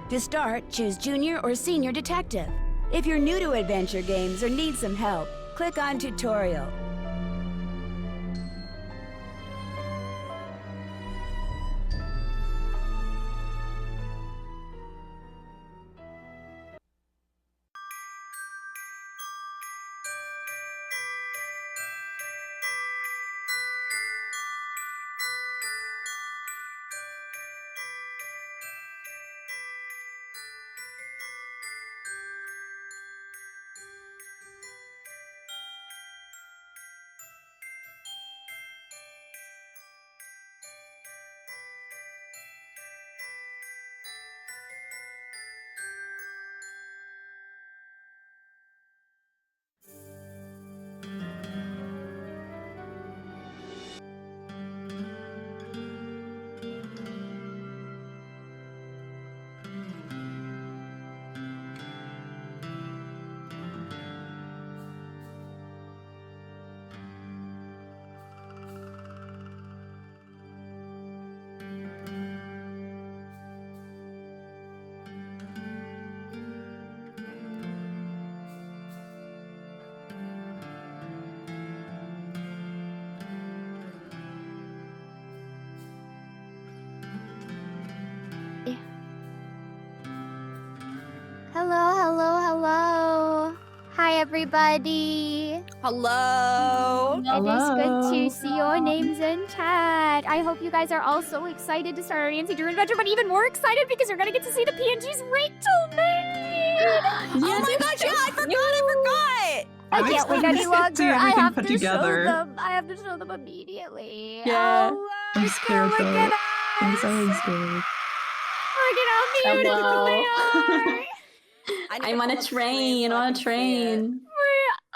To start, choose Junior or Senior Detective. If you're new to adventure games or need some help, click on Tutorial. Hello. Hi, everybody. Hello. It is good to see your names in chat. I hope you guys are all so excited to start our Nancy Drew adventure, but even more excited because you're going to get to see the PNGs Rachel made. Oh my gosh, yeah, I forgot. I can't wait any longer. I have to together. show them. I have to show them immediately. Yeah. Oh, I'm scared look though. at I'm us. so scared. Look at how beautiful we are. I'm on a train. On a train.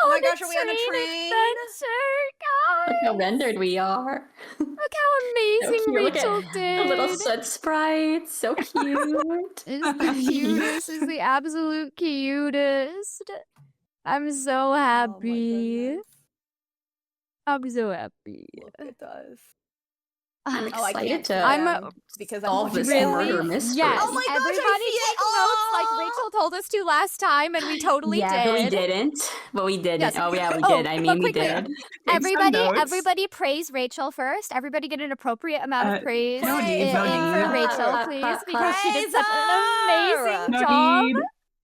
Oh my gosh, are we on a train? Look how rendered we are. Look how amazing So cute. Look Rachel at did. the little soot sprites. So cute. It's the cutest. It's the absolute cutest. I'm so happy. I'm so happy. Look at us. I'm excited to because solve this really murder mystery. Yes. Oh my gosh, Everybody I take notes like Rachel told us to last time, and we totally did. But we didn't. But we didn't. Yes. Oh yeah, we did. I mean, we quickly, did. Everybody praise Rachel first. Everybody get an appropriate amount of praise no need, for Rachel, please, because she did such an amazing job.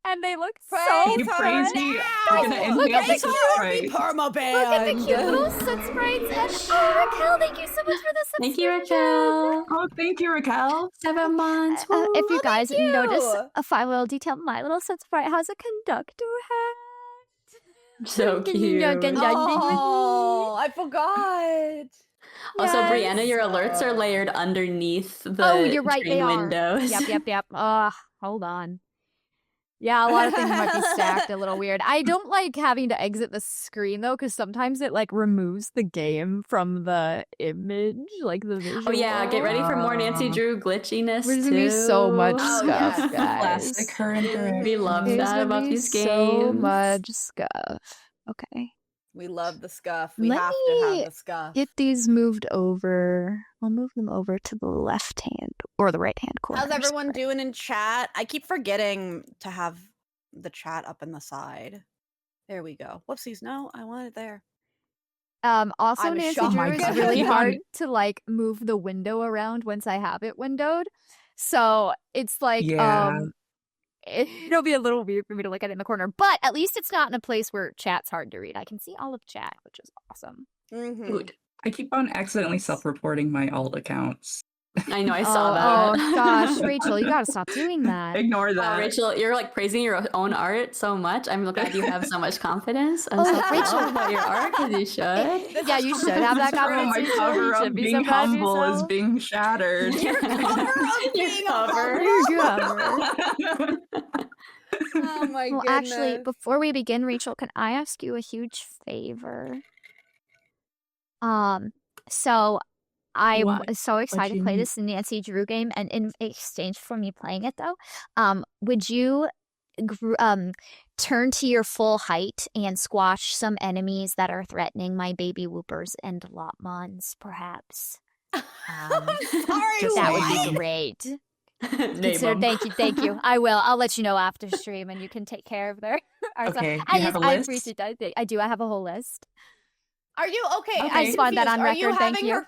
And they look so You fun. praise me. Guys, I'm gonna look at the inhale cute, this perma-band. look at the cute little soot sprites. And Raquel, thank you so much for the subscription. Thank you, Raquel. Oh, thank you, Raquel. 7 months. If you guys you. notice a fine little detail, my little soot sprite has a conductor hat. So cute. Oh, I forgot. Also, Yes. Brianna, your alerts are layered underneath the Oh, you're right, train they are. windows. Yep. Hold on. Yeah, a lot of things might be stacked a little weird. I don't like having to exit the screen though, because sometimes it like removes the game from the image, like the visual. Oh yeah, get ready for more Nancy Drew glitchiness. There's gonna be so much Oh, stuff, yes. guys. Classic her interaction. We love There's that gonna about be these games. so much stuff. Okay. We love the scuff. We Let have to me have the scuff. Get these moved over. I'll move them over to the left hand or the right hand corner. How's everyone doing in chat? I keep forgetting to have the chat up in the side. There we go. Whoopsies. No, I want it there. Also, I'm Nancy shocked. Drew, Oh my it's God. really hard to like move the window around once I have it windowed. So it's like, it'll be a little weird for me to look at it in the corner, but at least it's not in a place where chat's hard to read. I can see all of chat, which is awesome. Good. I keep on accidentally self-reporting my alt accounts. I know, I saw that. Oh gosh, Rachel, you gotta stop doing that. Ignore that. Rachel, you're like praising your own art so much. I'm glad you have so much confidence. I'm Oh, so Rachel. proud about your art because you should. Yeah, you should have that Oh, my confidence. cover You of should be being so proud of humble is yourself. being shattered. Your cover. Oh my Well, goodness. actually, before we begin, Rachel, can I ask you a huge favor? So I'm What? so excited to you play need? this Nancy Drew game, and in exchange for me playing it, though, would you turn to your full height and squash some enemies that are threatening my baby whoopers and lopmons, perhaps? I'm sorry. That would what? be great. Consider, thank you. I will. I'll let you know after stream, and you can take care of their. Okay, you have a I list? appreciate that. I do. I have a whole list. Are you okay? I just wanted that on Are you record. Thank having you. her?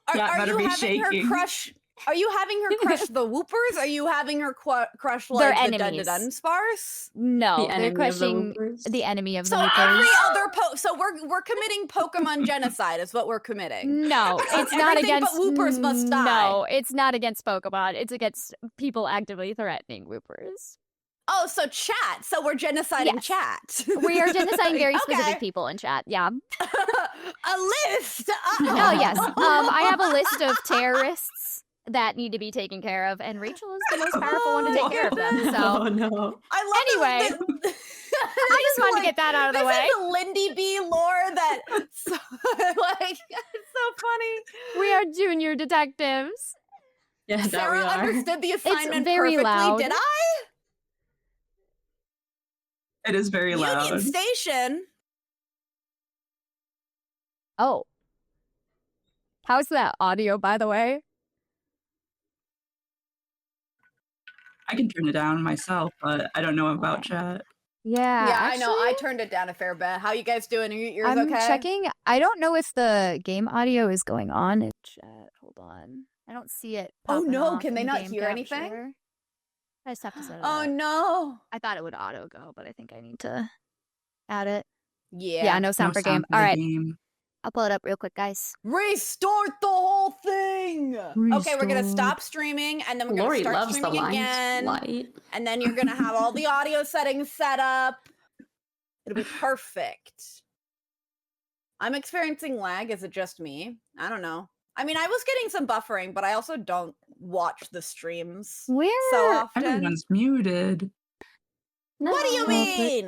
Are better you be having her shaking. crush? Are you having her crush the Whoopers? Are you having her crush They're like the enemies. Dunspars? No, The they're enemy of the crushing Whoopers. the enemy of the So Whoopers. every other so we're committing Pokemon genocide is what we're committing. No, it's not Everything against but Whoopers must die. No, it's not against Pokemon. It's against people actively threatening Whoopers. Oh, so chat. So we're genociding Yes. chat. We are genociding very specific Okay. people in chat. Yeah. A list. Oh yes. I have a list of terrorists that need to be taken care of, and Rachel is the most powerful one to take care of them. So Oh no. I love Anyway, I just wanted to get that out of the way. This is the Lindy B lore that, like, it's so funny. We are junior detectives. Yeah, that we Sarah are. understood the assignment very perfectly. loud. Did I? It is very Union loud. Station. Oh. How's that audio, by the way? I can turn it down myself, but I don't know about chat. Yeah. Yeah, I know. I actually, turned it down a fair bit. How you guys doing? Are you yours I'm okay? checking. I don't know if the game audio is going on in chat. Hold on. I don't see it. Oh, popping no, off can in they not game hear anything? capture. I just have to set it Oh up. no. I thought it would auto go, but I think I need to add it. Yeah. Yeah, no sound No for game. sound for All the right, game. I'll pull it up real quick, guys. Restart the whole thing. Okay, we're gonna Restart. stop streaming and then we're gonna Lori start loves the streaming again. limelight. And then you're gonna have all the audio settings set up. It'll be perfect. I'm experiencing lag. Is it just me? I don't know. I mean, I was getting some buffering, but I also don't watch the streams Where? so often. Everyone's muted. What do you No, but- mean?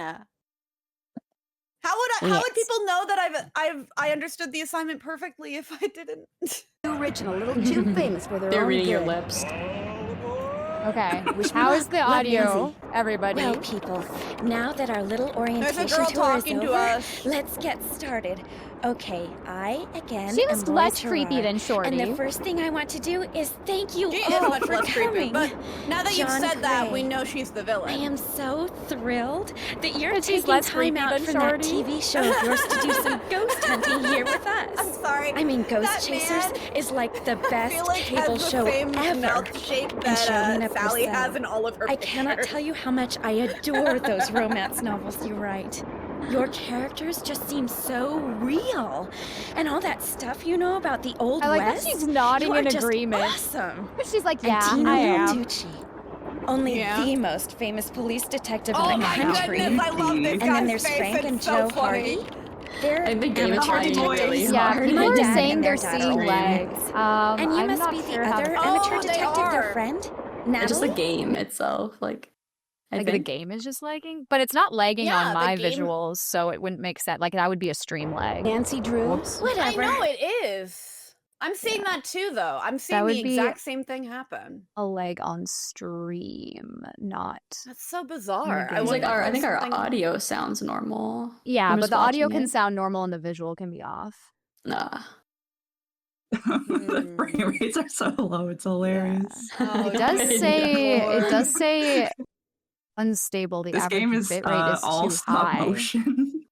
How would Yes. people know that I understood the assignment perfectly if I didn't? Too original, a little too famous for their They're own reading your good. lips. Okay. Wish me How luck. is the Love, audio, Nancy. everybody? Well, people, now that our little orientation There's a girl tour is talking to over, us. let's get started. Okay, I again Seems am Lori less creepy Gerard, than Shorty. and the first thing I want to do is thank you She is all much for less creepy, coming. but now that you've John said that, we Gray. know she's the villain. I am so thrilled that you're That she's taking less time creepy out than from that Shorty. TV show of yours to do some ghost hunting here with I'm us. sorry. I mean, Ghost That Chasers man, is like the I best feel like cable has the show same ever. mouth shape And that Charlene Sally Purcell. has in all of her I pictures. cannot tell you how much I adore those romance novels you write. Your characters just seem so real. And all that stuff you know about the Old I like that West. she's nodding you are in just agreement. awesome. She's like, And yeah, do you know I am. Tucci? Only Yeah. the most famous police detective Oh in the my country. goodness, I love this And guy's then there's face. Frank It's and so Joe funny. Hardy. They're I think the game is amateur trying detectives. really Yeah, hard. people My are dad saying and they're their daughter seeing were legs. And you I'm must not be sure the how to other Oh, amateur they detective, are. their friend, Natalie. Just the game itself, like I like the think. game is just lagging, but it's not lagging Yeah, on the my game- visuals, so it wouldn't make sense. Like that would be a stream lag. Nancy Drew. Whoops. I Whatever. know it is. I'm seeing that too, though. I'm seeing would the be- exact same thing happen. A lag on stream, not. That's so bizarre. game. It's like wonder I if think our something- audio sounds normal. Yeah, I'm but just the audio watching can it. sound normal and the visual can be off. Nah. The frame rates are so low. It's hilarious. Oh, It does dear say Lord. it does say unstable. The This average game is bit rate is all too stop high. motion.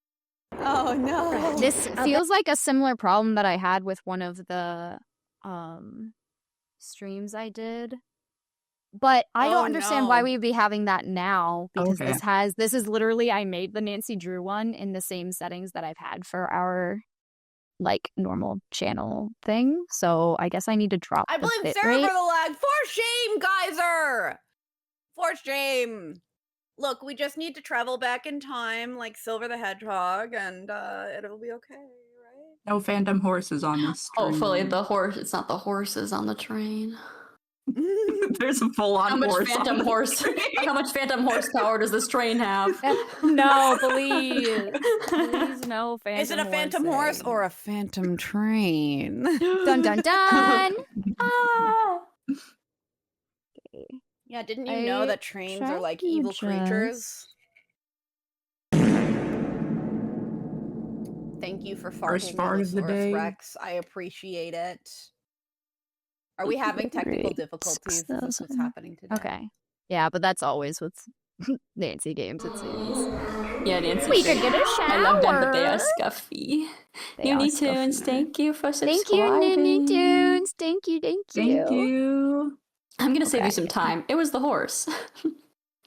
Oh no. This feels like a similar problem that I had with one of the streams I did. But I don't Oh, understand why no. we'd be having that now because Okay. this is literally I made the Nancy Drew one in the same settings that I've had for our like normal channel thing. So I guess I need to drop I the blame bit Sarah rate. for the lag. For shame, Geyser! For shame. Look, we just need to travel back in time like Silver the Hedgehog and it'll be okay, right? No phantom horses on this stream. Hopefully it's not the horses on the train. There's a full-on How much horse phantom on the horse train. how much phantom horsepower does this train have? No, please. Please no phantom Is it a phantom horse horsing. or a phantom train? Dun dun dun! Ah! Yeah, didn't you know I that trains are like tried to evil just- creatures? Thank you for First farting, fart of the Allosaurus day. Rex. I appreciate it. Are we having technical Great. difficulties? Is this what's happening today? Okay. Yeah, but that's always with Nancy games, it seems. Yeah, Nancy. We could get a shower. I love them, but they are scuffy. They are Looney Tunes, Scuffy. thank you for subscribing. Thank you, Looney Tunes. Thank you, thank you. Thank you. I'm gonna save Okay. you some time. It was the horse.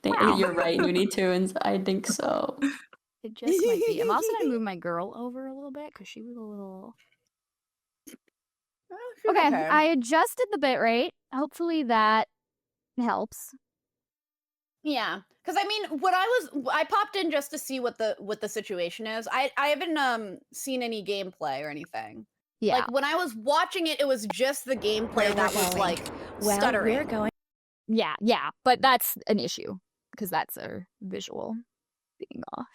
Wow. You're right, Looney Tunes. I think so. It just might be. I'm also gonna move my girl over a little bit because she was a little. Oh, she's Okay, I adjusted the bitrate. Hopefully that helps. Yeah, because I mean, I popped in just to see what the situation is. I haven't seen any gameplay or anything. Yeah. Like when I was watching it, it was just the gameplay Where that we're was going. like Well, stuttering. we're going. Yeah, but that's an issue because that's a visual being off.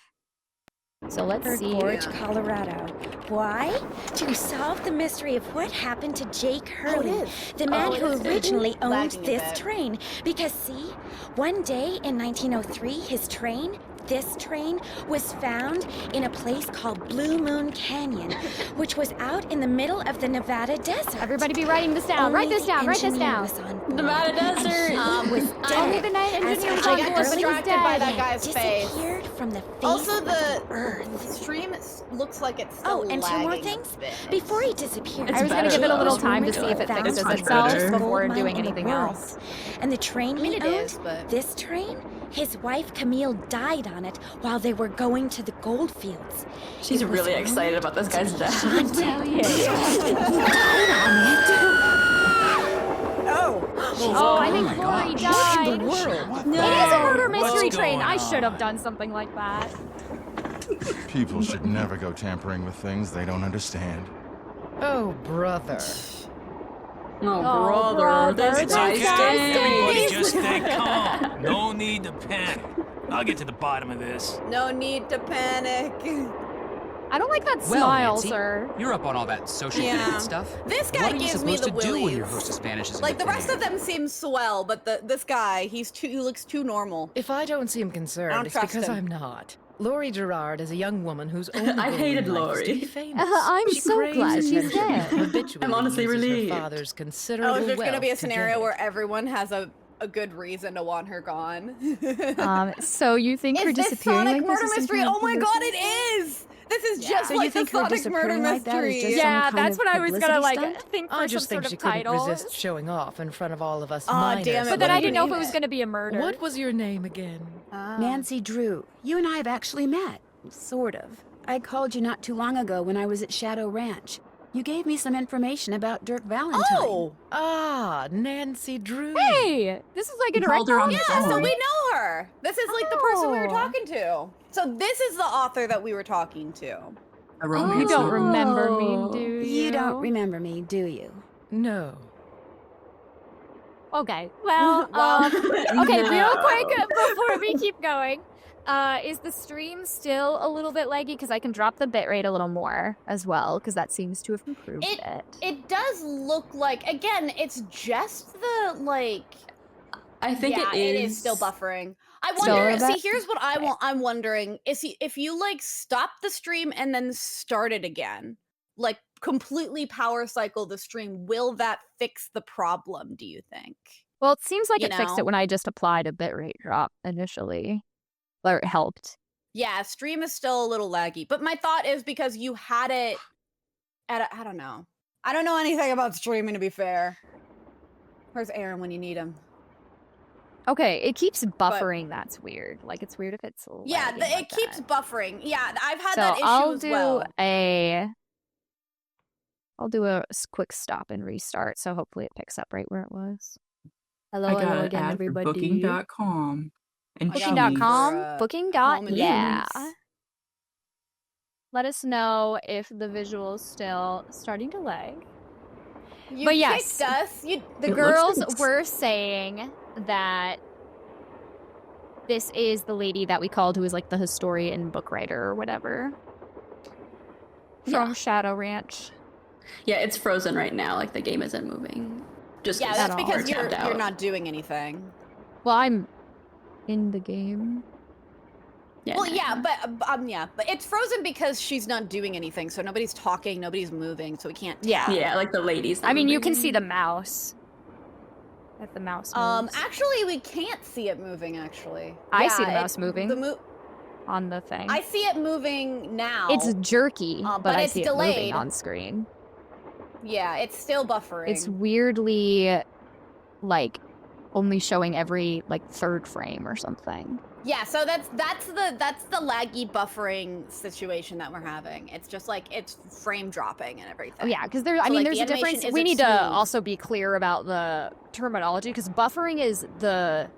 So let's Bird see. Gorge, Colorado. Why? To solve the mystery of what happened to Jake Hurley, the man it who is. originally owned Lagging a this bit. train. Because see, one day in 1903, this train was found in a place called Blue Moon Canyon, which was out in the middle of the Nevada desert. Everybody be writing this down. Only Write this the down. Write this engineer down. was on board, Nevada and desert. he was Only dead. the night As engineer was I on got board. He was distracted by dead. that guy's face. Disappeared from the face Also, of the the earth. stream looks like it's still Oh, and two more lagging a things. bit. Before he disappeared, It's I was gonna better give it a little though. time to see if it fixes It's much itself better. before Gold doing mine in the anything world. else. And the train I mean, he it owned, is, but this train, his wife Camille died on it while they were going to the gold fields. She's It was really excited about this guy's death. Hell yeah. Oh, I think Lori died. world? It is a murder What's mystery train. going I should have on? done something like that. People should never go tampering with things they don't understand. Oh, brother. Oh, brother, brother. This this guy's guy dead. Everybody stinks. just stay calm. No need to panic. I'll get to the bottom of this. no need to panic. I don't like that Well, smile, Nancy, sir. You're up on all that social Yeah. connected stuff. This guy What are you gives me supposed the to do when your willies. host of Spanish is Like the rest of them seem swell, but this guy, he looks too normal. If I don't seem concerned, it's trust because him. I'm not. Laurie Gerard is a young woman whose only I goal hated in life is to Laurie. be famous. I'm She so craves glad she's attention and dead. habitually I'm honestly uses relieved. Her father's considerable Oh, there's gonna be a wealth to scenario get where it. everyone has a good reason to want her gone. So you think her Is this disappearing Sonic like this murder is some mystery? kind of Oh my god, publicity it is! This is just So you like the think her Sonic murder disappearing like that is mystery. just Yeah, some kind that's of what I was gonna publicity like stunt? think for I some just think sort she of couldn't title. resist showing off in front of all of us Aw, minors. damn it, But then I what do didn't you know if it name was it? gonna be a murder. What was your name again? Nancy Drew, you and I have actually met. Sort of. I called you not too long ago when I was at Shadow Ranch. You gave me some information about Dirk Valentine. Oh! Ah, Nancy Drew. Hey, this is like a You called direct her on the Yeah, so phone. we know her. This is like the person we were Oh. talking to. So this is the author that we were talking to. A romance You don't novel. remember me, Oh. do you? You don't remember me, do you? No. Okay, well, Well, okay, real No. quick before we keep going, is the stream still a little bit laggy? Because I can drop the bitrate a little more as well, because that seems to have improved it. It does look like, again, it's just the, like... I think yeah, it is still buffering. I Still wonder, a see, bit? here's what I'm wondering, is if you, like, stop the stream and then start it again, like, completely power cycle the stream, will that fix the problem, do you think? Well, it seems like You it fixed know? it when I just applied a bitrate drop initially. Or it helped. Yeah, stream is still a little laggy, but my thought is because you had it at I don't know. I don't know anything about streaming, to be fair. Where's Aaron when you need him? Okay, it keeps buffering. That's weird. Like, it's weird if it's Yeah, lagging it like keeps that. buffering. Yeah, I've had So that issue I'll as do well. I'll do a quick stop and restart, so hopefully it picks up right where it was. Hello, I got hello an again, ad for everybody. Booking.com. And I got one cheese. Booking.com, for, booking. home Yeah. improvements. Let us know if the visual's still starting to lag. You But yes, kicked us. The It looks girls like it's- were saying that this is the lady that we called who is like the historian book writer or whatever. From Shadow Ranch. Yeah, it's frozen right now. Like the game isn't moving. Just Yeah, 'cause that's all. because we're you're tapped out. not doing anything. Well, I'm in the game. Yeah, Well, no, yeah, no. but it's frozen because she's not doing anything. So nobody's talking, nobody's moving, so we can't. Yeah. tap. Yeah, like the ladies. I mean, you can see the mouse. If the mouse moves. Actually, we can't see it moving. Actually, I see the mouse moving. The on the thing. I see it moving now. It's jerky, but I it's see delayed. it moving on screen. Yeah, it's still buffering. It's weirdly, like, only showing every like third frame or something. Yeah, so that's the laggy buffering situation that we're having. It's just like it's frame dropping and everything. Oh, yeah, because there's a difference. We need to also be clear about the terminology because buffering is the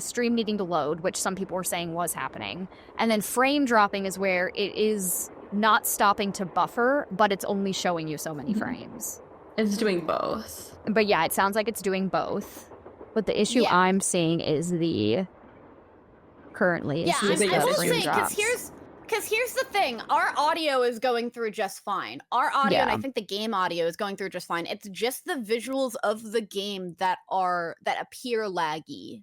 stream needing to load, which some people were saying was happening, and then frame dropping is where it is not stopping to buffer, but it's only showing you so many frames. It's doing both. But yeah, it sounds like it's doing both. But the issue I'm seeing is the currently is the frame drops. Because here's the thing, our audio is going through just fine. Our audio, and I think the game audio is going through just fine. It's just the visuals of the game that appear laggy.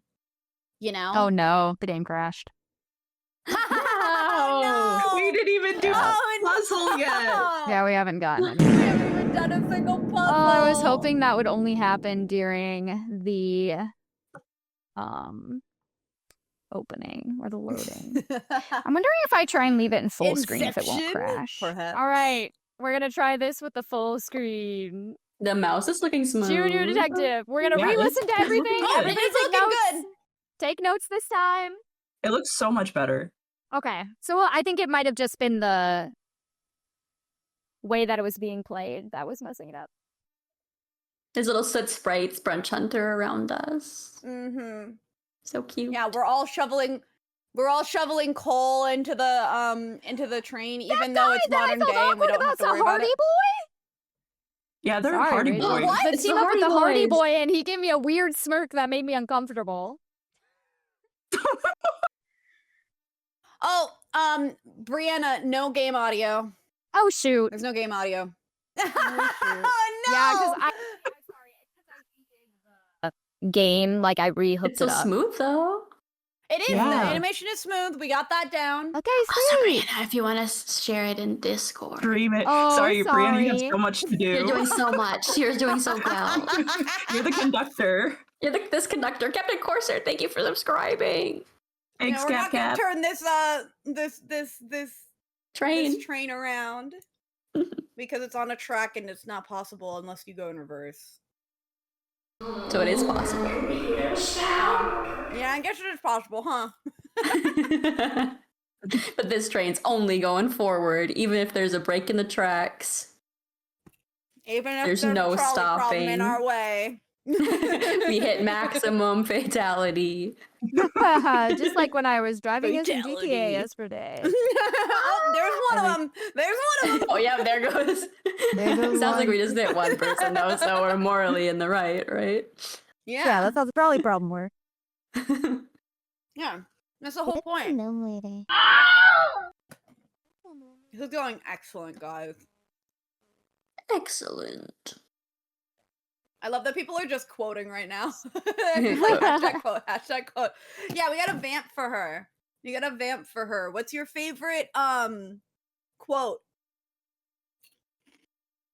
You know? Oh no, the game crashed. Oh, no! We didn't even do a puzzle yet. Yeah, we haven't gotten it. We haven't even done a single puzzle. Oh, I was hoping that would only happen during the opening or the loading. I'm wondering if I try and leave it in full screen if it won't crash. Perhaps. All right, we're gonna try this with the full screen. The mouse is looking smooth. Junior Detective, we're gonna re-listen to everything. Everybody Everything's take looking notes. good. Take notes this time. It looks so much better. Okay, so I think it might have just been the way that it was being played that was messing it up. There's little soot sprites, brunch hunter around us. Mm-hmm. So cute. Yeah, we're all shoveling coal into the train, even though it's modern day and we don't have to worry about it. Yeah, they're Sorry, Hardy Rachel. Boys. What? The It's team the up with the Hardy Hardy Boys. Boy, and he gave me a weird smirk that made me uncomfortable. Oh, Brianna, no game audio. Oh shoot! There's no game audio. shoot. Oh no! Yeah, because game, like I re-hooked It's so it up. smooth though. It is. Yeah. The animation is smooth. We got that down. Okay, Oh, sweet. Sabrina, if you want to share it in Discord. Stream it. Oh, sorry, Brianna, you have sorry. so much to do. You're doing so much. You're doing so well. You're the conductor. You're this conductor, Captain Corsair. Thank you for subscribing. Thanks, we're not Cap gonna Cap. turn this Train. train around because it's on a track and it's not possible unless you go in reverse. So it is possible. Yeah, I guess it is possible, huh? But this train's only going forward, even if there's a break in the tracks. Even if There's there's no a trolley problem in stopping. our way. We hit maximum fatality. Just like when I was driving as in Fatality. GTA yesterday. Oh, there's one of them. There's one of them. Oh yeah, there goes. There goes Sounds like one. we just hit one person though, so we're morally in the right, right? Yeah, that's how the trolley problem works. Yeah. That's the whole point. lady. Who's going excellent, guys? Excellent. I love that people are just quoting right now. It's like, hashtag quote, hashtag quote. Yeah, we gotta vamp for her. You gotta vamp for her. What's your favorite quote?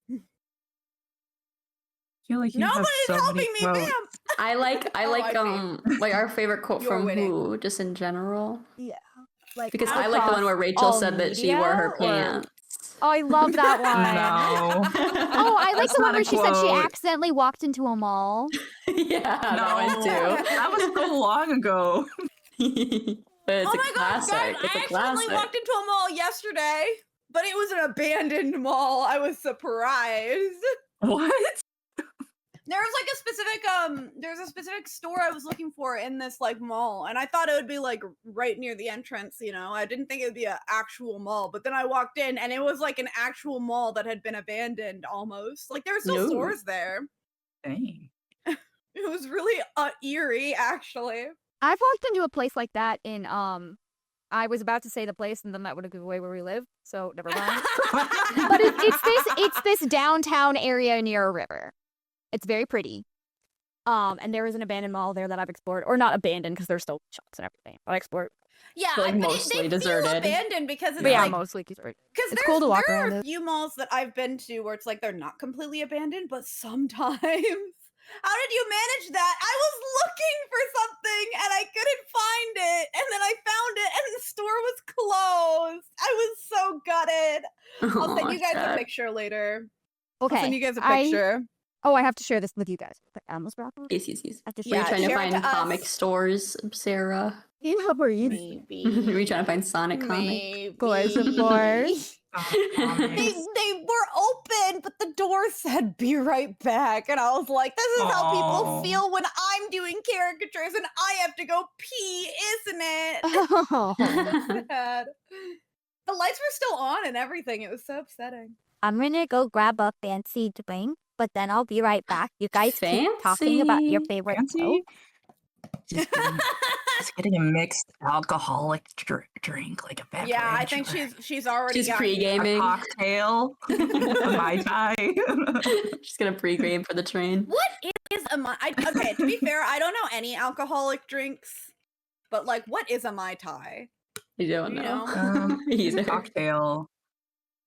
I feel like you Nobody's have so helping many me quotes. vamp. I like see. like our favorite quote You're from winning. who, just in general. Yeah. Like Because I like the one where Rachel said that she wore her pants. Oh, I love that one. No. Oh, I like That's the one not a where she said she quote. accidentally walked into a mall. Yeah, that No. one too. That was so long ago. But it's Oh a my god, classic. guys, It's I a accidentally classic. walked into a mall yesterday, but it was an abandoned mall. I was surprised. What? There was like a specific there's a specific store I was looking for in this like mall, and I thought it would be like right near the entrance, you know. I didn't think it would be an actual mall, but then I walked in and it was like an actual mall that had been abandoned almost. Like there were still No. stores there. Dang. It was really eerie actually. I've walked into a place like that in I was about to say the place and then that would have given away where we live, so never mind. But it's this downtown area near a river. It's very pretty. And there is an abandoned mall there that I've explored, or not abandoned because there's still shops and everything. But I explored. Yeah, But, like, they mostly feel deserted. abandoned because it's But yeah, like mostly because because it's cool to walk there around are a it. few malls that I've been to where it's like they're not completely abandoned, but sometimes How did you manage that? I was looking for something and I couldn't find it. And then I found it and the store was closed. I was so gutted. I'll send you guys a picture later. Okay. I'll send you guys a picture. I have to share this with you guys. Almost broccoli? Yes. I have to Were you share trying to share it find to comic us. stores, Sarah? Yeah, were you? Maybe. Were you trying to find Sonic comic? Maybe. Of course. They were open, but the door said "be right back," and I was like, "This is how people feel when I'm doing caricatures and I have to go pee, isn't it?" Oh. Sad. The lights were still on and everything. It was so upsetting. I'm gonna go grab a fancy drink, but then I'll be right back. You guys keep talking about your favorite show. Just getting a mixed alcoholic drink, like a beverage. Yeah, I think she's already She's got pre-gaming. A cocktail, a Mai Tai. She's gonna pre-game for the train. What is a Mai? Okay, to be fair, I don't know any alcoholic drinks, but like, what is a Mai Tai? You don't know. It's a cocktail.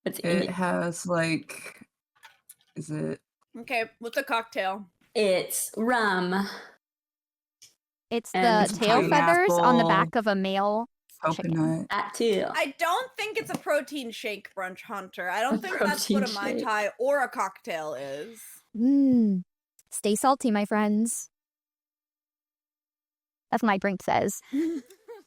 It has like, is it? Okay, what's a cocktail? It's rum. It's And the tail feathers on the pineapple, back of a male chicken. Coconut. That too. I don't think it's a protein shake, Brunch Hunter. I don't think that's what a protein Mai shake. Tai or a cocktail is. Stay salty, my friends. That's what my drink says.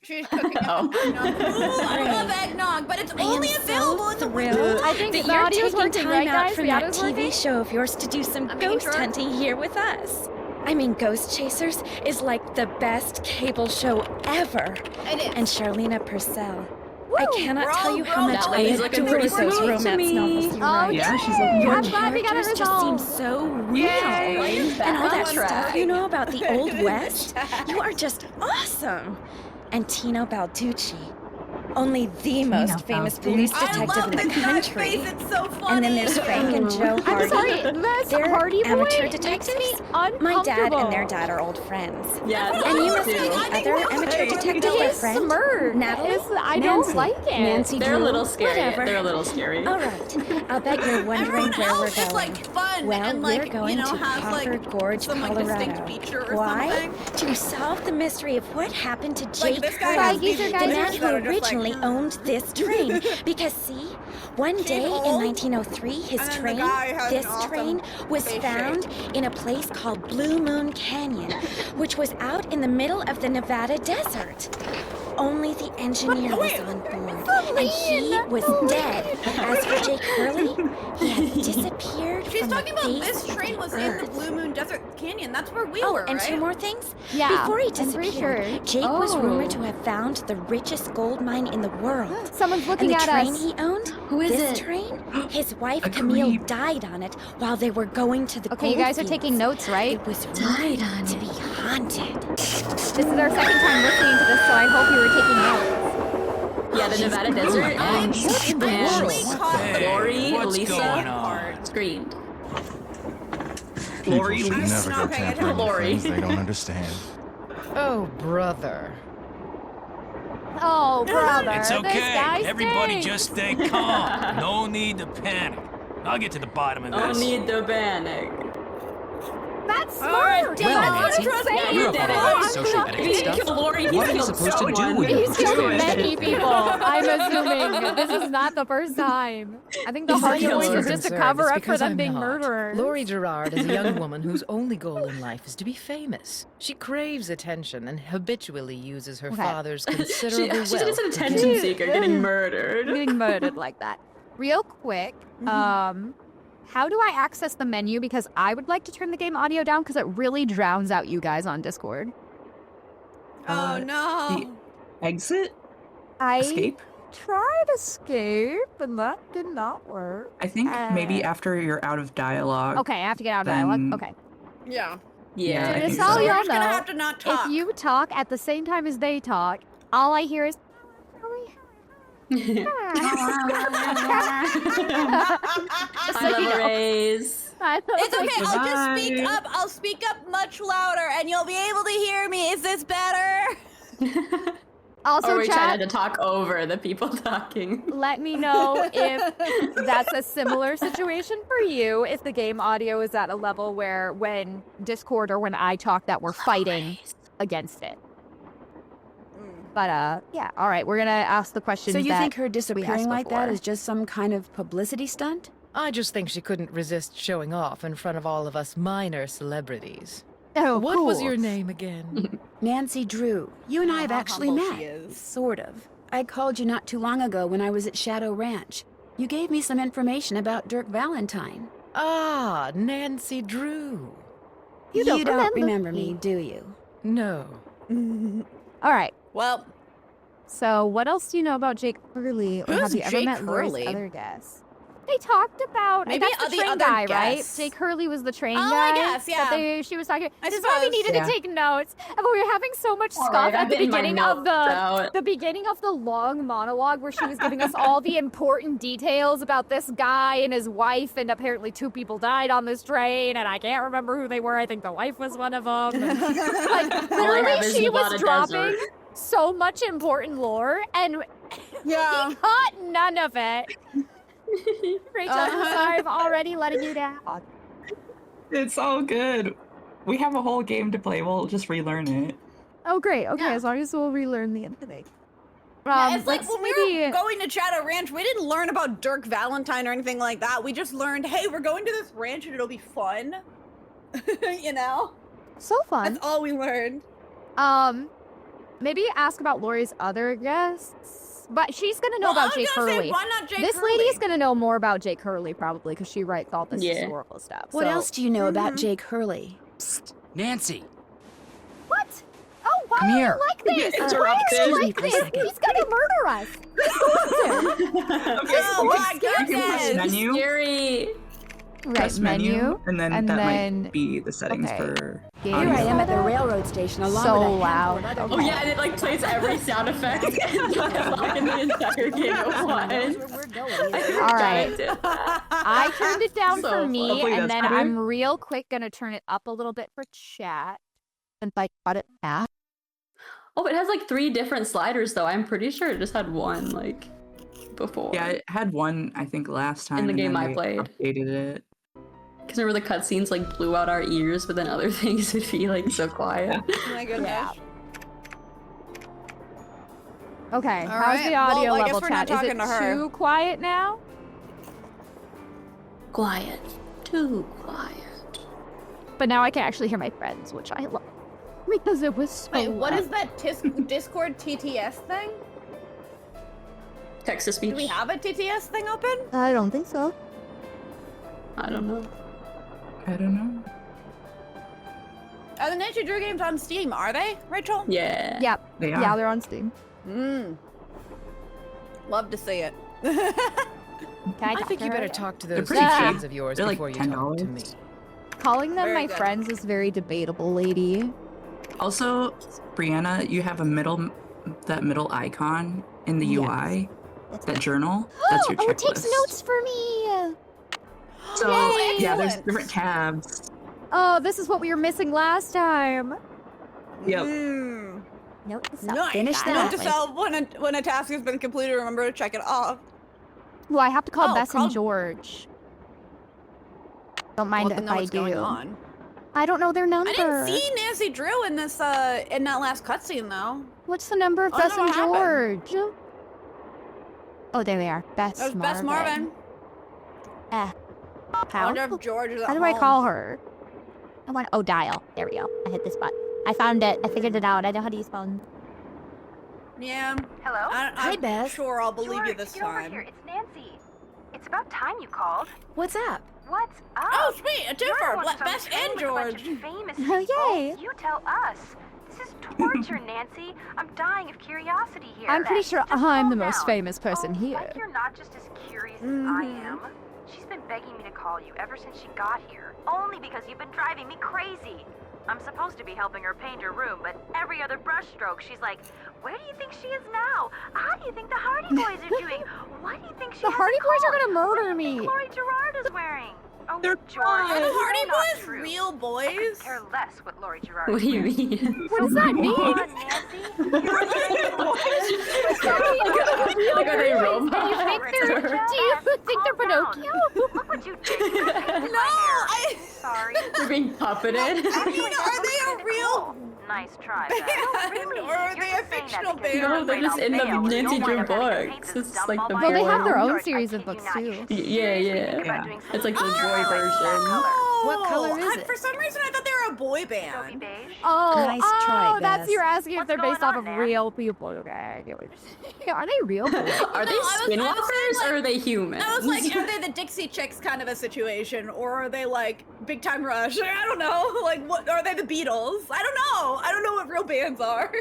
She's cooking up eggnog. Ooh, I love eggnog, but it's I only am available in the winter. I think that the you're audio's taking working, time right, out guys? from The that audio's TV working? show of yours to do some I'm making ghost sure. hunting here with us. I mean, Ghost Chasers is like the best cable show ever. It is. And Charlena Purcell. I cannot We're tell all you how grown much up. I He's looking adore pretty those sweet to romance me. novels you Oh, write. Yeah, she's looking Your I'm glad we got it characters just seem resolved. so real. Yay. And all that Backtrack. stuff you know about the Old West, you are just awesome. And Tino Balducci, only the most famous police I detective love in the this guy's country. face. It's so funny. And then there's Frank and Joe Hardy. I'm sorry, this They're Hardy boy amateur makes detectives. me My dad uncomfortable. and their dad are old friends. Yeah, And you me must too. know I think other we're amateur okay. detective His friend. smirk Natalie? I don't Nancy. like it. Nancy They're a Drew. little scary. Whatever. They're a little scary. All right. I'll bet you're wondering Everyone where we're else is going. like fun Well, and we're like going you know to has Copper like Gorge, some like Colorado. distinct feature or Why? something. To solve the mystery of what happened to Jake Like this guy Hurley, has these Geezer the guys man features who that are just originally like, owned this train. Because see, one day in old, 1903, his and then the train, guy has this an awesome train, was face found in a place called Blue Moon Canyon, which was out in the middle of the Nevada desert. Only the engineer was on board, and he was dead. As for Jake Hurley, he had disappeared She's from talking the about face this of train the was in the earth. Blue Moon Desert Canyon. That's where we Oh, were, and right? two more things. Yeah, Before he I'm pretty disappeared, sure. Jake was rumored Oh. to have found the richest gold mine in the world. Someone's And looking the at train us. he owned, Who is this it? train, his wife A Camille creep. died on it while they were going to the Okay, you guys are gold taking fields. notes, right? It was Died rumored on to it. be haunted. This is our second time listening to this, so I hope you were taking notes. Yeah, the Nevada desert. I'm And only caught Hey, Lori, what's Lisa? going on? screamed. People Lori, should I'm never go not paying tampering with Lori. things they don't understand. Oh, brother. Oh, brother. It's This okay. guy Everybody stinks. just stay calm. No need to panic. I'll get to the bottom of No this. need to panic. That's All right, smart. damn That's it, what Nancy. I'm saying. Yeah, you did it. I'm If he didn't kill Lori, he's What are you killed supposed to do someone. when you're He's killed Do it. many people. I'm assuming this is not the first time. I think the He's a Hardy killer. voice is You're just a concerned, cover it's up for because them I'm being not. murderers. Lori Gerard is a young woman whose only goal in life is to be famous. She craves attention and habitually uses her Okay. father's She, considerable she's wealth an to attention get- seeker getting murdered. Getting murdered like that. Real quick, how do I access the menu? Because I would like to turn the game audio down because it really drowns out you guys on Discord. Oh no. the exit? I Escape? tried escape and that did not work. I think maybe after you're out of dialogue. Okay, I have to get out of Then- dialogue. Okay. Yeah. Yeah, Yeah. I Just think so so. We're y'all just gonna know, have to not talk. if you talk at the same time as they talk, all I hear is. I love a raise. It's okay. I'll just speak Goodbye. up. I'll speak up much louder, and you'll be able to hear me. Is this better? Also, Or we chat, trying to talk over the people talking. let me know if that's a similar situation for you, if the game audio is at a level where when Discord or when I talk that we're fighting against it. But, yeah, all right, we're going to ask the question. So you that think her disappearing like that before. is just some kind of publicity stunt? I just think she couldn't resist showing off in front of all of us minor celebrities. Oh, What cool. was your name again? Nancy Drew. You and I have how actually humble met. she is. Sort of. I called you not too long ago when I was at Shadow Ranch. You gave me some information about Dirk Valentine. Ah, Nancy Drew. You don't remember me, do you? No. All right. Well, So, what else do you know about Jake Hurley, or Who's have you ever Jake met Laura's Hurley? other guests? They talked about Maybe that's the the train other guy, guests. right? Jake Hurley was the train Oh, guy. I guess, yeah. She was talking. I This is why we suppose. needed Yeah. to take notes. But we were having so much All stuff right, at I'm the getting my beginning of notes the out. beginning of the long monologue where she was giving us all the important details about this guy and his wife, and apparently 2 people died on this train, and I can't remember who they were. I think the wife was one of them. And, like have literally, is she was Nevada dropping Desert. so much important lore, and yeah. he caught none of it. Rachel, I'm sorry, I'm already letting you down. It's all good. We have a whole game to play. We'll just relearn it. Oh, great. Okay, Yeah. as long as we'll relearn the thing. Yeah, it's like let's when we maybe- were going to Shadow Ranch, we didn't learn about Dirk Valentine or anything like that. We just learned, hey, we're going to this ranch and it'll be fun. You know? So fun. That's all we learned. Maybe ask about Lori's other guests. But she's gonna know Well, I about was Jake gonna say, Hurley. why not Jake This Hurley? lady's gonna know more about Jake Hurley probably because she writes all this Yeah. historical stuff. What So- else do you know about Jake Hurley? Nancy. What? Oh, why Come are here. you like this? Interrupted. Why are you Excuse me like for a this? second. He's gonna murder us. He's going to. Oh my You can press goodness! menu, Scary. Right, press menu, and then that then- might be the settings okay. for Game Here I am at the setup. railroad station along So with a handful loud. of other Oh yeah, and it like plays every sound effect in the entire game at Knows once. where we're going. All right. Did that. I turned it down So for fun. me, Hopefully and that's then better. I'm real quick gonna turn it up a little bit for chat. Since I got it back. Oh, it has like 3 different sliders though. I'm pretty sure it just had one like before. Yeah, it had one, I think, last time. In the and game then I they played. updated it. Because remember the cutscenes like blew out our ears, but then other things would be like so quiet. Oh my goodness. Yeah. Okay, All how's right, the well, audio I guess level, we're chat? not Is talking it to her. too quiet now? Quiet. Too quiet. But now I can actually hear my friends, which I love. Because it was so Wait, what loud. is that Discord TTS thing? Text to Do speech. we have a TTS thing open? I don't think so. I don't know. I don't know. Are the Nancy Drew games on Steam? Are they, Rachel? Yeah. Yep. They are. Yeah, they're on Steam. Love to see it. Can I I think you better talk to those pretty two cheap. friends of yours They're like before you talk to $10. me. Calling them Very my good. friends is very debatable, lady. Also, Brianna, you have that middle icon in the Yes. UI, that journal. That's your checklist. Oh, it takes notes for me. So Yay! yeah, there's Excellent. different tabs. Oh, this is what we were missing last time. Yep. Note to self. Nice. Finish Note that. to self, when a task has been completed, remember to check it off. Well, I have to call Oh, Bess call- and George. Don't mind Well, if know I what's going do. on. I don't know their number. I didn't see Nancy Drew in this in that last cutscene though. What's the number of I don't Bess know and what happened. George? Oh, there they are. Bess That was Bess Marvin. I How? wonder if George is at How do I home. call her? Dial. There we go. I hit this button. I found it. I figured it out. I know how to use phone. Yeah. Hello? Hi, I'm Bess. sure I'll believe you George, this get over time. here. It's Nancy. It's about time you called. What's up? What's up? Oh, sweet, a You're twofer, the one who's on Bess the train and with a bunch George. of famous Oh, people. yay. You tell us. This is torture, Nancy. I'm dying of curiosity here. I'm pretty Bess, sure just I'm the calm most down. famous person Oh, here. Like you're not just as curious as I am. She's been begging me to call you ever since she got here. Only because you've been driving me crazy. I'm supposed to be helping her paint her room, but every other brushstroke, she's like, "Where do you think she is now? How do you think the Hardy Boys are doing? What do you think she The has Hardy a Boys are coat? gonna murder What do you think me." Chloe Gerard is wearing?" Oh, They're George, Are the that's Hardy not Boys true. real I could boys? care less what Lori Gerard What do you wears. mean? What does that mean? Come on, Nancy. Like, are they robots? Do you think they're Pinocchio? Look what you did. No, Sorry. They're being puppeted. I mean, are they a real Nice try, band, or are they a fictional band? No, they're just in the Nancy Drew books. It's like the Well, they have their boy own one. series of books too. Yeah. It's like the boy version. What color is it? For some reason, I thought they were a boy band. Oh, Nice try, that's Bess. you're asking if they're based off of real people. Okay, I get what you're saying. Are they real people? Are they I was skinwalkers saying, or are they humans? I was like, are they the Dixie Chicks kind of a situation, or are they like Big Time Rush? I don't know. Like, what are they? The Beatles? I don't know. I don't know what real bands are.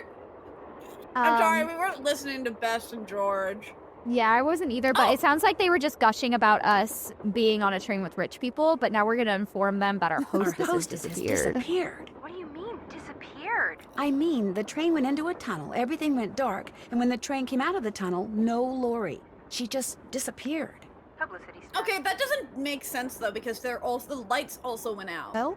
I'm sorry, we weren't listening to Bess and George. Yeah, I wasn't either, but it sounds like they were just gushing about us being on a train with rich people, but now we're going to inform them that our hostess has disappeared. What do you mean, disappeared? I mean, the train went into a tunnel, everything went dark, and when the train came out of the tunnel, no Lori. She just disappeared. Publicity stunt. Okay, that doesn't make sense though, because the lights also went out. Well,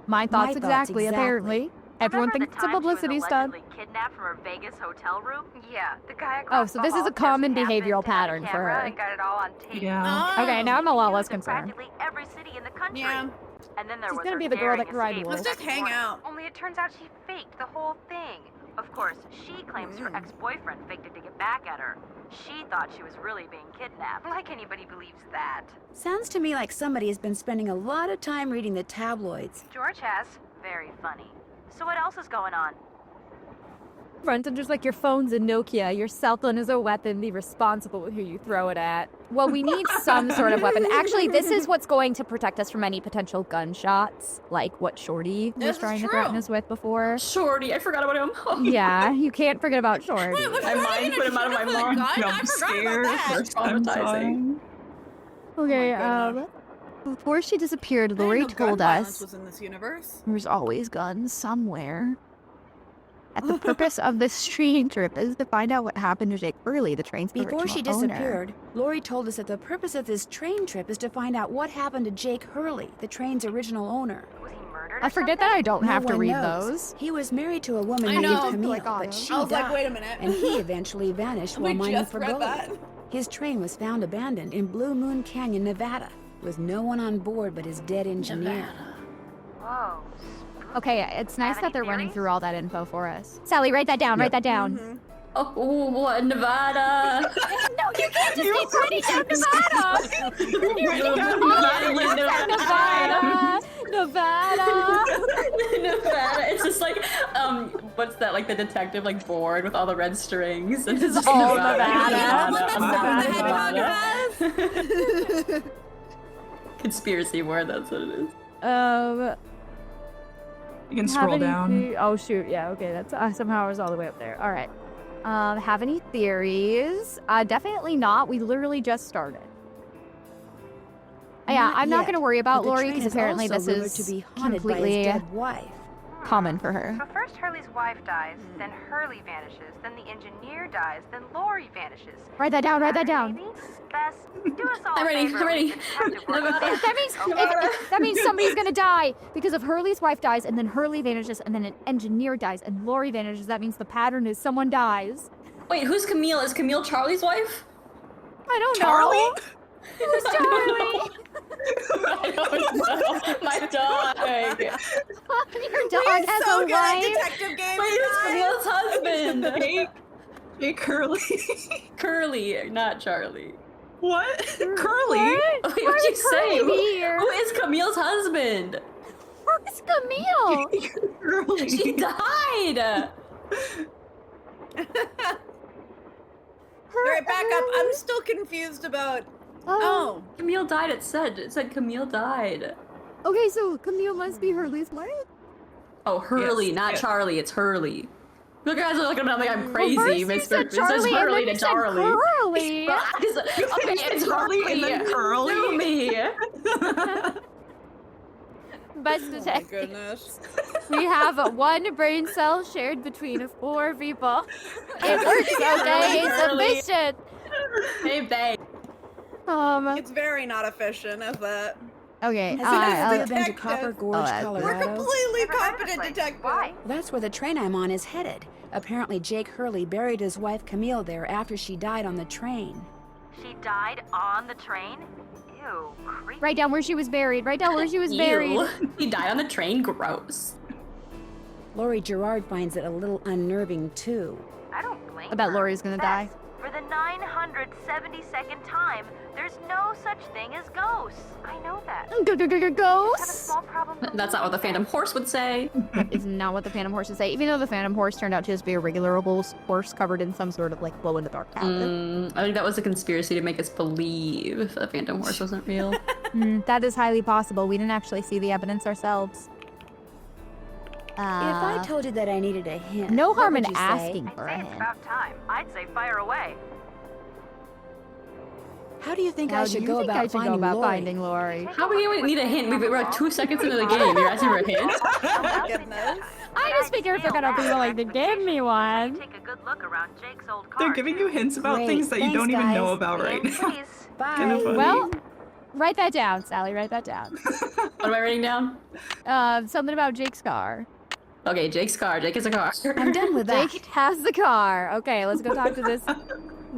my thoughts exactly, apparently. Everyone Remember thinks it's a publicity the time stunt. she was allegedly kidnapped from her Vegas hotel room? Yeah, the guy Oh, across so the this is hall a common just happened behavioral to have a pattern for camera her. and got it all on tape. Yeah. Okay, now I'm a lot less Used in concerned. practically every city in the country. Yeah. And then there She's was gonna her be the girl daring that cried escape wolf. the Let's just next hang morning. out. Only it turns out she faked the whole thing. Of course, she claims her ex-boyfriend faked it to get back at her. She thought she was really being kidnapped. Like anybody believes that. Sounds to me like somebody has been spending a lot of time reading the tabloids. George has. Very funny. So what else is going on? Front and just like your phone's a Nokia, your cell phone is a weapon, be responsible with who you throw it at. Well, we need some sort of weapon. Actually, this is what's going to protect us from any potential gunshots, like what Shorty was trying to threaten us with before. Shorty, I forgot about him. Yeah, you can't forget about Shorty. My mind put him out of my mind. I forgot about that. Traumatizing. Okay, before she disappeared, I didn't Lori know gun told violence us was in this universe. there's always guns somewhere. And the purpose of this train trip is to find out what happened to Jake Burley, the train's Before she original owner. disappeared, Lori told us that the purpose of this train trip is to find out what happened to Jake Hurley, the train's original owner. Was he murdered? I forget that I don't No have to one read knows. those. He was married to a woman I named know. Camille, Like, but she I was died, like, wait a minute. and he eventually vanished We while mining just for read gold. that. His train was found abandoned in Blue Moon Canyon, Nevada, with no one on board but his dead engineer. Whoa. Okay, it's nice Have that any they're running theories? through all that info for us. Sally, write that down, write that down. Oh, what, Nevada? No, you can't just keep writing down Nevada! Nevada! Nevada. It's just like, what's that, like the detective, like board with all the red strings? And it's just all Nevada. Nevada. Conspiracy word, that's what it is. You can scroll down. Oh shoot, yeah, okay, that's somehow I was all the way up there. All right. Have any theories? Definitely not. We literally just started. Yeah, I'm not yet, going to worry but about the Lori train because is apparently also this rumored is to be haunted by his completely dead wife. common for her. So first Hurley's wife dies, then Hurley vanishes, then the engineer dies, then Lori vanishes. Write that down, write that down. Maybe? Bess, do us all I'm a ready, favor I'm ready. and detective work with this. That means somebody's gonna die because if Hurley's wife dies and then Hurley vanishes and then an engineer dies and Lori vanishes. That means the pattern is someone dies. Wait, who's Camille? Is Camille Charlie's wife? I don't Charlie? know. Who's Charlie? I don't know. My dog. Your dog has so a good at wife. detective games. Wait, who's guys. Camille's husband? Jake Curly. Curly, not Charlie. What? Curly? Wait, what'd you say? Here? Who is Camille's husband? Where's Camille? Curly. She died. Alright, back up. I'm still confused about. Oh. Camille died. It said Camille died. Okay, so Camille must be Hurley's wife? Oh, Hurley, Yes, not yes. Charlie. It's Hurley. You guys are looking at me like I'm Well, crazy, first you Mr. said It says Charlie, and Hurley then to you said Charlie. Curly. Okay, it's Charlie Hurley and then Curly. Sue me. Best Oh my detective. goodness. We have one brain cell shared between 4 people. It works, okay? It's efficient. Hey, babe. It's very not efficient, is that? Okay. Has anyone been to Copper detective. Gorge, We're Colorado? We're completely Never heard of competent this place. detectives. Why? That's where the train I'm on is headed. Apparently, Jake Hurley buried his wife Camille there after she died on the train. She died on the train? Ew, creepy. Write down where she was buried. Write down where she was buried. Ew. He died on the train. Gross. Laurie Gerard finds it a little unnerving, too. I don't blame I bet her. Laurie's gonna die. Beth, for the 972nd time, there's no such thing as ghosts. I know that. Have a Ghosts? small problem. That's not what the Phantom Horse would say. That is not what the Phantom Horse would say. Even though the Phantom Horse turned out to just be a regular horse covered in some sort of like glow in the dark powder. I think that was a conspiracy to make us believe the Phantom Horse wasn't real. That is highly possible. We didn't actually see the evidence ourselves. If I told you that I needed a hint, No what harm would in you say? asking I'd for a say it's hint. about time. I'd say fire away. How do you think How I do should you go think about I should finding go about Laurie? finding Laurie? How are you need a hint? We're like 2 seconds into the game. You're asking for a hint? Oh my goodness. I just figured they're gonna be willing to give me one. Take a good look around Jake's old car. They're giving you hints about Great. things that you Thanks, don't even know guys. about right now. Please. Bye. Kinda funny. Well, write that down, Sally. Write that down. What am I writing down? Something about Jake's car. Okay, Jake's car. Jake is a car. I'm done with that. Jake has the car. Okay, let's go talk to this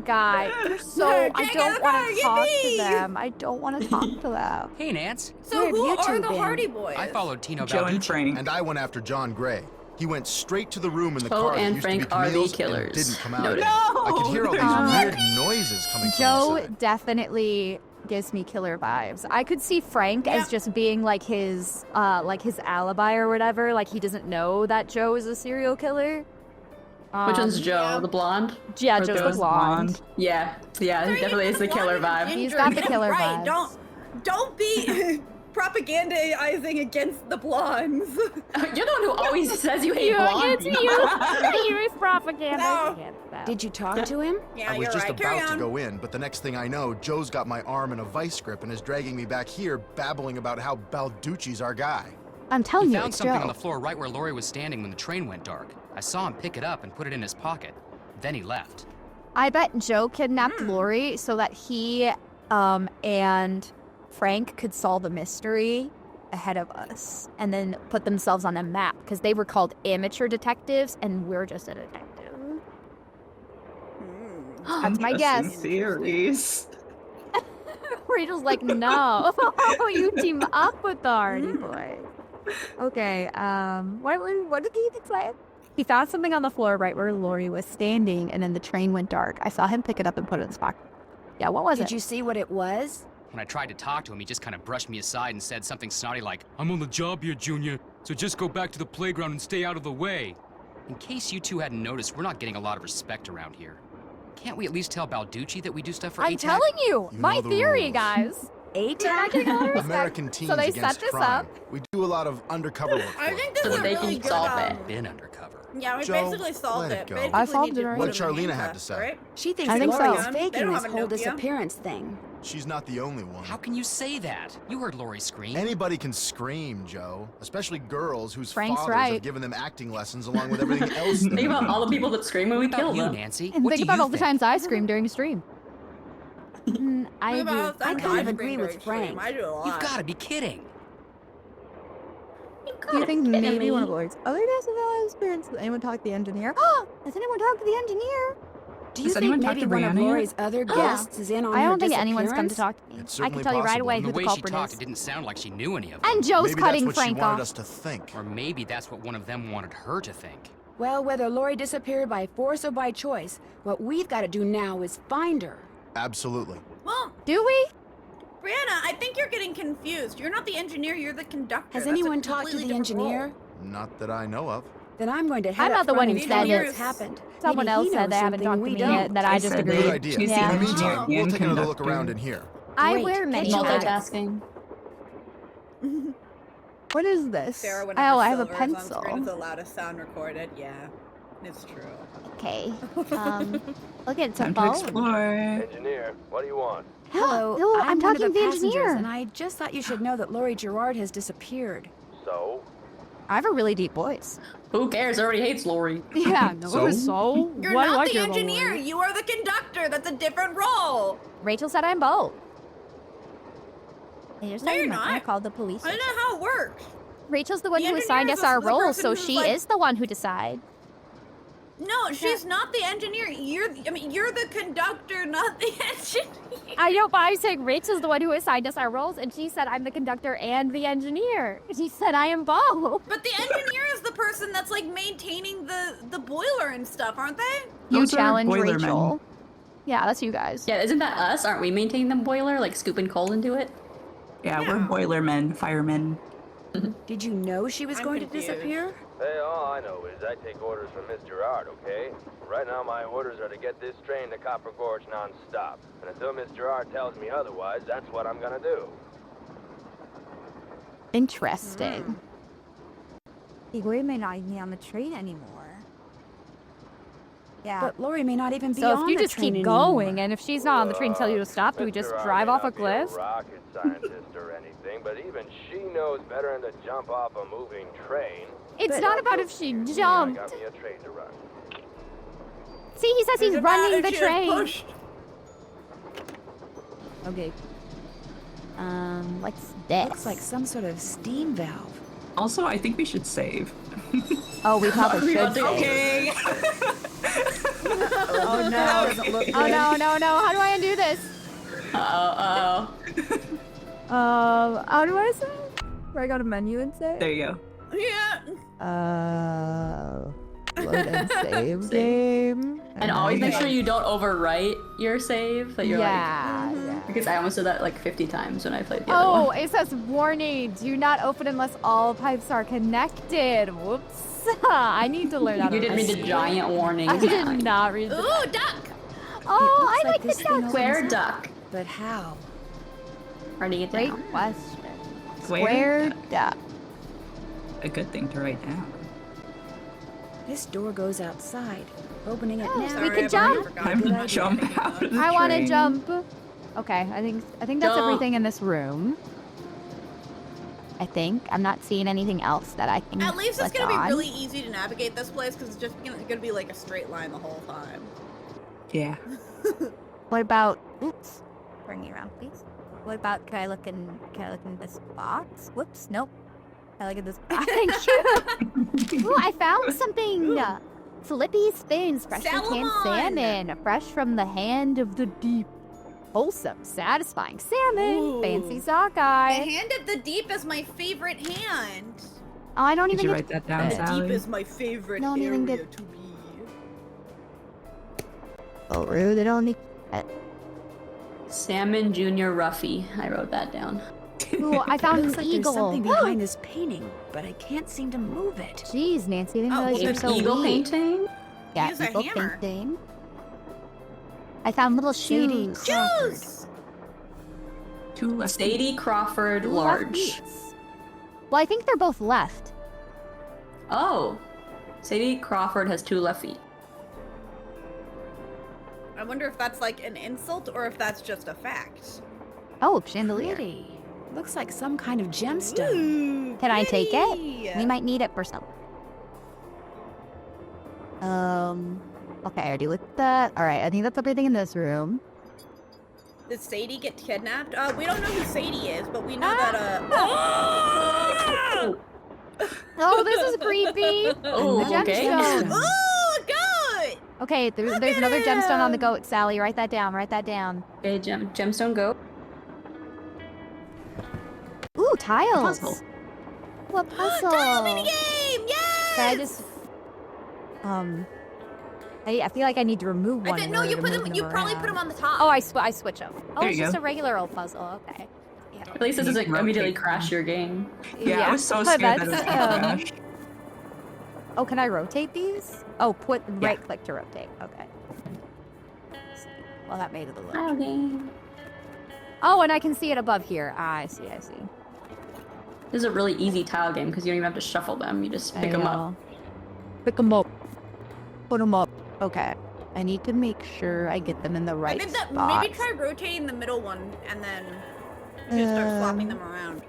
guy. They're so. I Jake don't has the want car, to talk to yippee! them. I don't want to talk to them. Hey, Nance. So Where have who you are two the been? Hardy Boys? I followed Tino Joe and Balducci. Frank. And I went after John Gray. He went straight to the room in the Joe car that and used to be Frank are the Camille's and killers. didn't come out. Noted. I could hear all these weird Um, noises coming from Joe inside. definitely gives me killer vibes. I could see Frank as just being like his alibi or whatever. Like he doesn't know that Joe is a serial killer. Which one's Joe? yeah. The blonde? Yeah, Or Joe's the Joe's blonde. Yeah, he definitely is the killer vibe. He's got the killer right. vibes. Don't be propagandizing against the blondes. You're the one who always says you hate You, blonde it's people. you. You propaganda. No. against them. Did you talk to him? Yeah, I was you're just right. Carry about to on. go in, but the next thing I know, Joe's got my arm in a vice grip and is dragging me back here, babbling about how Balducci's our guy. I'm telling He you, found it's something Joe. on the floor right where Laurie was standing when the train went dark. I saw him pick it up and put it in his pocket. Then he left. I bet Joe kidnapped Laurie so that he and Frank could solve a mystery ahead of us and then put themselves on a map because they were called amateur detectives and we're just a detective. That's my guess. Series. Rachel's like, no, you team up with the Hardy Boys. Okay, what did he say? He found something on the floor right where Laurie was standing, and then the train went dark. I saw him pick it up and put it in his pocket. Yeah, what was it? Did you see what it was? When I tried to talk to him, he just kind of brushed me aside and said something snotty like, "I'm on the job here, Junior, so just go back to the playground and stay out of the way." In case you two hadn't noticed, we're not getting a lot of respect around here. Can't we at least tell Balducci that we do stuff for I'm ATAC? telling you, You my know the theory, rules. guys. ATAC? We're not getting a lot of respect. American teens So they against set this crime. up. We do a lot of undercover work. I for think it. this So is that they really can good. solve it. Been undercover. Yeah, we Joe, basically solved let it it. go. Basically I solved need it to already. put What'd him in Charlena have to handcuffs, say? right? She thinks I think Laurie so. is They faking don't this have a whole Nokia. disappearance thing. She's not the only one. How can you say that? You heard Laurie scream. Anybody can scream, Joe. Especially girls whose Frank's fathers right. have given them acting lessons along with everything else. that Think they about do. all the people that scream when we What kill about you, them. Nancy? And What think do about you all the think? times I scream during stream. I Think agree. about I that kind of time agree being with very extreme. Frank. I do a lot. You've got to be kidding. Do you think kidding maybe me? one of Laurie's other guests have had experience? Has anyone talked to the engineer? Has anyone talked to the engineer? Do you Has think anyone talked maybe to one of Brianna yet? Laure's other guests is in on I her don't think anyone's come to disappearance? talk to me. It's I can certainly tell you right possible. away From who the the way she culprit talked, is. it didn't sound like she knew any of them. And Joe's Maybe cutting that's what Frank she wanted off. us to think. Or maybe that's what one of them wanted her to think. Well, whether Laurie disappeared by force or by choice, what we've got to do now is find her. Absolutely. Well, Do we? Brianna, I think you're getting confused. You're not the engineer, you're the conductor. Has That's a anyone talked to completely the different engineer? role. Not that I know of. Then I'm going to head I'm up not the front one and who tell said you it. what's happened. Someone Maybe else he said knows they haven't something talked to we me don't. yet that I just said agreed. Good idea. She's the Yeah. In the meantime, engineer we'll and take another look conductor. around in here. I Great. wear many Get your hats. Multitasking. What is this? Sarah, Oh, whenever I have a Silver is on pencil. screen, it's the loudest sound recorded. Yeah, it's true. Okay. Look at Time some to phone. explore. Engineer, what do you want? Hello, No, I'm I'm one of talking the to the passengers, engineer. and I just thought you should know that Laurie Gerard has disappeared. So? I have a really deep voice. Who cares? Already hates Laurie. Yeah, no. So? You're What do I not the care about engineer. Laurie? You are the conductor. That's a different role. Rachel said I'm both. I just No, said you're you might want not. to call the police. I don't know how it works. Rachel's the one The who assigned engineer us is our the roles, person so who's, she like- is the one who decides. No, she's not the engineer. You're the conductor, not the engineer. I know, but I'm saying Rachel's the one who assigned us our roles, and she said I'm the conductor and the engineer. She said I am both. But the engineer is the person that's like maintaining the boiler and stuff, aren't they? You Those are challenge boilermen. Rachel. Yeah, that's you guys. Yeah, isn't that us? Aren't we maintaining the boiler, like scooping coal into it? Yeah, we're boilermen, firemen. Did you know she was I'm going confused. to disappear? Hey, all I know is I take orders from Mr. Gerard, okay? Right now my orders are to get this train to Copper Gorge non-stop. And until Mr. Gerard tells me otherwise, that's what I'm gonna do. Interesting. Igor may not even be on the train anymore. Yeah. But Lori may not even be So on if you the just train keep anymore. going, and if she's not on the train, tell you to stop, do we just Mr. drive Gerard off may a not be cliff? rocket scientist or anything, but even she knows better than to jump off a moving train. It's not about if she I jumped. got me a train to run. See, he says he's It's about running if the she is train. pushed. Okay. What's this? Looks like some sort of steam valve. Also, I think we should save. Oh, we probably should. Okay. Oh no, doesn't look Oh no, no, no! How do I undo this? Uh-oh. How do I say? Where I go to menu and say? There you go. Yeah. Load and save game. And always make sure you don't overwrite your save. That you're Yeah, like, yeah. because I almost did that like 50 times when I played the other Oh, one. it says warning: do not open unless all pipes are connected. Whoops! I need to learn how to. You didn't read the giant warning. I did not read. The... Ooh, duck. Oh, I like like this the thing duck. Square duck. But how? Where do you get Great down? question. Square duck. A good thing to write down. This door goes outside. Opening it now. We could jump. Time to jump out of the I want to train. jump. Okay, I think that's Jump. everything in this room. I think I'm not seeing anything else that I can. At least it's click gonna on. be really easy to navigate this place because it's just gonna be like a straight line the whole time. Yeah. What about? Oops. Bring me around, please. What about? Can I look in this box? Whoops. Nope. Can I look at this box? Thank you. Ooh, I found something. Flippy spoons, freshly canned salmon, fresh from the hand of the deep. Wholesome, satisfying salmon. Ooh. Fancy sockeye. The hand of the deep is my favorite hand. Oh, I don't Did even you get write that down, The Sally? deep is my favorite Don't area even get- to be. Oh, rude. It only. Salmon Junior Ruffy. I wrote that down. Ooh, I found Looks an like eagle. there's something behind this painting, but I can't seem to move it. Jeez, Nancy, I didn't Oh, realize you were An so eagle weak. painting? Yeah, Use a eagle hammer. painting. I found little Sadie shoes. Choose. Two left. Sadie Crawford Left Large. feet. Well, I think they're both left. Oh. Sadie Crawford has 2 left feet. I wonder if that's like an insult or if that's just a fact. Oh, chandelier. Pretty. Looks like some kind of gemstone. Ooh, Can I take it? pretty. We might need it for something. Okay, I already looked at that. All right, I think that's everything in this room. Did Sadie get kidnapped? We don't know who Sadie is, but we know Ah! that Oh, this is creepy. Oh, The okay. gemstone. Oh, good! Okay, there's another gemstone on the goat, Sally. Write that down. Write that down. Okay, gemstone goat. Ooh, tiles. Puzzle. What puzzle? Tile minigame! Yes! Can I just I feel like I need to remove one. No, you put them. You probably put them on the top. Oh, I switch them. Oh, There it's you just go. a regular old puzzle. Okay. Yeah. At least this You doesn't can immediately rotate crash them. your game. Yeah, I was so scared that it was gonna crash. Oh, can I rotate these? Oh, put Yeah. right click to rotate. Okay. Well, that made it a little. Tile game. Oh, and I can see it above here. Ah, I see. This is a really easy tile game because you don't even have to shuffle them. You just pick them up. Pick them up. Put them up. Okay. I need to make sure I get them in the right I think that spot. maybe try rotating the middle one and then just start swapping them around.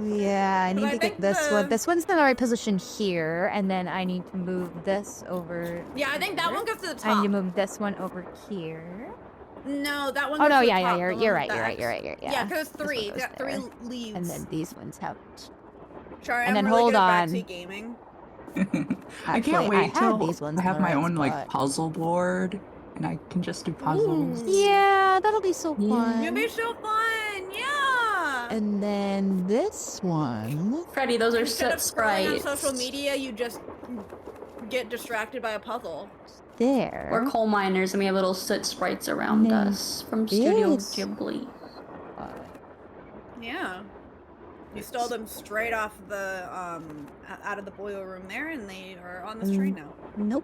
Yeah, I need I to think get this the- one. This one's in the right position here, and then I need to move this over. Yeah, I think that one goes to the I need to top. move this one over here. No, that one. Oh goes no, to the yeah, top, you're the one right, with you're the right, X. you're right, you're right. Yeah, there's This one three. goes Got three there. leaves. And then these ones haven't. Sorry, and I'm then really hold good at on. backseat gaming. I can't Actually, wait I had till these ones I have on the my right own like spot. puzzle board and I can just do puzzles. Yeah, that'll be so fun. It'll be so fun. Yeah. And then this one. Freddy, those are Instead of set scrolling on sprites. social media, you just get distracted by a puzzle. There. We're coal miners and we have little soot sprites around us from Studio this Ghibli. Yeah. You stole them straight off the out of the boiler room there, and they are on this train now. Nope.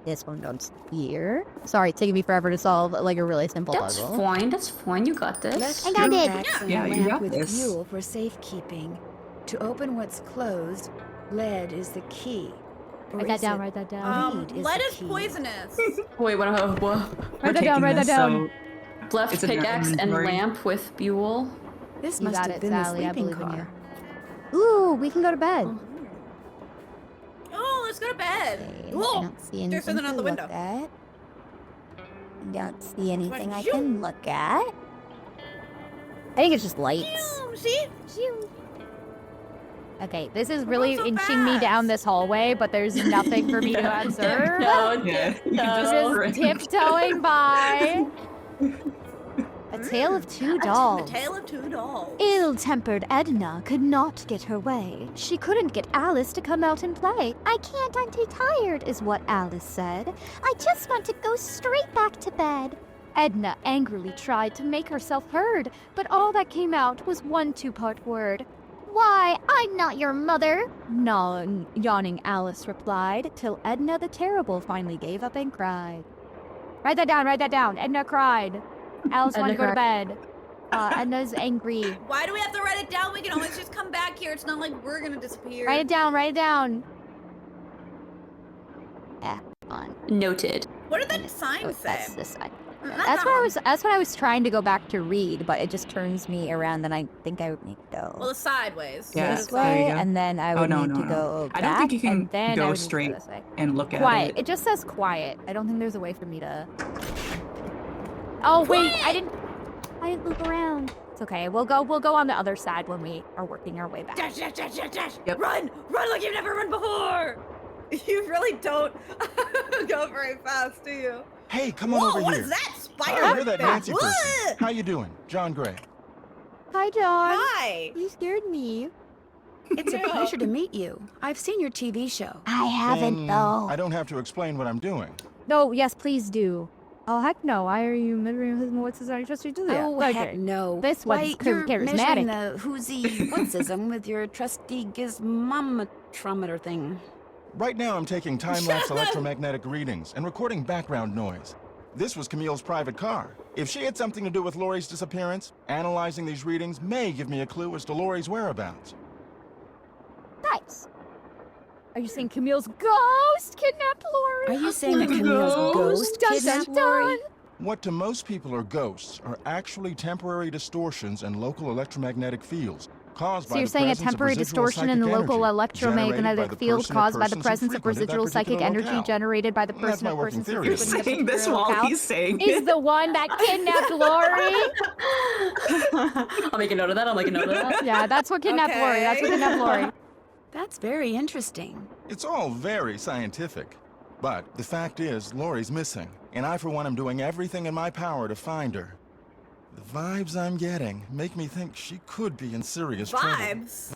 This one goes here. Sorry, it's taking me forever to solve like a really simple That's puzzle. fine. That's fine. You got this. Let's I got it. packs and Yeah, a you lamp got with this. fuel for safekeeping. To open what's closed, lead is the key. Or Write that is down, it write that down. Lead Lead the is key? poisonous. Wait, what? We're Write that down, taking write that this, down. Left It's in our pickaxe and inventory. lamp with Buell. This You must got have it, been Sally. the I sleeping believe in car. you. Ooh, we can go to bed. Oh, let's go to bed. Okay, I Whoa! don't see There's anything something to out the look window. at. I don't see anything I Zoom. can look at. I think it's just lights. See? Okay, this is really so inching me down this hallway, but there's nothing for me to observe. No, Yeah, you can I'm just just sprint. tiptoeing by. A tale of two dolls. A tale of two dolls. Ill-tempered Edna could not get her way. She couldn't get Alice to come out and play. I can't, I'm too tired, is what Alice said. I just want to go straight back to bed. Edna angrily tried to make herself heard, but all that came out was one two-part word. Why, I'm not your mother, yawning Alice replied, till Edna the Terrible finally gave up and cried. Write that down, write that down. Edna cried. Alice wanted to go to bed. Edna's angry. Why do we have to write it down? We can always just come back here. It's not like we're gonna disappear. Write it down, write it down. Yeah, on. Noted. What did that sign say? That's this side. That's what I was trying to go back to read, but it just turns me around, and I think I would need to go Well, it's sideways. Yeah, this there you way, go. and then I Oh, would no, need no, to no. go I back, don't think you can and then I go would need to straight this way. and look at Quiet. it. It just says quiet. I don't think there's a way for me to. Oh wait, I didn't loop around. It's okay. We'll go on the other side when we are working our way back. Dash, dash, dash, dash, dash. Yep. Run like you've never run before. You really don't go very fast, do you? Hey, come on Whoa, over what here. is that? Spider? Oh, you're that Nancy person. What? How you doing? John Gray. Hi, John. Hi. You scared me. It's a pleasure to meet you. I've seen your TV show. I haven't, though. I don't have to explain what I'm doing. No, yes, please do. Oh heck no! Why are you measuring his what's his trust you do that? Oh, okay. heck no. This Why, one's you're measuring charismatic. the whoozy whatsism with your trusty gizmometrometer thing. Right now, I'm taking time-lapse electromagnetic readings and recording background noise. This was Camille's private car. If she had something to do with Lori's disappearance, analyzing these readings may give me a clue as to Lori's whereabouts. Nice. Are you saying Camille's ghost kidnapped Lori? Are you saying that Camille's ghost Dun, kidnapped dun, Lori? dun. What to most people are ghosts are actually temporary distortions in local electromagnetic fields caused So by you're the saying a presence of temporary residual distortion in the psychic local energy generated by electromagnetic the field person or caused by the persons who presence of frequented that residual psychic particular energy locale. generated by the That's person my or working persons who theory. You're frequented saying the this particular while locale he's saying is it. the one that kidnapped Lori. I'll make a note of that. I'll make a note of that. Yeah, that's what kidnapped Lori. That's what kidnapped Lori. That's very interesting. It's all very scientific. But the fact is, Lori's missing, and I, for one, am doing everything in my power to find her. The vibes I'm getting make me think she could be in serious trouble. Vibes?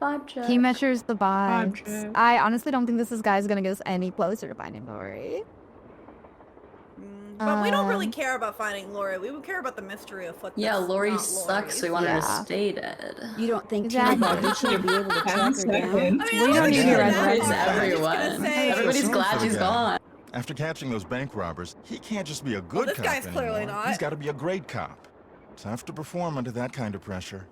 Vibe check. He measures the Vibe vibes. check. I honestly don't think this guy's gonna get us any closer to finding Lori. But we don't really care about finding Lori. We would care about the mystery of what. Yeah, Lori not sucks. We Lori's. want her to Yeah. stay dead. You don't think Exactly. Tina Bartucci will be able to track her down? I mean, We I don't wasn't need gonna your say red that flags. part. I was just Everyone. gonna say- Everybody's Sorry glad for the she's guy. gone. After catching those bank robbers, he can't just be a good this cop guy's clearly anymore. not. He's got to be a great cop. Tough to perform under that kind of pressure.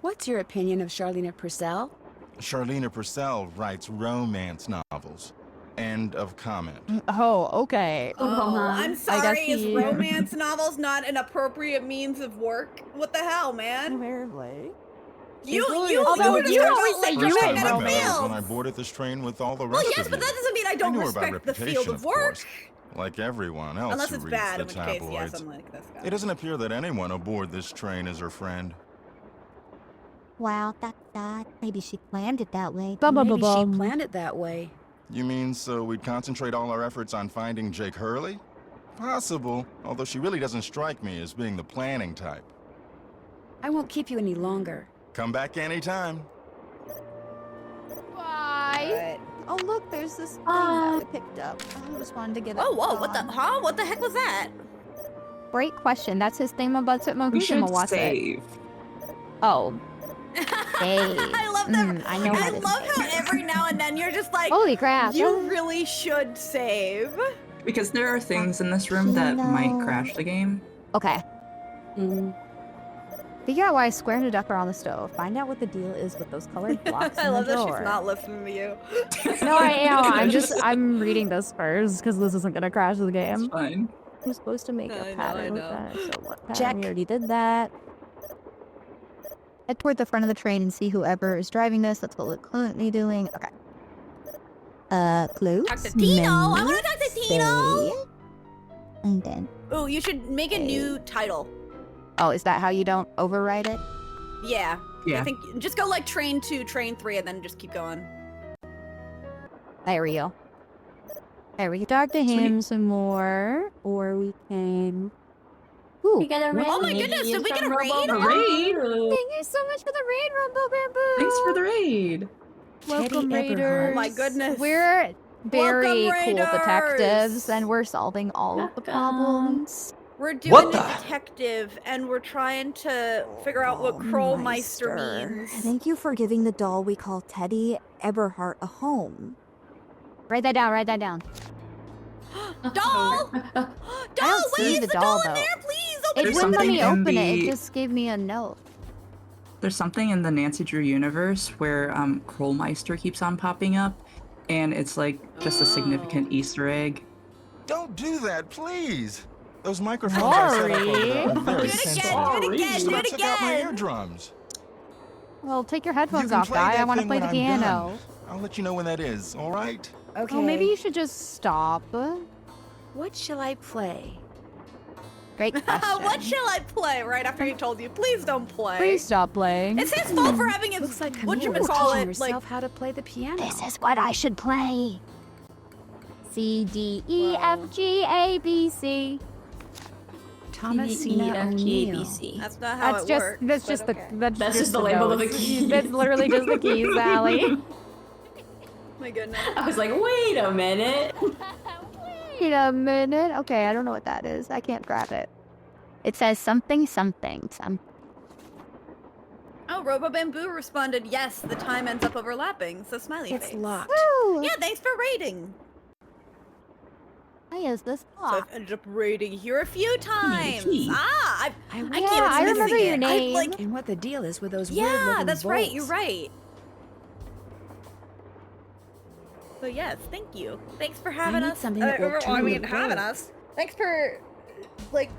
What's your opinion of Charlene Purcell? Charlene Purcell writes romance novels. End of comment. Oh, okay. Oh, I'm I guess sorry. Is he- romance novels not an appropriate means of work? What the hell, man? Apparently. You Although were just you talking always about say First you time electromagnetic I met her was fields. when I boarded this train with all the Well, rest yes, of but you. that doesn't mean I don't knew her by respect the field reputation, of work. course. like everyone else Unless who it's reads bad, the in which case, tabloids. yes, I'm like this guy. It doesn't appear that anyone aboard this train is her friend. Wow, that. Maybe she planned it that way. Maybe she planned it that way. You mean so we'd concentrate all our efforts on finding Jake Hurley? Possible, although she really doesn't strike me as being the planning type. I won't keep you any longer. Come back anytime. Bye. Oh look, there's this thing that I picked up. I just wanted to get it. Oh, whoa, what the, huh? What the heck was that? Great question. That's his thing about it. We should save. Oh. Save. I love that. I know I how to love how save. every now and then you're just like, Holy crap. you really should save. Because there are things in this room that might crash the game. Okay. Figure out why square and a duck are on the stove. Find out what the deal is with those colored blocks I in love the that drawer. she's not listening to you. No, I am. I'm reading this first because this isn't gonna crash the game. It's fine. I'm supposed to make I a know, pattern I with know. that. So what pattern? Check. We already did that. Head toward the front of the train and see whoever is driving this. That's what we're currently doing. Okay. Close. Talk to Tino. I want menu, to talk to Tino. save, and then. Oh, you should make a new title. Oh, is that how you don't overwrite it? Yeah. Yeah. I think just go like train 2, train 3, and then just keep going. There we go. There, we can talk to him some more, or we can. Ooh. We got a raid. Oh my goodness, did we get a raid? A raid? Thank you so much for the raid, Rumble Bamboo. Thanks for the raid. Welcome, Teddy Raiders. Oh my goodness. We're very Welcome, cool Raiders. detectives, and we're solving all of the problems. We're doing What a the- detective, and we're trying to figure out what Krollmeister means. Thank you for giving the doll we call Teddy Eberhardt a home. Write that down. Write that down. Doll! I Doll, don't wait, see is the the doll, doll in though. there? Please It open There's wouldn't let something me in open it. It the- just gave me a note. There's something in the Nancy Drew universe where Krollmeister keeps on popping up, and it's like just a significant Easter egg. Don't do that, please. Those microphones I set up over there are Do very it sensitive. again, do it again, Just do about it took out my again. eardrums. Well, take your You headphones can off, play guy. I that want to thing play the when I'm piano. done. I'll let you know when that is, all right? Okay. Oh, maybe you should just stop. What shall I play? Great question. What shall I play right after he told you? Please don't play. Please stop playing. It's his fault for having his, Looks like what you Camille is call teaching it, like, herself how to play the piano. This is what I should play. C, D, E, F, G, A, B, C. Thomasina O'Neill. that's not how That's it just works. that's but just okay. the that's just the label of the notes. keys. That's literally just the keys, Sally. My goodness. I was like, wait a minute. Wait a minute. Okay, I don't know what that is. I can't grab it. It says something. Oh, Robo Bamboo responded, yes, the time ends up overlapping, so smiley It's face. locked. Woo! Yeah, thanks for raiding. Why is this So locked? I've ended up raiding here a few times. key. Ah, I Yeah, keep I remember missing your it. name. Like, And what the deal is with those weird yeah, looking that's right. You're bolts. right. So yes, thank you. Thanks for having need us. something that will I turn mean, the having boat. us. Thanks for, like,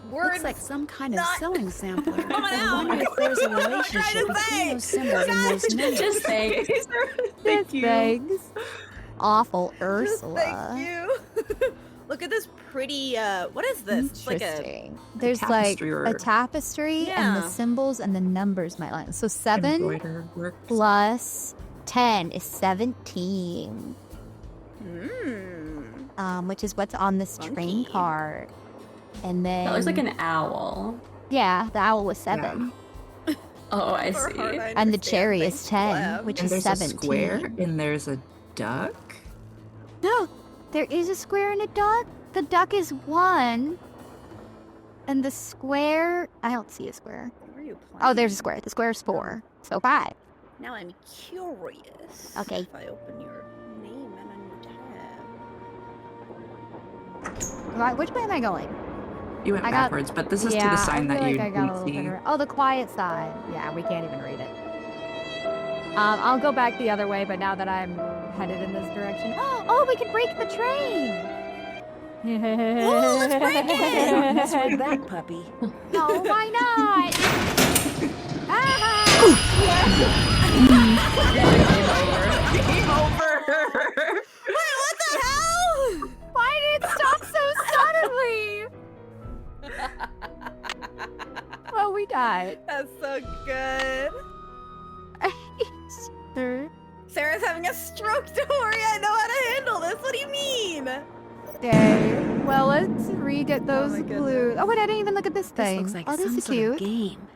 words. Looks like some kind of not sewing sampler. coming I out. wonder if there's a What am I relationship trying to between those say? symbols and those names. Just thanks. Thank you. Thanks. Awful Just Ursula. Thank you. Look at this pretty, what is this? It's like a, Interesting. There's like tapestry or- a tapestry, and Yeah. the symbols and the numbers might line. So 7 Embroidered work. plus 10 is 17. Which is what's on this train Funky. card. And then That looks like an owl. yeah, the owl was 7. Oh, I for see. heart, I And the understand. cherry Thanks, is 10, Clem. which And is there's 17. a square, and there's a duck. No, there is a square and a duck. The duck is 1. And the square, I don't see a square. Where are you Oh, there's a playing? square. The square is 4. So 5. Now I'm curious. Okay. If I open your name and a new tab. Right, which way am I going? You went I got- backwards, but this is yeah, to the sign I that feel you like I got a little see. better. Oh, the quiet side. Yeah, we can't even read it. I'll go back the other way, but now that I'm headed in this direction. Oh, we can break the train! Ooh, let's break it! Mess with that puppy. No, why not? Ah! Game over. Wait, what the hell? Why did it we died. That's so good. Sarah's having a stroke. Don't worry, I know how to handle this. What do you mean? Okay. Well, let's re-get those blues. Oh, wait, I didn't even look at this thing. Looks like oh, this some is sort cute. of game.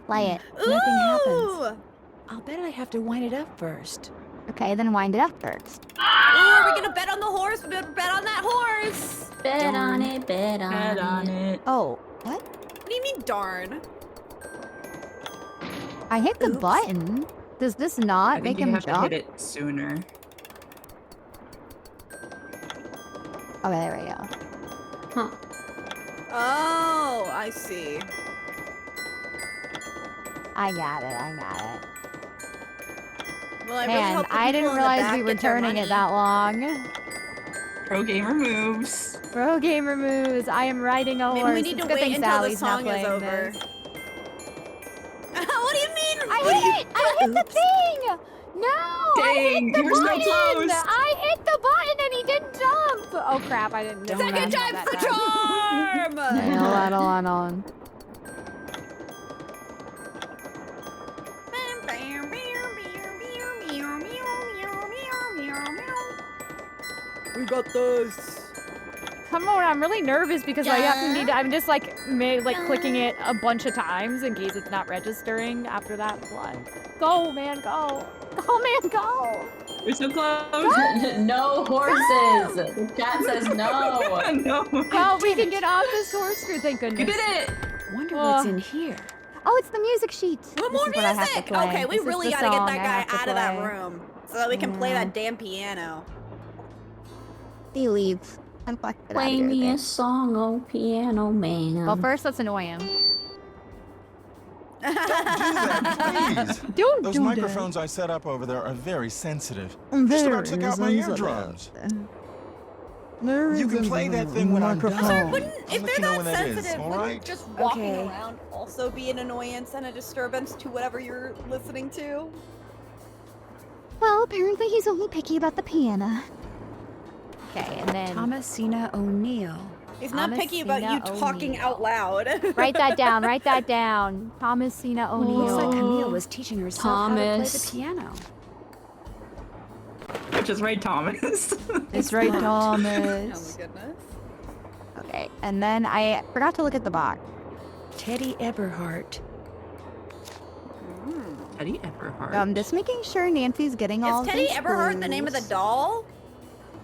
Play it. Nothing happens. Ooh! I'll bet I have to wind it up first. Okay, then wind it up first. Ooh, are we gonna bet on the horse? We better bet on that horse. Bet on it, bet on it. Oh, what? What do you mean, darn? I hit the button. Does this not I make think you him have jump? to hit it sooner. Oh, there we go. Huh. Oh, I see. I got it. Well, I really Man, hope the I people didn't in the realize back we were get their turning it money. that long. Pro gamer moves. Pro gamer moves. I am riding a Maybe horse. we need It's to a good wait thing until Sally's the not song is playing over. this. What do you mean? I hit the thing! No! I Dang, hit the you were so button! close. I hit the button and he didn't jump! Oh crap, I didn't know. Second time's the charm! Hold on. We got this. Come on, I'm really nervous because I'm just like clicking it a bunch of times in case it's not registering after that one. Go, man, go. Go, man, go. We're so close. No horses. The chat says no. No. Oh, we can get off this horse. Thank goodness. You did it. Wonder what's in here. Oh, it's the music sheet. What more This is what I have to music? play. Okay, we This is really the gotta get song that I guy have to out of that play. room so that we can play that damn piano. He leaves. I'm fucking Play me a song, oh piano man. Well, first let's annoy him. Don't do that, please. Don't Those do microphones I set up over there are very sensitive. I'm Just very about took out my eardrums. There You is can a play that thing when I'm microphone. done. Wouldn't, I'll if let they're you know that when that is, sensitive, all wouldn't right? just walking Okay. around also be an annoyance and a disturbance to whatever you're listening to? Well, apparently he's only picky about the piano. Okay, and then Thomasina O'Neill. He's not picky about you Thomasina talking O'Neill. out loud. write that down. Write that down. Thomasina O'Neill. Looks like Camille was teaching herself how to play the Thomas. piano. Which is right, Thomas. It's right, Oh Thomas. my goodness. Okay, and then I forgot to look at the box. Teddy Eberhardt. Teddy Everhart. I'm just making sure Nancy's getting all Is Teddy these Eberhardt the name of the clues. doll?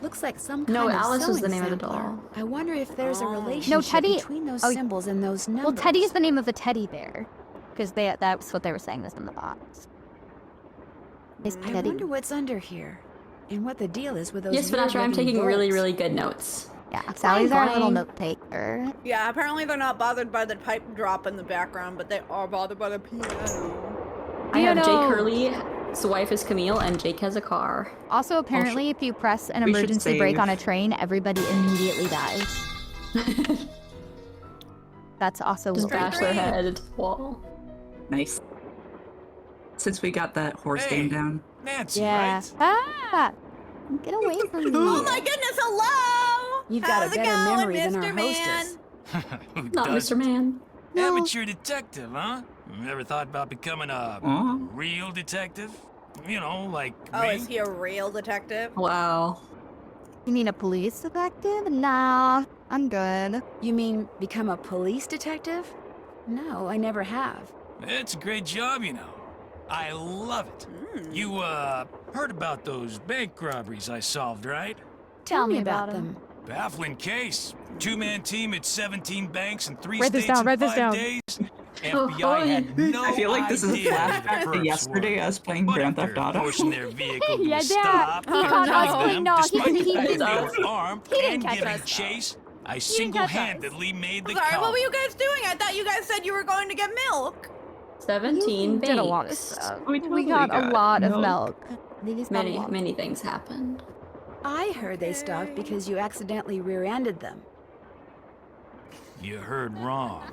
Looks like some kind No, of Alice is the sewing name of the sampler. doll. I wonder if there's a Oh. relationship No, Teddy- between those oh, symbols and those numbers. Well, Teddy is the name of the teddy bear, because that's what they were saying this in the box. Is I Teddy? wonder what's under here, and what the deal is with those. Yes, Vanessa, I'm weird-looking taking really, bolts. really good notes. Yeah, Sally's our little Fine. note taker. Yeah, apparently they're not bothered by the pipe drop in the background, but they are bothered by the piano. I have Jake know- Hurley's wife is Camille, and Jake has a car. Also, apparently, if you press an we should emergency brake save. on a train, everybody immediately dies. That's also Just weird. bash their head into the wall. Nice. Since we got that horse Hey. game down. Nancy, Yeah. right? Ah! Get away from me. Oh my goodness, hello! You've got How's a it better going, memory than Mr. our Man? hostess. Who Not doesn't? Mr. Man. No. Amateur detective, huh? Ever thought about becoming a Aw. real detective? You know, like Oh, me? is he a real detective? Wow. You mean a police detective? Nah, I'm good. You mean become a police detective? No, I never have. It's a great job, you know. I love it. You, heard about those bank robberies I solved, right? Tell me about them. Baffling case. Two-man team at 17 banks in 3 Write this states down, in write this 5 down. days. FBI had no I feel like this is a idea who the flashback to perps yesterday were. us playing But Grand if Theft they're Auto. forcing their vehicle to Yeah, a Dad. stop, He caught none us. of them, No, he despite didn't- the he fact didn't that catch they were us. armed He didn't and catch giving us. chase, I catch us. single-handedly made the Sorry, call. what were you guys doing? I thought you guys said you were going to get milk. 17 You did a lot of banks. stuff. We totally got a got lot of milk. milk. They just got a Many, lot. many things happened. I heard they stopped because you accidentally rear-ended them. You heard wrong.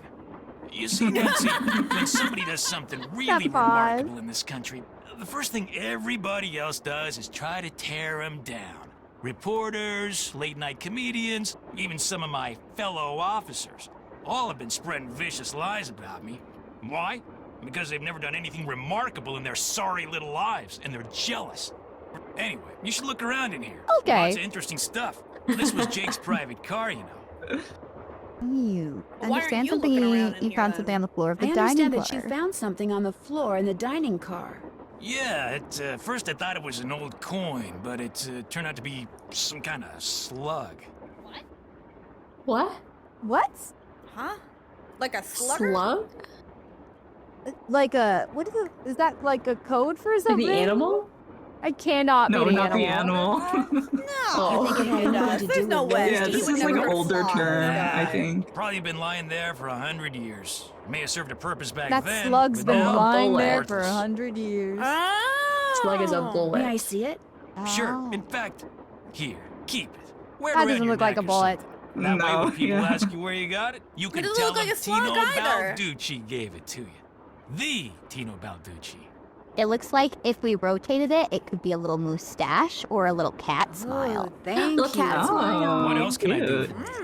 You see, Nancy, when somebody does something really Stop. remarkable in this country, the first thing everybody else does is try to tear them down. Reporters, late-night comedians, even some of my fellow officers, all have been spreading vicious lies about me. Why? Because they've never done anything remarkable in their sorry little lives, and they're jealous. Anyway, you should look around in here. Okay. Lots of interesting stuff. This was Jake's private car, you know. You Why aren't understand you something? looking around in You here, found then? something on the floor of the I dining understand car. that you found something on the floor in the dining car. Yeah, at first I thought it was an old coin, but it turned out to be some kind of slug. What? What? Huh? Like a slugger? Slug? Like a what is it? Is that like a code for Like something? the animal? I cannot No, be the not animal. the animal. No. You think it had anything to There's do no with way. Yeah, Wednesday's this He is would like never an older fly. term, Yeah. I think. Probably been lying there for 100 years. May have served a purpose back That then. slug's but been now, lying there worthless. for 100 years. Oh. Slug is a bullet. May I see it? Sure. Oh. In fact, here, keep it. Wear it That around doesn't your look like neck a or bullet. something. That way, No, when people yeah. ask you where you got it, you can doesn't tell look like them a slug Tino either. Balducci gave it to you. The Tino Balducci. It looks like if we rotated it, it could be a little mustache or a little cat smile. Oh, thank Little cat you. smile. What else can I do? cute. for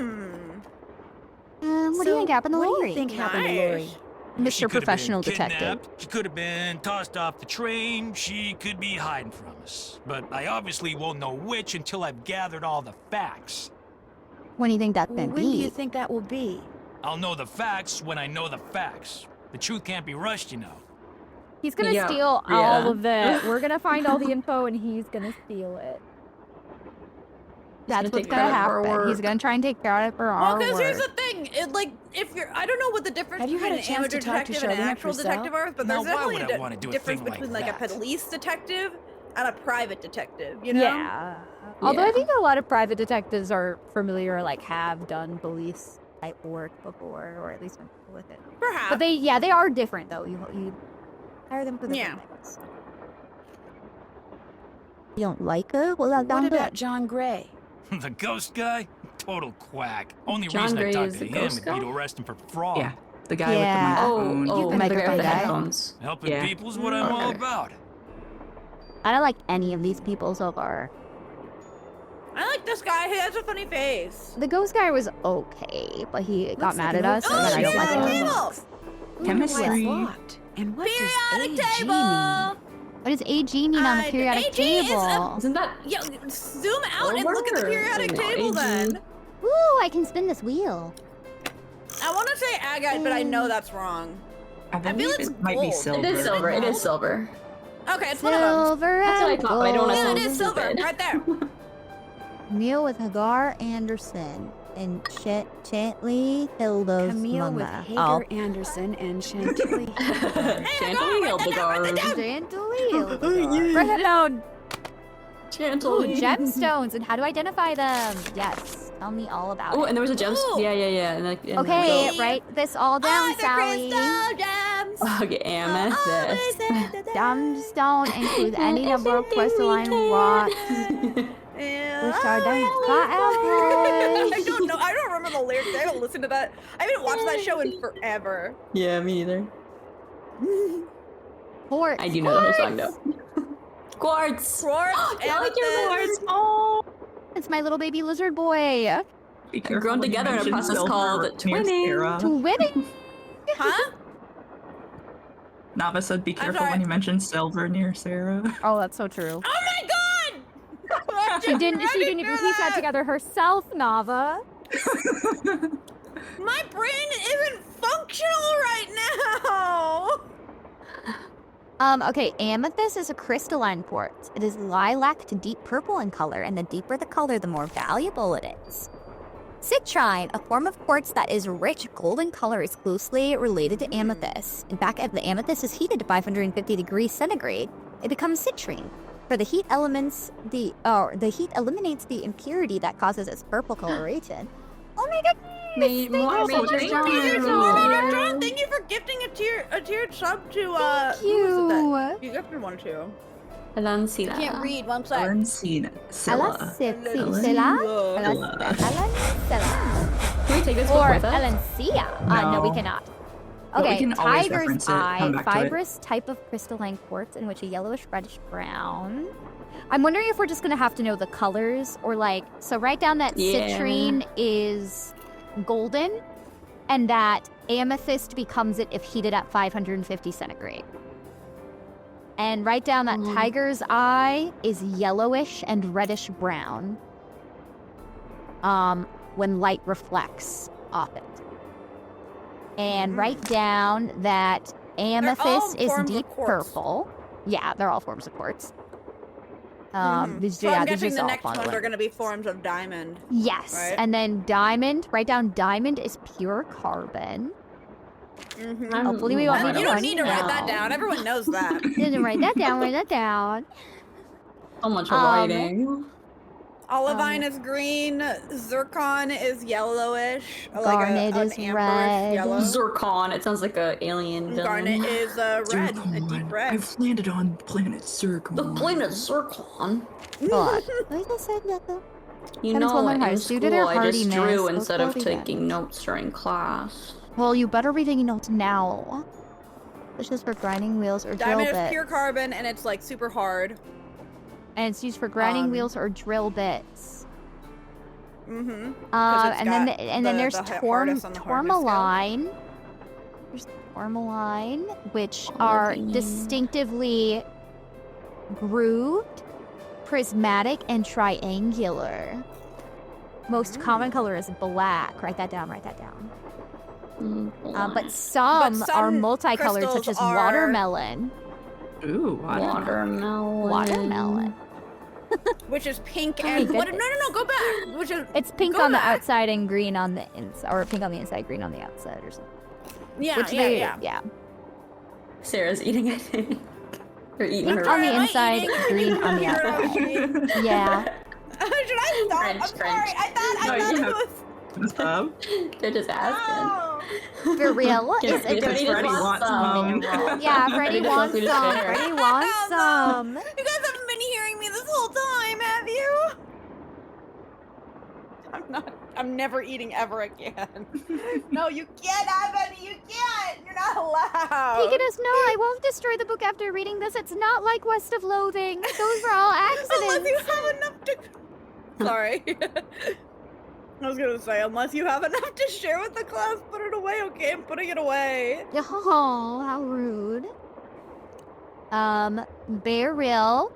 you? What do you think happened to What do Lori? you think happened to Lori? She Mr. could have been Professional Detective. kidnapped, she could have been tossed off the train. She could be hiding from us. But I obviously won't know which until I've gathered all the facts. When do you think that When can do you be? think that will be? I'll know the facts when I know the facts. The truth can't be rushed, you know. He's gonna Yeah, steal yeah. all of it. We're gonna find all the info and he's gonna steal it. That's gonna what's take gonna credit for our happen. He's work. gonna try and take credit for Well, our because here's work. the thing. Like, if you're, I don't know what the difference Have you had between a an chance amateur to talk to detective and an Charlene actual herself? detective are, but Now, there's why definitely would I a wanna do a difference thing like between like a that? police detective and a private detective. You know? Yeah. Although I Yeah. think a lot of private detectives are familiar, like have done police type work before, or at least been cool with it. Perhaps. But they are different though. You hire them for the Yeah. things. You don't like her? Well, that's What down about John Gray? The ghost guy? Total quack. Only John reason Gray I talked is to the him ghost would be guy? to arrest him for fraud. Yeah, the guy Yeah. with the microphone. Oh, the the guy microphone with the guy? headphones. Helping Yeah. people's what I'm all Okay. about. I don't like any of these people so far. I like this guy. He has a funny face. The ghost guy was okay, but he got Looks mad like at an us, old and then I Oh, don't she's like on the him. table. Chemistry. Locked. And what Periodic does AG table. mean? What does AG mean on the periodic AG is a- table? Isn't that Yo, zoom out and look at the Over. periodic No, table AG. then. Ooh, I can spin this wheel. I want to say agate, but I know that's wrong. I believe it's it might be gold. silver. It is silver. It is silver. Okay, it's one of them. Silver That's what I and thought, but I don't wanna Yeah, sound it is silver, stupid. right there. Camille with Hagar Anderson and Chantley Hilda's Camille with mama. Hager Anderson and Chantilly. Chantilly Hildegard. Chantilly. Write that down. Ooh, Chantilly. gemstones, and how to identify them. Yes, tell me all about Oh, it. and there was a gem. Ooh. Yeah. And Okay, Wait. write this all down, Oh, the Sally. crystal gems. Okay, amethyst. Gemstone includes any number of crystalline rocks. Which are then I don't know. I don't remember the lyrics. I haven't listened to that. I haven't watched that show in forever. Yeah, me neither. Quartz. I do know the whole song though. Quartz. Quartz, I like your amethyst. quartz. Oh. It's my little baby lizard boy. Be They're careful grown when you together in a mention process silver called near twinning. Sarah. Twinning. Huh? Nava said, be careful sorry. when you mention silver near Sarah. Oh, that's so true. Oh my god! She didn't I even hear piece that together herself, Nava. My brain isn't functional right now. Okay, amethyst is a crystalline quartz. It is lilac to deep purple in color, and the deeper the color, the more valuable it is. Citrine, a form of quartz that is rich golden color, is closely related to amethyst. In fact, if the amethyst is heated to 550 degrees centigrade, it becomes citrine. For the heat eliminates the impurity that causes its purple coloration. Oh my god! Major John, John. thank you for gifting a tiered sub to Thank who was it you. that you gifted one to? Alancina. I can't read. One sec. Learn Scylla. Can we take this book Or with us? Alencia. No, we No. cannot. But we Okay, can always tiger's reference it, come eye, back to it. fibrous type of crystalline quartz in which a yellowish reddish brown. I'm wondering if we're just gonna have to know the colors, or like, so write down that Yeah. citrine is golden, and that amethyst becomes it if heated at 550 centigrade. And write down that tiger's eye is yellowish and reddish brown when light reflects off it. And write down that amethyst is deep purple. Yeah, they're all forms of quartz. So I'm guessing these the all next ones fun are going to be forms of diamond. Yes, right? and then diamond. Write down diamond is pure carbon. Hopefully we won't need to You run don't need to write that down. Everyone knows that. Didn't write that down. Write that down. So much writing. Olivine is green. Zircon is yellowish. Garnet like is an amberish red. yellow. Zircon. It sounds like an alien villain. Garnet is red, a deep red. I've landed on planet Zircon. The planet Zircon. What? I just said that though. You Parents will know, learn how to in do their school I just hardiness. drew Those instead of quality taking notes during class. Well, you better be taking notes now. This is for grinding wheels or drill Diamond bits. is pure carbon, and it's like super hard. And it's used for grinding wheels or drill bits. Mm-hmm. And then there's hardest on the hardness scale. tourmaline. There's tourmaline, which are distinctively grooved, prismatic, and triangular. Most common color is black. Write that down. Write that down. But some are multicolored, such as watermelon. Ooh, watermelon. Watermelon. Which is pink Oh my and what? goodness. No, go back. Which is It's pink go on the back. outside and green on the inside, or pink on the inside, green on the outside, or something. Yeah, Yeah. Sarah's eating it. Or eating Pink her on the ramen. inside, green on the outside. Yeah. Should I stop? I'm sorry. I thought it was. They're just asking. For real? Yes, Is it Freddie just wants some. Yeah, Freddie wants me to some. share. Freddie wants some. You guys haven't been hearing me this whole time, have you? I'm never eating ever again. No, you can't have any. You can't. You're not allowed. Deaconess, no, I won't destroy the book after reading this. It's not like West of Loathing. Those were all accidents. Unless you have enough to... Sorry. I was gonna say, unless you have enough to share with the class, put it away, okay? I'm putting it away. Oh, how rude. Beryl.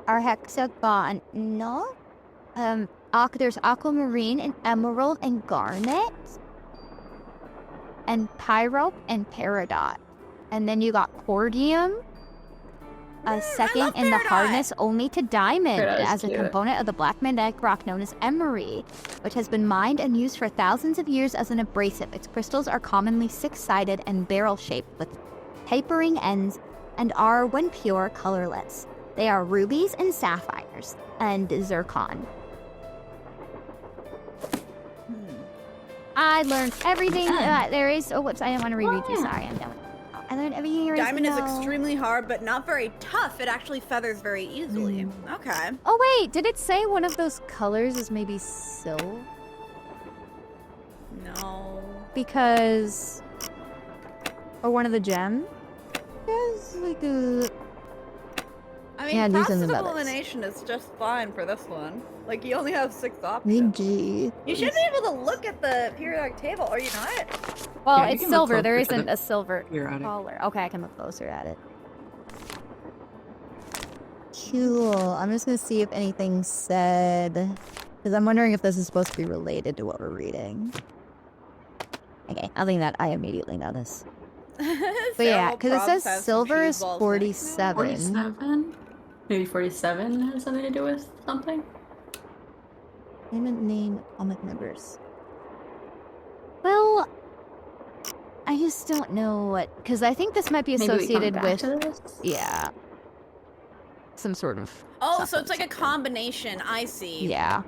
Our hexagon. No. There's aquamarine and emerald and garnet. And pyrope and peridot. And then you got cordium. Second in the hardness only to diamond as a component of the black magnetic rock known as emery, which has been mined and used for thousands of years as an abrasive. Its crystals are commonly six-sided and barrel-shaped with tapering ends and are, when pure, colorless. They are rubies and sapphires and zircon. I learned everything there is. Oh, whoops! I didn't want to reread you. Sorry, I'm done. I learned everything there is. Diamond is to know. extremely hard, but not very tough. It actually feathers very easily. Okay. Oh wait, did it say one of those colors is maybe silver? No. Because, or one of the gems. There's like a. I mean, Yeah, these are the process of others. elimination is just fine for this one. Like, you only have 6 options. Gee. You should be able to look at the periodic table, are you not? Well, Yeah, you it's can look silver. There closer to isn't the a silver periodic. color. Okay, I can look closer at it. Cool. I'm just gonna see if anything said, because I'm wondering if this is supposed to be related to what we're reading. Okay, other than that, I immediately know this. But yeah, because it says silver is 47. 47? Maybe 47 has something to do with something? Payment name, atomic numbers. Well, I just don't know what, because I think this might be Maybe we come associated back with, to this? yeah, some sort of. Oh, so it's like a combination. I see. Yeah.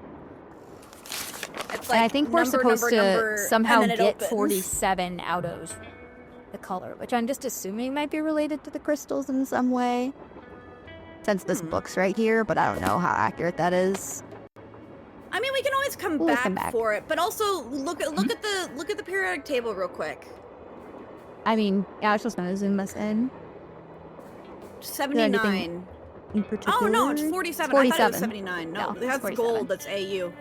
It's And I think we're supposed to number, somehow and then it get opens. 47 out of the color, which I'm just assuming might be related to the crystals in some way. Since this book's right here, but I don't know how accurate that is. I mean, we can always come We'll back, come back. for it, but also look at the periodic table real quick. I mean, yeah, I was just gonna zoom us in. 79. In particular? Oh no, it's 47. It's I thought it 47. was 79. No, No, it has it's 47. gold. That's AU.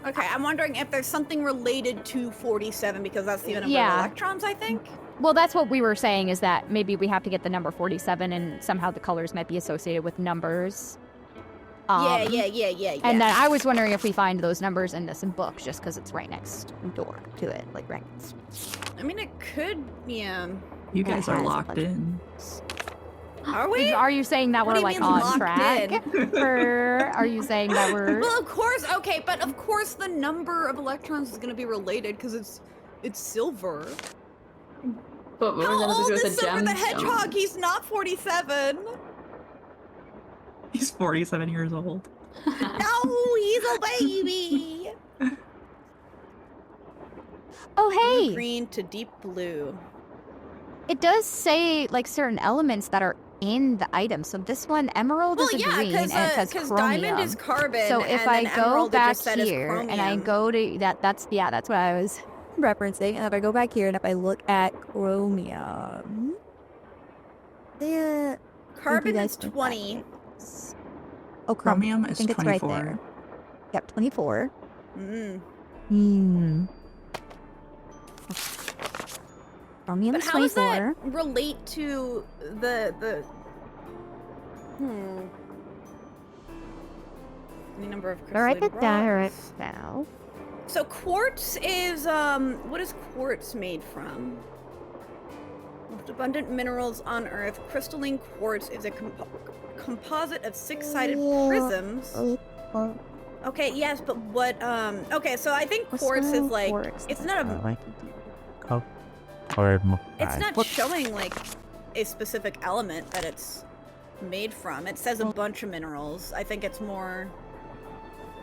Okay, I'm wondering if there's something related to 47 because that's the number of electrons, I think. Well, that's what we were saying, is that maybe we have to get the number 47 and somehow the colors might be associated with numbers. Yeah. And then I was wondering if we find those numbers in this book just because it's right next door to it, like right next. I mean, it could, yeah. You guys are locked in. Are we? Are you saying that What we're do you like mean on locked track? in? Or are you saying that we're... Well, of course, okay, but of course the number of electrons is going to be related because it's silver. But we're How gonna old do is with the Silver the gemstone. Hedgehog? He's not 47. He's 47 years old. No, he's a baby. Oh, hey! Green to deep blue. It does say like certain elements that are in the item. So this one, emerald is a green, and it says chromium. Diamond is carbon. So if and I then go emerald, it back just said is here and I chromium. go to that's what I was referencing. And if I go back here and if I look at chromium, Carbon is 20. Oh, Chromium I is think it's 24. right there. Yep, 24. Chromium But is how does 24. that relate to the any number of All right, crystalline that down right rocks? now. So quartz is what is quartz made from? Most abundant minerals on Earth, crystalline quartz is a composite of six-sided prisms. Okay, yes, but what okay, so I think quartz is like it's not a it's not showing like a specific element that it's made from. It says a bunch of minerals. I think it's more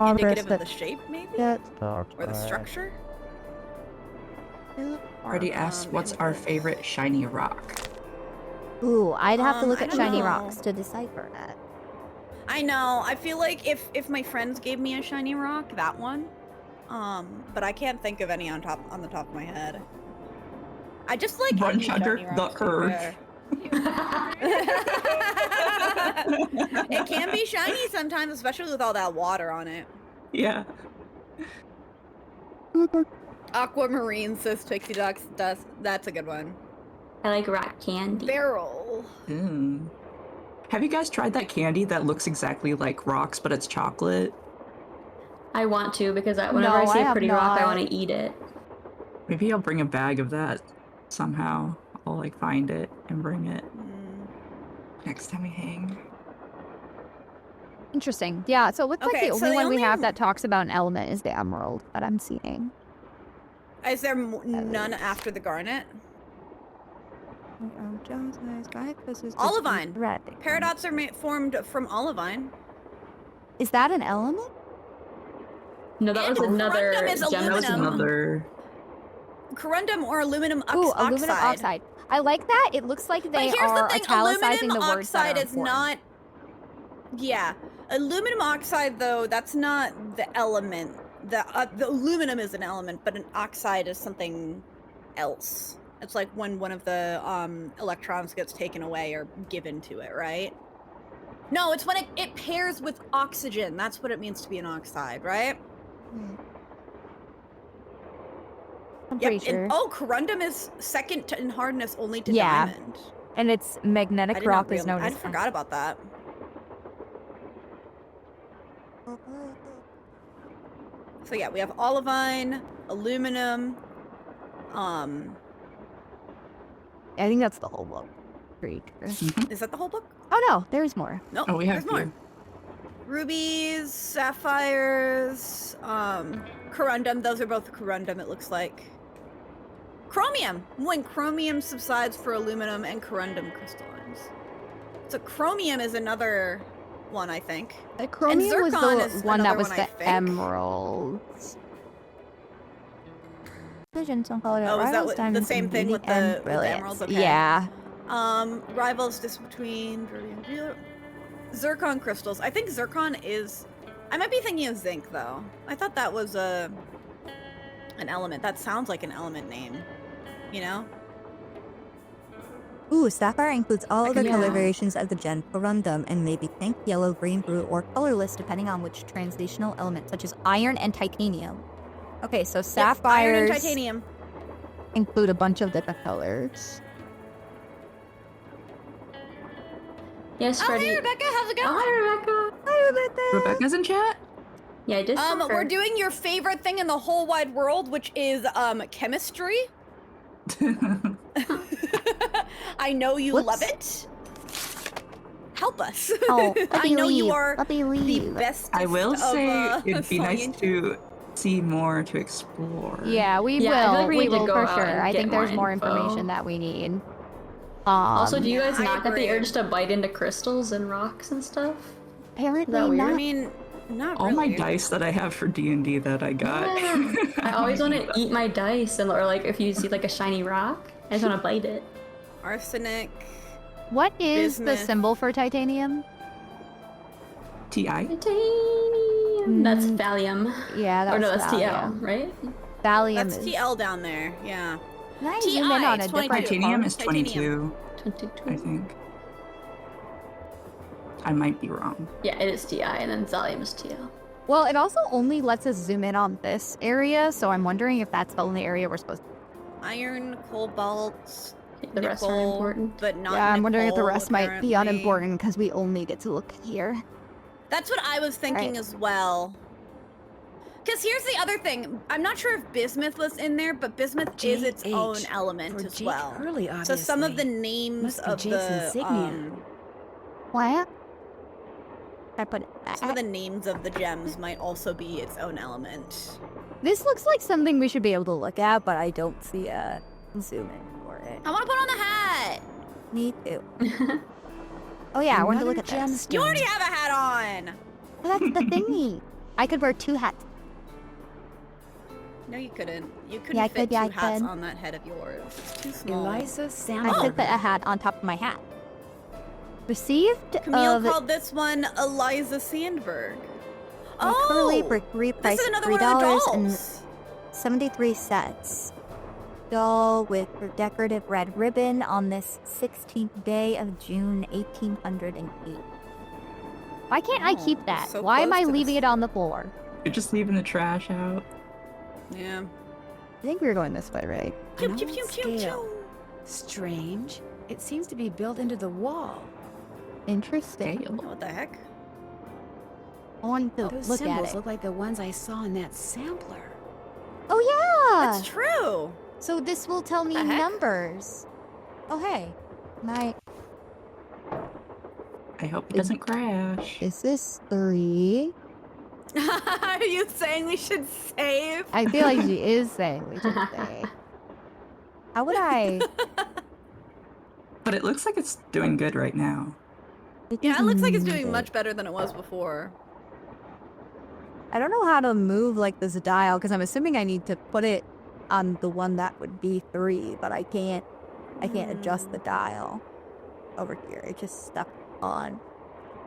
indicative of the shape, maybe? Or the structure? Already asked, what's our favorite shiny rock? Ooh, I'd have to look I at don't shiny know. rocks to decipher that. I know. I feel like if my friends gave me a shiny rock, that one. But I can't think of any on the top of my head. I just like Run any Chugger, shiny rocks, the to be curve. fair. It can be shiny sometimes, especially with all that water on it. Yeah. Aquamarine, says Pixie Ducks. That's a good one. I like rock candy. Barrel. Have you guys tried that candy that looks exactly like rocks, but it's chocolate? I want to because whenever I see a pretty rock, I want to eat it. Maybe I'll bring a bag of that somehow. I'll like find it and bring it next time we hang. Interesting. Yeah, so it looks like Okay, the so only the one we only- have that talks about an element is the emerald that I'm seeing. Is there none after the garnet? Olivine. Paradots are formed from olivine. Is that an element? No, that was another corundum is gem. That was another. Corundum or aluminum Ooh, oxide. aluminum oxide. I like that. It looks like they But here's are the thing, italicizing aluminum the words that oxide are is important. not. Yeah, aluminum oxide though, that's not the element. The aluminum is an element, but an oxide is something else. It's like when one of the electrons gets taken away or given to it, right? No, it's when it pairs with oxygen. That's what it means to be an oxide, right? I'm pretty sure. And, oh, corundum is second in hardness only to Yeah. diamond. And its magnetic I did rock not is known I as... forgot about that. So yeah, we have olivine, aluminum, I think that's the whole book. Pretty sure. is that the whole book? Oh no, there's more. No, Oh, we have there's more. few. Rubies, sapphires, corundum, those are both corundum, it looks like. Chromium, when chromium subsides for aluminum and corundum crystallines. So chromium is another one, I think. Chromium was zircon the is one that another was one, I the think. emeralds. Visions on color Oh, is that rivals, what, the diamonds, same and thing with beauty, the and brilliance. emeralds? Okay. Yeah. Rivals just between zircon crystals. I think zircon is. I might be thinking of zinc though. I thought that was an element. That sounds like an element name. You know? Ooh, sapphire includes all other color Yeah. variations of the gem corundum and may be pink, yellow, green, blue, or colorless depending on which translational element, such as iron and titanium. Okay, so Yep, sapphires iron and titanium. include a bunch of different colors. Yes, Oh, Freddie. hey, Rebecca, how's it going? Oh, hi, Rebecca. Hi, Rebecca. Rebecca's in chat? Yeah, I just saw her. We're doing your favorite thing in the whole wide world, which is chemistry. I know you love it. Help us. Oh, I know you are Let me the leave. best. I will say of, it'd be nice scientists. to see more to explore. Yeah, we Yeah, I feel will. like we We need to will go for out sure. and I get think there's more more info. information that we need. Also, do you guys I not get the agree. urge to bite into crystals and rocks and stuff? Apparently Is that weird? not. I mean, not All really. my dice that I have for D&D that I got. Yeah. I always want to eat my dice, or like if you see like a shiny rock, I just want to bite it. Arsenic. What is the Bismuth. symbol for titanium? TI? Titanium. That's thallium. Yeah, that's Or no, that's thallium. TL, right? Thallium That's is. TL down there. Yeah. Can I TI, zoom in on a it's different 22. Titanium part? is 22, 22. I think. I might be wrong. Yeah, it is TI, and then thallium is TL. Well, it also only lets us zoom in on this area, so I'm wondering if that's the only area we're supposed to. Iron, cobalt. The rest are nickel, important. but not. Yeah, I'm wondering if the nickel, rest might be apparently. unimportant because we only get to look here. That's what I was thinking Right. as well. Because here's the other thing. I'm not sure if bismuth was in there, but bismuth is its JH own element for as Jake well. Hurley, So some of the obviously. names Must be of Jake's the insignia. What? I put it. some of the names of the gems might also be its own element. This looks like something we should be able to look at, but I don't see a zoom in for it. I want to put on the hat. Me too. Oh yeah, I wanted to look at Another this. You already have a hat on. Well, that's the thingy. I could wear two hats. No, you couldn't. You couldn't Yeah, I fit could, yeah, two I hats could. on that head of yours. It's too small. Eliza I Sandberg. could put a hat on top of my hat. Received Camille of called this one Eliza Sandberg. curly Oh, brickery this price is of another one of the dolls. $3.73. Doll with her decorative red ribbon on this 16th day of June 1808. Why can't I keep that? so Why am close I to leaving this. it on the floor? You're just leaving the trash out. Yeah. I think we were going this way, right? Pew, An pew, old pew, pew, scale. pew. Strange. It seems to be built into the wall. Interesting. What the heck? I wanted to Those look at symbols it. look like the ones I saw in that sampler. Oh yeah! That's true. So this will tell me The heck? numbers. Oh hey. Night. I hope it doesn't crash. Is this 3? Are you saying we should save? I feel like she is saying we should say. How would I? But it looks like it's doing good right now. Yeah, it looks like it's doing much better than it was before. I don't know how to move like this dial because I'm assuming I need to put it on the one that would be 3, but I can't adjust the dial over here. It's just stuck on.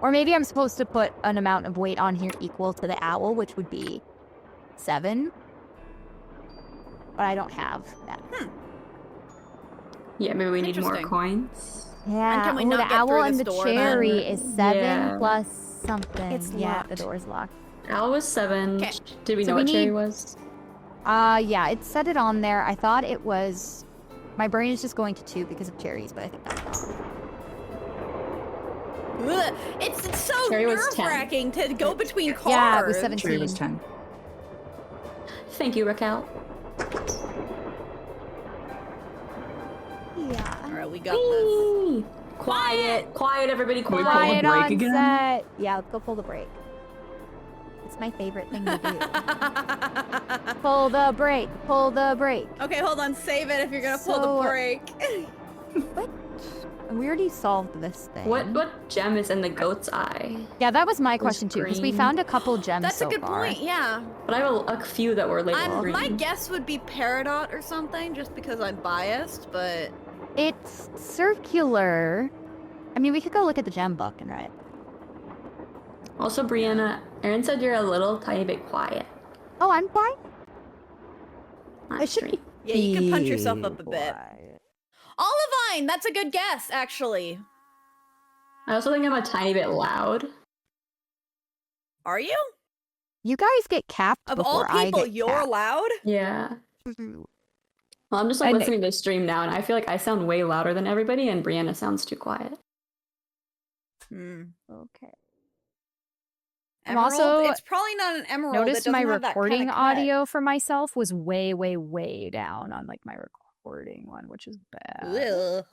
Or maybe I'm supposed to put an amount of weight on here equal to the owl, which would be 7. But I don't have that. Yeah, maybe we need more Interesting. coins. Yeah, can we oh, not the get owl through and this the door then? cherry is 7 Yeah. plus something. It's yeah, locked. the door's locked. Owl was 7. 'Kay. Did we So know we what cherry need- was? Yeah, it said it on there. I thought it was. My brain is just going to 2 because of cherries, but I think that's. Ugh, it's so Cherry was 10. nerve-wracking to go between cars. Yeah, it was Cherry 17. was 10. Thank you, Raquel. Yeah. All right, we got this. Whee! Quiet, quiet, everybody, Can we quiet. pull the Quiet brake on again? set. Yeah, let's go pull the brake. It's my favorite thing to do. Pull the brake. Pull the brake. Okay, hold on. Save it if you're gonna pull So- the brake. What? We already solved this thing. What gem is in the goat's eye? Yeah, that was my question too, because we green. found a couple gems That's so a good far. point. Yeah. But I have a few that were labeled green. My guess would be Peridot or something, just because I'm biased. But It's circular. I mean, we could go look at the gem book and write. Also, Brianna, Erin said you're a little tiny bit quiet. Oh, I'm fine. on I should stream. yeah, you can punch yourself up a bit. quiet. Olivine, that's a good guess, actually. I also think I'm a tiny bit loud. Are you? You guys get capped Of all before I people, get you're capped. loud? Yeah. Well, I'm just like listening to the stream now, and I feel like I sound way louder than everybody, and Brianna sounds too quiet. Okay. I'm Emerald? also It's probably not an emerald. noticed It my doesn't have that recording kinda cut. audio for myself was way, way, way down on like my recording one, which is bad. Ugh.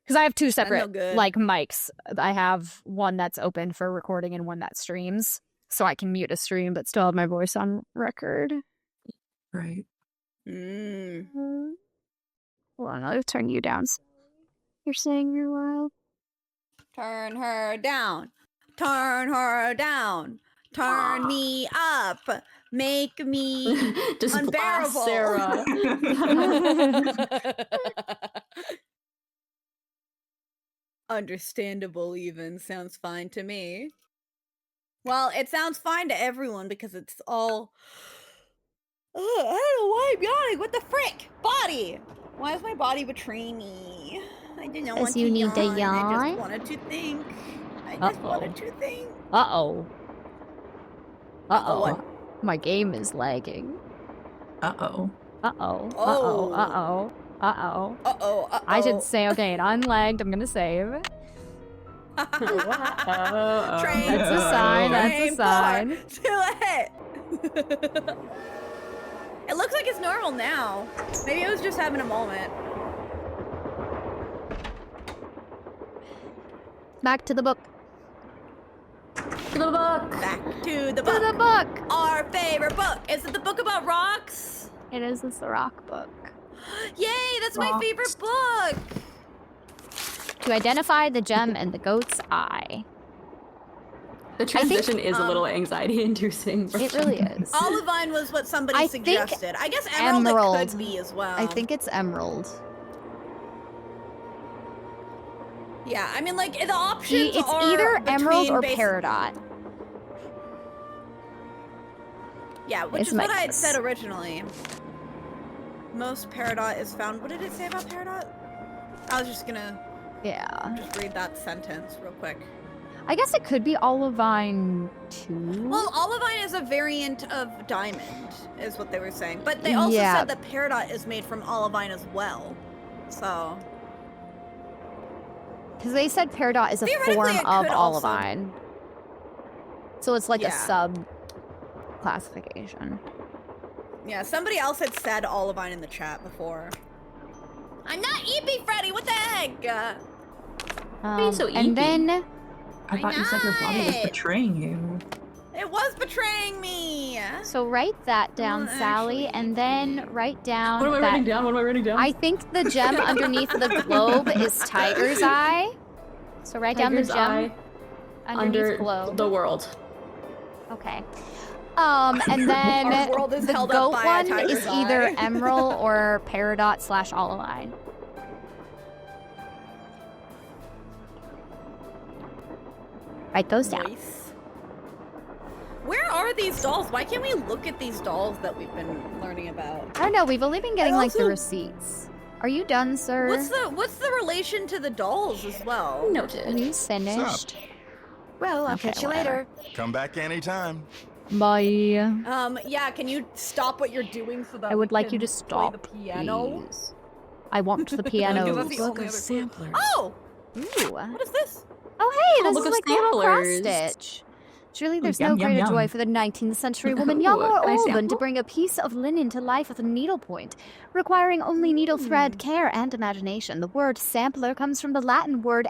Because I have two no separate good. like mics. I have one that's open for recording and one that streams, so I can mute a stream but still have my voice on record. Right. Mm. Hold on, I'll turn you down. You're saying you're loud. Turn her down. Turn her down. Turn me up. Make me Just blast unbearable. Sarah. Understandable even sounds fine to me. Well, it sounds fine to everyone because it's all... I don't know why I'm yawning. What the frick? Body! Why is my body betraying me? I didn't want you to need to yawn. I yawn? just wanted to think. I just wanted to think. Uh-oh. Uh-oh. What? My game is lagging. Uh-oh. Uh-oh. Oh. Uh-oh. Uh-oh. Uh-oh. Uh-oh. Uh-oh. I should say, okay, it unlagged. I'm gonna save. Train That's a sign. That's a sign. To it. It looks like it's normal now. Maybe it was just having a moment. Back to the book. To the book. Back to the book. To the book. Our favorite book. Is it the book about rocks? It is the rock book. Yay, that's my favorite book. To identify the gem in the goat's eye. The transition is a little anxiety-inducing. It really is. Olivine was what somebody I suggested. think I guess emerald, emerald. it could be as well. I think it's emerald. Yeah, I mean, like, the options It's are either emerald or between peridot. Yeah, which It's is what my I had guess. said originally. Most peridot is found. What did it say about peridot? I was just gonna just read that sentence real quick. I guess it could be olivine too. Well, olivine is a variant of diamond, is what they were saying. But they also said that peridot is made from olivine as well. So... Because they said peridot is a Theoretically, form it of could also- olivine. So it's like a Yeah. sub-classification. Yeah, somebody else had said olivine in the chat before. I'm not Eepy, Freddy! What the heck? And then... I thought you said your body was not. betraying you. It was betraying me! So write that down, Sally, and then write down What am I that- writing down? What am I writing down? I think the gem underneath the globe is Tiger's Eye. So write down the Tiger's gem eye underneath under globe. the world. Okay. And then Our world is the held up goat by a one tiger's is either eye. emerald or peridot / olivine. Write those down. Nice. Where are these dolls? Why can't we look at these dolls that we've been learning about? I don't know. We've only been getting And like the also- receipts. Are you done, sir? What's the relation to the dolls as well? Noted. Are you finished? Well, I'll Okay, catch you whatever. later. Come back anytime. Bye. Yeah, can you stop what you're doing so that I would we like you can to play stop, the piano? please. I want the piano. Because that's the only other clue. Oh! Ooh. What is this? Oh, hey, this look is at like a little cross samplers. stitch. Surely there's yum, no yum, greater joy yum. for the 19th century woman, young or Can I old, than to sample? bring a piece of linen to life with a needlepoint, requiring only needle thread, care, and imagination. The word sampler comes from the Latin word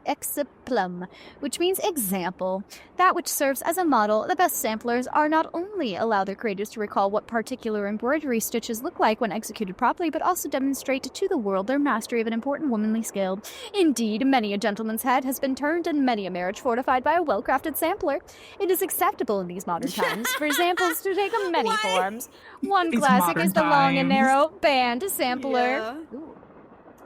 exemplum, which means example. That which serves as a model. The best samplers are not only allow their creators to recall what particular embroidery stitches look like when executed properly, but also demonstrate to the world their mastery of an important womanly skill. Indeed, many a gentleman's head has been turned and many a marriage fortified by a well-crafted sampler. It is acceptable in these modern times for samples to take many forms. One These classic modern is the long and times. narrow band sampler. Yeah.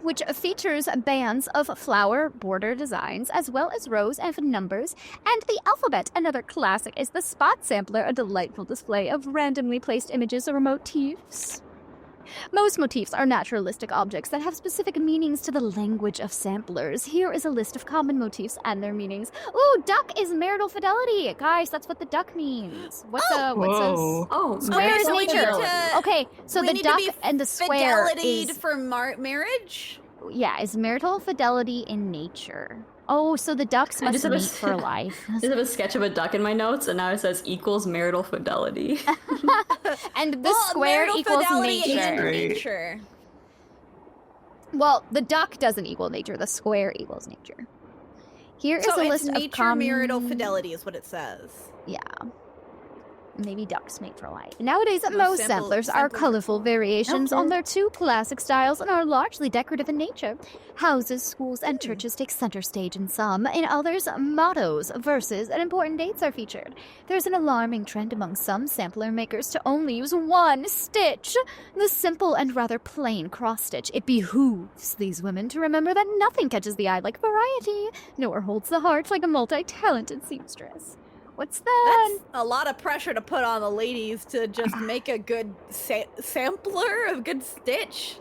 Which features bands of flower border designs, as well as rows of numbers, and the alphabet. Another classic is the spot sampler, a delightful display of randomly placed images or motifs. Most motifs are naturalistic objects that have specific meanings to the language of samplers. Here is a list of common motifs and their meanings. Ooh, duck is marital fidelity. Guys, that's what the duck means. What's square is nature. Okay, so the duck and the square is for marriage? Yeah, is marital fidelity in nature. Oh, so the ducks must mate for life. I just have a sketch of a duck in my notes, and now it says equals marital fidelity. And the square equals nature. Well, the duck doesn't equal nature. The square equals nature. Here is a list of common... marital fidelity is what it says. Yeah. Maybe ducks mate for life. Nowadays, most samplers are colorful variations on their two classic styles and are largely decorative in nature. Houses, schools, and churches take center stage in some. In others, mottos, verses, and important dates are featured. There's an alarming trend among some sampler makers to only use one stitch, the simple and rather plain cross-stitch. It behooves these women to remember that nothing catches the eye like variety, nor holds the heart like a multi-talented seamstress. What's that? That's a lot of pressure to put on the ladies to just make a good sampler, a good stitch.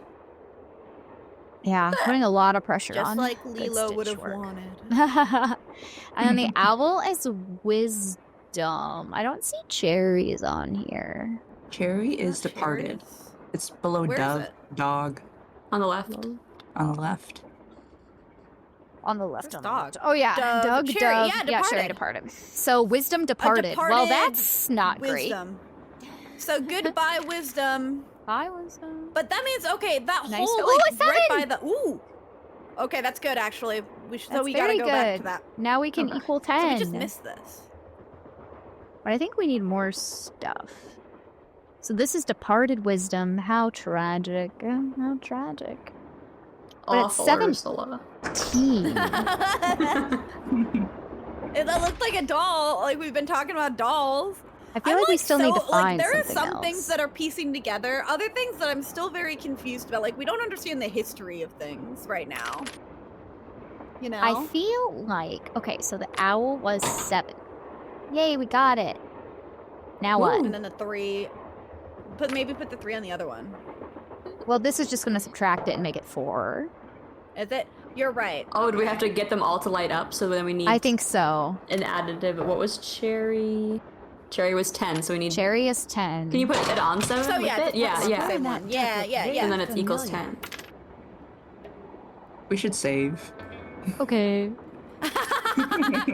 Yeah, putting a lot of pressure on. Just like Lilo would have wanted. And the owl is wisdom. I don't see cherries on here. Cherry is departed. It's below dog. On the left. On the left. On the left. Dog. Oh yeah, Doug. Cherry, Cherry departed. So wisdom departed. Well, that's not wisdom. So goodbye wisdom. Bye wisdom. But that means that Nice. whole Ooh, like a right seven! by the Okay, that's good actually. We That's we very gotta go back to good. that. Now we can equal 10. So we just missed this. But I think we need more stuff. So this is departed wisdom. How tragic. How tragic. But it's 17. That looked like a doll. Like we've been talking about dolls. I feel like we still need to find there are something some else. things that are piecing together. Other things that I'm still very confused about. Like we don't understand the history of things right now. You know? I feel like... Okay, so the owl was 7. Yay, we got it. Now what? And then the 3. Maybe put the 3 on the other one. Well, this is just going to subtract it and make it 4. Is it? You're right. Oh, do we have to get them all to light up? So then we need... I think so. An additive. What was cherry? Cherry was 10, so we need... Cherry is 10. Can you put it on 7 So with yeah, it? Yeah. Same one. Yeah. And then it equals 10. We should save. Okay.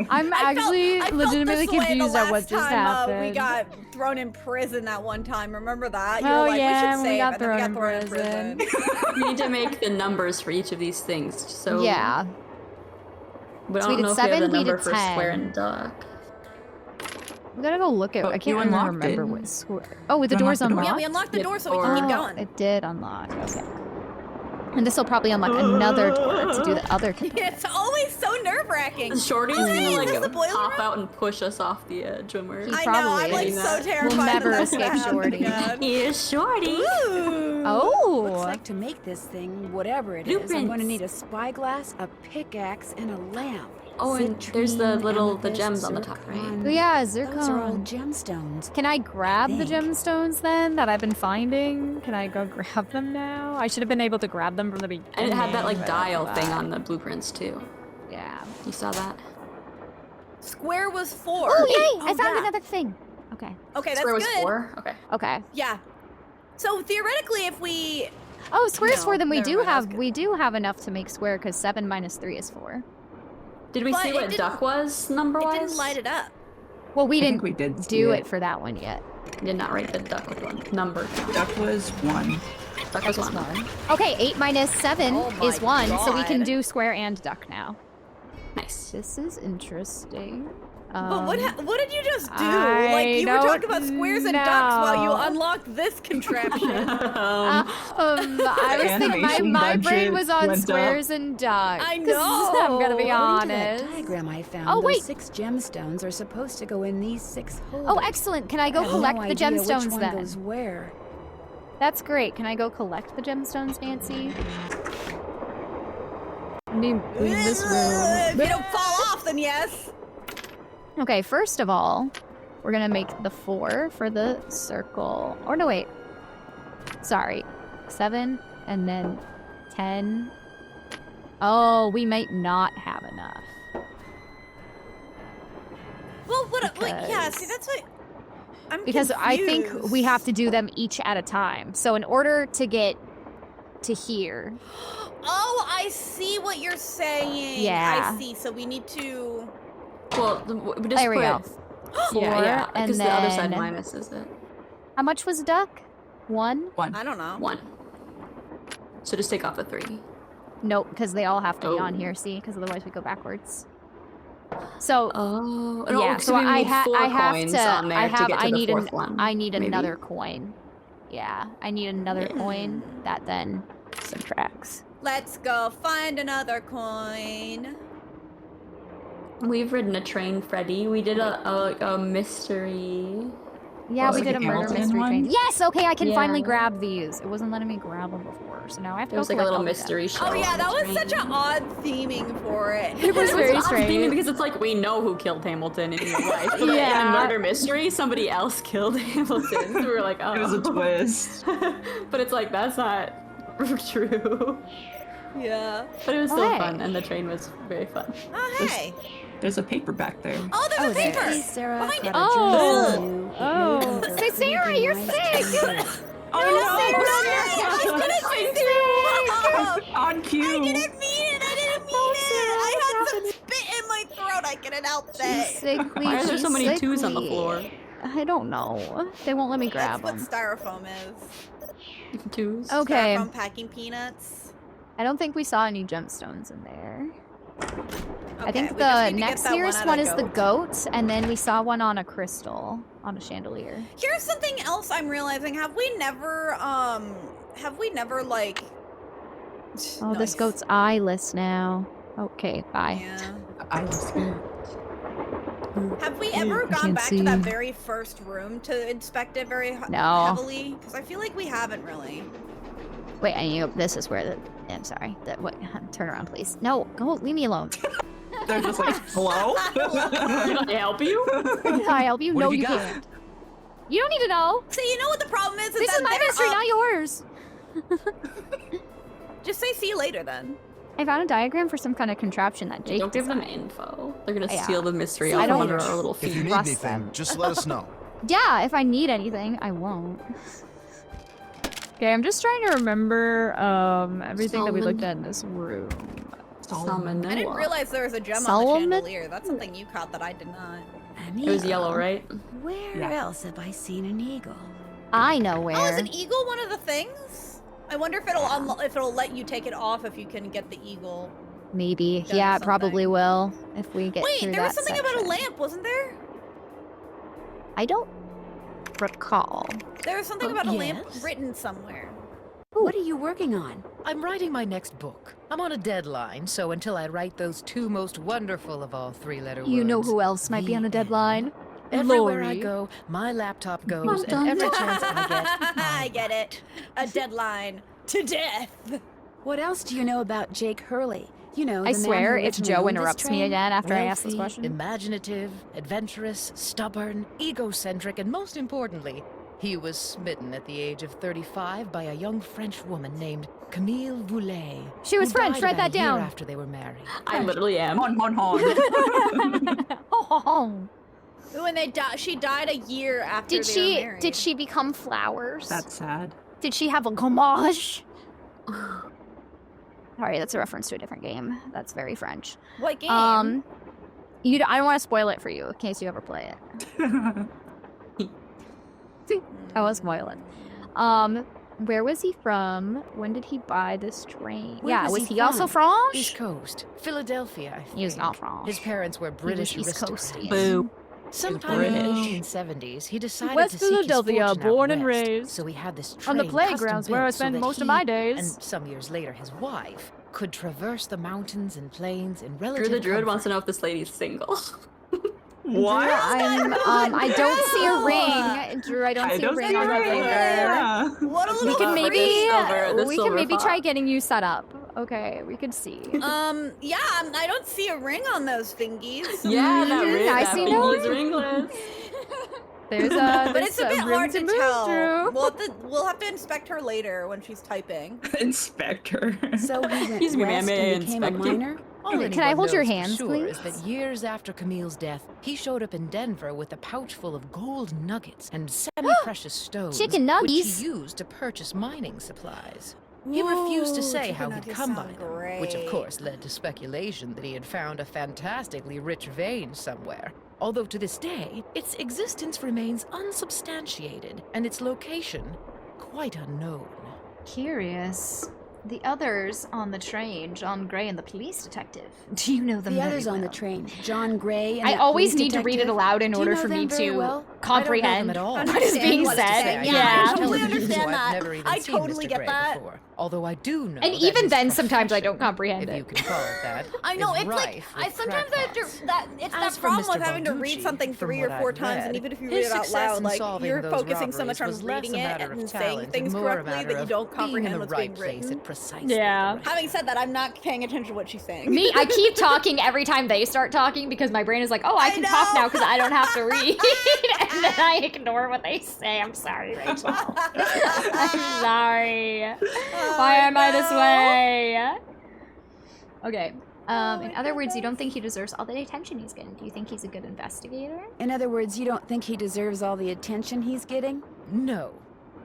I'm actually legitimately confused at what just happened. We got thrown in prison that one time. Remember that? Oh, we yeah, should we save, got and then thrown we got in thrown in prison. We need to make the numbers for each of these things. So Yeah. But So I we don't did know 7, if we have the we number did for 10. square and duck. We gotta go look at. I can't even unlocked remember it. what square. Oh, the door's unlocked. Yeah, we unlocked the door so we can keep going. It did unlock. Okay. And this will probably unlock another door to do the other component. It's always so nerve-wracking. Shorty's Oh, gonna hey, is like this the boiler pop room? out and push us off the edge when we're. He I know. I'm like probably so terrified. will never that escape happen Shorty. again. Here's Shorty. Ooh. Oh. Looks like to make this thing, whatever it is, I'm going to Blueprints. need a spyglass, a pickaxe, and a lamp. Oh, and there's the gems on the top, right? Oh, yeah, Those are all zircon. gemstones. Can I grab the think. gemstones then that I've been finding? Can I go grab them now? I should have been able to grab them from the beginning. And it had that like but dial I thing forgot. on the blueprints too. Yeah. You saw that? Square was 4. Oh, yay! I Oh, found yeah. another thing. Okay. Okay, that's Square was good. 4? Okay. Okay. Yeah. So theoretically, if we Oh, square's No, 4, then we never do mind, have enough to make square because 7 minus 3 is 4. Did we But see it what didn't- duck was number-wise? it didn't light it up. Well, we I didn't think we did see do it. it for that one yet. Did not write the duck with one number. Duck was 1. Duck was 1. Okay, 8 minus 7 Oh is my 1, so we can God. do square and duck now. Nice. This is interesting. But what did you just do? I Like you were don't talking about squares and ducks while you know. unlocked this contraption. I was thinking Animation my brain budget was on went up. squares and ducks. I know. I'm gonna be According to that honest. diagram I found, Oh, those wait. 6 gemstones are supposed to go in these 6 holes. Oh, excellent. Can I go I have collect no the idea gemstones which one then? goes where. That's great. Can I go collect the gemstones, Nancy? Let me leave this room. If you don't fall off, then yes. Okay, first of all, we're gonna make the 4 for the circle. Or no, wait. Sorry. 7, and then 10. Oh, we might not have enough. Well, yeah, see, that's what... I'm Because confused. I think we have to do them each at a time. So in order to get to here... Oh, I see what you're saying. Yeah. I see. So we need to... Well, we just There we go. 4, yeah, and because then... the other side minuses it. How much was duck? 1? I don't know. 1. So just take off the 3. Nope, because they all have to be on here, see? Because otherwise we go backwards. So, yeah, so I have to, I need another coin. Yeah, I need another coin that then subtracts. Let's go find another coin. We've ridden a train, Freddy. We did a mystery. Yeah, we did a murder mystery train. Yes, okay, I can Yeah. finally grab these. It wasn't letting me grab them before, so now I have to There was go like a little collect all of them. mystery show. Oh yeah, on that the was train. such an odd theming for it. It was very strange. Because it's like we know who killed Hamilton in real life. But in Yeah. a murder mystery, somebody else killed Hamilton. So we were like, oh. It was a twist. But it's like, that's not true. Yeah. But it was still Okay. fun, and the train was very fun. Oh, hey. There's a paper back there. Oh, there's a paper. Hey, Sarah. Behind it. Oh, say Sarah, you're sick. I was gonna say Sarah. On cue. I didn't mean it. I had some spit in my throat. I couldn't help it. Sickly. Why are there so she's many 2s on the sickly. floor? I don't know. They won't let me grab That's them. what styrofoam is. 2s. Okay. Styrofoam packing peanuts. I don't think we saw any gemstones in there. I Okay, think we just the need to get next that nearest out one of is the goat, and then we saw one on a crystal, on a chandelier. Here's something else I'm realizing. Have we never like... Oh, this goat's eyeless now. Okay, bye. Yeah. Eyeless. Have we ever gone can't back to that see. very first room to inspect it very No. heavily? Because I feel like we haven't really. Wait, I knew this is where the... I'm sorry. What? Turn around, please. No, go. Leave me alone. They're just like, hello? Can I help you? Can I help you? What No, have you you got? can't. You don't need to know. See, you know what the problem is? This is my mystery, not yours. Just say see you later then. I found a diagram for some kind of contraption that Jake Don't give them designed. info. They're gonna Yeah. steal the mystery I off don't- under our little feet. If you need Trust anything, them. just let us know. Yeah, if I need anything, I won't. Okay, I'm just trying to remember everything that we looked at in this room. Salmon. I didn't realize there was a gem on Solomon? the chandelier. That's something you caught that I did not. It was yellow, right? Where else have I seen an eagle? I know where. Oh, is an eagle one of the things? I wonder if it'll let you take it off if you can get the eagle. Maybe. Done Yeah, it something. probably will if we get Wait, through there was that something about a section. lamp, wasn't there? I don't recall. There was something about a lamp yes? written somewhere. What are you working on? I'm writing my next book. I'm on a deadline, so until I write those 2 most wonderful of all 3-letter words... You know who else might be on a deadline? Everywhere I Lori. go, my laptop goes, Well and done. every chance I get... I get it. A deadline to death. What else do you know about Jake Hurley? You know, I the man swear, who if originally Joe owned this interrupts me train? again after I ask this Wealthy, question. imaginative, adventurous, stubborn, egocentric, and most importantly, he was smitten at the age of 35 by a young French woman named Camille Voulet. She was who French, died write about that a year down. after they were married. I literally am. Oh. When she died a year after Did they were she married. did she become flowers? That's sad. Did she have a gommage? Sorry, that's a reference to a different game. That's very French. What game? I don't want to spoil it for you in case you ever play it. I won't spoil it. Where was he from? When did he buy this train? Where was was he he also from? French? East Coast, Philadelphia, I think. He was not French. His parents were British East aristocrats. Coastian. Boo. Sometime in the British. 1970s, he decided West to seek his Philadelphia, fortune out born and west, raised. So he had this On the train playgrounds where I custom-built so spend that most of he my days. And some years later, his wife could traverse the mountains and plains in Drew relative the Druid comfort. wants to know if this lady's single. What? I don't see a ring. Drew, I don't see a ring on my finger. Yeah. What a We little can maybe the we can silver maybe fox. try getting you set up. Okay, we could see. Yeah, I don't see a ring on those fingies. Yeah, that ring. I that see fingies no ring. ringless. There's a But it's a bit room hard to move tell. through. We'll have to inspect her later when she's typing. Inspector. So he went Excuse me, ma'am, west may I and became a inspect you? miner? All Can I anyone hold your knows for hands, sure is please? that years after Camille's death, he showed up in Denver with a pouch full of gold nuggets and semi-precious stones, Chicken which nuggies. he used to purchase mining supplies. He refused to say chicken how he'd nuggets come by sound them, which of great. course led to speculation that he had found a fantastically rich vein somewhere. Although to this day, its existence remains unsubstantiated, and its location quite unknown. Curious. The others on the train, John Gray and the police detective. Do you know them The very others on the well? train, John Gray and I the always police need to read it detective. aloud in Do you order know for me them very to well? comprehend at all. what is being Understand what it's said. saying. Yeah. I totally understand So I've that. never even I seen totally Mr. get Gray that. before, although I do know And that even his then, sometimes I don't profession, comprehend if it. you can call it that, I know, is it's like rife I with sometimes I have crackpots. to that it's As that for problem Mr. with having to read Balducci, something from 3 what or I've 4 times, read, and even if you read his it out success loud, in like solving you're those focusing so much on robberies was less reading a it matter of and saying talent things and more a correctly matter that you of don't being in comprehend the what's right being place written. at precisely Yeah. the right Having said that, I'm not paying attention to what she's saying. Me, I keep talking every time they start talking because my brain is like, oh, I can talk now because I don't have to read. And then I ignore what they say. I'm sorry, Rachel. I'm sorry. Why am I this way? Okay. In other words, you don't think he deserves all the attention he's getting. Do you think he's a good investigator? In other words, you don't think he deserves all the attention he's getting? No.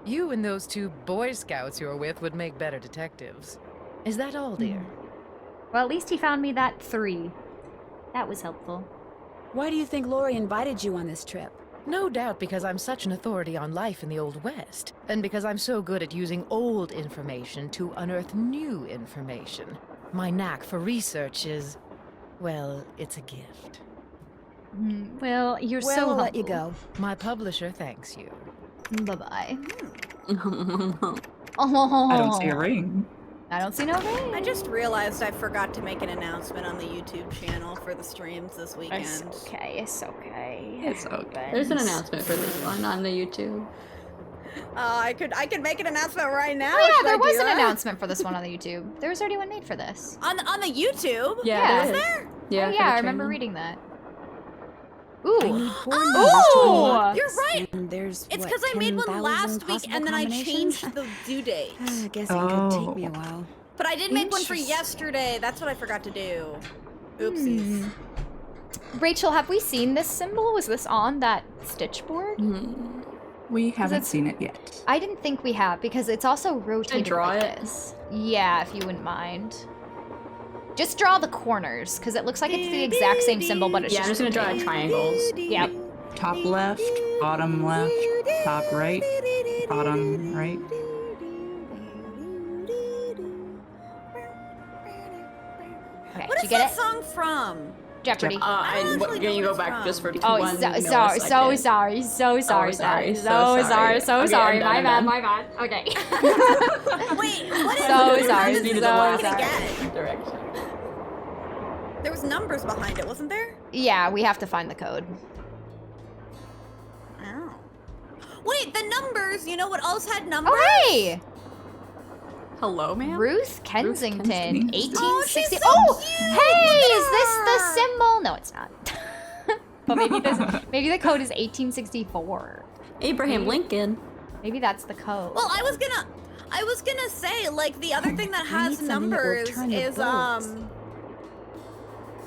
You and those 2 Boy Scouts you're with would make better detectives. Is that all, dear? Well, at least he found me that 3. That was helpful. Why do you think Lori invited you on this trip? No doubt because I'm such an authority on life in the Old West, and because I'm so good at using old information to unearth new information. My knack for research is, well, it's a gift. Well, you're Well, so I'll let you humble. go. My publisher thanks you. Bye-bye. I don't see a ring. I don't see no ring. I just realized I forgot to make an announcement on the YouTube channel for the streams this weekend. It's okay. It's okay. It's okay. There's an announcement for this one on the YouTube. I could make an announcement right now. Oh yeah, Should I there was do an that? announcement for this one on the YouTube. There was already one made for this. on the YouTube. Yeah. Was there? Yeah, Oh, for yeah, the I remember training. reading that. Ooh. I need 4 numbers to Ooh! unlock You're this, right. and there's It's what, because I made one 10,000 last week possible and then I combinations? changed the due date. I guess it could take me a while. But I did make one for Interesting. yesterday. That's what I forgot to do. Oopsies. Rachel, have we seen this symbol? Was this on that stitch board? We haven't it's- seen it yet. I didn't think we have because it's also rotated draw like it? this. Yeah, if you wouldn't mind. Just draw the corners because it looks like it's the exact same symbol, but it's Yeah, I'm just gonna draw rotated. triangles. Yep. Top left, bottom left, top right, bottom right. Okay, What did is you get that it? song from? Jeopardy. don't actually Can you know go what it's back just for from. Oh, one so sorry, millisecond? so sorry, so sorry, sorry, so so sorry, sorry. so Okay, sorry. I'm done, My I'm bad, done. my bad. Okay. Wait, what is So it? sorry, How does so it sorry. work again? Direction. There was numbers behind it, wasn't there? Yeah, we have to find the code. Oh. Wait, the numbers. You know what else had numbers? Oh, hey! Hello, ma'am? Ruth Kensington, Kensington. 1860. Oh, hey, is this the symbol? No, it's not. But maybe the code is 1864. Abraham Lincoln. Maybe that's the code. Well, I was gonna say, like, the other thing that I has need something that will numbers turn your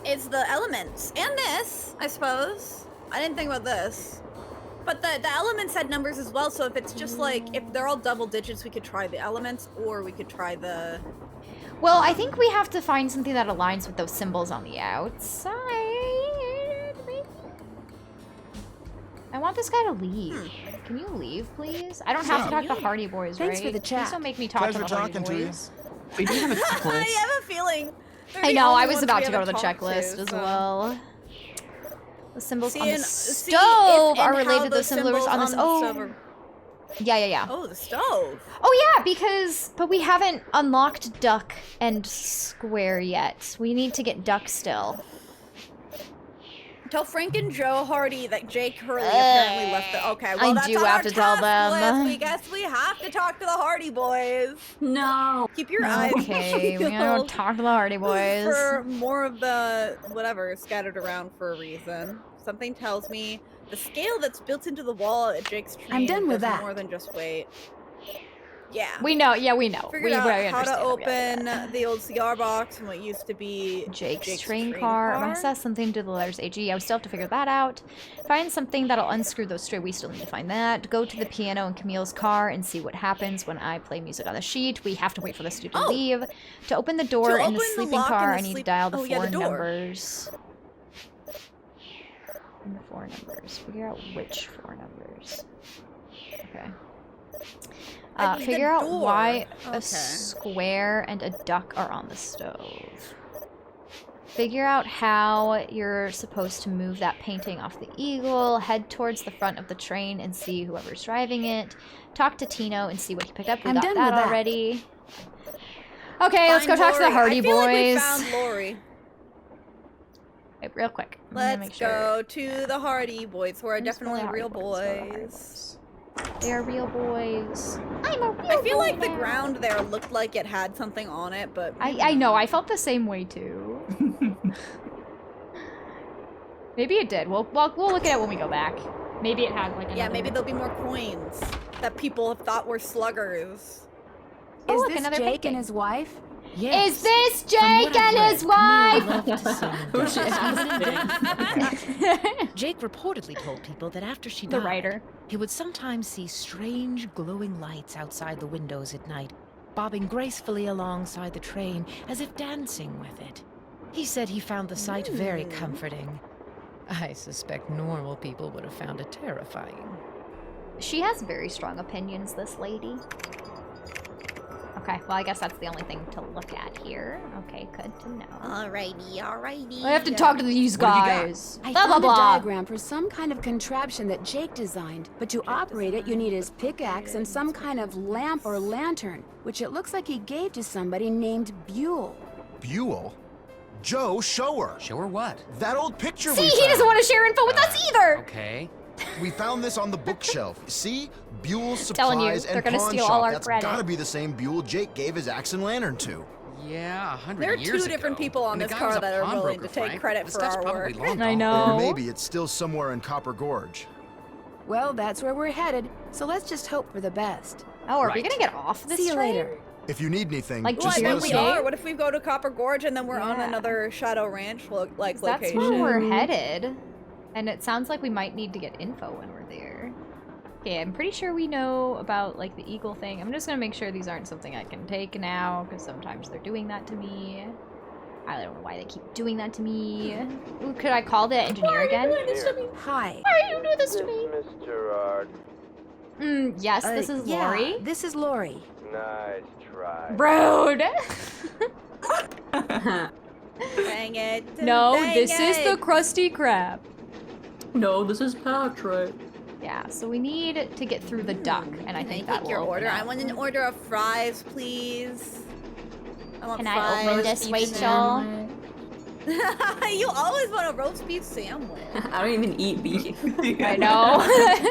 is the elements. And this, I suppose. I didn't think about this. But the elements had numbers as well, so if it's just like, if they're all double digits, we could try the elements, or we could try the... Well, I think we have to find something that aligns with those symbols on the outside. Maybe? I want this guy to leave. Can you leave, please? I don't have to talk to Hardy Boys, Thanks right? for the chat. Please don't make me talk Pleasure to the Hardy talking to you. Boys. We do have a checklist. I have a feeling... they're I the know, only I was ones about we to go to the haven't talked checklist to, as so- well. The symbols on the and- stove and are how related to the those symbols on this. the Oh, stove are- yeah. Oh, the stove. Oh yeah, but we haven't unlocked duck and square yet. We need to get duck still. Tell Frank and Joe Hardy that Jake Hurley apparently left the. Okay, well, I that's do on have our to tell task them. list. We guess we have to talk to the Hardy boys. No. Keep your eyes Okay, we gotta go peeled talk to the Hardy Boys. for more of the whatever scattered around for a reason. Something tells me the scale that's built into the wall at Jake's train I'm done with does that. more than just wait. Yeah. We know, yeah, we know. Figured we out how understand. to open the old cigar box and what used to be Jake's train car. Must have something to do with the letters AG. Yeah, we still have to figure that out. Find something that'll unscrew those stray. We still need to find that. Go to the piano in Camille's car and see what happens when I play music on the sheet. We have to wait for this dude to leave. To open the door in the sleeping car, I need to dial the four numbers. And the four numbers. Figure out which four numbers. Okay. Figure out why a square and a duck are on the stove. Figure out how you're supposed to move that painting off the eagle. Head towards the front of the train and see whoever's driving it. Talk to Tino and see what he picked up. We got that already. Okay, let's go talk to the Hardy Boys. Like we found Lori. Wait, real quick. Let's go to the Hardy Boys, who are definitely real boys. They are real boys. I'm a real I feel boy like the now. ground there looked like it had something on it, but I know, I felt the same way too. Maybe it did. We'll look at it when we go back. Maybe it had like yeah, maybe there'll be more coins that people have thought were sluggers. Is look, this another Jake painting. and his wife? Yes. Is this Jake and his wife? Jake reportedly told people that after she The died, writer. he would sometimes see strange glowing lights outside the windows at night, bobbing gracefully alongside the train as if dancing with it. He said he found the sight very comforting. I suspect normal people would have found it terrifying. She has very strong opinions, this lady. Okay, well, I guess that's the only thing to look at here. Okay, good to know. Alrighty. I have to talk to these guys. I Blah, blah, found blah. a diagram for some kind of contraption that Jake designed, but to operate it, you need his pickaxe and some kind of lamp or lantern, which it looks like he gave to somebody named Buell. Buell? Joe, show her. Show her what? That old picture See, we he found. doesn't want to share info with us either. Okay. We found this on the bookshelf. See? Buell's Telling you, Supplies they're and gonna Pawn steal Shop. all our That's credit. gotta be the same Buell Jake gave his axe and lantern to. Yeah, 100 There are years two different ago. people on And the this guy was car a that are willing to pawnbroker, take Frank. credit This for stuff's our probably work. long I gone. know. Or maybe it's still somewhere in Copper Gorge. Well, that's where we're headed, so let's just hope for the best. Oh, are we Right. gonna get off this See you train? later. If you need anything, Like, Well, just I let think us we know. are. What if we go to Copper Gorge and then we're on Yeah. another Shadow Ranch like That's location? where we're headed. And it sounds like we might need to get info when we're there. Okay, I'm pretty sure we know about, like, the eagle thing. I'm just gonna make sure these aren't something I can take now, because sometimes they're doing that to me. I don't know why they keep doing that to me. Ooh, could I call the engineer again? Hi. Why are you doing this to me? Miss Gerard. Yes, this is yeah, Lori. This is Lori. Nice try. Rude! Dang it. No, Dang this is the it. Krusty Krab. No, this is Patrick. Yeah, so we need to get through the duck, and I think Can I that take your will open order? up. I want an order of fries, please. I want Can I fries. open this, Rachel? You always want a roast beef sandwich. I don't even eat beef. I know.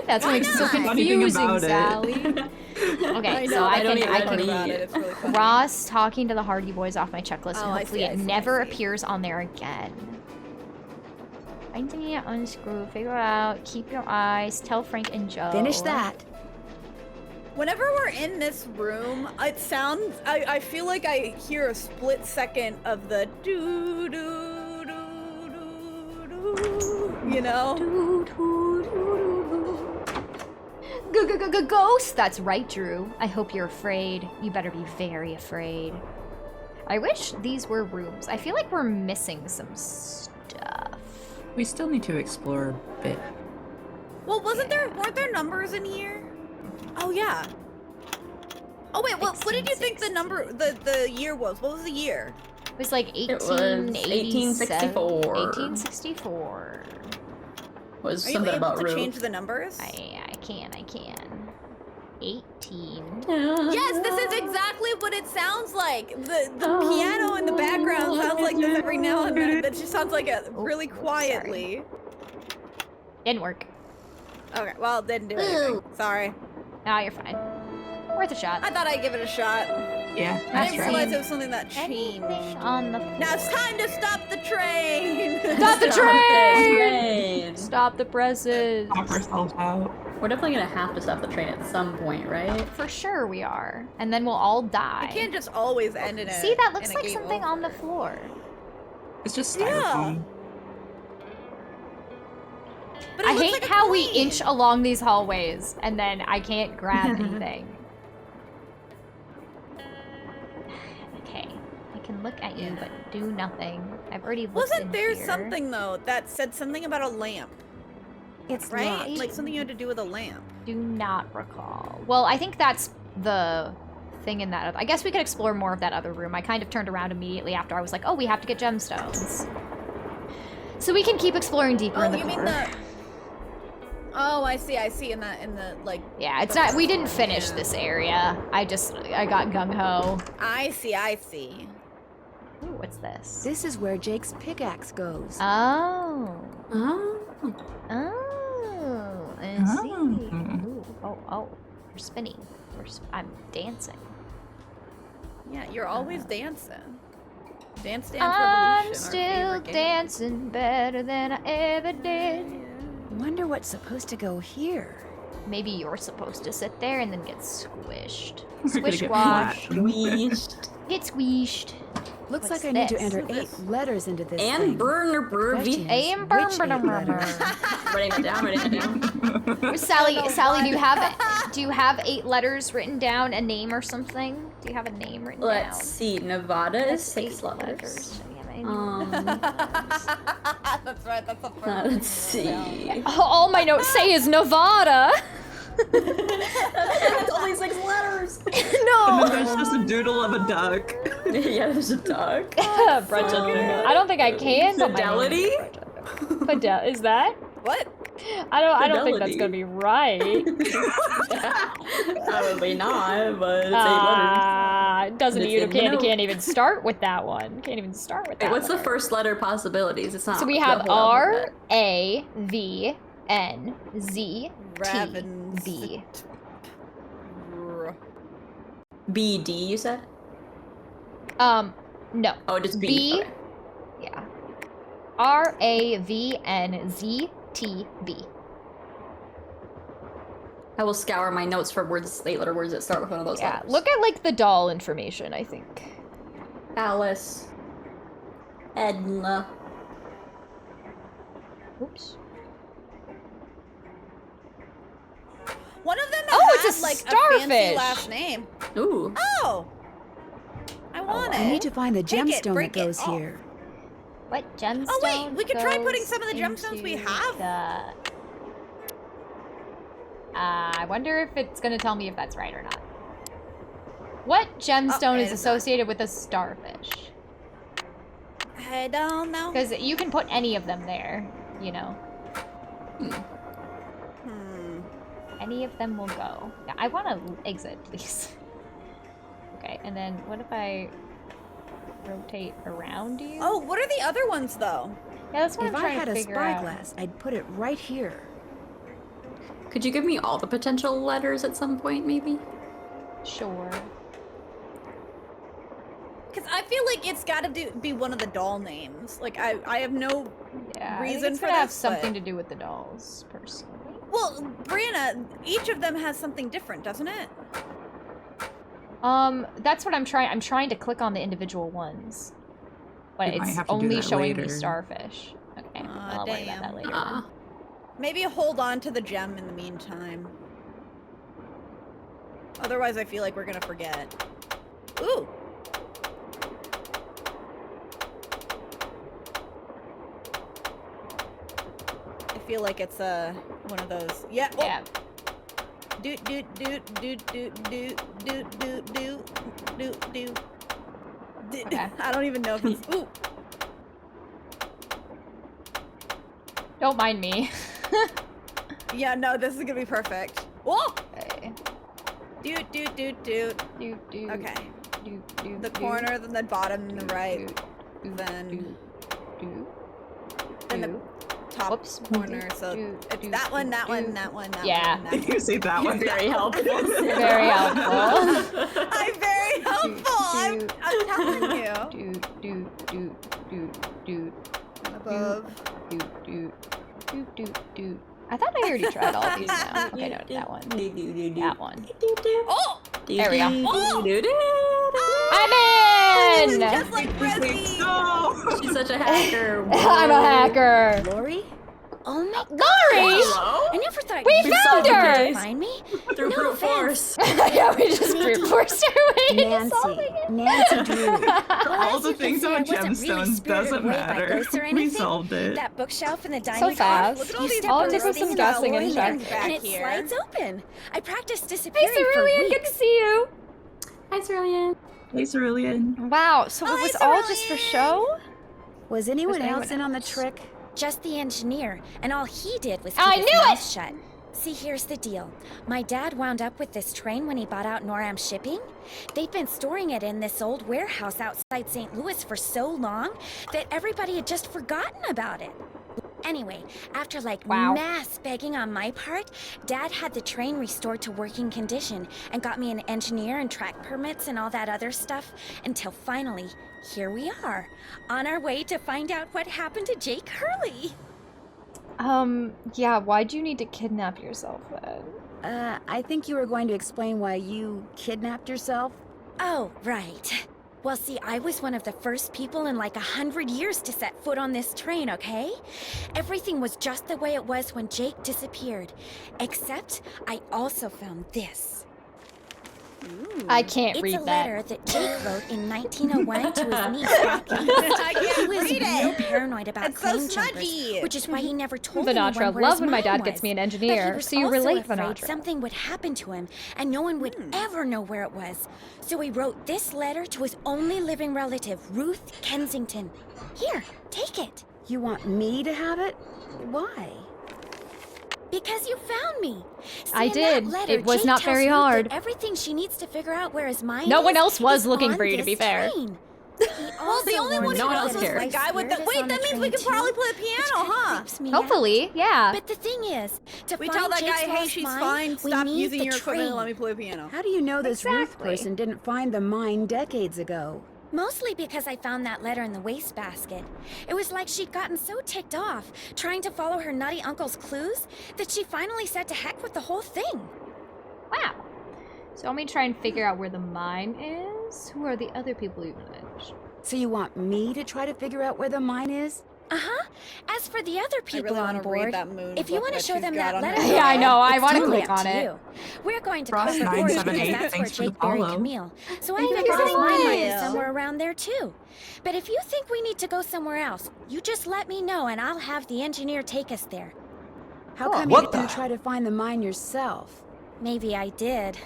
That's what Why makes it so not? confusing, About it. Sally. Okay, I know, so I don't can even about it. It's really funny. cross talking to the Hardy Boys off my checklist, Oh, and I hopefully see, I it see, I never see. appears on there again. Find something to unscrew, figure out, keep your eyes, tell Frank and Joe. Finish that. Whenever we're in this room, it sounds. I feel like I hear a split second of the doo doo doo doo doo. You know? Ghost! That's right, Drew. I hope you're afraid. You better be very afraid. I wish these were rooms. I feel like we're missing some stuff. We still need to explore a bit. Well, weren't there numbers in here? Oh yeah. Oh wait, what did you think the the year was? What was the year? It was like It was 1864. 1864. 1864. Was Are you something able about to Rue. change the numbers? I can. 18. Yes, this is exactly what it sounds like. The piano in the background sounds like this every now and then. That just sounds like a really quietly. Didn't work. Okay, well, it didn't do anything. Sorry. Nah, you're fine. Worth a shot. I thought I'd give it a shot. Yeah, I that's didn't right. realize it was something that changed. On the Now it's time to stop the train! Stop the train! Stop the presses! Knock ourselves out. We're definitely gonna have to stop the train at some point, right? For sure we are. And then we'll all die. You can't just always end in a See, that looks in a like game something over. on the floor. It's just styrofoam. But it I looks hate like a how we coin. inch along these hallways and then I can't grab anything. Okay, I can look at you but do nothing. I've already looked Wasn't in there here. something though that said something about a lamp? It's right? locked. Like something you had to do with a lamp. Do not recall. Well, I think that's the thing in that. I guess we could explore more of that other room. I kind of turned around immediately after I was like, oh, we have to get gemstones. So we can keep exploring deeper in the you mean core. the? Oh, I see. In the like. Yeah, it's not. We didn't finish this area. I got gung ho. I see. Ooh, what's this? This is where Jake's pickaxe goes. Oh. Oh. Oh. I see. Ooh. Oh. We're spinning. I'm dancing. Yeah, you're always dancing. Dance I'm Revolution. still dancing better than I ever did. Wonder what's supposed to go here. Maybe you're supposed to sit there and then get squished. We're gonna Squish get squash. Squeezed. Get squished. Looks What's like I need to this? enter What's 8 this? letters into this And thing. burner Question burvy. is, And which 8 burn. letters? Writing it down. Sally, do you have 8 letters written down, a name or something? Do you have a name written down? Let's see. Nevada is That's 6 8 letters. That's right. That's the first. Let's see. All my notes say is Nevada. It's only 6 letters. No. And then there's just a doodle of a duck. Yeah, there's a duck. I don't think I can. put my Fidelity? name. Is that? What? I don't think that's gonna be right. Probably not, but it's 8 letters. It doesn't It's you in the note. can't even start with that one. Can't even start with that. Wait, what's the letter. first letter possibilities? It's not. So we the have whole R alphabet. A V N Z T Ravens. B. B D. You said. No. Oh, just B. B. Okay. Yeah. R A V N Z T B. I will scour my notes for words, 8-letter words that start with one of those Yeah. letters. Look at like the doll information. I think. Alice. Edna. Oops. One of them Oh, had it's a like a starfish. fancy last name. Ooh. Oh. I want I it. need to find the Take it, gemstone break that it. goes Oh. here. What gemstone? Oh wait, we could try putting goes some of the gemstones we into have. the- I wonder if it's gonna tell me if that's right or not. What gemstone it is is associated with a starfish? I don't know. Because you can put any of them there, you know. Any of them will go. Yeah, I want to exit, please. Okay, and then what if I rotate around you? Oh, what are the other ones though? Yeah, that's what If I'm I trying had to a figure out. spyglass, I'd put it right here. Could you give me all the potential letters at some point, maybe? Sure. Because I feel like it's got to be one of the doll names. Like I have no Yeah, reason I think it's for gonna have this, something but- to do with the dolls, personally. Well, Brianna, each of them has something different, doesn't it? That's what I'm trying. I'm trying to click on the individual ones, but We might it's have to do only that showing me later. starfish. Okay, I'll worry about that later. Ah. then. Maybe hold on to the gem in the meantime. Otherwise, I feel like we're gonna forget. Ooh. I feel like it's one of those. Yeah. Oh. Yeah. Doot doot doot doot doot doot doot doot doot doot doot. Okay. I don't even know if it's. Ooh. Don't mind me. Yeah, no, this is gonna be perfect. Oh! Okay. Doot doot doot doot. Doot doot. Okay. Doot doot. The doot, corner, then the bottom, and the right. doot, Then doot, then the doot. top corner. So it's that one, that one, that one, that Yeah. one. That You say that one. Very helpful. Very helpful. I'm very helpful. I'm telling you. Above. I thought I already tried all these now. Okay, no, that one. That one. Oh! There we go. Oh! I'm in! Just like Frizzy. She's such a hacker. I'm a hacker. Lori? Oh my god! Lori! I never thought We you'd found be able her! to find me. Through No brute offense. force. Yeah, we just brute forced our way into Nancy. solving it. Nancy Drew. All As the you can things see, on I wasn't really gemstones spirited doesn't away by matter. ghosts or We anything. solved it. That bookshelf in the So dining fast. Look at all You these step All it on took was this some thing guessing about and Lori check. and it here. slides open. I practiced Hey, disappearing for Cerulean, good weeks. to see you. Hi, Cerulean. Hey, Cerulean. Wow, so it Hi, was all just for show? Was anyone anyone else in on the trick? Just the engineer, and all he did was I keep his knew mouth it! shut. See, here's the deal. My dad wound up with this train when he bought out NORAM Shipping. They'd been storing it in this old warehouse outside St. Louis for so long that everybody had just forgotten about it. Anyway, after like mass begging on my part, Dad had the train restored to working condition and got me an engineer and track permits and all that other stuff until finally, here we are, on our way to find out what happened to Jake Hurley. Yeah, why'd you need to kidnap yourself then? I think you were going to explain why you kidnapped yourself. Oh, right. Well, see, I was one of the first people in like 100 years to set foot on this train, okay? Everything was just the way it was when Jake disappeared. Except, I also found this. I can't It's read a that. letter that Jake wrote in 1901 to his niece, back east. I can't He was read real it. paranoid about It's so claim jumpers, smudgy. which is why he never told Vinatra, anyone where love his when my mine dad was. gets me an But he engineer, was so you also relate, afraid Vinatra. something would happen to him, and no one would ever know where it was. So he wrote this letter to his only living relative, Ruth Kensington. Here, take it. You want me to have it? Why? Because you found me. See, I in did. that letter, It was Jake not tells very Ruth hard. that everything she needs to figure out where his mine No one is else was is looking on for you, to be this fair. train. Well, the only one No who one knows else is the cares. guy with the. Wait, that means we could probably play the piano, huh? Hopefully, yeah. But the thing is, to We find tell that Jake's guy, hey, lost she's mine, fine. we Stop need using the your equipment and train. let me play piano. How do you know this Ruth Exactly. person didn't find the mine decades ago? Mostly because I found that letter in the wastebasket. It was like she'd gotten so ticked off, trying to follow her nutty uncle's clues, that she finally said to heck with the whole thing. Wow. So let me try and figure out where the mine is. Who are the other people you manage? So you want me to try to figure out where the mine is? Uh-huh. As for the other people really on wanna read board, that moon if you book want to that show she's them got that on her letter, wall. Yeah, I know. I it's want to totally click up on to it. you. We're going to Frost Copper Gorge because 978, that's where thanks for the Jake buried follow. Camille. So I Thank you figured so his mine might be much. somewhere around there too. But if you think we need to go somewhere else, you just let me know and I'll have the engineer take us there. How come What you didn't the- try to find the mine yourself? Maybe I did.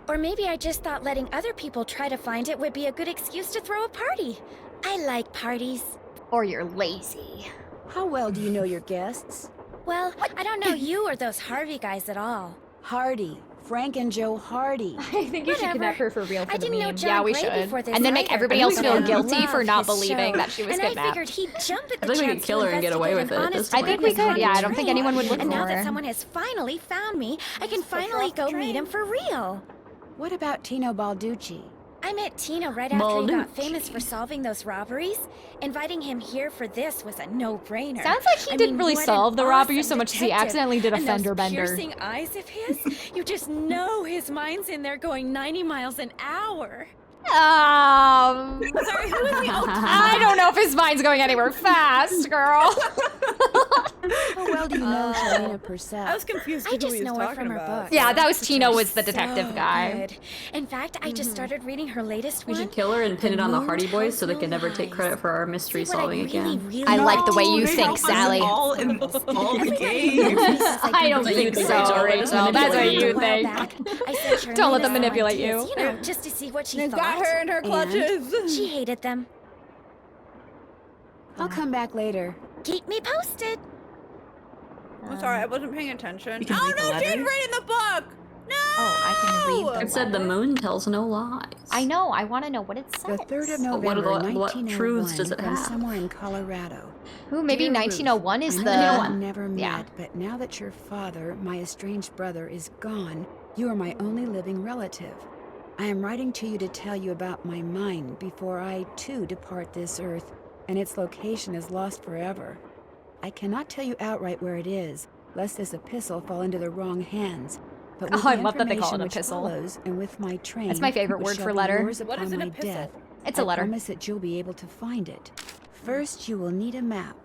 Or maybe I just thought letting other people try to find it would be a good excuse to throw a party. I like parties. Or you're lazy. How well do you know your guests? Well, I don't know you or those Harvey guys at all. Hardy. Frank and Joe Hardy. I think you should Whatever. kidnap her for real for I the didn't know meme. John Yeah, we Gray should. before this And then make either. everybody I else used feel to guilty for love not his believing show. that she was and I kidnapped. figured he'd jump at the I think we chance could kill to her and get away investigate with an it. honest I think we witness on could, yeah. the I don't think train. anyone would look And for now her. that someone has finally found me, I can push her finally off the go meet train. him for real. What about Tino Balducci? I met Tino right after he got Balducci. famous for solving those robberies. Inviting him here for this was a no-brainer. Sounds like he didn't really what an solve the robbery awesome so much as he detective. accidentally did a And fender those bender. piercing eyes of his, you just know his mind's in there going 90 miles an hour. Sorry, who is the old I don't know if his mind's going anywhere fast, girl. How well do you know Shalina Purcell? I was confused I who just he was know her talking from her about. books. Yeah, that was which Tino are was the detective so guy. good. In fact, I just started reading her latest We one. should kill her and pin it on the Hardy Boys so they Tells can no never take lies. credit for our mystery See, what I solving really, again. really I like the way No, you they think, help us Sally. all in all the games. I don't So you think think so, Rachel Rachel. That's what you A while think. back, I sent her Don't let in them some manipulate ideas, you. You know, just to see what she They've thought. got her in her clutches. She hated them. I'll come back later. Keep me posted. I'm sorry, I wasn't paying attention. You can Oh read the no, she's letter? reading the book. No. Oh, I can read the It said the moon tells no lies. I know. I want to know what it says. The 3rd of But what November, truths does it 1901, from have? somewhere in Colorado. Ooh, maybe Dear 1901 Ruth, is I the... know we've never met, yeah. but now that your father, my estranged brother, is gone, you are my only living relative. I am writing to you to tell you about my mine before I, too, depart this earth, and its location is lost forever. I cannot tell you outright where it is, lest this epistle fall into the wrong hands. But with Oh, I the love that they call it information an which epistle. follows, and with my train, That's my favorite which word shall for be letter. yours What upon is an my epistle? death, It's a letter. I promise that you'll be able to find it. First, you will need a map.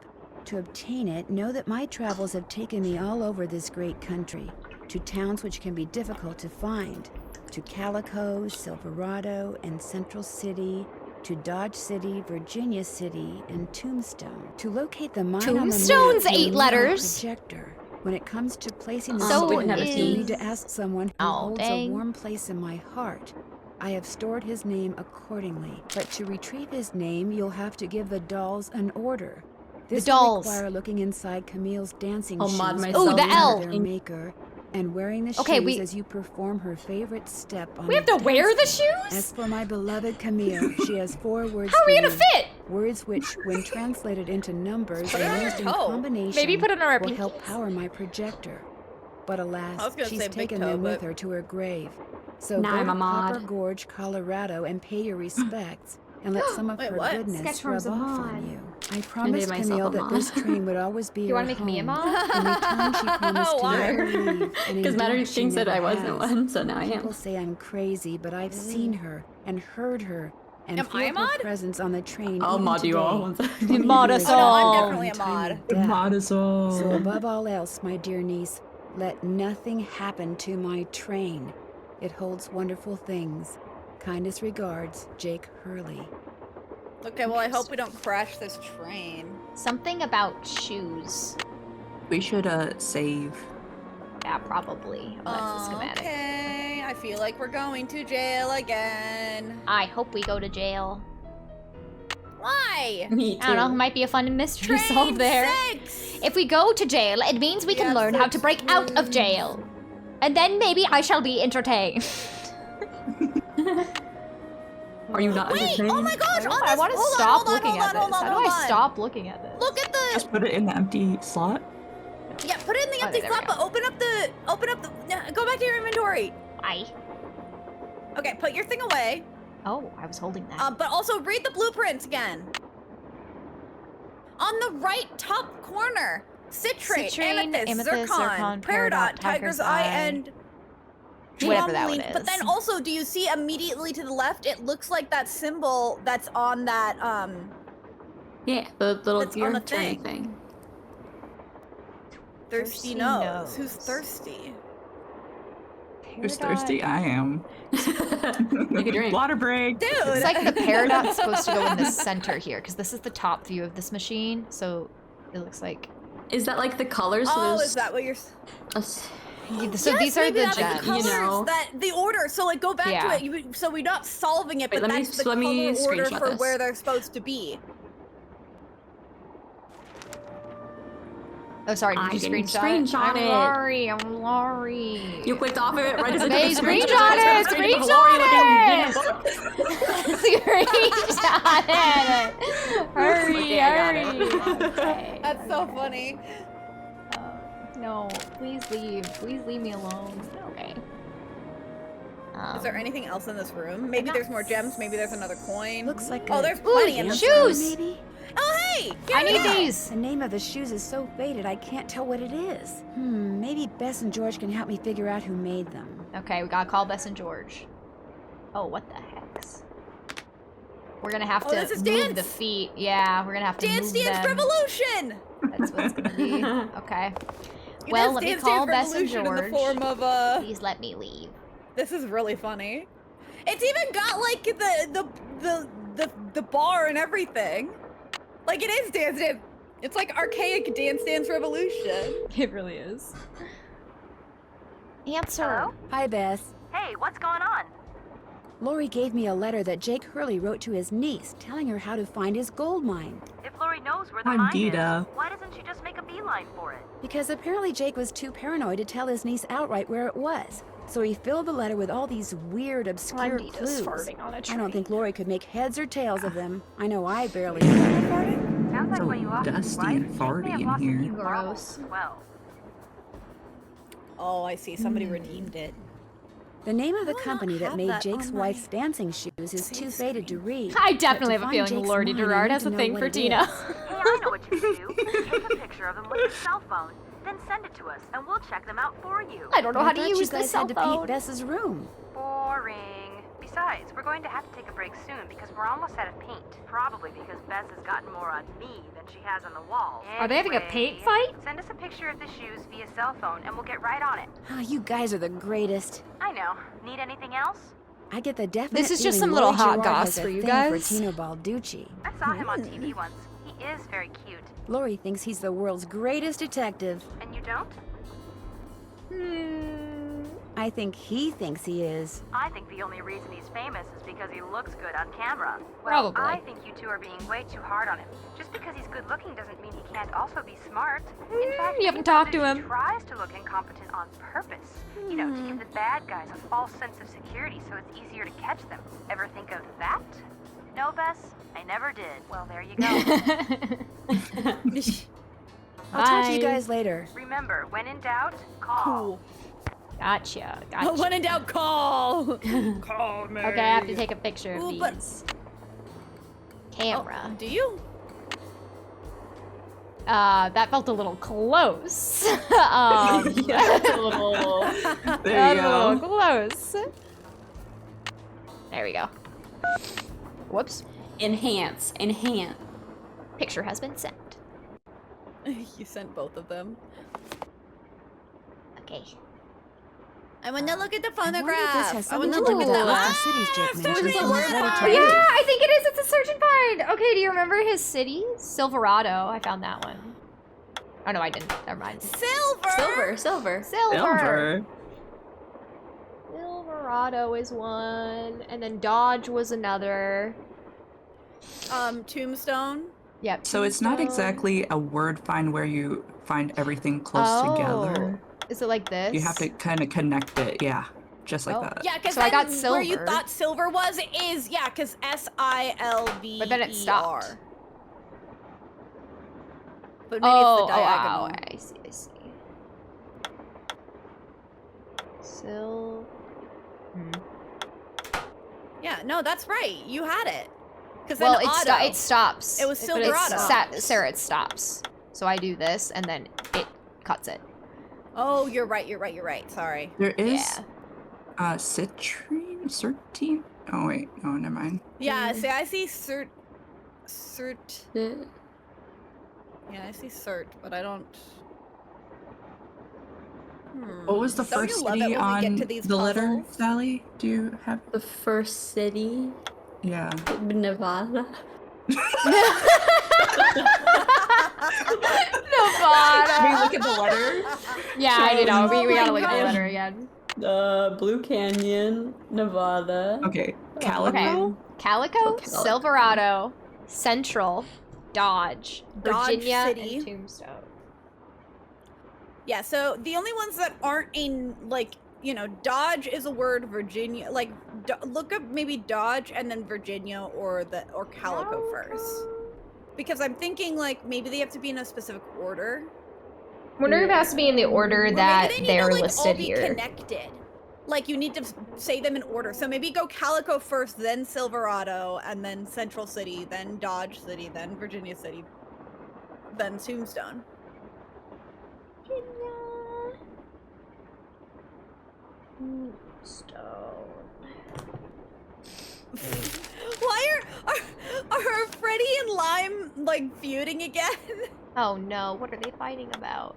To obtain it, know that my travels have taken me all over this great country, to towns which can be difficult to find, to Calico, Silverado, and Central City, to Dodge City, Virginia City, and Tombstone. To locate the mine Tombstone's on the map, 8 you'll need a letters. projector. When it comes to placing the So stone, is- you'll need to ask someone who Oh, holds dang. a warm place in my heart. I have stored his name accordingly, but to retrieve his name, you'll have to give the dolls an order. This will dolls. require looking inside Camille's dancing I'll shoes mod as myself Ooh, the honor L. their maker, and wearing the Okay, shoes we- as you perform her favorite step on We have the to wear dance the floor. shoes? As for my beloved Camille, she has 4 words How are for we gonna you. fit? Words which, when translated into numbers Put it on and your used in toe. combination, Maybe put it on our will help pinkies. power my projector. But alas, I was gonna she's say big taken toe, them with but- her to her grave. So Nah, go I'm to a mod. Copper Gorge, Colorado, and pay your respects, and let some of Wait, her what? goodness Sketchworm's rub a off mod. on you. I promised myself Camille a that mod. this train would always be You her wanna make me a home. mod? In return, she promised to Why? never leave. And Because Matter indeed, she thinks that never I wasn't has. one, so now I People am. say I'm crazy, but I've seen her and heard her and Am I a feel her mod? presence on the train. I'll even mod you all. today. You mod us Oh, no, I'm all. definitely a mod. Death. Mod us all. So above all else, my dear niece, let nothing happen to my train. It holds wonderful things. Kindest regards, Jake Hurley. Okay, well, I hope we don't crash this train. Something about shoes. We should save. Yeah, probably. Oh, that's a schematic. Okay, I feel like we're going to jail again. I hope we go to jail. Why? Me too. I don't know, might be a fun mystery Train solved there. 6! If we go to jail, it means we can Yeah, learn how to break out of trains. jail. And then maybe I shall be entertained. Are you not Wait, entertained? oh my gosh, on I this, want to hold on, stop hold on, looking hold at on, this. hold on, How do hold I on. stop looking at this? Look at the, Just put it in the empty slot. yeah, put it in the Oh, empty there we slot, go. but open up the, go back to your inventory. Aye. Okay, put your thing away, Oh, I was holding that. but also read the blueprints again. On the right top corner, citrate, amethyst, zircon, peridot, tiger's eye, and whatever that one Link. is. But then also, do you see immediately to the left? It looks like that symbol that's on that Yeah, the little That's on gear the turny thing. thing. thirsty Thirsty nose. nose. Who's thirsty? Who's thirsty? I am. Take a drink. Water break. Dude. It's like the peridot's supposed to go in the center here, because this is the top view of this machine, so it looks like... Is that like the colors? So Oh, there's is that what you're? So Yes, these are maybe the that's gems. the colors, You know. that the order. So like, go back Yeah. to it. So we're not solving it, Wait, but let me- that's the let me color order screenshot for this. where they're supposed to be. Oh, sorry, I did you didn't screenshot screenshot it. I'm Laurie. You clicked off of it right as I Okay, did the screenshot it, Screenshot Screenshot it! Hurry, Okay, I got hurry. it. Okay. That's so funny. No, please leave. Please leave me alone. Okay. Is there anything else in this room? Maybe there's more gems. Maybe there's another coin. Looks like Oh, a there's plenty in this shoes! room. Maybe? Oh, hey! I here we need go. these! The name of the shoes is so faded I can't tell what it is. Maybe Bess and George can help me figure out who made them. Okay, we gotta call Bess and George. Oh, what the hex? We're gonna have Oh, to this is move dance. the feet. Yeah, we're gonna have to Dance move Dance them. Revolution! That's what it's gonna be. Okay. You Well, know, let me Dance call Dance Bess and Revolution in the George. form of Please let me leave. This is really funny. It's even got like the bar and everything. Like it is Dance Dance. It's like archaic Dance Dance Revolution. It really is. Answer. Hello? Hi, Bess. Hey, what's going on? Lori gave me a letter that Jake Hurley wrote to his niece, telling her how to find his gold mine. If Lori knows where the I'm mine Dita. is, why doesn't she just make a beeline for it? Because apparently Jake was too paranoid to tell his niece outright where it was. So he filled the letter with all these weird, obscure Juanita's clues. farting on a I tree. don't think Lori could make heads or tails of them. I know I barely could. Sounds like so when you lost his dusty wife, and Jake farty may have in lost a here. few marbles as well. Oh, I see. Somebody redeemed it. The name of the Why not company that have made that Jake's on wife's dancing shoes is too faded to read. I but definitely to have a find feeling Jake's Lordy mine, I Gerard need has to a know thing what for it Tina. is. Hey, I know what you can do. Take a picture of them with your cell phone, then send it to us, and we'll check them out for you. I don't know I how to thought use you the guys cell had to paint phone. Bess's room. Boring. Besides, we're going to have to take a break soon because we're almost out of paint. Probably because Bess has gotten more on me than she has on the walls. Are they having a paint fight? Send us a picture of the shoes via cell phone and we'll get right on it. Oh, you guys are the greatest. I know. Need anything else? I get the definite This is just feeling some little Lori hot Gerard goss has a for you thing guys. For Tino Balducci. I saw him on TV once. He is very cute. Lori thinks he's the world's greatest detective. And you don't? I think he thinks he is. I think the only reason he's famous is because he looks good on camera. Probably. Well, I think you two are being way too hard on him. Just because he's good looking doesn't mean he can't also be smart. In fact, you haven't talked to he him. tries to look incompetent on purpose. You know, to give the bad guys a false sense of security so it's easier to catch them. Ever think of that? No, Bess? I never did. Well, there you go. I'll talk to you Bye. guys later. Remember, when in doubt, call. Gotcha. When in doubt, call. Call me. Okay, I have to take a picture of Ooh, these. but- Camera. Do you? That felt a little close. Yeah, it's a little. There you That's a little go. close. There we go. Whoops. Enhance. Picture has been sent. You sent both of them. Okay. I want to look at the I wonder if this phonograph. has I want something to to do look with at the that. Lost Cities Jake Search mentioned the in word his bar. letter to Oh, me. yeah, I think it is. It's a search and find. Okay, do you remember his city? Silverado. I found that one. Oh, no, I didn't. Never mind. Silver. Silver. Silverado is one. And then Dodge was another. Tombstone. Yep. So it's not Tombstone. exactly a word find where you find everything close together. Is it like this? You have to kind of connect it, yeah, just like Oh. that. Yeah, because So I got where you silver. thought silver was is because SILV. But then it stopped. But maybe it's the Oh, diagonal. I see. Yeah, no, that's right. You had it. Because Well, then it stops. It was But Silverado. Sarah, it stops. So I do this, and then it cuts it. Oh, you're right. Sorry. There is citrine. Oh wait, oh never mind. Yeah, see, I see cert. Yeah, I see cert, but I don't. What was the Don't you first love it city when we get on to these the letter, puzzles? Sally? Do you have The first city. Yeah. Nevada. Nevada. Can we look at the letter? Yeah, I know. We Oh gotta my look at the gosh. letter again. Blue Canyon, Nevada. Okay. Calico? Okay. Calico, Silverado, Central, Dodge, Dodge Virginia, City. and Tombstone. Yeah, so the only ones that aren't in, like, Dodge is a word, Virginia, like, look up maybe Dodge and then Virginia or Calico first. Because I'm thinking, like, maybe they have to be in a specific order. Wonder if it has to be in the order Or that maybe they need they're to, like, all listed be here. connected. Like, you need to say them in order. So maybe go Calico first, then Silverado, and then Central City, then Dodge City, then Virginia City, then Tombstone. Why are Freddy and Lime like feuding again? Oh no, what are they fighting about?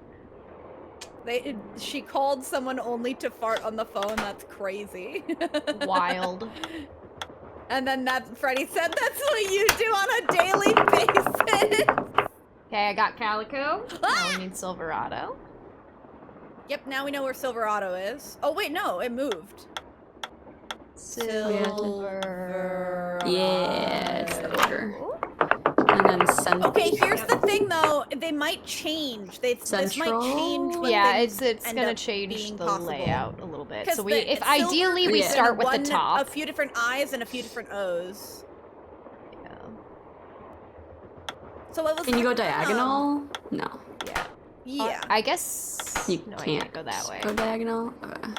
She called someone only to fart on the phone. That's crazy. Wild. And then Freddy said that's what you do on a daily basis. Okay, I got Calico. Now we need Silverado. Yep, now we know where Silverado is. Oh wait, no, it moved. Silver. Yeah, it's the order. And then Central. Okay, here's the thing though, they might change. This might change when Yeah, things it's end gonna up change being the possible. layout a little bit. 'Cause So it's ideally silver we and start with the a top. few different I's and a few different O's. So what was Can you go diagonal? No. Yeah. Yeah. I guess. You no, I can't can't go that way. Go diagonal? Okay.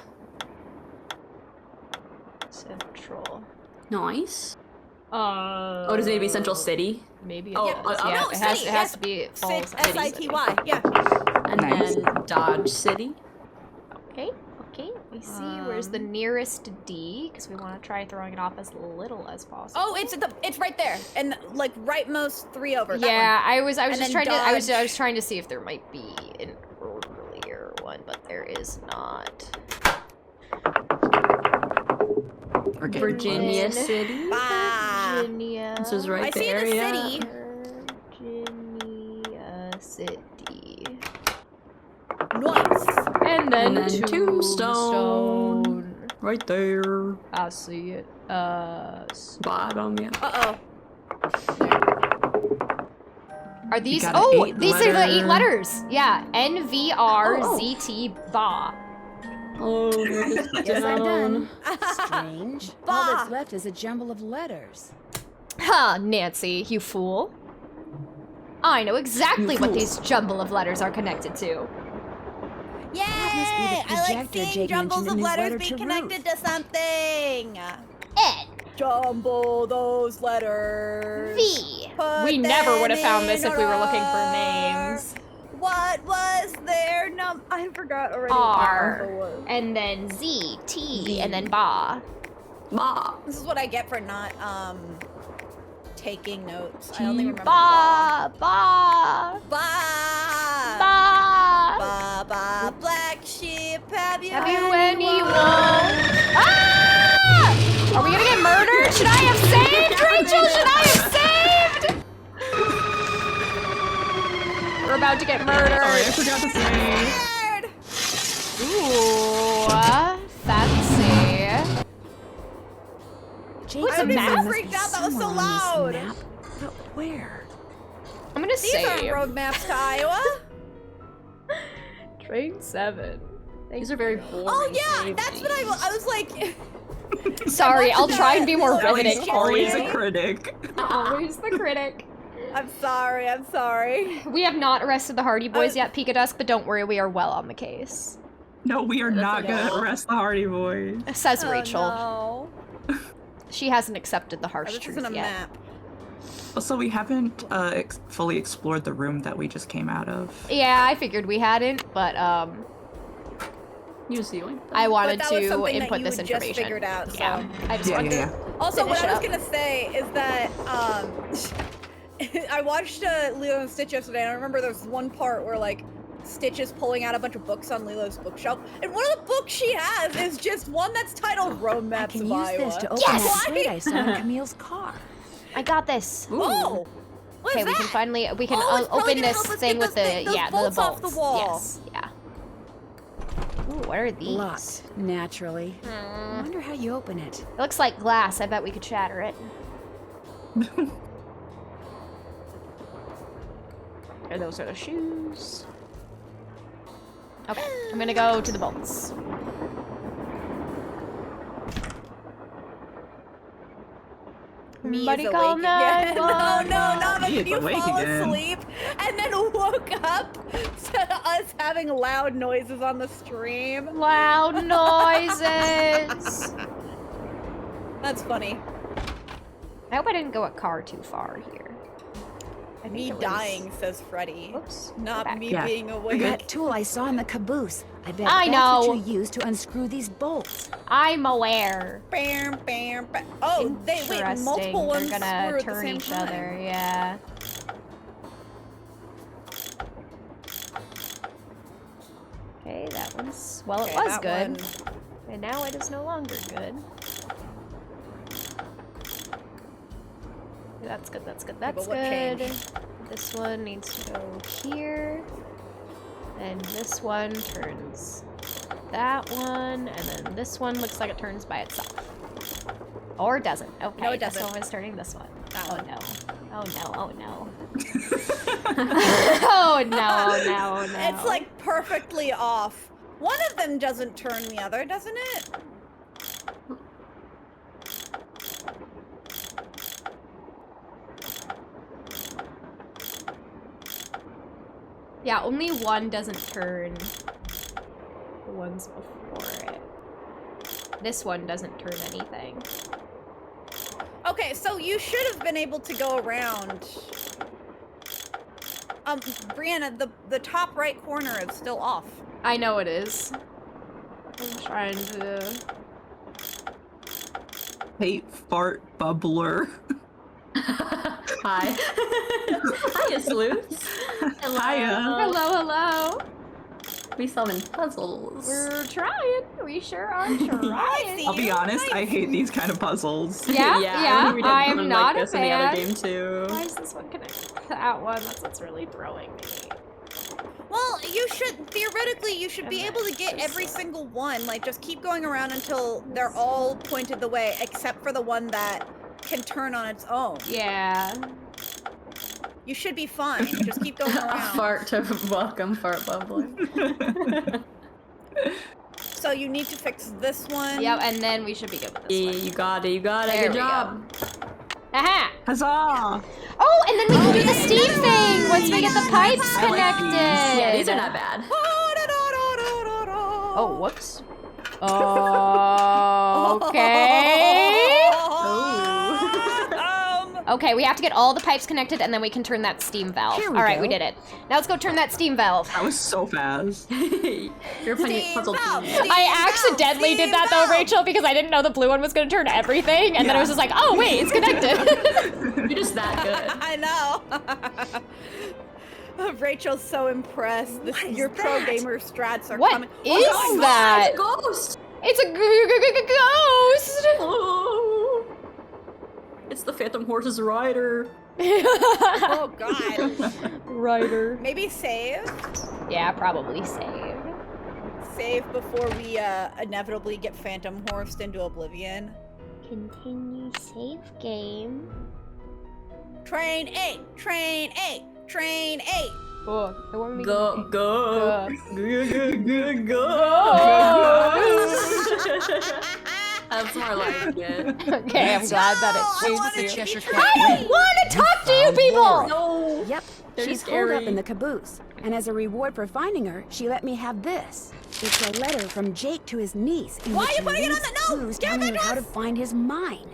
Central. Nice. Oh, does it need to be Central City? Maybe. Oh, yeah, no, it City. has to be. It falls under City. City. Yeah. And then Dodge City. Okay. Okay. We see where's the nearest D because we want to try throwing it off as little as possible. Oh, it's right there, and like rightmost 3 over. Yeah, that one. I was And just then trying to. I was dodge. trying to see if there might be an earlier one, but there is not. Virginia City. Virginia. This is right I see there. the Yeah. city. Virginia City. Nice. And then Tombstone. Right there. I see it. Bottom, yeah. Uh-oh. Are these? got an Oh, 8 these are the 8 letter. letters. Yeah. NVRZT BA. Oh, Yes, I'm done. Uh-huh. Strange. All that's left is a jumble of letters. Ha, Nancy, you fool. I know exactly what these jumble of letters are connected to. Yay! I like projector seeing Jake jumbles mentioned of in his letters letter being to connected to something. Ed. Jumble those letters. V. Put We never would have them found this in if we were looking for order. names. What was their I forgot already. R. And then Z, T, and then Ba. Ba. This is what I get for not taking notes. I only remember Ba. Ba. Ba. Ba. Ba. Ba. Black sheep. Have you any wool? Ah! Are we gonna get murdered? Should I have saved, Rachel? Should I have saved? We're about to get murdered. Sorry, I forgot to say. Ooh, fancy. Jake's I'm so map freaked out. That was so loud. But where? I'm gonna These save. aren't road maps to Iowa. Train 7. These are very boring. Oh yeah, that's what I was like. Sorry, I'll try and be more Ellie's riveting. Always a critic. Always the critic. I'm sorry. I'm sorry. We have not arrested the Hardy Boys yet, Pika Dusk, but don't worry, we are well on the case. No, we are not gonna arrest the Hardy Boys. Says Oh, Rachel. no. She hasn't accepted the harsh This truth isn't a yet. map. Also, we haven't fully explored the room that we just came out of. Yeah, I figured we hadn't, but Use the oink. I wanted But that was to something that input you this had information. just figured out, so. Yeah, I just Yeah, wanted yeah, to. Also, what finish I was up. gonna say is that I watched Lilo and Stitch yesterday, and I remember there was one part where like Stitch is pulling out a bunch of books on Lilo's bookshelf, and one of the books she has is just one that's titled "Road Maps I can of use Iowa." this to open Yes! that crate I saw in Camille's car. I got this. Oh, what Okay, is we can that? finally Oh, it's probably open gonna this help us thing get with the those bolts the off the wall. Yes, yeah. Ooh, what are these? Locked, naturally. I wonder how you open it. It looks like glass. I bet we could shatter it. And those are the shoes. Okay, I'm gonna go to the bolts. Miy's call awake again. No, 911. no, He is you awake fall again. asleep and then woke up to us having loud noises on the stream. Loud noises. That's funny. I hope I didn't go a car too far here. I think Me it was- dying, says Freddy. Oops. Not Go back. me Yeah. being awake. That tool I saw in the caboose. I bet I that's know. what you use to unscrew these bolts. I'm aware. Bam, bam, bam. Oh, wait, Interesting. multiple ones They're gonna screw at the turn same each time. other, yeah. Okay, that one's well, Okay, it was that good, one. and now it is no longer good. That's good. That's good. but That's what good. changed? This one needs to go here, and this one turns that one, and then this one looks like it turns by itself, or doesn't. Okay, No, it this doesn't. one is turning this one. That Oh one. no! Oh no! Oh no! Oh no! Oh no! Oh no! It's like perfectly off. One of them doesn't turn the other, doesn't it? Yeah, only one doesn't turn the ones before it. This one doesn't turn anything. Okay, so you should have been able to go around. Brianna, the top right corner is still off. I know it is. I'm trying to... Hate fart bubbler. Hi. Hiya, sleuths. Hello. Hiya. Hello, hello. We solving puzzles. We're trying. We sure are trying. I'll be honest, I hate these kind of puzzles. Yeah, we did I am one not like a this in the other fan. game too. Why is this one connected to that one? That's what's really throwing me. Well, you should, theoretically, you should be able to get every single one. Like, just keep going around until they're all pointed the way, except for the one that can turn on its own. Yeah. You should be fine. Just keep going around. Fart to welcome fart bubbler. So you need to fix this one. Yep, and then we should be good with this one. You got it, you got it. There Good we job. Aha! Huzzah! Oh, and then we can do the steam thing once we get the pipes connected. Yeah, these are not bad. Oh, whoops. Okay. Okay, we have to get all the pipes connected and then we can turn that steam valve. Here All we right, go. we did it. Now let's go turn that steam valve. That was so fast. You're playing puzzle genius. I accidentally did that though, Rachel, because I didn't know the blue one was gonna turn everything, and then I was just like, oh wait, it's connected. You're just that good. I know. Rachel's so impressed. Your pro gamer strats are What coming. is that? It's a ghost. It's a ghost. Oh. It's the Phantom Horse's rider. Oh god. Rider. Maybe save? Yeah, probably save. Save before we inevitably get Phantom Horsed into oblivion. Continue save game. Train 8! Train 8! Train 8! Oh, I want me Go. That's more like it. Okay, I'm glad that it changed you. I want to talk to you people! No. Yep, They're she's holed up scary. in the caboose. And as a reward for finding her, she let me have this. It's a letter from Jake to his niece. In Why which are you putting it on leaves the note? clues Give telling it her how to us! find his mine.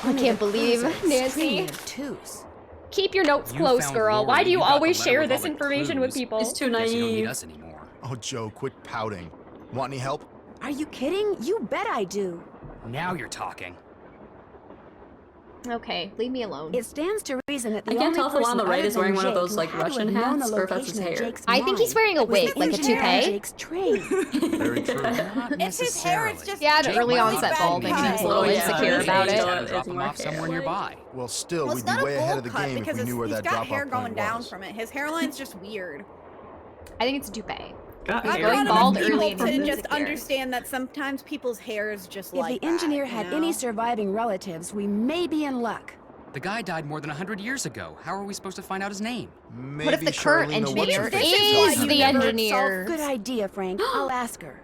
I Only can't the clues believe, are Nancy. extremely obtuse. Keep your notes You close, found girl. Lori. Why do you You got the always letter share with this all the information with clues. people? It's too Guess you don't need naive. us anymore. Oh, Joe, quit pouting. Want any help? Are you kidding? You bet I do. Now you're talking. Okay, leave me alone. It stands to reason that the I can't only tell if the one on the person right other is wearing than one of Jake those, who like, had to Russian have known hats, the or if that's his location of hair. Jake's I think he's mine wearing a was the wig, like a engineer on toupee. Jake's train. Very true. It's his hair, it's just Yeah, an Jake early really onset bad balding. cut. He's a little Oh, yeah. insecure It's about age. it. It's Drop him more off somewhere hair. nearby. Well, still, Well, we'd it's be not way a ahead bowl of the cut game if because we knew where he's that got drop-off hair going point down was. from it. His hairline's just weird. I think it's a toupee. Got I've hair grown bald enough early people in to his just music years. understand that sometimes people's hair is just If like the engineer that, had you know? any surviving relatives, we may be in luck. The guy died more than 100 years ago. How are we supposed to find out his name? Maybe What if the current Charlene will engineer what's-her-face This can is tell why us is you the never engineer? Good idea, Frank. I'll ask her.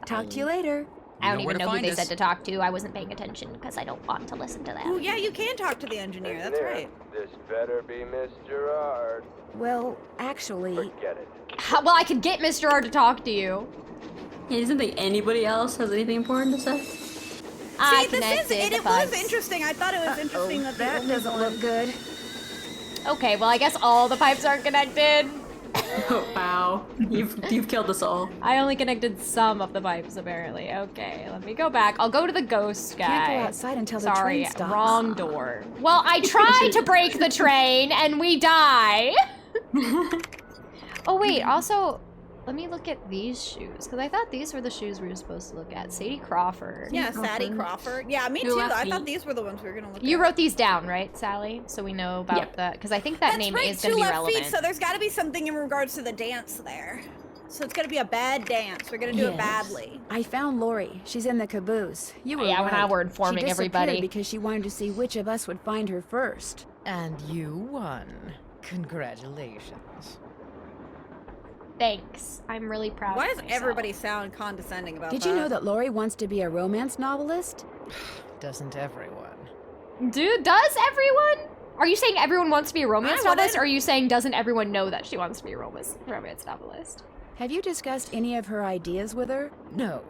Talk to you later. I don't know where even to know who find they us. said to talk to. I wasn't paying attention because I don't want to listen to Oh them. yeah, you can talk to the engineer. That's right. This better be Miss Gerard. Well, actually, Forget it. Well, I could get Mr. R to talk to you. He doesn't think anybody else has anything important to say. I See, this is connected it. the It was pipes. interesting. I thought it was interesting that the that only doesn't one- look good. Okay, well, I guess all the pipes aren't connected. Oh, wow. You've killed us all. I only connected some of the pipes, apparently. Okay, let me go back. I'll go to the ghost guy. Can't go outside until the Sorry, train stops. wrong door. Well, I tried to break the train, and we die. Oh, wait, also, let me look at these shoes, because I thought these were the shoes we were supposed to look at. Sadie Crawford. Yeah, Sadie Crawford. Yeah, me Who too. left I me? thought these were the ones we were gonna look at. You wrote these down, right, Sally? So we know about Yep. the, because I think that That's name right, is going to two be left relevant. feet, so there's got to be something in regards to the dance there. So it's gonna be a bad dance. We're gonna do it Yes. badly. I found Lori. She's in the caboose. You were Yeah, when I right. were informing she everybody. disappeared because she wanted to see which of us would find her first. And you won. Congratulations. Thanks. I'm really proud Why of does myself. everybody sound condescending about Did that? you know that Lori wants to be a romance novelist? Doesn't everyone? Dude, does everyone? Are you saying everyone wants to be a romance I novelist, wouldn't. or are you saying doesn't everyone know that she wants to be a romance novelist? Have you discussed any of her ideas with her? No.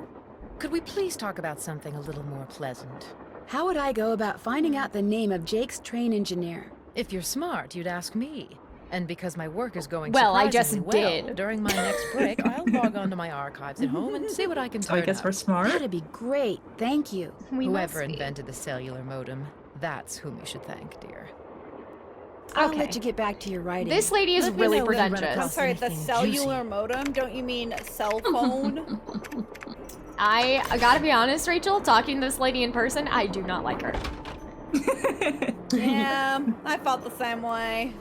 Could we please talk about something a little more pleasant? How would I go about finding out the name of Jake's train engineer? If you're smart, you'd ask me. And because my work is going Well, I just surprisingly well, did. during my next break, I'll log onto my archives at home and see what I can So I turn guess up. we're smart. That'd be great. Thank you. Whoever invented the cellular modem, that's whom you should thank, dear. I'll Okay. let you get back to your writing. This lady is Let me really know when you run pretentious. I'm across sorry, the anything cellular modem? Don't you mean cell phone? I gotta be honest, Rachel, talking to this lady in person, I do not like her. Yeah, I felt the same way.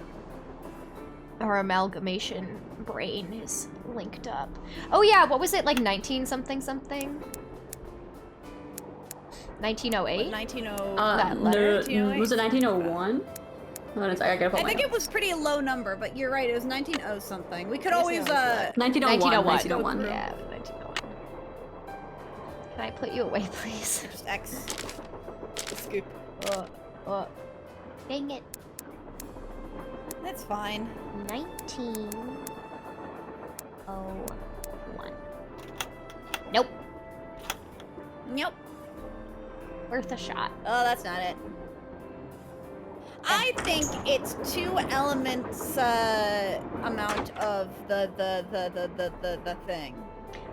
Our amalgamation brain is linked up. Oh yeah, what was it, like 19 something something? 1908? 1908. That letter? Was it 1901? I gotta put I my think it was pretty low number, but you're right, it was 1900 something. We could Yes, always, yeah, 1901. 1901. Yeah, it was 1901. Can I put you away, please? Just X. Scoop. Dang it. That's fine. 1901. Nope. Nope. Worth a shot. Oh, that's not it. I think it's 2 elements amount of the thing.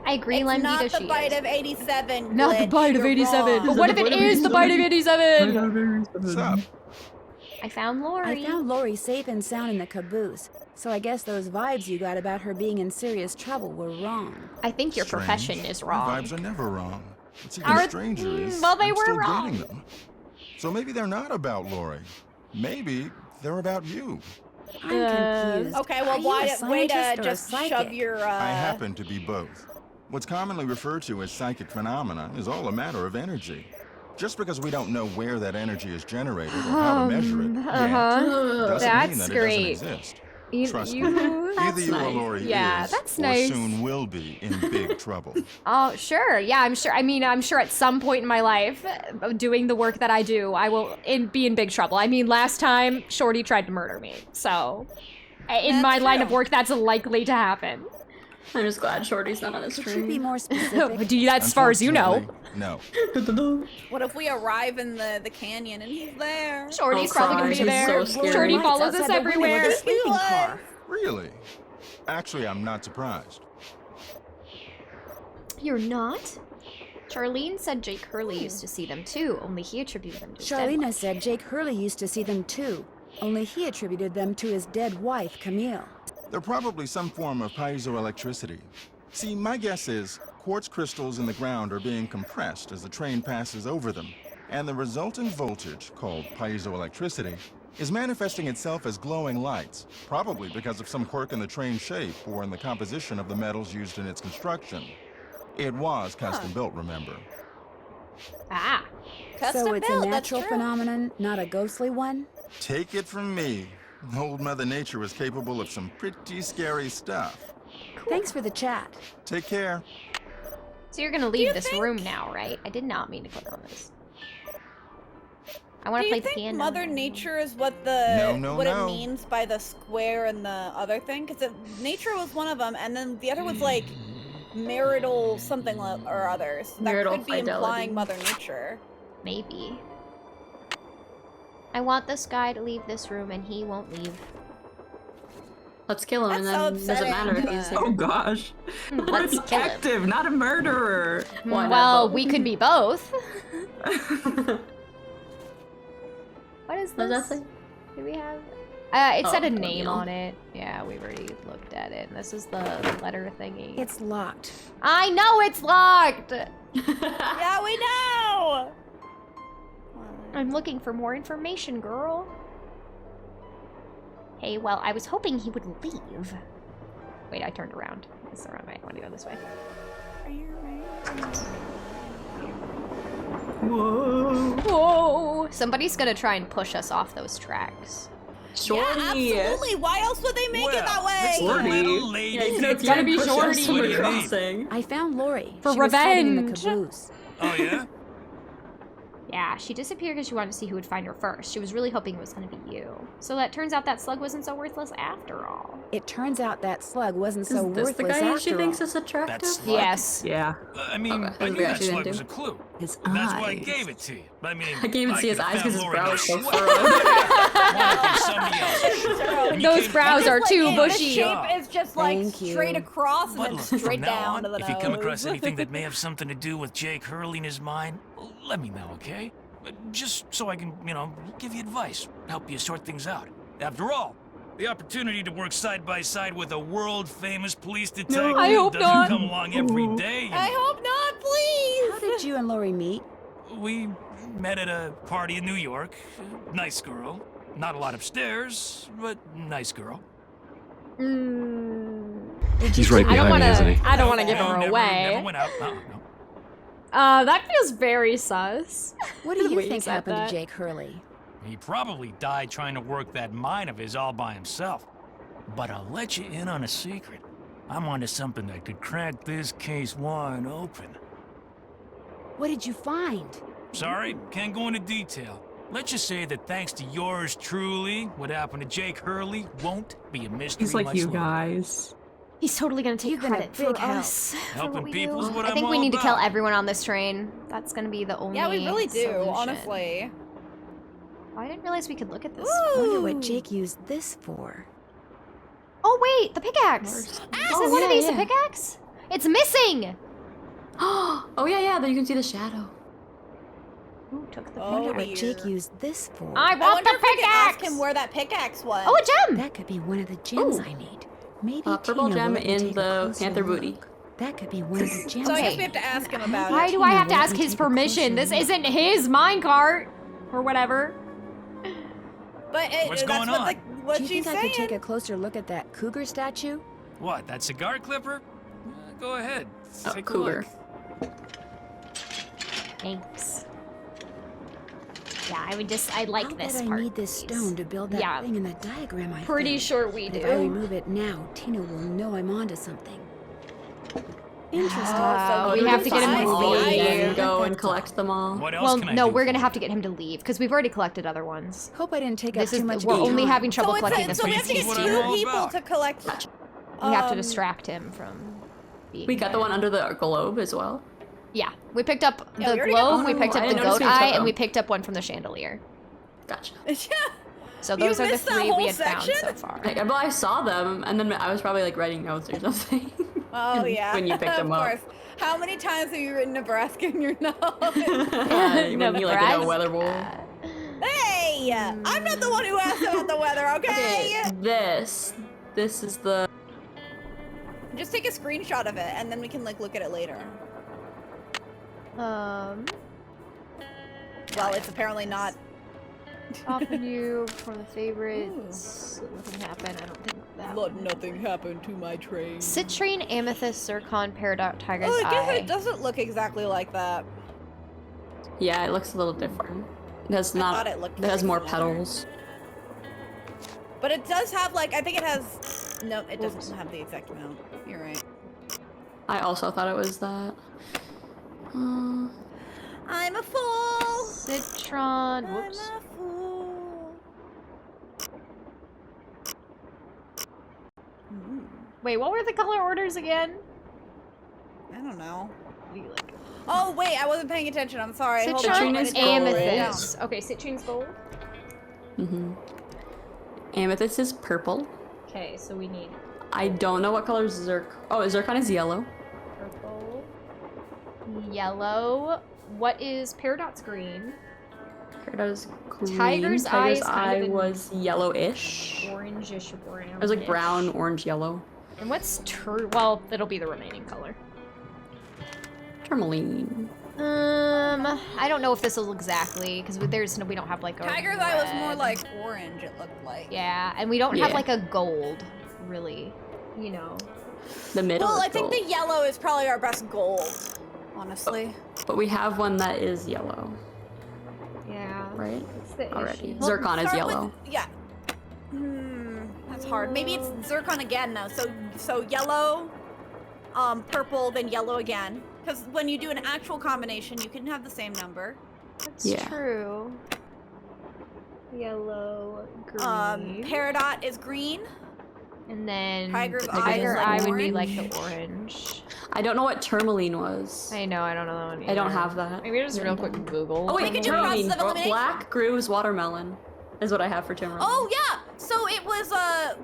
I agree, It's Lemby, not that the she bite is. of 87. Not the Glitch, bite of you're 87. wrong. But what if it is the bite of 87? What's up? I found Lori. I found Lori safe and sound in the caboose, so I guess those vibes you got about her being in serious trouble were wrong. I think your Strange. profession is My wrong. vibes are never wrong. What's even Are- stranger is well, they I'm were still wrong. dating them. So maybe they're not about Lori. Maybe they're about you. I'm confused. Okay, Are well, you why a way to scientist or a just shove psychic? your, I happen to be both. What's commonly referred to as psychic phenomena is all a matter of energy. Just because we don't know where that energy is generated or how to measure it yet, doesn't That's mean that great. it doesn't exist. You- Trust you- me, that's either you or nice. Lori Yeah, is, that's or nice. soon will be in big trouble. Oh, sure. Yeah, I'm sure. I mean, I'm sure at some point in my life, doing the work that I do, I will be in big trouble. I mean, last time, Shorty tried to murder me. So, in my line of work, that's likely to happen. I'm just glad Shorty's not on his Could you be stream. more specific? Do you that as far as you know? Unfortunately, No. What if we arrive in the canyon and he's there? Shorty's I'll probably cry. gonna be He's there. so scary. Shorty Lights follows us outside the window everywhere. with a sleeping car. Really? Actually, I'm not surprised. You're not? Charlene said Jake Hurley used to see them too, only he attributed them to his dead Charlena wife. said Jake Hurley used to see them too, only he attributed them to his dead wife, Camille. They're probably some form of piezoelectricity. See, my guess is quartz crystals in the ground are being compressed as the train passes over them, and the resultant voltage, called piezoelectricity, is manifesting itself as glowing lights, probably because of some quirk in the train's shape or in the composition of the metals used in its construction. It was custom built, remember? Ah. So it's built, a that's natural true. phenomenon, not a ghostly one? Take it from me. Old Mother Nature was capable of some pretty scary stuff. Thanks for the chat. Take care. So you're gonna leave this room now, right? I did not mean to click on this. I want Do to you play the think piano. Mother Nature is what the No, what no. it means by the square and the other thing? Because nature was one of them, and then the other was like marital something or other. So that Marital could be fidelity. implying Mother Nature. Maybe. I want this guy to leave this room, and he won't leave. Let's kill him, and That's so then it doesn't matter if he's Oh gosh. We're a Let's kill him. detective, not a murderer. Why not Well, both? we could be both. What is What this? does that say? Do we have? It said a name on it. Yeah, we already looked at it. And this is the letter thingy. It's locked. I know it's locked! Yeah, we know. I'm looking for more information, girl. Hey, well, I was hoping he would leave. Wait, I turned around. It's the wrong way. I want to go this way. Whoa. Whoa! Somebody's gonna try and push us off those tracks. Shorty. Yeah, absolutely. Why else would they make it that way? Shorty. Little lady. Yeah, It's gotta be push us Shorty. to What the do you mean? crossing. I found Lori. For She was hiding in the revenge. caboose. Oh, yeah? Yeah, she disappeared because she wanted to see who would find her first. She was really hoping it was going to be you. So that turns out that slug wasn't so worthless after all. It turns out that slug wasn't so Is this worthless the guy after she thinks all. is attractive? That slug? Yes. Yeah. I mean, I knew that slug was a clue. His That's eyes. why I gave it to you. I mean, I can't even see his could've eyes found because his Lori brow no is so sweat. furrowed. Somebody else. And you Those came brows are It's too like, bushy. The shape is just like Thank you. straight across But and look, then from straight now down on, to the if nose. you come across anything that may have something to do with Jake Hurley in his mind, let me know, okay? Just so I can, give you advice, help you sort things out. After all, the opportunity to work side by side with a world-famous police detective I hope doesn't not. come along every day. I hope not, please. How did you and Lori meet? We met at a party in New York. Nice girl. Not a lot upstairs, but nice girl. He's right I don't behind want me, isn't he? to. I don't want to give her Never away. went out. No. That feels very sus. What do The you way think said happened that. to Jake Hurley? He probably died trying to work that mine of his all by himself. But I'll let you in on a secret. I'm onto something that could crack this case wide open. What did you find? Sorry, can't go into detail. Let's just say that thanks to yours truly, what happened to Jake Hurley won't be a mystery He's like much you longer. guys. He's totally gonna take You've been a credit for big help. us. For Helping what we people do. is what I think I'm we all need to kill about. everyone on this train. That's gonna be the only. Yeah, we really do, solution. honestly. Oh, I didn't realize we could look at this. I wonder what Ooh. Jake used this for. Oh wait, the pickaxe. Isn't one of these a pickaxe? It's missing. Oh yeah, there you can see the shadow. Who took the I wonder pickaxe? what Jake used this for. I I want wonder the if we could ask pickaxe. him where that pickaxe was. Oh, a gem. That could be one of the gems Ooh. I need. Maybe Purple Tina gem will let me in take a the closer panther look. booty. That could be one of the gems. So I I guess we need. have to ask him about Why it. do I have to Tina, ask let me his take a permission? closer This look. isn't his minecart or whatever. But What's that's going on? what Do you she's think I could saying. take a closer look at that cougar statue? What, that cigar clipper? Go ahead. Oh, Take a cougar. look. Thanks. Yeah, I like I'll this bet part. I need this please. stone to build that Yeah. thing in the diagram I Pretty found. sure we But if I do. remove it now, Tina will know I'm onto something. Interesting. so we go have to to get him find to the leave. And go and That's collect them all. What else Well, can I no, do we're for gonna you? have to get him to leave because we've already collected other ones. Hope I didn't take This up is too much we're of your only time. having trouble collecting So we have to This get is what two I'm all people about. to collect. We have to Um, distract him from being. We got the one under the globe as well. Yeah, we picked up Yeah, the we already got globe, we one. picked Oh, up I the didn't notice goat we took eye, and them. we picked up one from the chandelier. Gotcha. So You those are the missed that three we whole had found section? so far. Like, well, I saw them, and then I was probably like writing notes or something. Oh yeah. When you picked them of up. course. How many times have you written Nebraska in your notes? When you like in a weather bowl. Hey! I'm not the one who asked about the weather, okay? This is the. Just take a screenshot of it and then we can like look at it later. Well, it's apparently not. Top menu for the favorites. Nothing happened. I don't think that. Nothing happened to my train. Citrine, amethyst, zircon, peridot, tiger's Oh, I guess eye. it doesn't look exactly like that. Yeah, it looks a little different. It has not. thought it looked It has very more similar. petals. But it does have like, I think it has. No, it doesn't have the exact amount. You're right. I also thought it was that. I'm a fool. Citron. Whoops. I'm a fool. Wait, what were the color orders again? I don't know. Oh wait, I wasn't paying attention. I'm sorry. Hold on. Citron I is didn't write it down. amethyst. Okay, citrine's gold. Amethyst is purple. Okay, so we need I don't know what color zircon is yellow. purple, yellow. What is peridot's green? Peridot is green. Tiger's eye is kind of an was yellowish. Orangish brown. It was like brown, orange, yellow. And what's well, it'll be the remaining color. Tourmaline. I don't know if this will exactly because we don't have like a Tiger's eye was more red. like orange. It looked like. Yeah, and we don't have Yeah. like a gold, really. You know. The middle Well, is I think gold. the yellow is probably our best gold, honestly. But we have one that is yellow, Yeah. right? That's the Already. issue. Zircon is Start yellow. with- yeah. That's hard. Maybe it's zircon again though. So yellow, purple, then yellow again. Because when you do an actual combination, you can have the same number. That's true. Yellow, green. Peridot is green. And then Tiger's Tiger Eye Eye would be orange. like the orange. I don't know what tourmaline was. I know, I don't know that one I don't either. have that. Maybe just real quick Google. Oh wait, We could do process of elimination. black grooves watermelon is what I have for tourmaline. Oh yeah. So it was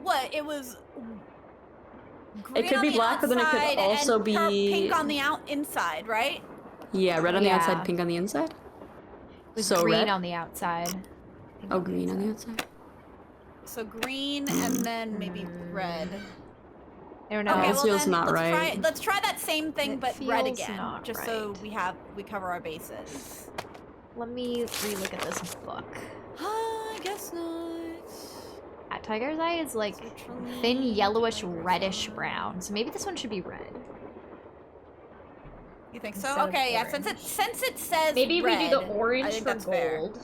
what? It was. Green It could on be the black, but then it could outside also and be pink on the inside, right? Yeah, red on the Yeah. outside, pink on the inside. It was So green red? on the outside. Oh, green on the outside. So green and then maybe red. I don't know. Okay, This well feels then not let's right. let's try that same thing, It but red feels again, not just so we cover our bases. Let me relook at this book. I guess not. Tiger's Eye is like thin yellowish reddish brown, so maybe this one should be red. You think so? Instead of Okay, yeah. orange. Since it says Maybe red, we do the I orange think for that's fair. gold.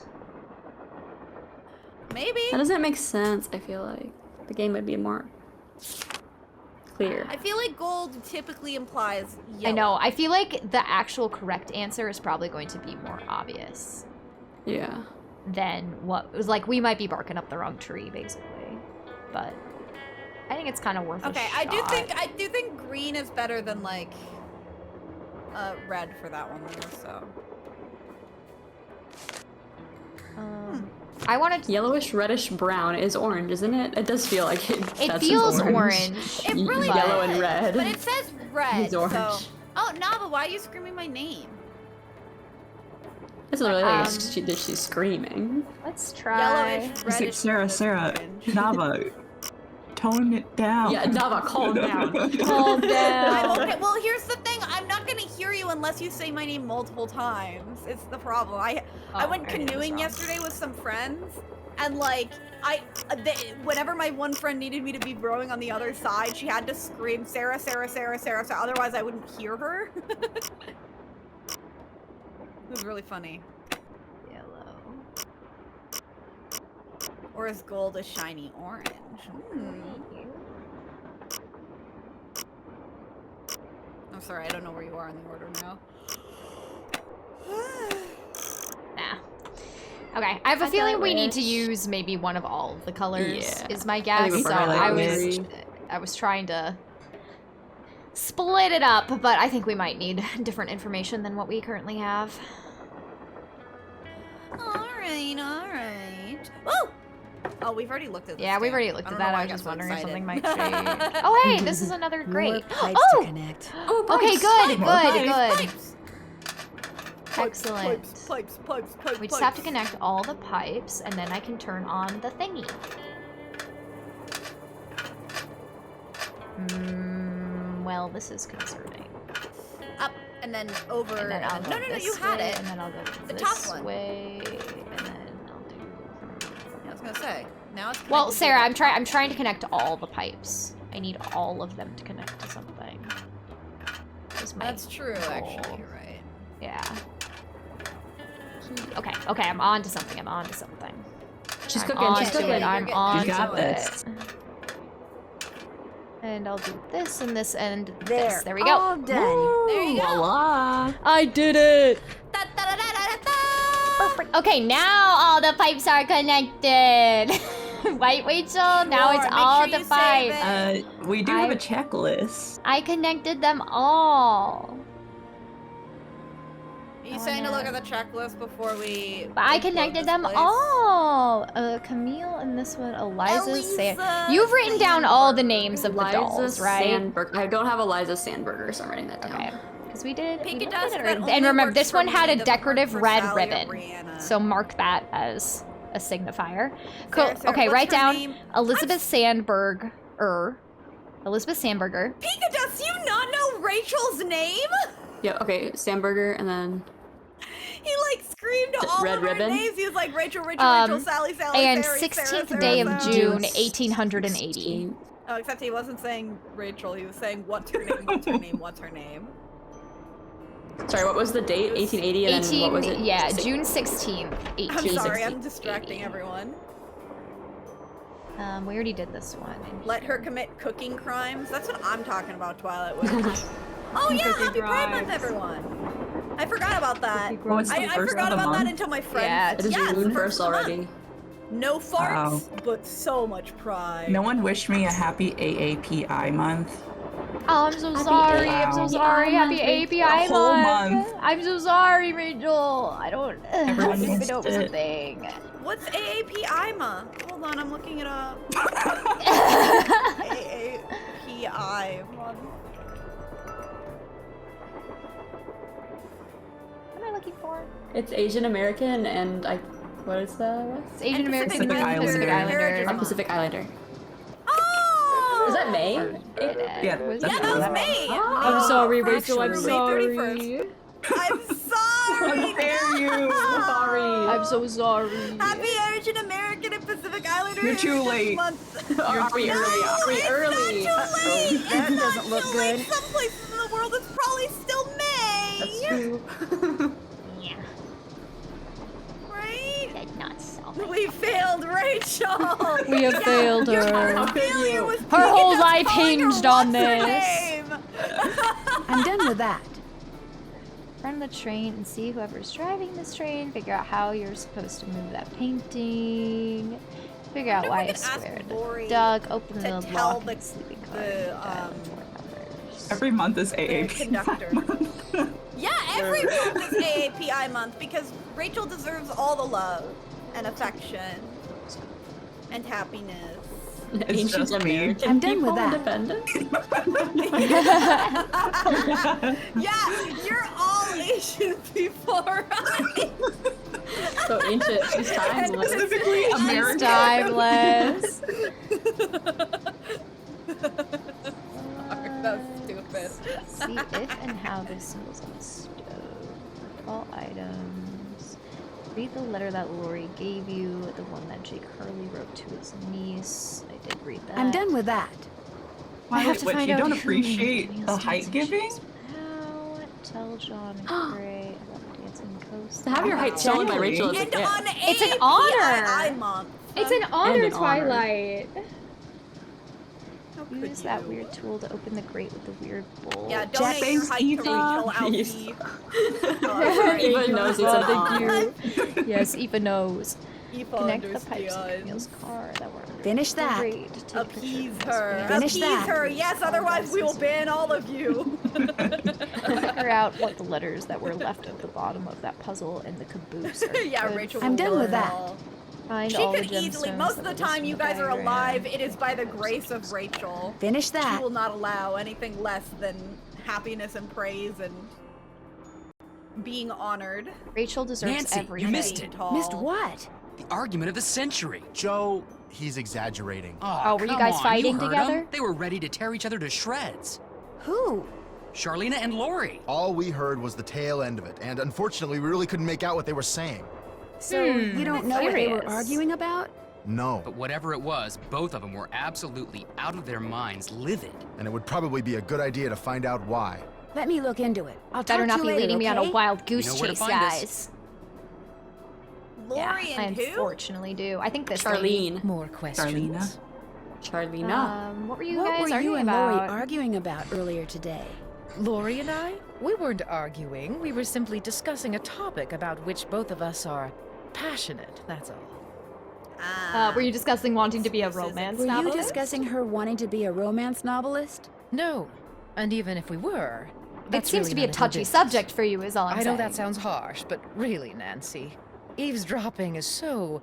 Maybe. That doesn't make sense, I feel like. The game would be more clear. I feel like gold typically implies yellow. I know. I feel like the actual correct answer is probably going to be more obvious Yeah. than what was like. We might be barking up the wrong tree, basically. But I think it's kind of worth a Okay, shot. I do think green is better than like red for that one though. So. I wanted Yellowish, reddish, brown is orange, isn't it? It does feel like it. It says feels orange. It really Yellow does, and red. But it says red. It's orange. So. Oh, Nava, why are you screaming my name? It's really like she's screaming. Let's try. Yellowish, reddish. Sarah, Nava, tone it down. Yeah, Nava, calm down. Calm down. I'm okay. Well, here's the thing. I'm not gonna hear you unless you say my name multiple times. It's the problem. I went canoeing yesterday with some friends, and like whenever my one friend needed me to be rowing on the other side, she had to scream Sarah, Sarah, Sarah, Sarah, Sarah. Otherwise, I wouldn't hear her. It was really funny. Yellow. Or is gold a shiny orange? I'm sorry, I don't know where you are in the order now. Nah. Okay, I have a feeling we need to use maybe one of all of the colors. Yeah. Is my I guess. think So we're probably I was trying to split it up, but I think we might need different information than what we currently have. Alright. Woo! Oh, we've already looked at this. Yeah, we've already looked at that. I was just wondering if something might change. Oh, hey, this is another great. Pipes Oh! to connect. Okay, good, good. Pipes. Excellent. Pipes. We just have to connect all the pipes, and then I can turn on the thingy. Well, this is concerning. Up and then over. And then I'll go no, this you had way, it. and then I'll go The this top one. way, and then I'll do. I was gonna say. Now it's. Well, connected Sarah, to I'm trying to connect all the pipes. I need all of them to connect to something. That's true, goal. actually. You're right. Yeah. Okay, I'm on to something. She's I'm cooking, on she's to cooking. it. I'm You on got to this. it. And I'll do this and this and There. this. There we go. All done. There you go. Voila! I did it. Perfect. Okay, now all the pipes are connected. Right, Rachel? Now it's all the pipes. We do have a checklist. I connected them all. Are you saying to look at the checklist before we? But I connected them all. Camille and this one, Eliza Sand. You've written down all the names of the dolls, right? Sandberg. I don't have Eliza Sandberger, so I'm writing that down. Okay. Because we did. Pink we dust did it that right. only And remember, works this for one me, had a doesn't decorative work for red Sally or ribbon. Brianna. So mark that as a signifier. Cool. Sarah, Okay, what's write her down name? Elizabeth Sandberger. Elizabeth Sandberger. Pika, does you not know Rachel's name? Yeah, okay, Sandberger, and then... He like screamed all Red of her ribbon? names. He was like Rachel, Sally, And Sarah, 16th Sarah, day of Sarah. June, 1880. Oh, except he wasn't saying Rachel. He was saying what's her name, what's her name, what's her name. Sorry, what was the date? 1880, and then what was it? Yeah, June 16th, I'm sorry, 1860. I'm distracting everyone. We already did this one. Let her commit cooking crimes. That's what I'm talking about, Twilight Witch. Oh yeah, happy Pride Month, everyone. I forgot about that. Oh, it's the I first forgot of the about that month? until my friend. Yeah, It is yeah, June it's the 1st of the month. already. No farts, Wow. but so much pride. No one wished me a happy AAPI month. Oh, I'm so sorry. I'm so Wow. sorry. Happy API A whole month. month. I'm so sorry, Rachel. I don't Everyone even missed know it was a it. thing. What's AAPI month? Hold on, I'm looking it up. AAPI month. What am I looking for? It's Asian American and what is that? It's Asian American Pacific Pacific Islander. Oh, Pacific Islander. Oh! Is that May? Yeah, Was that's Yeah, it? that was May. May. I'm sorry, Rachel. I'm Actually, May sorry. 31st. I'm sorry. How dare you? Sorry. I'm so sorry. Happy Asian American and Pacific Islander. You're too Heritage late. Month. Are we early? Are we early? Not too late. That It's doesn't not look too good. late. Some places in the world it's probably still May. That's true. Yeah, Right? that's not so. We failed Rachel. We have failed Your her. failure was Her whole peaking us life calling her hinged on what's her this. name. I'm done with that. Run the train and see whoever's driving this train. Figure out how you're supposed to move that painting. Figure out why it's squared. Doug, open to the tell lock. the- Sleeping car. the, Every month is the AAPI conductor. month. Yeah, every month is AAPI month because Rachel deserves all the love and affection and happiness. It's Ancient just me. American I'm done with people that. independent? Yeah, you're all Asian people, right? So ancient. She's timeless. Specifically American. Timeless. That's stupid. See if and how this symbol's on the stove. All items. Read the letter that Lori gave you, the one that Jake Hurley wrote to his niece. I did read that. I'm done with that. I have Wait, to what, find you out don't who appreciate Daniel's the height dancing giving? shoes How? Tell John and Gray about dancing coast. To have your height stolen by Rachel is a And gift. on It's an AAPI honor. month. It's an And honor, an honor. Twilight. How could Use that you? weird tool to open the grate with the weird bowl. Yeah, donate your Thanks, height to Eva. Rachel, Please. Alfie. Oh, sorry. Eva knows it's an honor. Thank you. Yes, Eva knows. Eva Connect the understands. pipes to Camille's car that were under Finish the that. grate to take a picture Appease of her. this Finish Appease that. her. Yes, otherwise we will ban all of you. Figure out what the letters that were left at the bottom of that puzzle and the caboose are. Yeah, good Rachel. for. I'm will done do with it that. all. Find She all could the easily. gemstones Most of that the were time listed you in the guys are diagram. alive, it is by the grace of Rachel. Finish She that. will not allow anything less than happiness and praise and being honored. Rachel deserves Nancy, everything. you missed it. Tall. Missed what? The argument of the century. Joe, he's exaggerating. Oh, were you come guys on, fighting you heard together? 'em. They were ready to tear each other to shreds. Who? Charlena and Lori. All we heard was the tail end of it, and unfortunately, we really couldn't make out what they were saying. So you don't know what they were Serious. arguing about? No. But whatever it was, both of them were absolutely out of their minds, livid. And it would probably be a good idea to find out why. Let me look into it. I'll Better talk not to be you later, leading me on a okay? wild goose You know where to chase, find us. guys. Lori I and who? unfortunately do. I think this lady. Charlene. More questions. Charlena. What were you What guys were you arguing and about? Lori arguing about earlier today? Lori and I? We weren't arguing. We were simply discussing a topic about which both of us are passionate, that's all. Were you discussing wanting to be a romance Were you novelist? discussing her wanting to be a romance novelist? No. And even if we were, It that's seems really to be a none of your touchy business. subject for you, is all I'm I saying. know that sounds harsh, but really, Nancy, eavesdropping is so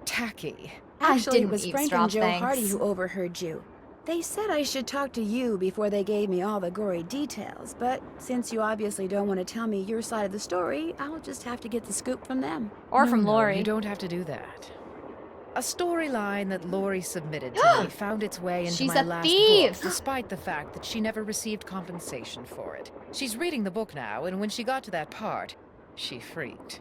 tacky. Actually, it didn't was Frank and eavesdrop, Joe thanks. Hardy who overheard you. They said I should talk to you before they gave me all the gory details, but since you obviously don't want to tell me your side of the story, I'll just have to get the scoop from them. Or No, from no, Lori. You don't have to do that. A storyline that Lori submitted to me found its way into She's my a last thief! book, despite the fact that she never received compensation for it. She's reading the book now, and when she got to that part, she freaked.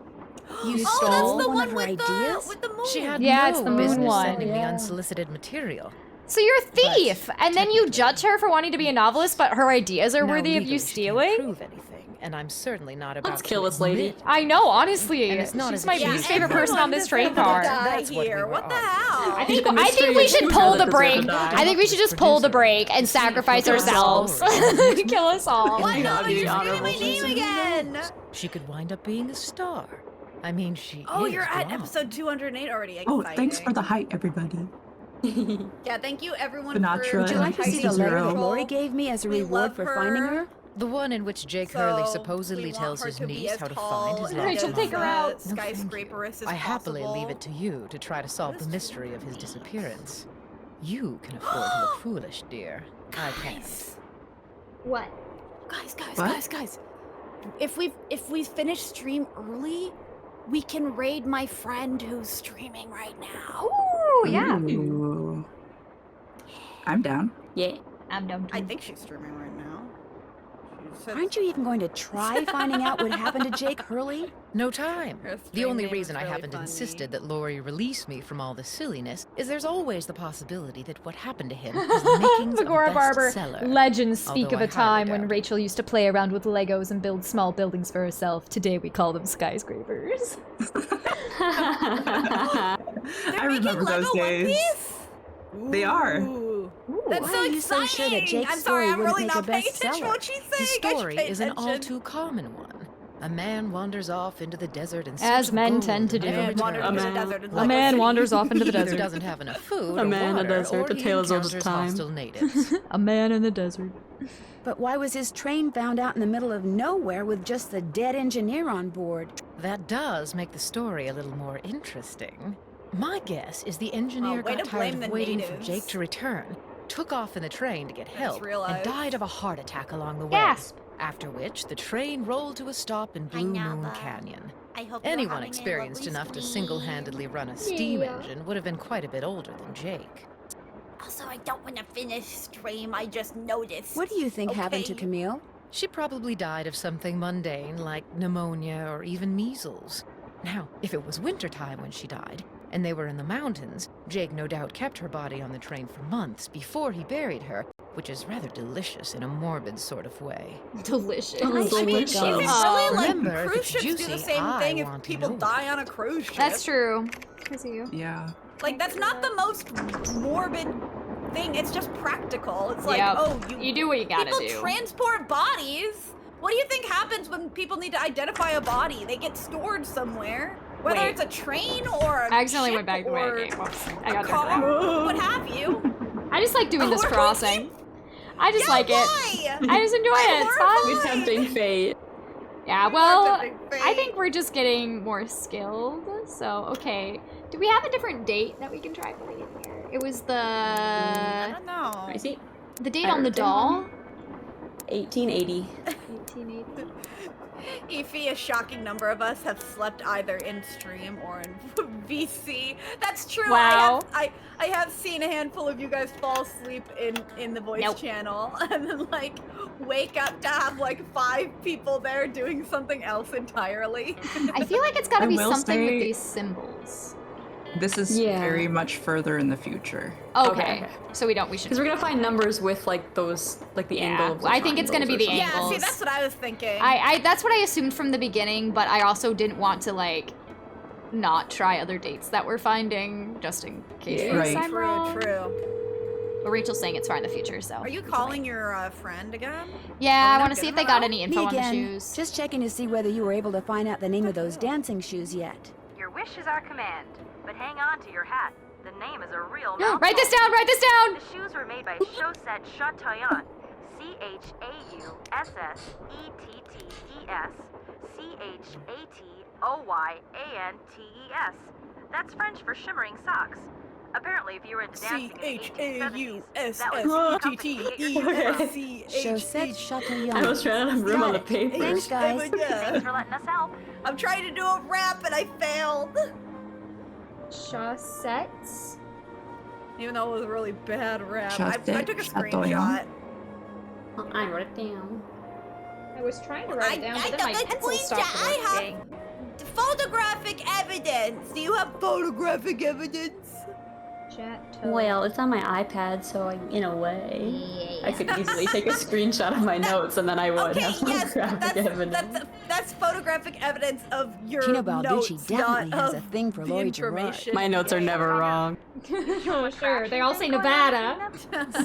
You Oh, stole that's the one one of her with ideas? the moon. She had Yeah, no it's the moon business one. sending me Yeah. unsolicited material. So you're a thief, and then you judge her for wanting to be a novelist, but her ideas are Now, worthy of you legally, she can't stealing? prove anything, and I'm certainly not about Let's to kill this lady. admit- I know, honestly. And it's not She's as my if least she's favorite person on this train Everyone car. die That's what we here. were What the arguing. hell? I think we should pull the break. I think we should just pull the break and sacrifice ourselves. Kill us all. What? No, Be you're screaming honorable. my name again. She could wind up being a star. I mean, she Oh, is you're at blonde. episode 208 already. Oh, Exciting. thanks for the height, everybody. Yeah, thank you everyone Sinatra for Would you like to see the letter that Zero. Lori gave me as a We reward love for finding her. her? The one in which Jake So, Hurley we supposedly want tells her his to be niece as how to tall find his and lost Rachel, as, take her mother. out. No, thank you. skyscraperous as I happily possible. leave it to you to try to solve the mystery of his disappearance. You can afford to look foolish, dear. I can't. What? Guys. If we finish stream early, we can raid my friend who's streaming right now. Ooh, yeah. Ooh. I'm down. Yeah. I'm dumb. I think she's streaming right now. She said- Aren't you even going to try finding out what happened to Jake Hurley? No time. Her The stream only name reason is I really haven't funny. insisted that Lori release me from all this silliness is there's always the possibility that what happened to him is the makings of a Bagora Barber. bestseller. Legends speak Although of I a time highly when doubt it. Rachel used to play around with Legos and build small buildings for herself. Today we call them skyscrapers. I remember those Lego One days. Piece? They are. Ooh. That's Why so are you so exciting! sure that Jake's I'm sorry, story I'm wouldn't really make a not paying attention to bestseller? what she's saying. The I should story pay is an all attention. too common one. A man wanders off into the desert and As men tend to do. Man wandered into the desert in A Lego man City. wanders off into the He either desert. doesn't have enough food A or man in a water, desert, or a he tale as old as encounters time. hostile natives. A man in the desert. But why was his train found out in the middle of nowhere with just the dead engineer on board? That does make the story a little more interesting. My guess is the engineer way got to tired blame of the waiting natives. for Jake to return, took off in the train to get help, realized. and died of a heart attack along the way. Gasp. After which, the train rolled to a stop in Blue Moon Canyon. I hope Anyone experienced enough to single-handedly run a steam engine would have been quite a bit older than Jake. Also, I don't want to finish stream. I just noticed. What do you think happened to Okay. Camille? She probably died of something mundane like pneumonia or even measles. Now, if it was wintertime when she died, and they were in the mountains, Jake no doubt kept her body on the train for months before he buried her, which is rather delicious in a morbid sort of way. Delicious. I mean, if it really Remember, if cruise it's ships do the juicy, same I thing if want to people know die on a cruise ship. That's true. Because of you. Yeah. Like, that's not the most morbid thing. It's just practical. It's like, Yep. oh, You do what you gotta people do. transport bodies. What do you think happens when people need to identify a body? They get stored somewhere. Whether Wait. it's a train or a I accidentally ship went back to or my game. Whoops. I a got car, that. what have you. I just like doing this Or we crossing. I just Yeah, like why? it. I just enjoy it. It's fun. We're tempting fate. Yeah, well, I think we're just getting more skilled. So, okay. Do we have a different date that we can try putting in here? It was the... I don't know. I see. The date on the doll? 1880. 1880. Ify, a shocking number of us have slept either in stream or in VC. That's true. Wow. I have seen a handful of you guys fall asleep in the voice Nope. channel and then like wake up to have like 5 people there doing something else entirely. I feel like it's gotta I be will something with say- these symbols. This is Yeah. very much further in the future. Okay. So we should... Because we're gonna find numbers with like those, like the angle of the I think it's gonna be the triangles or angles. Yeah, see, that's what I was thinking. I that's what I assumed from the beginning, but I also didn't want to like not try other dates that we're finding just in case. Yeah. Right. I'm wrong. True. But Rachel's saying it's far in the future, so. Are you calling your friend again? Yeah, Are we I not want to see getting if they her got out? any info Me on the again. shoes. Just checking to see whether you were able to find out the name of those dancing shoes yet. Your wish is our command, but hang on to your hat. The name is a real Write this down, write this down! The shoes were made by Chaussette Chateauyan. CHAUSSETTES CHATOYANTES. That's French for shimmering socks. Apparently, if you were into dancing in the 1870s, that was the company to get your Chaussette Chateauyan. I was trying to have room on the paper. Thanks, guys. Thanks for letting us help. I'm trying to do a rap and I failed. Chaussettes? Even though it was a really bad rap. I Chaussette took a Chateauyan. screenshot. I wrote it down. I was trying to write it down, but then my took a pencil stopped screenshot. working. I have photographic evidence. Do you have photographic evidence? Well, it's on my iPad, so in a way, I could easily take a screenshot of my notes, and then I would have photographic evidence. That's photographic evidence of your Tino Balducci notes, definitely not has a of thing for the Lori Gerard. information. My notes are never wrong. Oh, sure. They all say Nevada.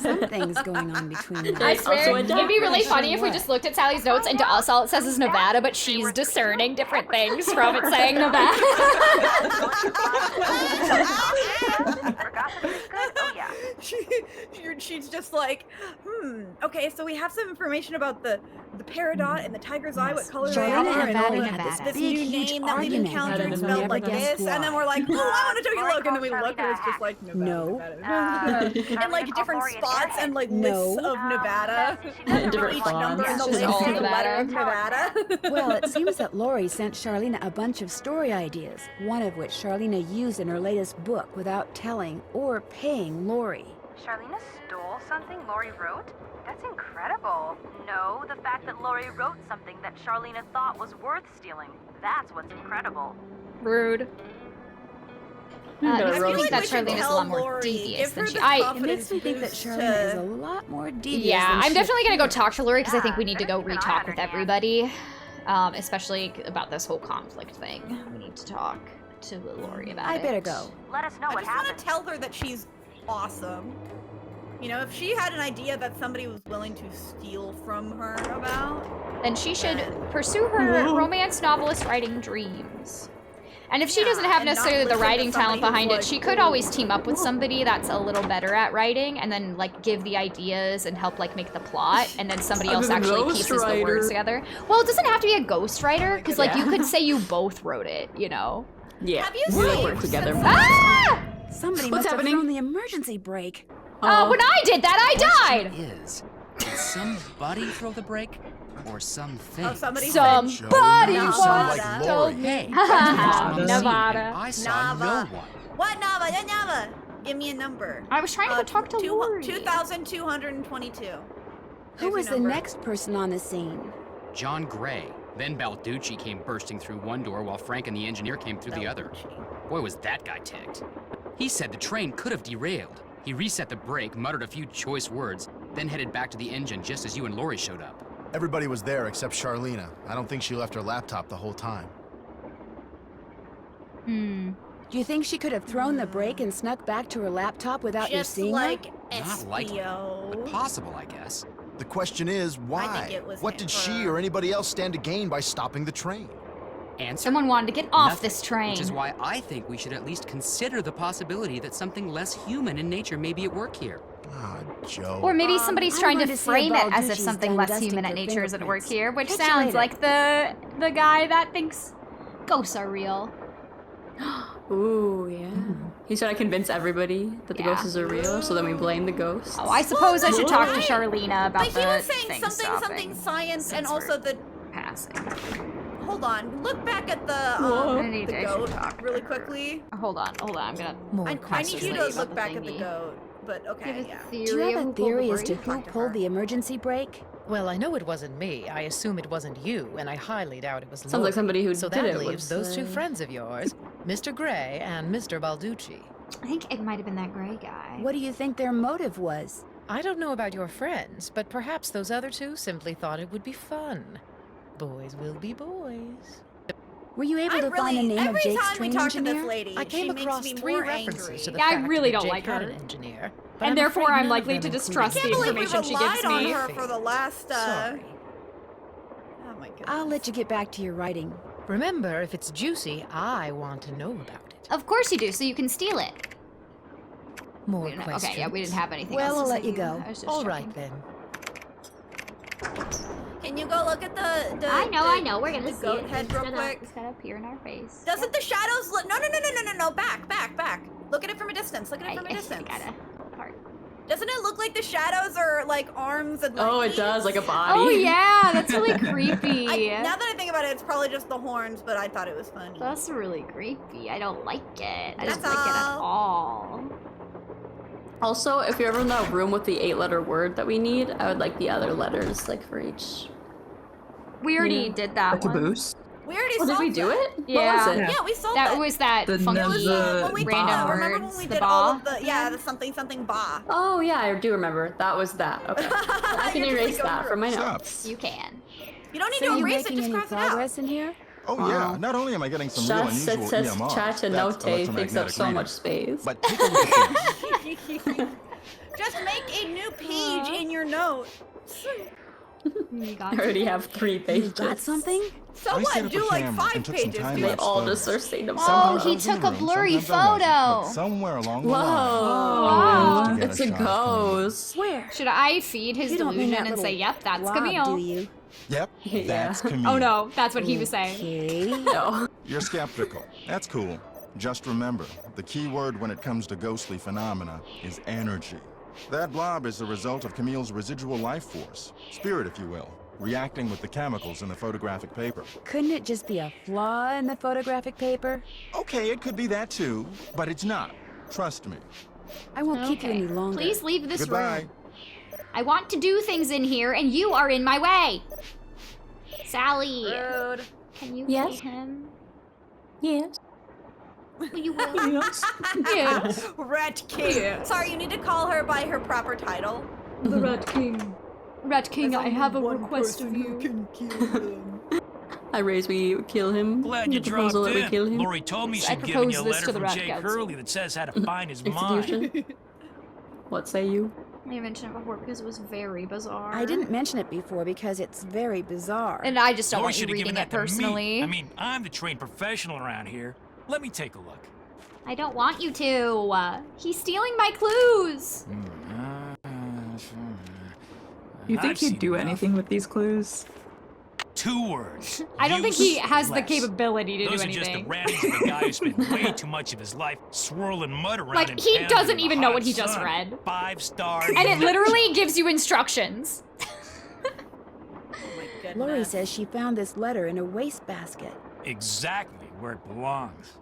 Something's going on between them. I swear, it'd be really funny if we just looked at Sally's notes and to us all it says is Nevada, but she's discerning different things from it saying Nevada. She's just like, okay, so we have some information about the peridot and the tiger's eye, what color they are, and all this new name that we've encountered spelled like this, and then we're like, oh, I want to take a look, and then we look, and it's just like Nevada. And like different spots and like lists of Nevada. Different Each number in the Just list all is a Nevada. letter of Nevada. Well, it seems that Lori sent Charlena a bunch of story ideas, one of which Charlena used in her latest book without telling or paying Lori. Charlena stole something Lori wrote? That's incredible. No, the fact that Lori wrote something that Charlena thought was worth stealing. That's what's incredible. Rude. I I feel think that we should Charlene is a tell lot more Lori, devious give than her she. the It confidence makes me think that boost Charlene is to- a lot more devious. Yeah, than I'm she- definitely gonna go talk to Lori because I think we need to go re-talk with everybody, especially about this whole conflict thing. We need to talk to Lori about I it. better go. Let us know I what just want happened. to tell her that she's awesome. You know, if she had an idea that somebody was willing to steal from her about, Then she should pursue her romance novelist writing dreams. And if she doesn't have and not necessarily the listen to writing talent somebody behind who's it, she like, could "Ooh." always team up with somebody that's a little better at writing and then like give the ideas and help like make the plot and then somebody I'm else a actually pieces the ghostwriter. words together. Well, it doesn't have to be a ghostwriter because like you Yeah. could say you both wrote it, you know? Yeah, Have you we saved work together. Ah! Somebody What's must happening? have thrown the emergency brake. When I did that, I died! Did somebody throw the brake? Or something? Oh, somebody Somebody you sound once like told Lori. me. Hey, Nevada. I saw Nava. no one. What Nava? Yeah, Nava. Give me a number. I was trying to go talk to Lori. 2,222. Who was the next person on the scene? John Gray. Then Balducci came bursting through one door while Frank and the engineer came through the other. Boy, was that guy ticked. He said the train could have derailed. He reset the brake, muttered a few choice words, then headed back to the engine just as you and Lori showed up. Everybody was there except Charlena. I don't think she left her laptop the whole time. Do you think she could have thrown the brake and snuck back to her laptop without you Just seeing like her? Not likely, but possible, I guess. The question is, why? I think it was What did she or anybody else stand to gain by stopping the train? Answer? Someone wanted to get off Nothing, this train. Which is why I think we should at least consider the possibility that something less human in nature may be at work here. Ah, Joe. Or maybe somebody's I'm trying to going to see frame if it as if Balducci's something done less dusting human for at nature is at work fingerprints. here, which Catch you sounds later. like the guy that thinks ghosts are real. Ooh, yeah. He's trying to convince everybody that the Yeah. ghosts are real, so then we blame the ghosts. Oh, I suppose I should talk to right. Charlena about But he the was saying thing something, stopping. something science, and Since also we're the. passing. Hold on. Look back at the I goat should talk to really her. quickly. Hold on. I'm gonna. I need you to look back at the goat. But okay, yeah. Do you have a theory as to who pulled the emergency brake? Well, I know it wasn't me. I assume it wasn't you, and I highly doubt it was Sounds like Lori. somebody who so did that it would leaves those two say. friends of yours, Mr. Gray and Mr. Balducci. I think it might have been that gray guy. What do you think their motive was? I don't know about your friends, but perhaps those other two simply thought it would be fun. Boys will be boys. Were you able to find the name of every Jake's time we train talk to engineer? this lady, I came she across makes me 3 more references angry. to the Yeah, I fact really that don't Jake like had her. an engineer, but And I'm therefore, afraid I'm none likely of to them distrust I the can't believe we information she relied gives on me. her for the last. Sorry. Oh my goodness. I'll let you get back to your writing. Remember, if it's juicy, I want to know about it. Of course you do, so you can steal it. More We didn't- questions? Okay, yeah, we didn't have anything Well, else I'll to let say. you go. I was just All checking. right, then. Can you go look at the I know. We're gonna the see goat it. head real quick? It's gonna appear in our face. Doesn't the shadows look? No! Back! Look at it from a distance. Look at it from a distance. Doesn't it look like the shadows are like arms and like Oh, it does, like a body. Oh yeah, that's really creepy. Now that I think about it, it's probably just the horns, but I thought it was funny. That's really creepy. I don't like it. I That's don't like it at all. Also, if you're ever in that room with the 8-letter word that we need, I would like the other letters, like for each. We already Yeah. did that A one. caboose? We already Oh, solved did we do that. it? Yeah. What was it? Yeah, we solved that. That was that The funky when we random remember words. when we the did all ba? of the something ba. Oh yeah, I do remember. That was that. Okay. I can You're just, erase like, going that from my through it. notes. You can. You don't need So to you erase it, making just any cross it out. progress in here? Oh yeah, not only am I getting some real Just unusual says EMRs, chat and that's note takes up electromagnetic so much readings, space. but take a look at this. Just make a new page in your note. You I already have 3 pages. You got something? So I set what? up Do a like camera 5 and took some pages. time dude. They lapse all photos. just are saying them. Sometimes he I was in took the a room, blurry sometimes I wasn't, photo. but somewhere along the Whoa! line, It's a ghost. Where? Should I feed his You don't mean delusion that and say, little "Yep, that's blob, Camille"? do you? Yep, Yeah. that's Camille. Oh no, that's what he was saying. Okay. No. You're skeptical. That's cool. Just remember, the key word when it comes to ghostly phenomena is energy. That blob is the result of Camille's residual life force, spirit if you will, reacting with the chemicals in the photographic paper. Couldn't it just be a flaw in the photographic paper? Okay, it could be that too, but it's not. Trust me. I won't keep you any longer. Please leave this Goodbye. room. I want to do things in here, and you are in my way. Sally, Rude. can you Yes? kill him? Yes. You will. Yes. Yes. Rat King. Sorry, you need to call her by her proper title. The Rat King. Rat King, There's I only have a one request of person who you. can kill them. I raise we kill him. Glad you The dropped proposal that we kill in. him. Lori told me I she'd given you a propose this letter to the from Rat Jake Council. Hurley that says how to find his mind. Execution. What say you? I mentioned it before because it was very bizarre. I didn't mention it before because it's very bizarre. And I just don't Lori want you should have reading given it that to personally. me. I mean, I'm the trained professional around here. Let me take a look. I don't want you to. He's stealing my clues. You think I've he'd seen do enough. anything with these clues? 2 words. I don't think he has the Useless. capability to Those do are just the anything. ramblings of a guy who spent way too much of his life swirling mud around. Like, in he pans doesn't in the even know hot what he just sun. read. 5-star. And it literally gives you instructions. Oh my goodness. Lori says she found this letter in a wastebasket. Exactly where it belongs.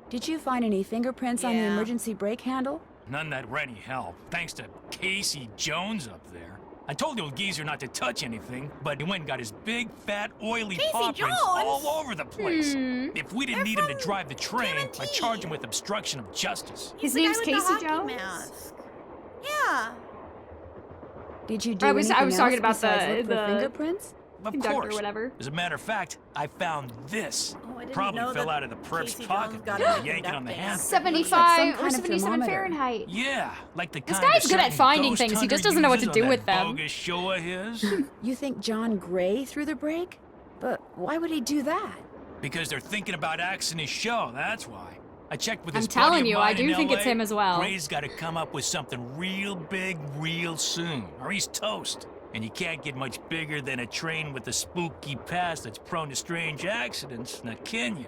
Did you find any fingerprints on the Yeah. emergency brake handle? None that were any help, thanks to Casey Jones up there. I told the old geezer not to touch anything, but he went and got his big, fat, oily Casey paw prints Jones? all over the place. If we didn't They're need him to from drive the train, Guarantee. I'd charge him with obstruction of justice. His The guy name's with the Casey hockey Jones? mask. Yeah. Did you do I was anything talking else about besides look for the fingerprints? Of conductor course. or whatever. As a matter of fact, I found this. Oh, I didn't Probably know fell that out of the prep's Casey pocket Jones got when into we yanking on the conducting. handle. 75 some or kind of 77 thermometer. Fahrenheit. Yeah, like the This kind guy's a good at certain finding ghost things, he hunter just doesn't know what to uses do on with that them. bogus show of his. You think John Gray threw the brake? But why would he do that? Because they're thinking about axing his show, that's why. I checked with I'm his telling buddy of you, I mine do in think it's LA. him as well. Gray's got to come up with something real big real soon, or he's toast. And you can't get much bigger than a train with a spooky past that's prone to strange accidents, now can you?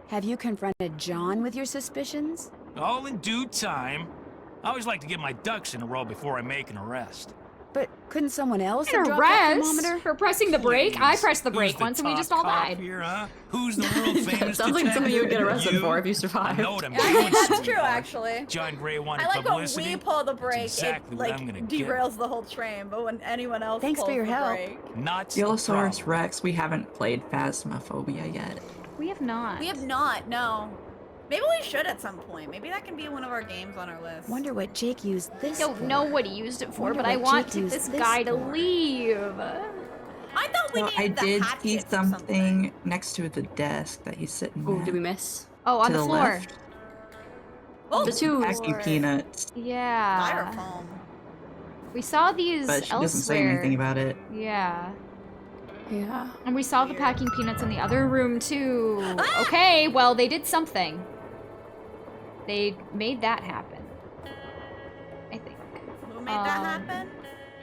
Have you confronted John with your suspicions? All in due time. I always like to get my ducks in a row before I make an arrest. But couldn't someone else have An dropped that arrest thermometer? for pressing the brake? I Please. pressed the Who's brake the once and we top just all cop died. Here, huh? Who's the world famous Sounds like something you would get detective? arrested for if you survived. I know what I'm Yeah, doing, that's true, sweetheart. actually. John Gray wanted I like publicity. when we pull the brake, exactly it what like I'm gonna get. derails the whole train, but when anyone else Thanks for pulls your the help. brake, Not the Yellowsaurus problem. Rex, we haven't played Phasmophobia yet. We have not. we have not. No. Maybe we should at some point. Maybe that can be one of our games on our list. Wonder what Jake used I this don't for. know what he used it for, Wonder but I what want Jake used this this guy to for. leave. I thought we So needed I the did hatchet see for something. something next to the desk that he's sitting Ooh, at. did we miss? Oh, on to the floor. left. Oh, The two. Packy Peanuts, Yeah. styrofoam. We saw these but she elsewhere. doesn't say anything about it. Yeah. Yeah. And we saw the packing peanuts in the other room too. Ah! Okay, well they did something. They made that happen. I think. Who made that happen?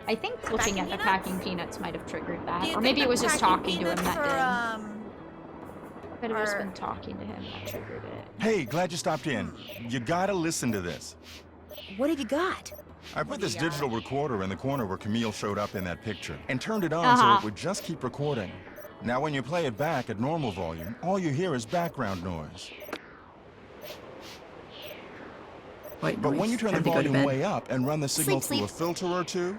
I think looking Packing at the peanuts? packing peanuts might have triggered Do that. you Or think maybe the it was just packing talking to him peanuts that are, did. Could have just are- been talking to him that triggered it. Hey, glad you stopped in. You gotta listen to this. What have you got? I put this digital recorder in the corner where Camille showed up in that picture and turned it on Uh-huh. so it would just keep recording. Now when you play it back at normal volume, all you hear is background noise. White But when noise. you turn the Time to go to volume bed. way up and run the signal Sleep, through a filter or two,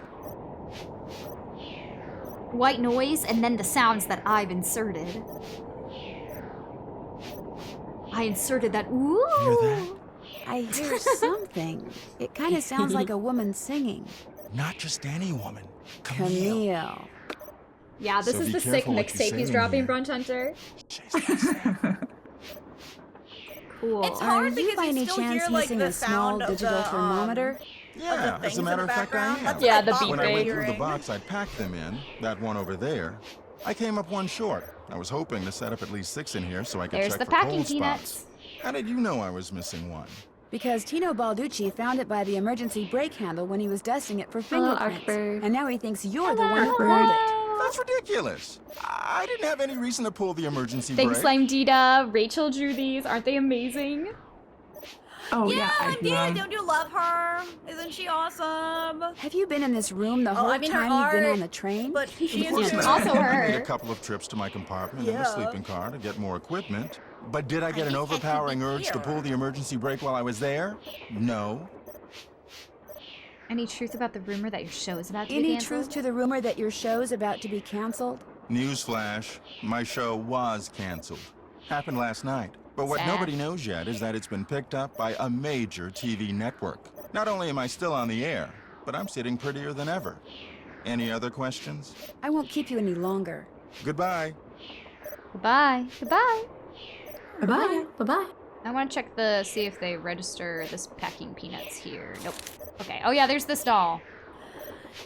White noise and then the sounds that I've inserted. I inserted that. Ooh. Hear that? I hear something. It kind of sounds like a woman singing. Not just any woman. Camille. Yeah, this So is be the sick careful what you mixtape say he's in dropping, here. Brunch Hunter. Cool. It's Are hard you because by you any still chance hear like using the a small sound of digital the thermometer? Yeah, as a matter of fact, I am. That's Yeah, what I the thought beep we When were I went beep. through the hearing. box I'd packed them in, that one over there, I came up one short. I was hoping to set up at least 6 in here so I could There's check the for packing cold peanuts. spots. How did you know I was missing one? Because Tino Balducci found it by the emergency brake handle when he was dusting it for Hello, fingerprints. Arkbird. And now he thinks you're the one who pulled it. That's ridiculous. I didn't have any reason to pull the emergency Thanks, brake. Slime Dita. Rachel drew these. Aren't they amazing? Oh Yeah, I do. Dita, don't you love her? Isn't she awesome? Have you been in this room the whole I mean, her time you've been art, on the train? But she Of course is not. Also I made her. a couple of trips to my compartment in Yeah. the sleeping car to get more equipment. But did I get an guess I could overpowering be urge to here. pull the emergency brake while I was there? No. Any truth about the rumor that your show is about to be Any canceled? truth to the rumor that your show's about to be canceled? Newsflash, my show was canceled. Happened last night. But what Sad. nobody knows yet is that it's been picked up by a major TV network. Not only am I still on the air, but I'm sitting prettier than ever. Any other questions? I won't keep you any longer. Goodbye. Goodbye. Goodbye. Bye-bye. Bye-bye. I want to check see if they register this packing peanuts here. Nope. Okay. Oh yeah, there's this doll.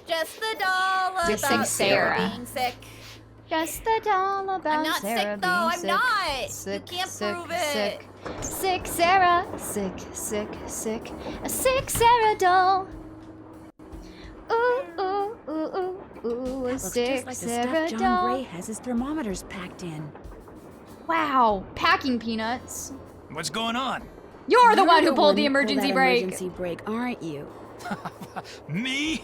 Just the doll Just about like Sarah. being sick. Just the doll about I'm not Sarah sick though. being I'm sick. not. Sick, you can't sick, prove it. sick. Sick Sarah. Sick, sick, sick. A sick Sarah doll. Ooh, ooh, ooh, ooh, ooh. A Looks sick just like the Sarah stuff John doll. Gray has his thermometers packed in. Wow. Packing peanuts. What's going on? You're the one who one pulled the that emergency brake. Emergency brake, aren't you? Me?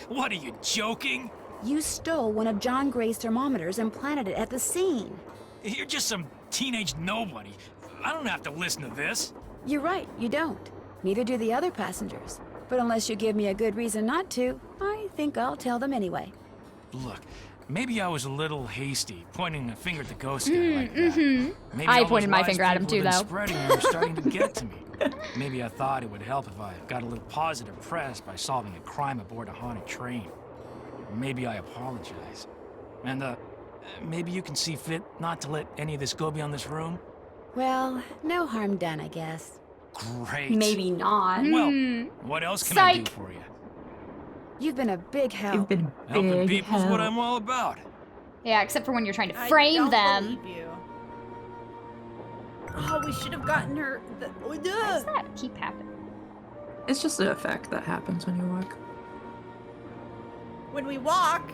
What are you, joking? You stole one of John Gray's thermometers and planted it at the scene. You're just some teenage nobody. I don't have to listen to this. You're right, you don't. Neither do the other passengers. But unless you give me a good reason not to, I think I'll tell them anyway. Look, maybe I was a little hasty, pointing a finger at the ghost guy like that. Maybe I all pointed those my lies finger at him people too, have though. been spreading were starting to get to me. Maybe I thought it would help if I got a little positive press by solving a crime aboard a haunted train. Maybe I apologize. And, maybe you can see fit not to let any of this go beyond this room? Well, no harm done, I guess. Great. Maybe not. Well, what else can I do Psych. for you? You've been a big help. You've been Helping big people's what help. I'm all about. Yeah, except for when you're trying to I frame don't them. believe you. Oh, we should have gotten her. Why does that keep happening? It's just an effect that happens when you walk. When we walk.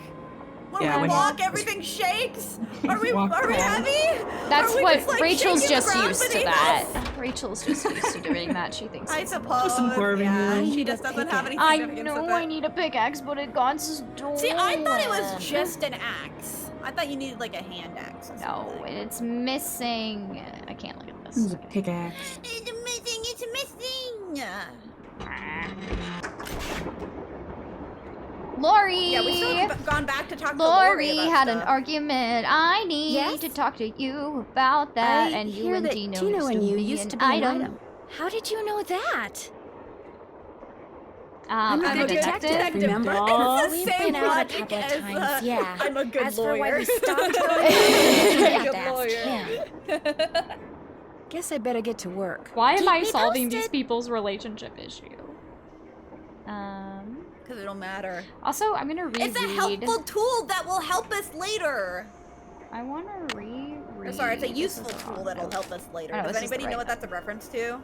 When Yeah, we when- walk, everything shakes. Are we Walk heavy? That's Are we what just, like, Rachel's shaking the just ground used to beneath that. us? Rachel's just used to doing that. She thinks I it's suppose. Just informing yeah, you. she just doesn't have any I significance know with I it. need a pickaxe, but it got stolen. See, I thought it was just an axe. I thought you needed like a hand axe. Or No, something. it's missing. I can't look at This this. is a pickaxe. It's missing. It's missing. Lori! Yeah, we still haven't gone back to talk to Lori Lori about had an stuff. argument. I need Yes? to talk to you about that. I and you hear and that Tino, Tino and you used to be an item. How did you know that? I'm a good detective, remember? It's the We've same been out a logic couple of as, times, yeah. I'm a good As for why lawyer. we stopped going, I'm you a have good to ask lawyer. him. Guess I better get to work. Why am Keep I me solving posted. these people's relationship issue? Because it'll matter. Also, I'm gonna reread. It's a helpful tool that will help us later. I want to reread. Or sorry, it's a This useful is tool wrong. that'll help us later. Oh, Does this is the anybody know right what that's a reference to?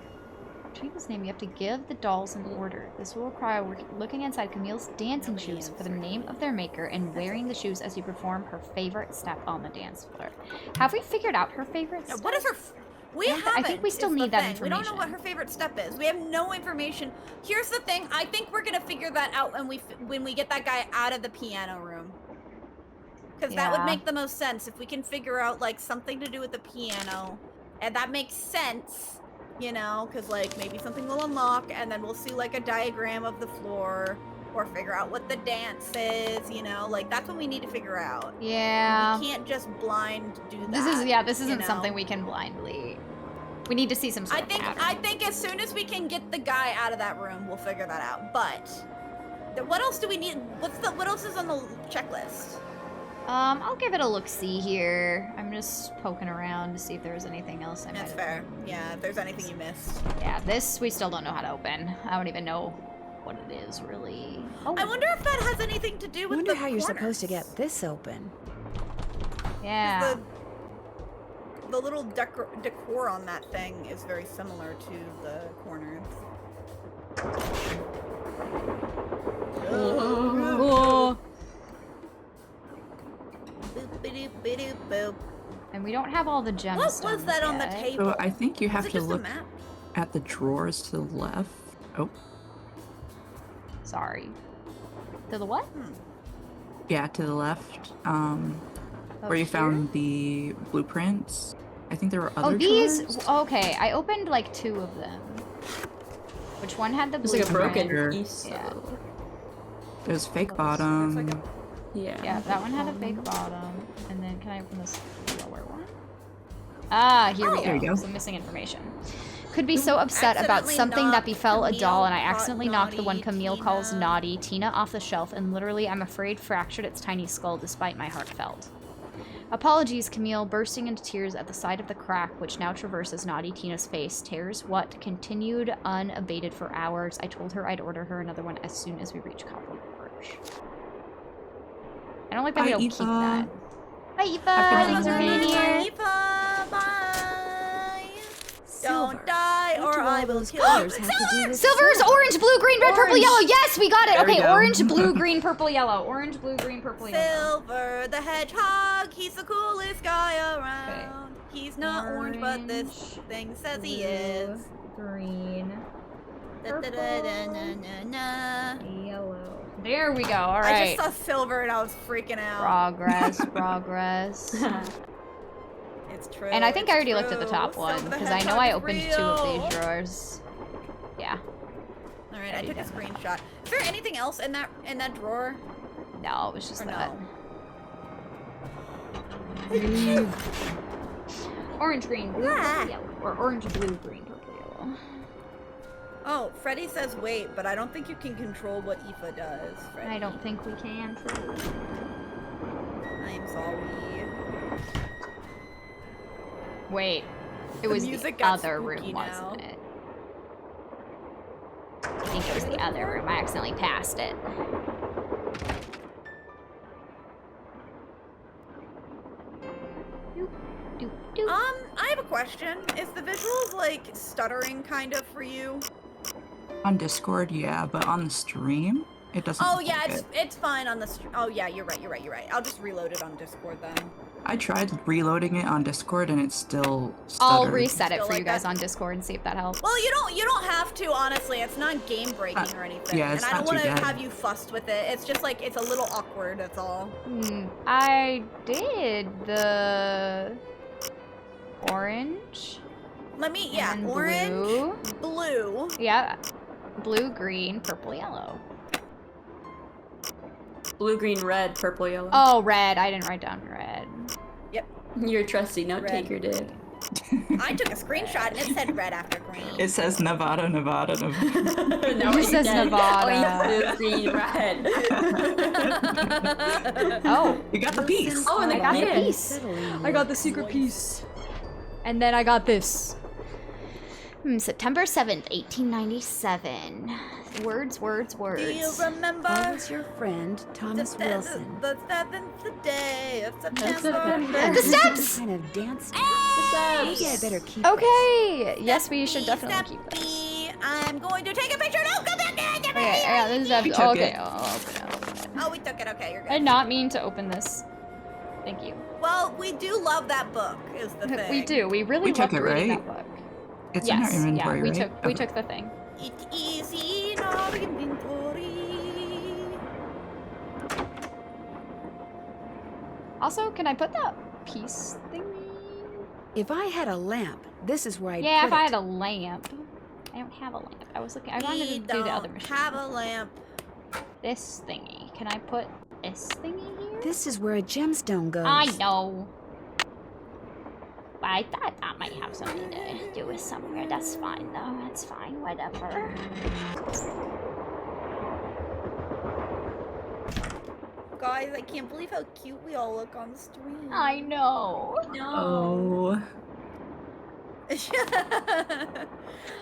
Retrieve this name. You have to give the dolls an order. This will require looking inside Camille's dancing shoes for the name of their maker and wearing the shoes as you perform her favorite step on the dance floor. Have we figured out her favorite step? What is her? We I haven't. think we still is the need that thing. We don't know what information. her favorite step is. We have no information. Here's the thing. I think we're gonna figure that out when we get that guy out of the piano room. Because that would Yeah. make the most sense if we can figure out like something to do with the piano, and that makes sense, you know, because like maybe something will unlock, and then we'll see like a diagram of the floor, or figure out what the dance is, you know, like that's what we need to figure out. Yeah. We can't just blind do that. This isn't you something know? we can blindly. We need to see some sort of pattern. I think as soon as we can get the guy out of that room, we'll figure that out. But what else do we need? What else is on the checklist? I'll give it a look-see here. I'm just poking around to see if there's anything else I might have. That's fair. Yeah, if there's anything you missed. Yeah, this we still don't know how to open. I don't even know what it is really. Oh. I wonder if that has anything to do with wonder the how you're corners. supposed to get this open. Yeah. The little decor on that thing is very similar to the corners. Oh. And we don't have all the gems. What was that on the table? So I think you have Was it to just a look map? at the drawers to the left. Oh. Sorry. To the what? Yeah, to the left. Where you here? found the blueprints. I think there were other Oh, these. drawers. Okay, I opened like 2 of them. Which one had the It's like a blueprint? broken piece. Yeah. There's fake bottom. Yeah. Yeah, that one had a fake bottom. And then can I open this lower one? Ah, here we there you go. go. Some missing information. Could be so upset about Accidentally something that knocked befell a doll, and I Camille, accidentally caught knocked the one naughty Camille Tina. calls naughty, Tina, off the shelf, and literally, I'm afraid, fractured its tiny skull despite my heartfelt. Apologies, Camille, bursting into tears at the sight of the crack which now traverses naughty Tina's face. Tears what continued unabated for hours. I told her I'd order her another one as soon as we reach Copper Gorge. I don't like that we don't keep that. Bye, Aoife! Thanks for being here. Don't die or I will kill you. Silver's orange, blue, green, red, purple, yellow. Yes, we got it. There we Okay, go. orange, blue, green, purple, yellow. Orange, blue, green, purple, yellow. Silver the hedgehog, he's the coolest guy around. He's not orange, but this thing says he is. Green. Da-da-da-da-na-na-na. Yellow. There we go. All I right. just saw silver and I was freaking out. Progress, progress. It's true. And I think I it's already looked at the true. top one Silver the because I know hedgehog I is opened 2 of real. these drawers. Yeah. All right, I took a screenshot. Is there anything else in that drawer? No, it was just Or that. no? Orange, green, blue, purple, yellow. Or orange, blue, green, purple, yellow. Oh, Freddy says wait, but I don't think you can control what Aoife does, Freddy. I don't think we can. I'm sorry. Wait. It The was the music got other spooky room, now. wasn't it? I think it was the other room. I accidentally passed it. I have a question. Is the visuals like stuttering kind of for you? On Discord, yeah, but on the stream, it doesn't. Oh look yeah, like it's fine on the oh yeah, you're right. I'll just reload it on Discord then. I tried reloading it on Discord and it still I'll stuttered. reset it Still for like you guys that? on Discord and see if that helps. Well, you don't have to, honestly. It's not game breaking or anything. yeah, it's and I don't not too want to bad. have you fussed with it. It's just like it's a little awkward, that's all. I did the orange. Let me and orange, blue. Yeah. Blue, green, purple, yellow. Blue, green, red, purple, yellow. Oh, red. I didn't write down red. Yep. Your trusty note taker did. I took a screenshot and it said red after green. It says Nevada, Nevada, Nevada. No, It says Nevada. Blue, green, red. Oh. You got the piece. Oh, and I got the piece. piece. I got the secret piece. And then I got this. September 7th, 1897. Words. Do you remember? I was your friend, Thomas Wilson. The 7th day of September. The steps! Kind of dance. Maybe I better keep Okay. Yes, we should definitely keep this. I'm going to take a picture. No, go back there. Okay, yeah, this is episode. took Okay, it. I'll open it. Oh, we took it. Okay, you're I good. did not mean to open this. Thank you. Well, we do love that book, is the thing. We do. We really We took loved it, reading right? that book. It's in our Yes, inventory, yeah, we right? took we Okay. took the thing. It is in our inventory. Also, can I put that piece thingy? If I had a lamp, this is where I'd Yeah, put if I it. had a lamp. I don't have a lamp. I was looking. I wanted to do the other machine. Have a lamp. This thingy. Can I put this thingy here? This is where a gemstone goes. I know. I thought that might have something to do with somewhere. That's fine, though. That's fine. Whatever. Guys, I can't believe how cute we all look on stream. I know. Oh.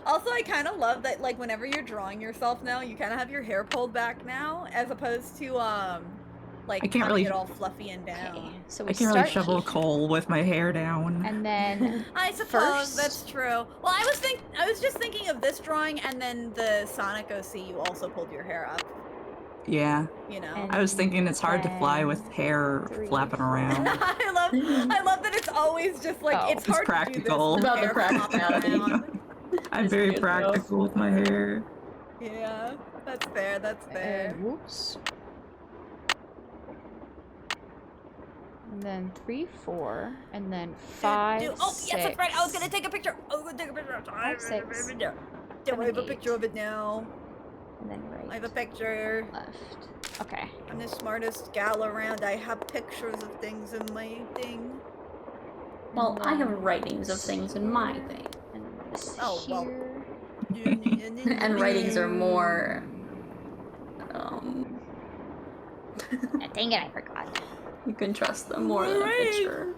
Also, I kind of love that, like, whenever you're drawing yourself now, you kind of have your hair pulled back now, as opposed to, like, I can't having really- it all fluffy and down. So I can't really shovel coal with my hair down. And then I suppose that's true. Well, I was just thinking of this drawing, and then the Sonic OC, you also pulled your hair up. Yeah. You know. I was thinking it's hard to fly with hair flapping around. I love that it's always just like it's hard practical. to do this. About the with hair practicality. flopping around. I'm very practical with my hair. Yeah, that's fair. That's fair. Whoops. And then 3, 4, and then 5, Oh, 6. yes, that's right. I was gonna take a picture. I was gonna take a picture. Five, six, Don't I have a picture of it now? And then right. I have a picture. Left. Okay. I'm the smartest gal around. I have pictures of things in my thing. Well, I have writings of things in my thing. Oh, well. And writings are more... Dang it, I forgot. You can trust them more than a picture.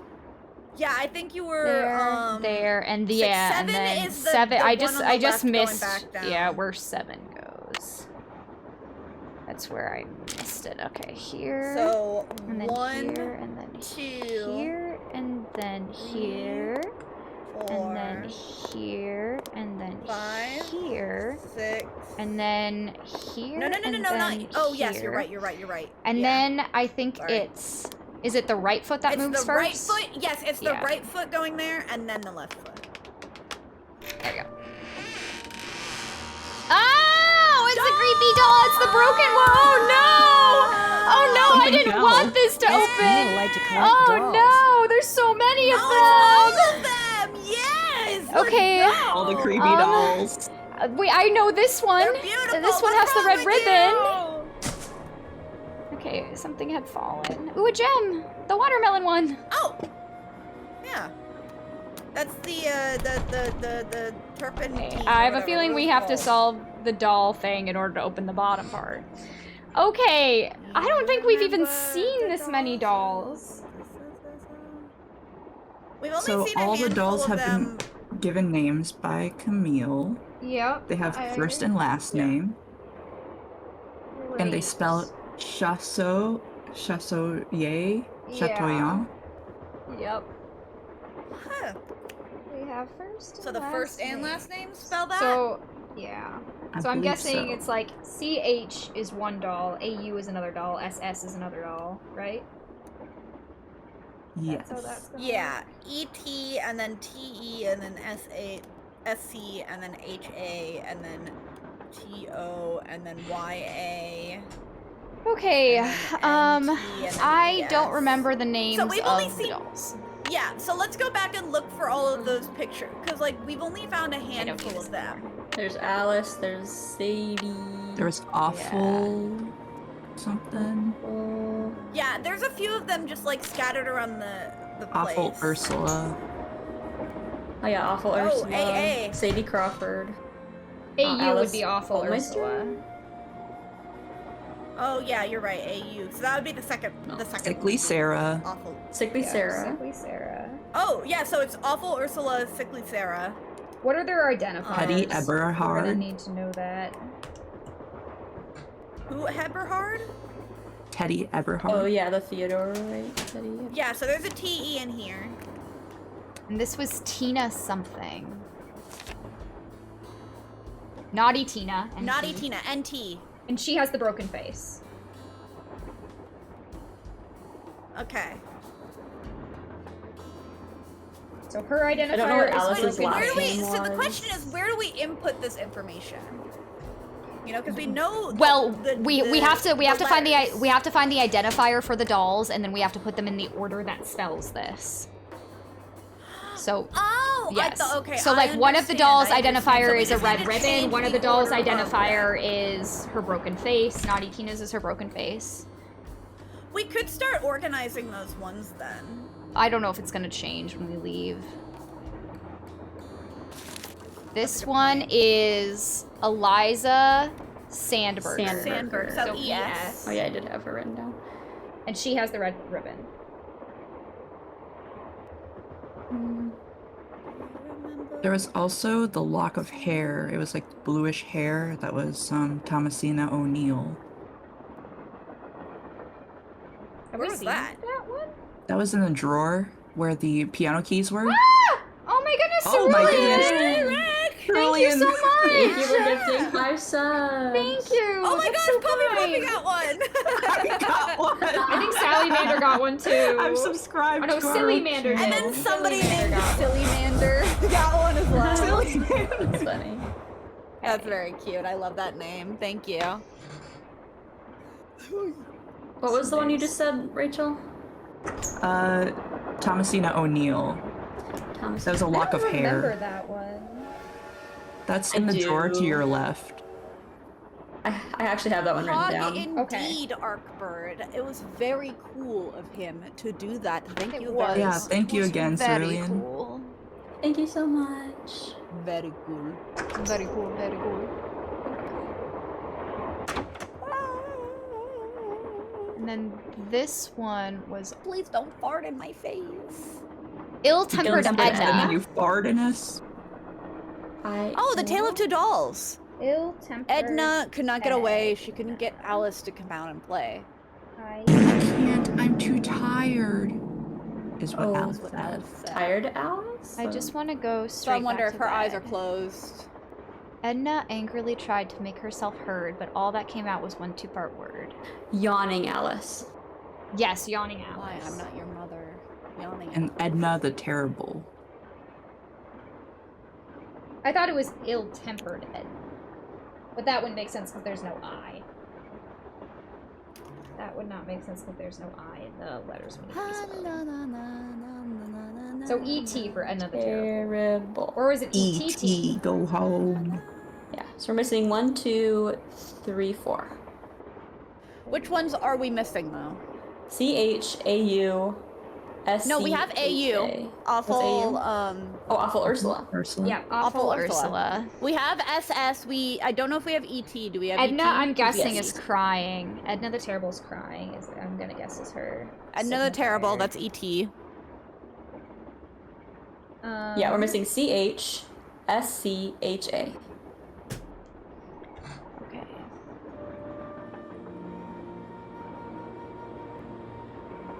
Yeah, I think you were there, and six, yeah, seven and then is the 7. one I on just the left going missed. back down. Yeah, where 7 goes. That's where I missed it. Okay, here. So and then 1, here, and then 2, here, and then here, 4, and then here, and then 5, here, 6, and then here. No, and not. then Oh, yes, you're here. right. And Yeah. then I think it's. Is it the right foot that It's moves the first? right foot. Yes, it's the Yeah. right foot going there, and then the left foot. There you go. Oh, it's the creepy doll. It's the broken one. Oh no! Oh no! I didn't want this to open. Like to collect Oh dolls. no! There's so many of them. All of them. Yes. Okay. All the creepy dolls. Wait, I know this one. This one has the red ribbon. Okay, something had fallen. Ooh, a gem! The watermelon one! Oh! Yeah. That's the turpentine. I have a feeling we have to solve the doll thing in order to open the bottom part. Okay, I don't think we've even seen this many dolls. We've only So seen a all the handful dolls of have them. been given names by Camille. Yep. They have first and last name. And they spell it Chasseau, Chasseauye, Chatoyant. Yep. Huh. We have first So the first and last name spell that? So, yeah. I So I'm believe guessing so. it's like CH is one doll, AU is another doll, SS is another doll, right? Yes. So that's gonna Yeah. ET and then TE and then SC and then HA and then TO and then YA. Okay, and then I don't yes. remember the names So we've only of seen the dolls. Yeah, so let's go back and look for all of those pictures because like we've only found a handful of them. There's Alice, there's Sadie. There's Awful something. Yeah, there's a few of them just like scattered around the place. Awful Ursula. Oh yeah, Awful Oh, Ursula. AA. Sadie Crawford. AU would Alice be awful Holmeister? Ursula. Oh yeah, you're right, AU. So that would be the second Sickly Sarah. Awful. Sickly Sarah. Sickly Sarah. Oh yeah, so it's Awful Ursula, Sickly Sarah. What are their identifiers? Hetty I really Eberhard. need to know that. Who, Eberhard? Teddy Eberhard. Oh yeah, the Theodore, right? Teddy. Yeah, so there's a TE in here. And this was Tina something. Naughty Tina. NT. Naughty Tina, NT. And she has the broken face. Okay. So her identifier don't know what is Alice's broken last Where do we? face. So the question is, where do we input this information? You know, because we know. Well, the, we have to find the identifier for the dolls, and then we have to put them in the order that spells this. So. Oh, Yes. okay. So I like one of the understand, dolls' I understand. identifier So we is a just red need to ribbon. change One of the the dolls' order of identifier is her broken face. Naughty Tina's is her broken face. We could start organizing those ones then. I don't know if it's gonna change when we leave. This one is Eliza Sandberg. Sandberg. So ES. Oh yeah, I did have her written down. And she has the red ribbon. There was also the lock of hair. It was like bluish hair. That was Thomasina O'Neill. Where was that? That one? That was in the drawer where the piano keys were. Ah! Oh my goodness, Oh my Cerulean! goodness. Thank you so much! Thank you for gifting 5 subs. Thank you! Oh my That's gosh, so Puppy kind. got one! I got one! I think Sally Mander got one too. I'm subscribed Oh no, to her Silly Mander did. And then somebody named got Silly Mander got one as well. Silly Mander. That's funny. That's very cute. I love that name. Thank you. What was the one you just said, Rachel? Thomasina O'Neill. That was a lock of I hair. remember that one. That's in the drawer to your left. I actually have that one written Hog down. indeed, Arkbird. It was very cool of him to do that. Thank you was. very Yeah, much. thank you again, Very Cerulean. cool. Thank you so much. Very cool. Very cool, very cool. And then this one was Please don't fart in my face. Ill-Tempered Edna, Edna. you fart in us? Oh, the Tale of Two Dolls. Ill-Tempered Edna could not get away. She couldn't get Alice to come out and play. I can't. I'm too tired. Is what Alice What said. Alice said. Tired, Alice? I just want to go So straight I wonder back if to her eyes are bed. closed. Edna angrily tried to make herself heard, but all that came out was one two-part word. Yawning Alice. Yes, yawning Alice. Why? I'm not your mother. Yawning And Edna the Terrible. I thought it was ill-tempered Edna. But that wouldn't make sense because there's no I. That would not make sense because there's no I in the letters when it is. So E.T. for Edna the Terrible. Or was it E.T.T.? E.T. Go home. Yeah, so we're missing 1, 2, 3, 4. Which ones are we missing though? C-H-A-U, S-C-H-A. No, we have AU. Awful. Oh, Awful Ursula. Ursula. Yeah, awful Ursula. We have SS. I don't know if we have ET. Do we have Edna, ET? I'm guessing, Yes. is crying. Edna the Terrible is crying. I'm gonna guess is her. Edna the Terrible. That's ET. Yeah, we're missing C-H, S-C-H-A. Okay.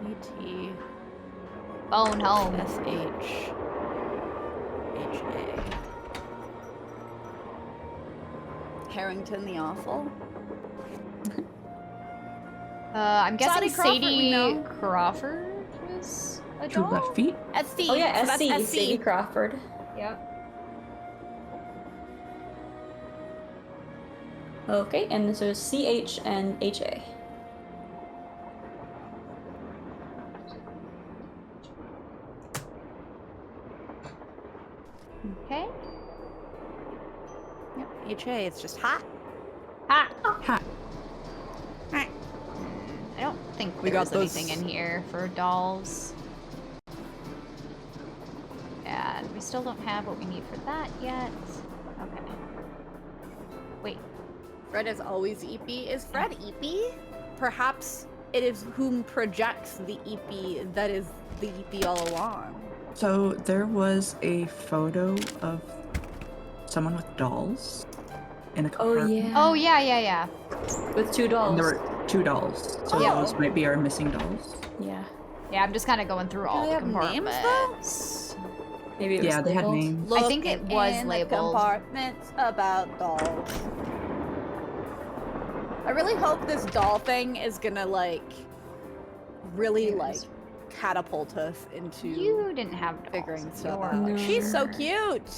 ET. Phone home. S-H-H-A. Harrington the Awful. I'm guessing Sadie Sadie Crawford, Crawford was a Two doll? left feet. SC. Oh yeah, So that's S-C, Sadie Crawford. Yep. Okay, and this is C-H and H-A. Okay. Yep. H-A. It's just hot. Ha! Ha. Hot. I don't think We there's got this. anything in here for dolls. And we still don't have what we need for that yet. Okay. Wait. Fred is always EP. Is Fred EP? Perhaps it is whom projects the EP that is the EP all along. So there was a photo of someone with dolls in a compartment. Oh, yeah, yeah, yeah. With 2 dolls. And there were 2 dolls. So Yeah. those might be our missing dolls. Yeah. Yeah, I'm just kind of going through all they the have names, compartments. Maybe it was Yeah, they had labeled. names. I think it was in labeled. The compartments about dolls. I really hope this doll thing is gonna really catapult us into You didn't have dolls. figuring stuff You're out. No. She's so cute.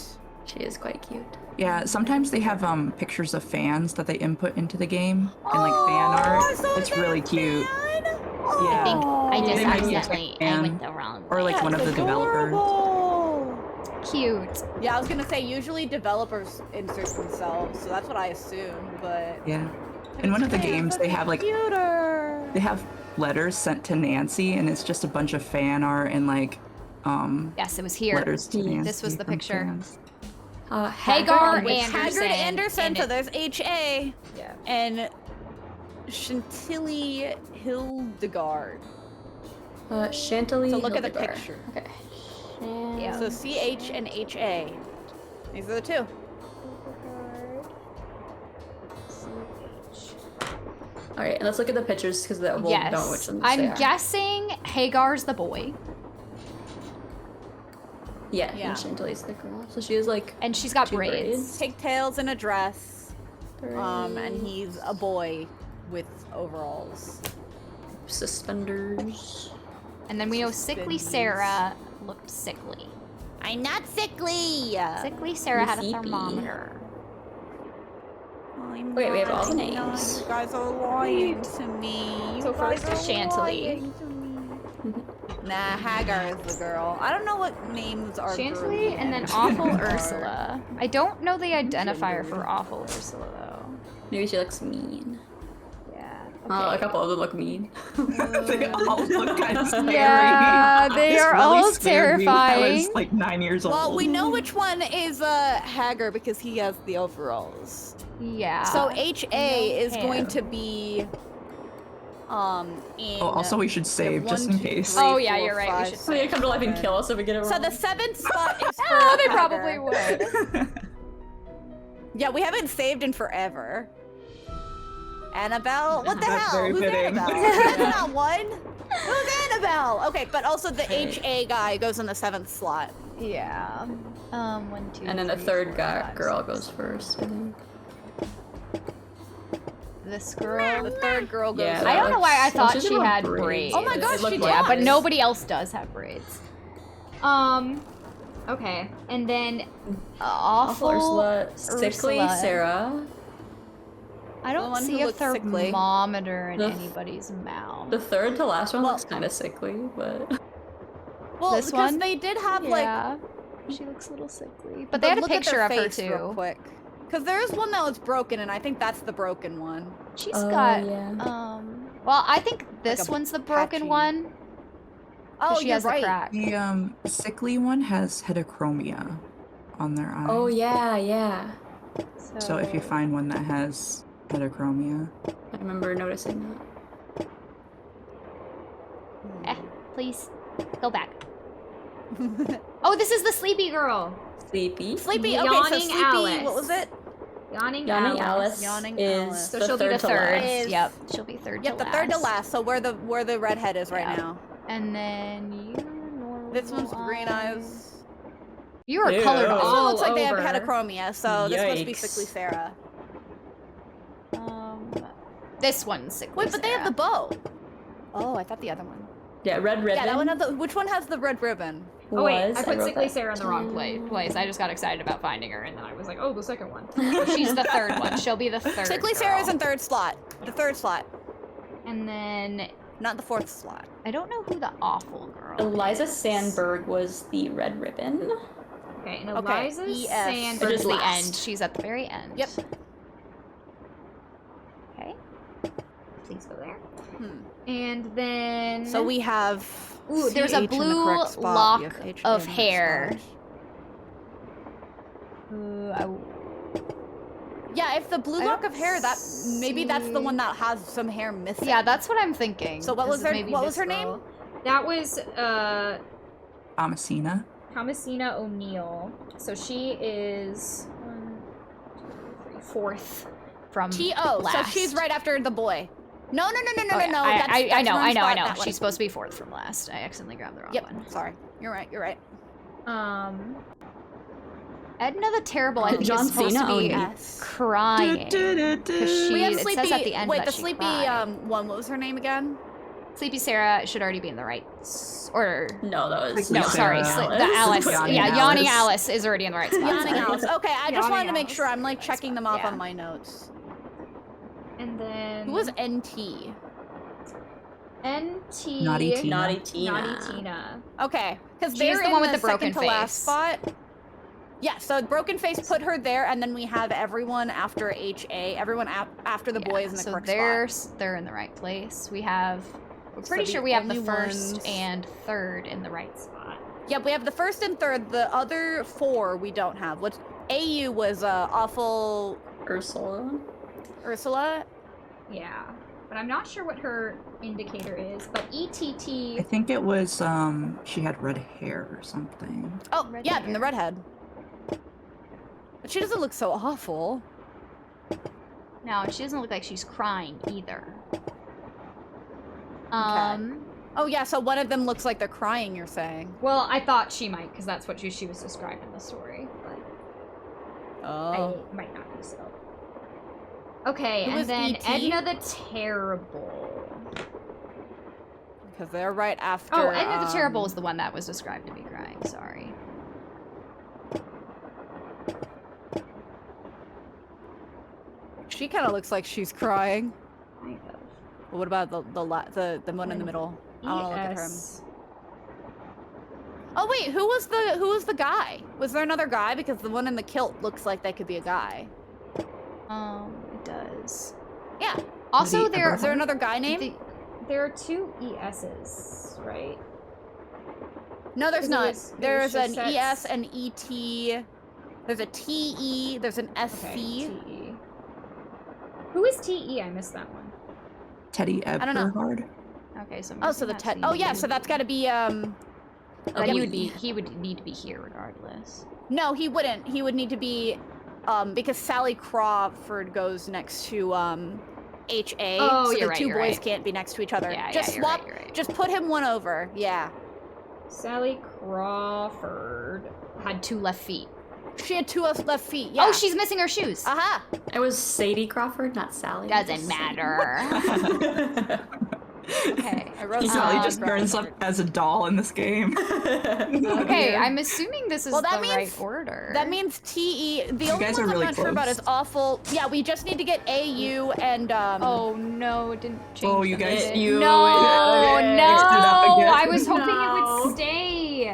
She is quite cute. Yeah, sometimes they have pictures of fans that they input into the game and like Oh, fan I art. saw It's that really cute. fan. Yeah. I think I just They might be a accidentally I fan. went the wrong Or like one of the developers. Adorable. Cute. Yeah, I was gonna say usually developers insert themselves, so that's what I assumed. But Yeah. In one of the games they have like cuter. they have letters sent to Nancy and it's just a bunch of fan art and like Yes, it was here. letters to Nancy. This was the from picture. fans. Hagar With Anderson. Haggard Anderson, and so it- there's H.A. Yeah. And Chantilly Hildegard. Chantilly So look at the Hildegard. picture. Okay. Yeah. So C-H and H-A. These are the two. All right, let's look at the pictures because we'll know which Yes. ones they I'm are. guessing Hagar's the boy. Yeah, Yeah. and Chantilly's the girl. So she is like, and she's got two braids. Pigtails and a dress. And he's a boy with overalls. Suspenders. And then we know Sickly Sarah looked sickly. I'm not sickly. Sickly Sarah had a Sleepy. thermometer. Wait, we have all the names. You guys are lying to me. So first is Chantilly. Nah, Hagar is the girl. I don't know what names are Chantilly girly and then and Awful are. Ursula. I don't know the identifier for Awful Ursula though. Maybe she looks mean. Yeah. A couple of them look mean. They all look kind of scary. Yeah, they This are really all scared me when I terrifying. was like 9 years old. Well, we know which one is Hagar because he has the overalls. Yeah. So H.A. is him. going to be in Oh, also we should save one, just in 2, case. 3, Oh, yeah, 4, you're right, we 5, should So they come to life and 7. kill us if we get it wrong. So the 7th spot is for Oh, they Hagar. probably would. Yeah, we haven't saved in forever. Annabelle? What the That's hell? very Who's fitting. Annabelle? That's not one. Who's Annabelle? Okay, but also the H.A. guy goes in the 7th slot. Yeah. 1, 2. And then the 3, third 4, guy, 5, girl 6. goes first, I think. This girl. The 3rd girl goes Yeah, in. I don't know why I thought She's she got had braids. braids. Oh my gosh, It looked she like- Yeah, but does. nobody else does have braids. Okay, and then Awful Ursula, Sickly Ursula. Sarah. I The don't one see who a looks sickly. thermometer in The- anybody's mouth. The third to last one looks kind of sickly, but Well, This because one? they did have like. Yeah. She looks a little sickly. But they had a look at picture their of her face real too. quick. Because there is one that was broken, and I think that's the broken one. She's Oh, got yeah. well, I think this a one's the broken patchy- Oh, 'cause she you're has the right. crack. The sickly one has heterochromia on their eye. oh yeah, yeah. So if you find one that has heterochromia, I remember noticing Please go back. Oh, this is the sleepy girl. that. Sleepy. Sleepy. Okay, so Yawning Sleepy. Alice. What was it? Yawning Yawning Alice. Alice Yawning is Alice. So the she'll be the to third. last. Is- Yep, she'll be third. Yep, to the third to last. last. So where the redhead is right Yeah. now. And then you normal This one's green eyes. You are Ew. colored This all one looks like they have over. heterochromia, so this must be Yikes. Sickly Sarah. This one's sickly. Wait, but they have Sarah. the bow. Oh, I thought the other one. Yeah, red ribbon. Yeah, that one has the. Which one has the red ribbon? Oh wait, was- I put wrote Sickly that Sarah in the wrong down. place. I just got excited about finding her, and then I was like, oh, the second one. So she's the third one. She'll be the third. Sickly girl. Sarah's in third slot. The third slot, And then not the fourth slot. I don't know who the awful girl. Eliza is. Sandberg was the red ribbon. Okay, and Okay, Eliza ES. Sandberg's Which is the last. end. She's at the very end. Yep. Okay. Please go there. Hmm. And then So we have. Ooh, there's a CH in the blue correct spot. lock We have H of in the hair. spot. Yeah, if the blue lock of hair, that maybe that's the one that has some hair missing. Yeah, that's what I'm thinking. So what was This is her maybe what was this her name? girl. That was Thomasina. Thomasina O'Neill. So she is 4th from T.O. So last. she's right after the boy. No. Oh, yeah. That's I know. wrong I spot, know. that one. She's supposed to be 4th from last. I accidentally grabbed the wrong Yep. one. Sorry. You're right. Edna the Terrible, I think, John is supposed Cena to be owned crying. Because she, We have it Sleepy. says at the end wait, that the she Sleepy cried. one. What was her name again? Sleepy Sarah should already be in the right order. No, that was No, sorry, Sarah. the Alice. Yawning Yeah, Yawning Alice. Alice is already in the right spot. Yawning sorry. Alice. Okay, I just Yawning wanted to make Alice sure. I'm is like the right checking them spot, off yeah. on my notes. And then Who was NT? NT. Naughty Tina. Naughty Tina. Naughty Tina. Okay, because She's they're the in one with the the broken second to last face. spot. Yeah, so broken face put her there, and then we have everyone after HA. Everyone after the boy is in the so correct spot. they're in the right place. We have. We're So pretty the sure we have the only first ones- and third in the right spot. Yep, we have the first and third. The other four we don't have. AU was awful. Ursula. Ursula? Yeah. But I'm not sure what her indicator is. But ETT. I think it was, she had red hair or something. Oh, yeah, and the redhead. But she doesn't look so awful. No, she doesn't look like she's crying either. Oh yeah, so one of them looks like they're crying, you're saying. Well, I thought she might, because that's what she was described in the story. But I might not be so. Okay, Who and was then ET? Edna the Terrible. Because they're right after. Oh, Edna the Terrible is the one that was described to be crying. Sorry. She kind of looks like she's crying. Kind of. But what about the one in the middle? I want to look at her. Oh wait, who was the guy? Was there another guy? Because the one in the kilt looks like they could be a guy. It does. Yeah. Also, Is there another guy name? There are 2 ESs, right? No, there's not. There's an just ES, an ET. There's a TE. There's an SC. Okay, TE. Who is TE? I missed that one. Teddy I don't know. Eberhard. Okay, so Oh, so the Ted. Oh yeah, so that's got to be he would need to be here regardless. No, he wouldn't. He would need to be because Sally Crawford goes next to HA. Oh, so you're the right, two you're boys right. can't be next to each other. Yeah, just yeah, you're swap. right, you're right. Just put him one over. Yeah. Sally Crawford had 2 left feet. She had 2 left feet. Yeah. Oh, she's missing her shoes. Aha. It was Sadie Crawford, not Sally. Doesn't matter. Okay. I wrote Sally just turns up as a doll in this game. Okay, I'm assuming this is Well, that the means- right order. That means TE. The only guys one are I'm really not sure about close. is awful. Yeah, we just need to get AU and Oh no, it didn't change. Oh, you guys. No, Yeah. no. Mixed it up again. I was hoping it would stay.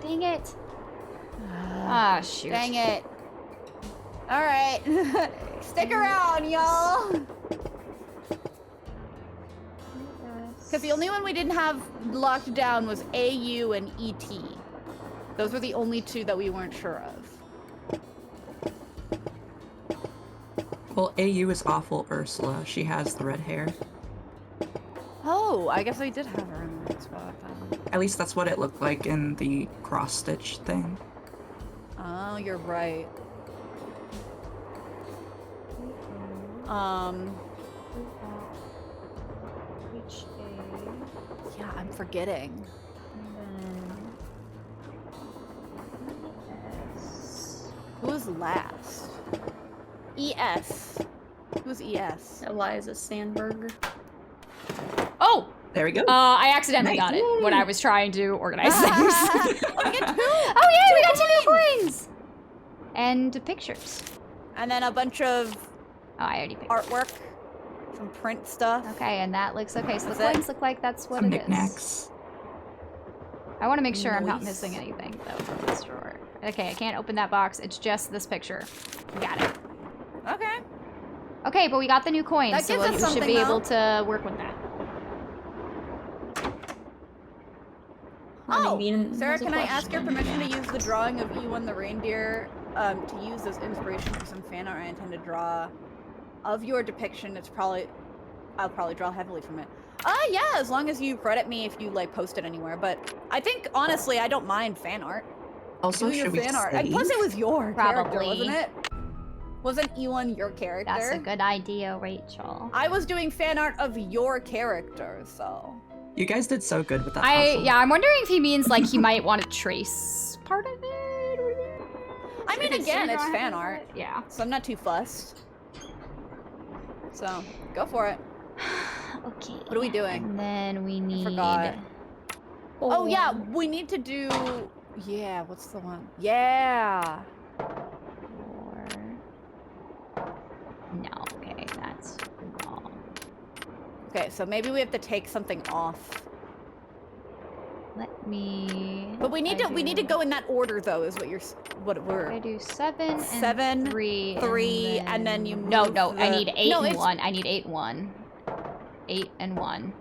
Dang it. Ah, shoot. Dang it. All right. Stick around, y'all. Because the only one we didn't have locked down was AU and ET. Those were the only 2 that we weren't sure of. Well, AU is awful Ursula. She has the red hair. Oh, I guess I did have her in the right spot then. At least that's what it looked like in the cross-stitch thing. Oh, you're right. Yeah, I'm forgetting. Who was last? ES. Who's ES? Eliza Sandberg. Oh! There we go. I accidentally Nice. got it when I was trying to organize things. Oh, we got 2. Oh yay, we got 2 new coins! And pictures. And then a bunch of Oh, I already picked. artwork. Some print stuff. Okay, and that looks okay. So the That's it? coins look like that's what Some it is. knicknacks. I want to make sure I'm not Nice. missing anything though from this drawer. Okay, I can't open that box. It's just this picture. Got it. Okay. Okay, but we got the new coins, That so gives us we should something, be able though. to work with that. Oh, Bean Sarah, has a can I ask your question. permission to use the drawing of Ewan the reindeer to use as inspiration for some fan art I intend to draw of your depiction? I'll probably draw heavily from it. Yeah, as long as you credit me if you like post it anywhere. But I think honestly, I don't mind fan art. Also, Do your should we fan art. And save? plus, it was your character, Probably. wasn't it? Wasn't Ewan your character? That's a good idea, Rachel. I was doing fan art of your character, so. You guys did so good with that puzzle. Yeah, I'm wondering if he means like he might want to trace part of it. I mean, It's again, it's drawing fan of art. it. Yeah. So I'm not too fussed. So, go for it. Okay. What are we doing? And then we need. Forgot. Oh, yeah, we need to do... Yeah, what's the one? Yeah! No, okay, that's wrong. Okay, so maybe we have to take something off. Let me. But we need to go in that order though, is what we're. I do 7 7, and 3. 3, and then you move No, I need 8 No, and it's- 1. I need 8 1. 8 and 1.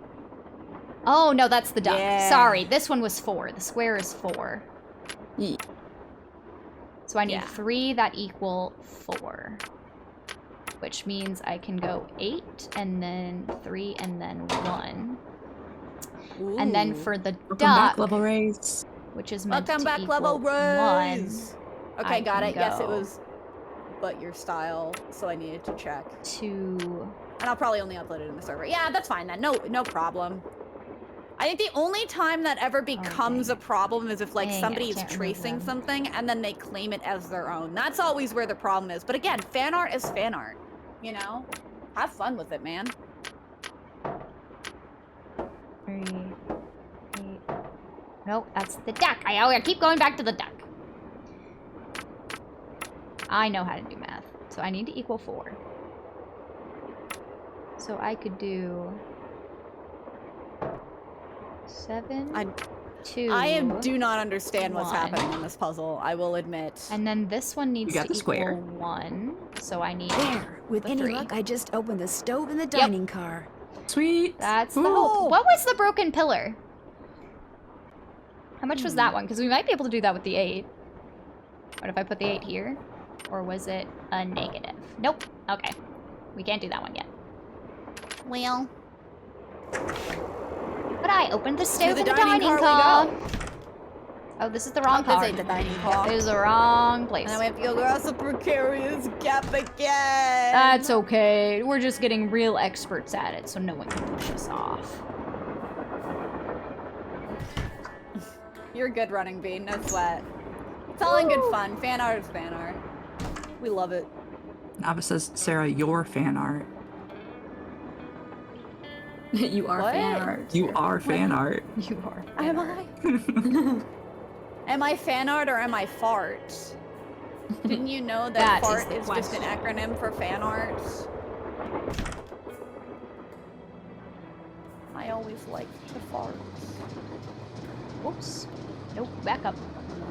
Oh no, that's the duck. Yeah. Sorry, this one was 4. The square is 4. So I need 3 that equal 4. Which means I can go 8, and then 3, and then 1. And then for the duck, level raise. which is meant Welcome to back, equal level 1. raise. Okay, I got can it. Yes, it go was but your style, so I needed to check. to... And I'll probably only upload it in the server. Yeah, that's fine then. No problem. I think the only time that ever becomes a problem is if like Dang, somebody I is can't remove tracing them. something and then they claim it as their own. That's always where the problem is. But again, fan art is fan art. You know? Have fun with it, man. 3, 8. Nope, that's the duck. I keep going back to the duck. I know how to do math. So I need to equal 4. So I could do 7, 2. I do not understand what's 1. happening in this puzzle, I will admit. And then this one needs got to the square. equal 1. So I need There. With the any 3. luck, I just opened the stove in the dining car. Sweet. That's the whole... What was the broken pillar? How much was that one? Because we might be able to do that with the 8. What if I put the 8 here? Or was it a negative? Nope. Okay. We can't do that one yet. Well. But I opened the stove the in the dining dining car we car. Oh, this is the wrong car. This ain't the dining car. This is the wrong place. And then we have to go across the precarious gap again. That's okay. We're just getting real experts at it, so no one can push us off. You're good running, Bean. No sweat. It's all in good fun. Fan art is fan art. We love it. Nava says, Sarah, your fan art. You are What? fan art. You are fan art. You are. Am I? Am I fan art or am I fart? Didn't you know that That is fart the is just an acronym for fan art? I always like to fart. Whoops. Nope, back up.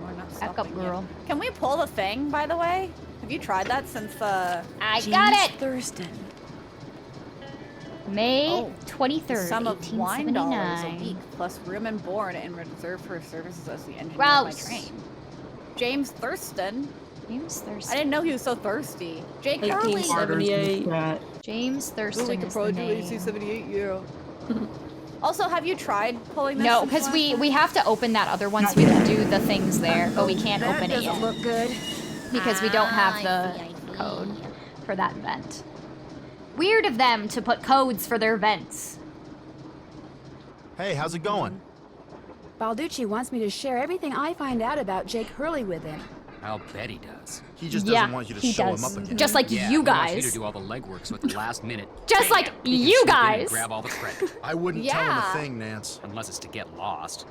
We're not Back up, stopping girl. yet. Can we pull the thing, by the way? Have you tried that since I James got it! Thurston. May the 23rd, sum of wine dollars a 1879. week plus room and board and reserved for services as the engineer Gross. of my train. James Thurston. James I Thurston. didn't know he was so thirsty. Jake Hurley. 1878. James Thurston We can is the probably do name. AC78, yeah. Also, have you tried pulling this? No, since because last we time? have to open that other one so we can do the things there, but we can't That open it doesn't yet look good. because we don't have I the see. code for that vent. Weird of them to put codes for their vents. Hey, how's it going? Balducci wants me to share everything I find out about Jake Hurley with him. I'll bet he does. He just Yeah, doesn't want you to he show does. him up again. Just like Yeah, you he wants you guys. to do all the legwork so at the last minute. Just like bam, he can you swoop in and guys. grab all the credit. I wouldn't tell him Yeah. a thing, Nance. Unless it's to get lost.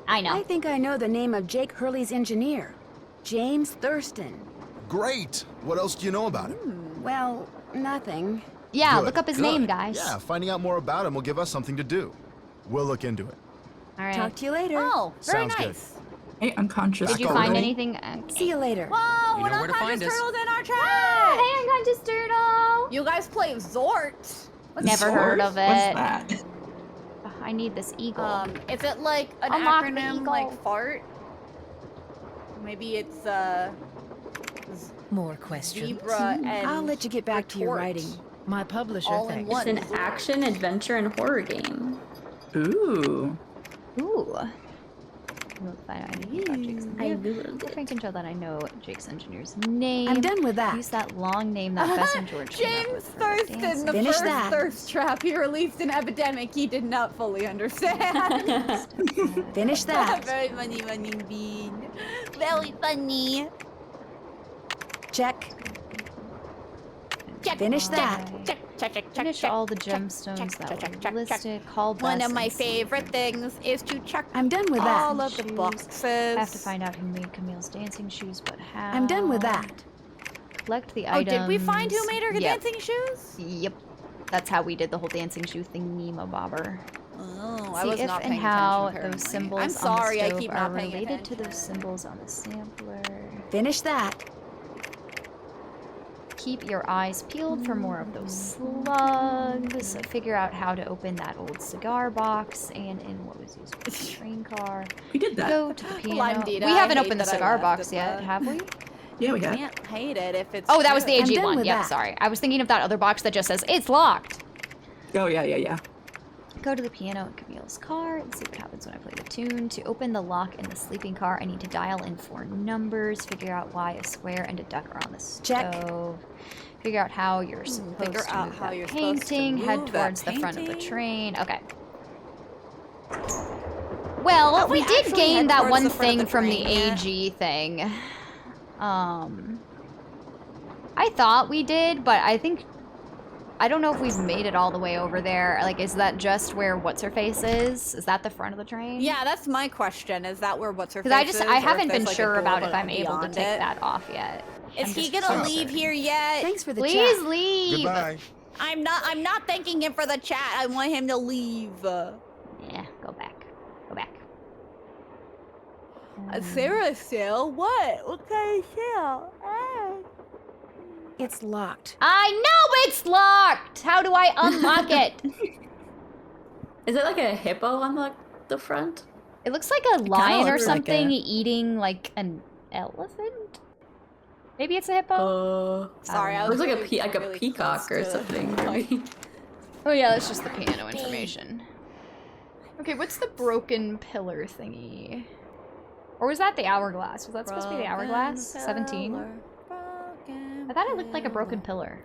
I know. I think I know the name of Jake Hurley's engineer. James Thurston. Great. What else do you know about him? Well, nothing. Yeah, Good, look up his good. name, guys. Yeah, finding out more about him will give us something to do. We'll look into it. All right. Talk to you later. Oh, very Sounds good. nice. Hey, unconscious. Did you Back find already? anything? See you later. Whoa, You an know where to find unconscious us. turtle's in our track. Hey, unconscious turtle. You guys play Zort. Never heard of it. What's that? Ugh, I need this eagle. Is it like an Unlock the acronym eagle. like fart? Maybe it's More questions? zebra and I'll let you get back to your retort. writing. My publisher All in thinks. one. It's an action, adventure, and horror game. Ooh. Ooh. We'll find out anything about Jake's I engineer. googled If I can show that I know Jake's engineer's name. I'm done with that. Use that long name that Bess and George came up James with for Thurston, dancing. the Finish first that. thirst trap he released in Epidemic he did not fully understand. Finish that. Very funny, Bean. Very funny. Check. Check. Finish that. Check. Finish all the gemstones that were listed. Call Bess One of my and see. favorite things is to check I'm done with that. all of the Shoes. boxes. I have to find out who made Camille's dancing shoes, but how. I'm done with that. Collect the Oh, items. did we find who made her Yep. dancing shoes? Yep. That's how we did the whole dancing shoe thingy mabobber. Oh, I See was if not and paying how attention, those apparently. symbols I'm sorry, on the I stove keep are not paying related to attention. those symbols on the sampler. Finish that. keep your eyes peeled for more of those slugs. Figure out how to open that old cigar box and in what was used for the train car. We did that. Go to the piano. Lamdita, We haven't I hate opened the that I cigar laughed box at yet, that. have we? Yeah, we I have. can't hate it if it's Oh, that was the true. AG I'm done one. with Yep, that. sorry. I was thinking of that other box that just says, it's locked. Oh, yeah. Go to the piano in Camille's car and see what happens when I play the tune. To open the lock in the sleeping car, I need to dial in 4 numbers, figure out why a square and a duck are on the stove. Figure out how you're supposed Figure to out move how that you're supposed to painting. Head move that towards the front of the painting. train. Okay. Well, Have we we did actually gain head that towards one the front of thing the from the train yet? AG thing. I thought we did, but I don't know if we've made it all the way over there. Like, is that just where What's-Her-Face is? Is that the front of the train? Yeah, that's my question. Is that where What's-Her-Face Because is? I or if haven't been there's, like, a sure door about if I'm able to beyond take it? that off yet. Is he just gonna so leave certain. here yet? Thanks for the Please chat. leave. Goodbye. I'm not thanking him for the chat. I want him to leave. Yeah, go back. Go back. Sarah sale? What? What kind of sale? It's locked. I know it's locked! How do I unlock it? Is it like a hippo on the front? It looks like a lion or looks like something a- eating like an elephant? Maybe it's a hippo? Sorry, I It was looks really, like a really peacock close or to something. the mic. Oh yeah, that's just the piano information. Okay, what's the broken pillar thingy? Or was that the hourglass? Was that supposed to be the hourglass? 17? I thought it looked like a broken pillar.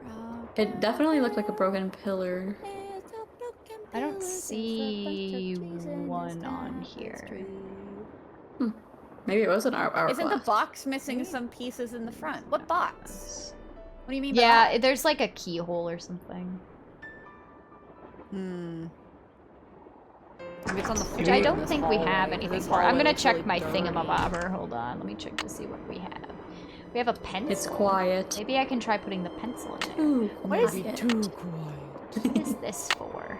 It definitely looked like a broken pillar. I don't see one on here. Maybe it was an hourglass. Isn't the box missing some pieces in the front? What box? What do you mean by Yeah, that? there's like a keyhole or something. Maybe it's on the Which floor I in don't this think we have hallway. anything This for. I'm hallway gonna looks check really my dirty. thingamabobber. Hold on, let me check to see what we have. We have a pencil. It's quiet. Maybe I can try putting the pencil in there. What is What is this for?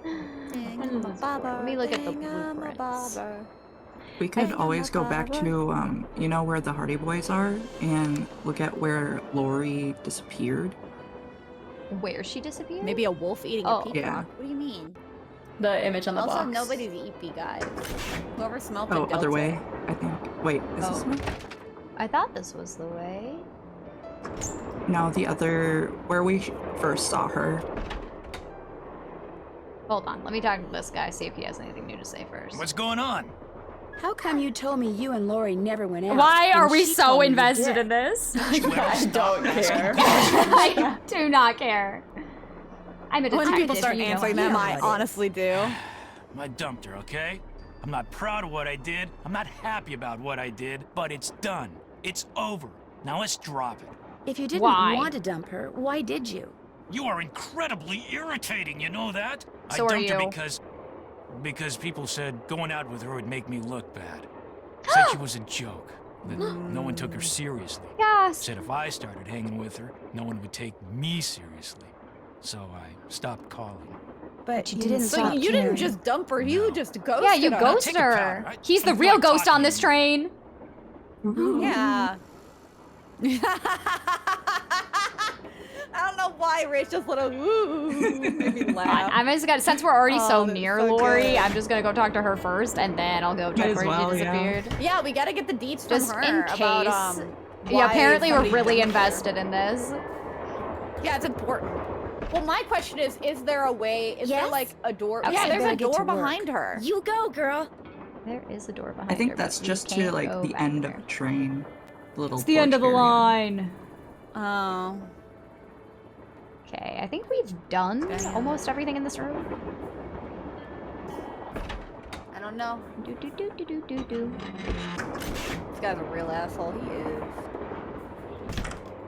Let me look at the blueprints. We could always go back to, you know, where the Hardy Boys are and look at where Lori disappeared. Where she disappeared? Maybe a wolf eating Oh. a peacock. Yeah. What do you mean? The image on the Also, box. nobody's eepy, guys. Whoever smelled Oh, the other Delta. way, I think. Wait, is this Oh. one? I thought this was the way. No, the other, where we first saw her. Hold on, let me talk to this guy, see if he has anything new to say first. What's going on? How come you told me you and Lori never went out? Why are and we she so told me you invested did? in this? I don't care. I do not care. I'm a detective. When people start you know answering how them, I I am. honestly do. I dumped her, okay? I'm not proud of what I did. I'm not happy about what I did, but it's done. It's over. Now let's drop it. If you didn't Why? want to dump her, why did you? You are incredibly irritating, you know that? So I are dumped her you. because people said going out with her would make me look bad. Said she was a joke. That no one took her seriously. Yes. Said if I started hanging with her, no one would take me seriously. So I stopped calling. But you didn't didn't So stop you didn't caring. just dump her, you just ghosted Yeah, you her. ghosted Take a her. powder, right? He's the Think real like ghost on talking this to train. Yeah. I don't know why Rachel's little ooh made me laugh. I'm just gonna, since we're already Oh, so that's near so Lori, good. I'm just gonna go talk to her first, and then I'll go check as where well, she yeah. disappeared. Yeah, we gotta get the deets Just from in her case. about Yeah, why apparently we're somebody really dumped her. invested in this. Yeah, it's important. Well, my question is there a way, is there Yes? like a door? Okay. Yeah, I there's better a get to door work. behind her. You go, girl. There is a door behind I think her, that's but we just to, can't like, go the back end there. of the train. The little It's the end of the porch area. line. Oh. Okay, I think we've done Damn. almost everything in this room. I don't know. Do do do do do do do. This guy's a real asshole. He is.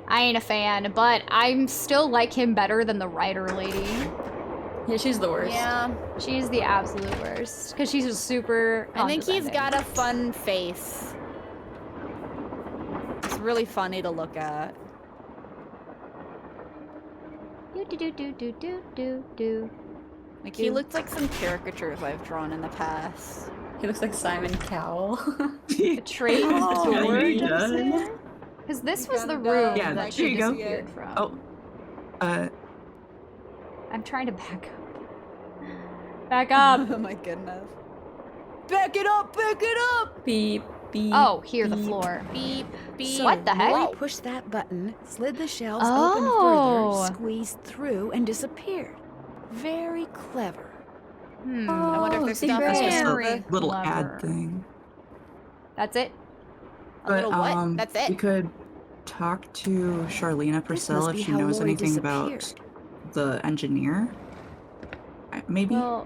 I ain't a fan, but I'm still like him better than the writer lady. Yeah, she's the worst. Yeah. She's the absolute worst because she's just super. I think he's condescending. got a fun face. It's really funny to look at. Do do do do do do do. Like, he looks like some caricatures I've drawn in the past. He looks like Simon Cowell. Betrayed Oh, George he does. upstairs? Because this was the room Yeah, that here she you go. disappeared from. Oh. I'm trying to back up. Back up! Oh my goodness. Back it up! Back it up! Beep, beep. Oh, here, the floor. Beep, beep. So What the heck? Lori pushed that button, slid the shelves Oh. open further, squeezed through, and disappeared. Very clever. I wonder if there's stuff That's in just there. a little clever. ad thing. That's it? A little what? That's it? We could talk to Charlena Purcell must if be she how knows Lori anything about disappeared. the engineer. Maybe? Well,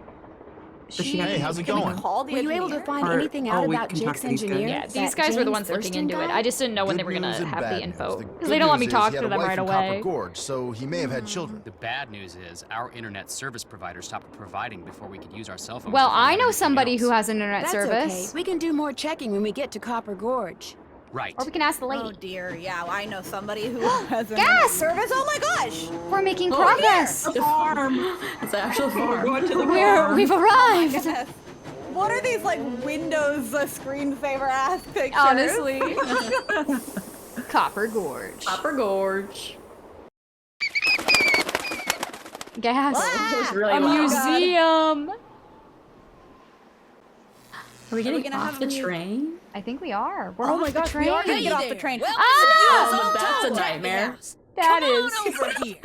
Does she have Hey, how's it Can we going? call the Were you able to engineer? find Or- anything oh, out we about can talk Jake's to these guys. engineer? Yeah, that these guys were the James ones looking Thurston into it. guy? I just didn't know when they Good were gonna news and have bad the news. info. The Because good they don't let me news is talk he had to a them wife right in Copper away. Gorge, so he may have had children. The bad news is our internet service provider stopped providing before we could use our cell phones. Well, to find I know anything somebody else. who has internet That's service. okay. We can do more checking when we get to Copper Gorge. Right. Or we can ask the lady. Oh dear, yeah, I know somebody who has a Gas! service. Oh my gosh! We're making progress! The farm. It's the actual farm. We've arrived! Goodness. What are these like Windows screensaver ass pictures? Honestly. Copper Gorge. Copper Gorge. Gas. It was really A loud. museum! Are we getting gonna off have the a mu- train? I think we are. We're Oh off my the gosh, train. we are gonna get off the train. Oh, that's a nightmare. That is. over here.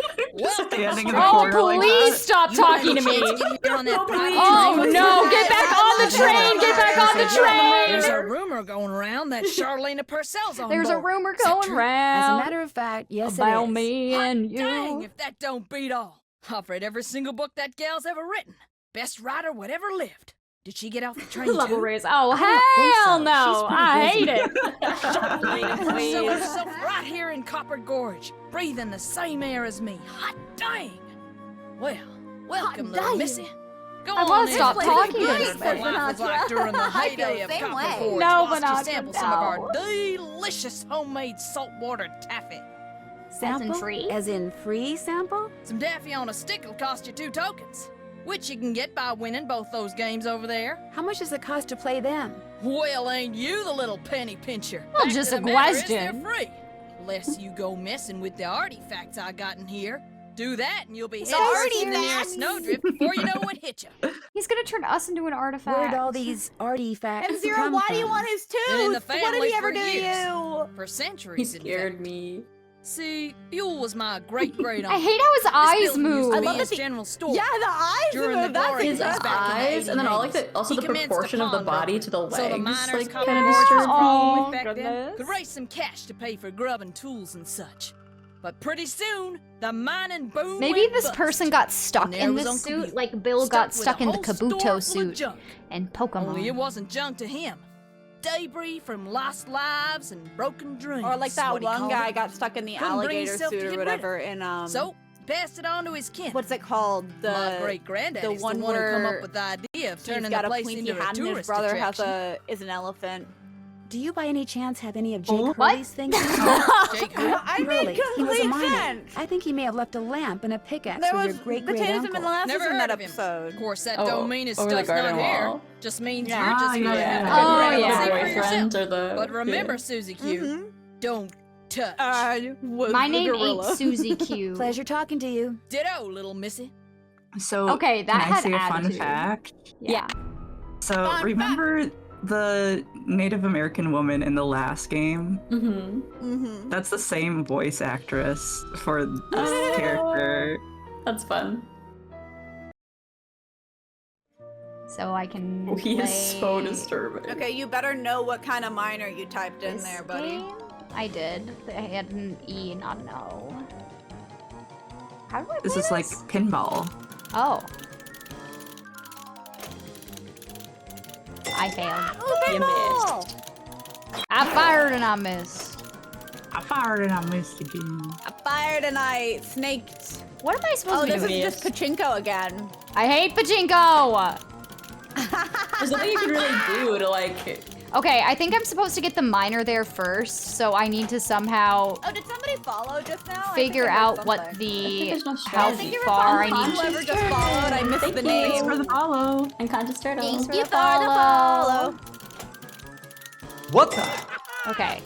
Standing in the Oh, corner like please that. stop talking to me. Oh, Oh no, get back on the train! Get back on the There's a train! rumor going around that Charlena Purcell's on There's a board. rumor Is that going true? As a round matter of fact, yes, about it is. me and you. Dang, if that don't beat all. I've read every single book that gal's ever written. Best writer whatever lived. Did she get off the train Level too? raise. Oh, I don't think so. hell no! She's pretty I busy. hate it. Charlena Purcell herself right here in Copper Gorge, breathing the same air as me. Hot dang! Well, welcome, little dang. missy. Go I on wanna in stop and talking tell to me this what life was like during the I feel heyday the of same Copper way. Gorge. No, whilst but you not sample now. some of our delicious homemade saltwater taffy. Sample? free? As in free sample? Some daffy on a stick will cost you 2 tokens, which you can get by winning both those games over there. How much does it cost to play them? Well, ain't you the little penny pincher? Well, Fact just of a the matter is question. they're free. Less you go messing with the artifacts I got in here. Do that and you'll be The headed to the artifacts? nearest snowdrift before you know what hit you. He's gonna turn us into an artifact. Where'd all these artifacts And Zero, come why do you from? want his And in the tooth? What did family he ever for do to years. you? For centuries, He in scared fact. me. See, Buell was my great-great-uncle. I hate how his eyes move. I love that the general store. Yeah, the eyes During move. the That's glory His days back in the eyes, and then all like the 1880s. also He the commenced a proportion of the body pawnbroker, to the so the legs, miners like Copper kind of Gorge was disturbing. rolling Oh, with back then goodness. could raise some cash to pay for grub and tools and such. But pretty soon, the mining boom Maybe went this bust. person got stuck And there in was this Uncle suit Buell, like Bill got with stuck a in the whole store Kabuto full of suit junk. and Only it Pokemon. wasn't junk to him. Debris from lost lives and broken dreams. Or like that what he one called guy it. got stuck in the Couldn't bring alligator himself to suit get or rid of whatever in So, passed it on to his kin. what's it called? My great granddaddy's the one who come where up with the idea of he's turning got the a place pointy into a hat and his tourist brother attraction. is an elephant. Do you by any chance have any of Jake What? Hurley's things? Jake who? I Hurley. made He was a complete miner. sense. I think he may have left a lamp and a pickaxe There for was your great potatoes and uncle. molasses Never in heard that of him. episode. Of course, that Oh, don't mean his over the stuff's not garden here. wall. Just means Yeah. you're just yeah, gonna yeah. have to Oh, go around yeah. and see for boyfriend yourself. or the But remember, yeah. Susie Q, don't touch. I was My the name ain't gorilla. Susie Q. Pleasure talking to you. Ditto, little missy. So, Okay, that can I had say a fun attitude. fact? Yeah. So, Fun remember the Native American woman in the last game? Mm-hmm. Mm-hmm. That's the same voice actress for this character. That's fun. So I can. He is so play disturbing. Okay, you better know what kind of miner you typed in this there, buddy. game? I did. I had an E, not an O. How do I play This is like pinball. Oh. I failed. You missed. I fired and I missed. I fired and I missed again. I fired and I snaked. What am I supposed Oh, to be this doing? is just pachinko again. I hate pachinko! There's nothing you can really do to like. Okay, I think I'm supposed to get the miner there first, so I need to somehow Oh, did somebody follow just now? figure out what the how far I need Whoever just followed, I missed the name. Thanks for the follow. And Conscious Turtle. Thank for you the for the follow. What the? Okay.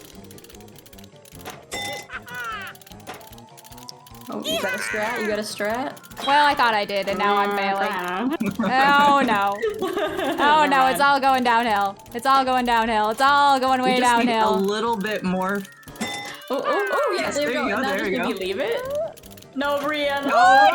Oh, you got a strat? You got a strat? Well, I thought I did, and now I'm failing. Oh no. Oh no, it's all going downhill. It's all going downhill. It's all going way We just need downhill. a little bit more. Oh, yes, there you go. Now There just you go. maybe leave it? No, Brienne. No.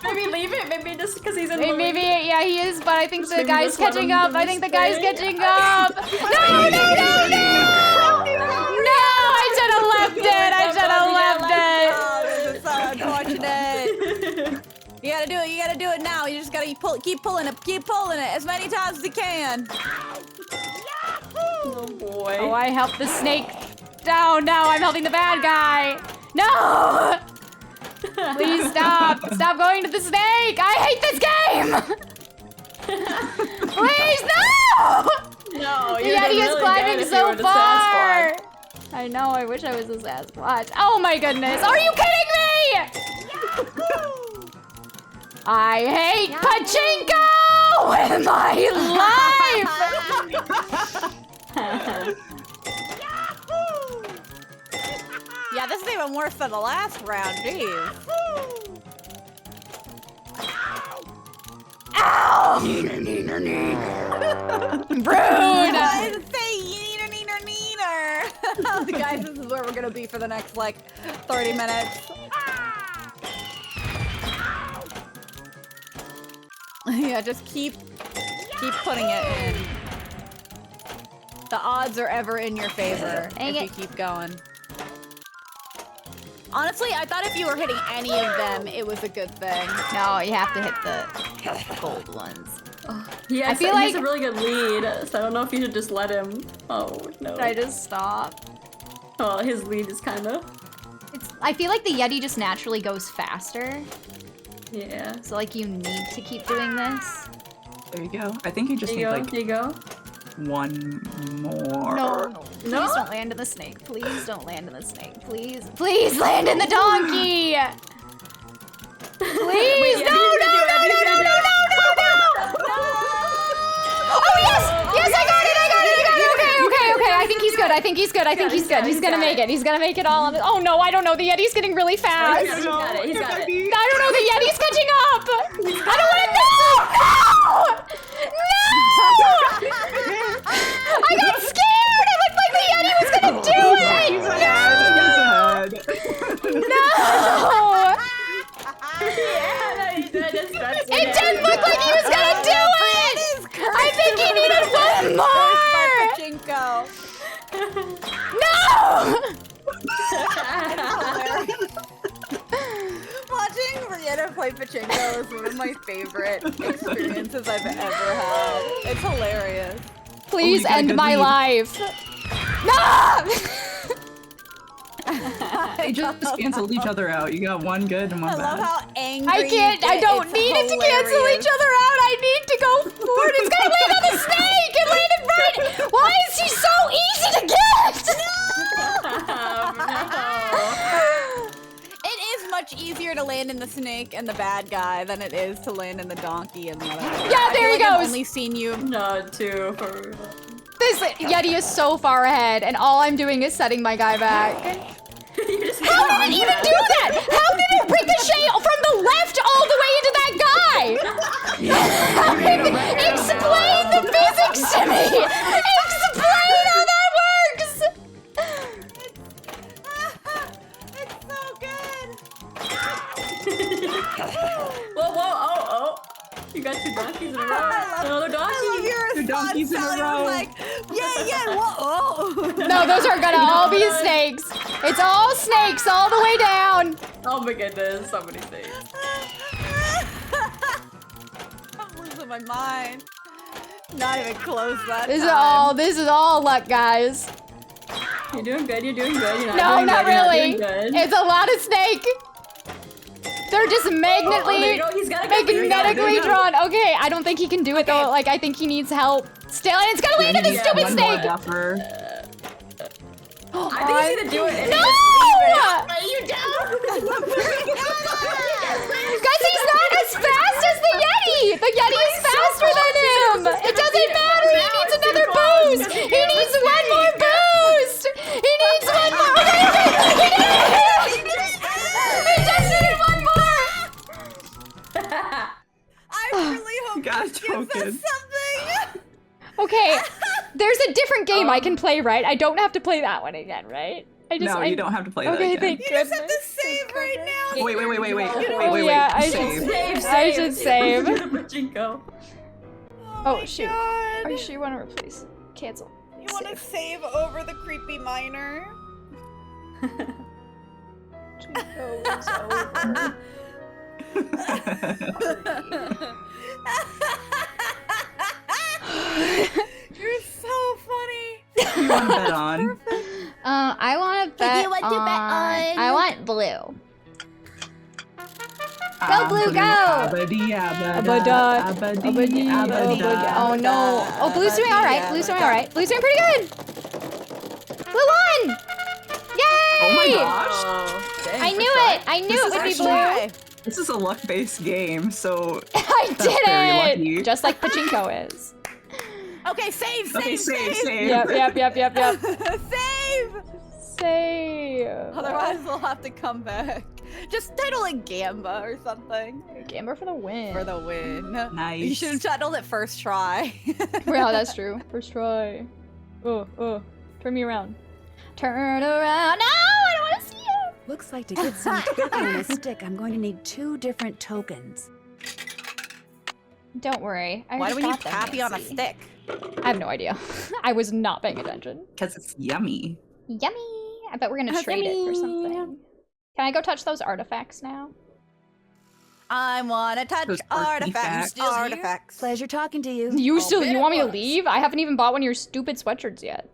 Maybe leave it. Maybe just because he's in Maybe, yeah, he is, but I think the maybe guy's just let catching him up. do I his think the guy's thing. catching up. No, no, no, no! No, I should have left it. I should have left it. This is so unfortunate. You gotta do it. You gotta do it now. You just gotta keep pulling it. Keep pulling it as many times as you can. Oh boy. Oh, I helped the snake down. Now I'm helping the bad guy. No! Please stop. Stop going to the snake. I hate this game. Please, no! No, The you're Yeti really is good climbing if you so were the far. Sasquatch. I know. I wish I was a Sasquatch. Oh my goodness. Are you kidding me? I hate pachinko with my life. Yeah, this is even worse than the last round. Jeez. Ow! Rude! Why does it say neener, neener? Guys, this is where we're gonna be for the next, like, 30 minutes. Yeah, just keep putting it in. The odds are ever in your favor if you keep going. Honestly, I thought if you were hitting any of them, it was a good thing. No, you have to hit the gold ones. Yeah, I feel like he has a really good lead, so I don't know if you should just let him. Oh no. Should I just stop? Well, his lead is kind of. I feel like the Yeti just naturally goes faster. Yeah. So like you need to keep doing this. There you go. I think you just need like there you go. one more. No. Please don't land in the snake. Please don't land in the snake. Please. Please land in the donkey! Please! Wait, No! Oh yes! Yes, I got it! Okay. I think he's good. I think he's good. He's gonna make it. He's gonna make it all on his. Oh no, I don't know. The Yeti's getting really fast. He's got it. He's got it. I don't know. The Yeti's catching up. I don't want to. No! I got scared. It looked like the Yeti was gonna do it. No! It did look like he was gonna do it. I think he needed one more. Pachinko. No! Watching Brianna play pachinko is one of my favorite experiences I've ever had. It's hilarious. Please end my life. No! They just canceled each other out. You got one good and one I bad. love how angry I don't need it to cancel each other out. I need to go forward. It's gonna land on the snake. It landed right. Why is he so easy to get? It is much easier to land in the snake and the bad guy than it is to land in the donkey and the other guy. Yeah, there he goes. I've only seen you. No, too. This Yeti is so far ahead, and all I'm doing is setting my guy back. How did it even do that? How did it ricochet from the left all the way into that guy? Explain the physics to me! Explain how that works! It's so good! Whoa, you got two donkeys in a row. Another donkey. I love your Two donkeys in a row. Like, yeah, whoa. No, those are gonna all be snakes. It's all snakes all the way down. Oh my goodness, so many snakes. I'm losing my mind. Not even close that This time. is all luck, guys. You're doing good, you're doing good. You're No, doing not good, you're really. doing good. It's a lot of snake. They're just there you magnetically go, he's got it. magnetically drawn. Okay, I don't think he can do it though. Like I think he needs help. Still, and it's gonna land in the stupid snake. I think he's gonna do it. No! You don't. Guys, he's not as fast as the Yeti. The Yeti is faster than him. It doesn't matter. He needs another boost. He needs one more boost. He needs one more. Okay. He did it. There's a different game I can play, right? I don't have to play that one again, right? No, you don't have to play that Okay, again. thank You just have to save right now. Wait. Oh yeah, I should save. Pachinko. Oh shoot. Oh shoot, you want to replace? Cancel. You want to save over the creepy miner? You're so funny. You want to bet on? I want to bet you want to bet on? I want blue. Go blue, go! Oh no. Oh, blue's doing alright. Blue's doing alright. Blue's doing pretty good. Blue won! Yay! Oh my gosh. I knew it. I knew it would be blue. This is a luck-based game, so I that's did very it! lucky. Just like Pachinko is. Okay, save. Yep. Save. Save. Otherwise, we'll have to come back. Just title it Gamba or something. Gamba for the win. For the win. Nice. You should have titled it First Try. Yeah, that's true. First try. Oh. Turn me around. Turn around. No, I don't want to see you. Looks like to get some cookie on a stick, I'm going to need 2 different tokens. Don't worry. Why do we need Pappy on a stick? I have no idea. I was not paying attention. Because it's yummy. Yummy. I bet we're gonna trade it for something. Can I go touch those artifacts now? I wanna touch Those artifacts. Artifacts. Pleasure talking to you. You want me to leave? I haven't even bought one of your stupid sweatshirts yet.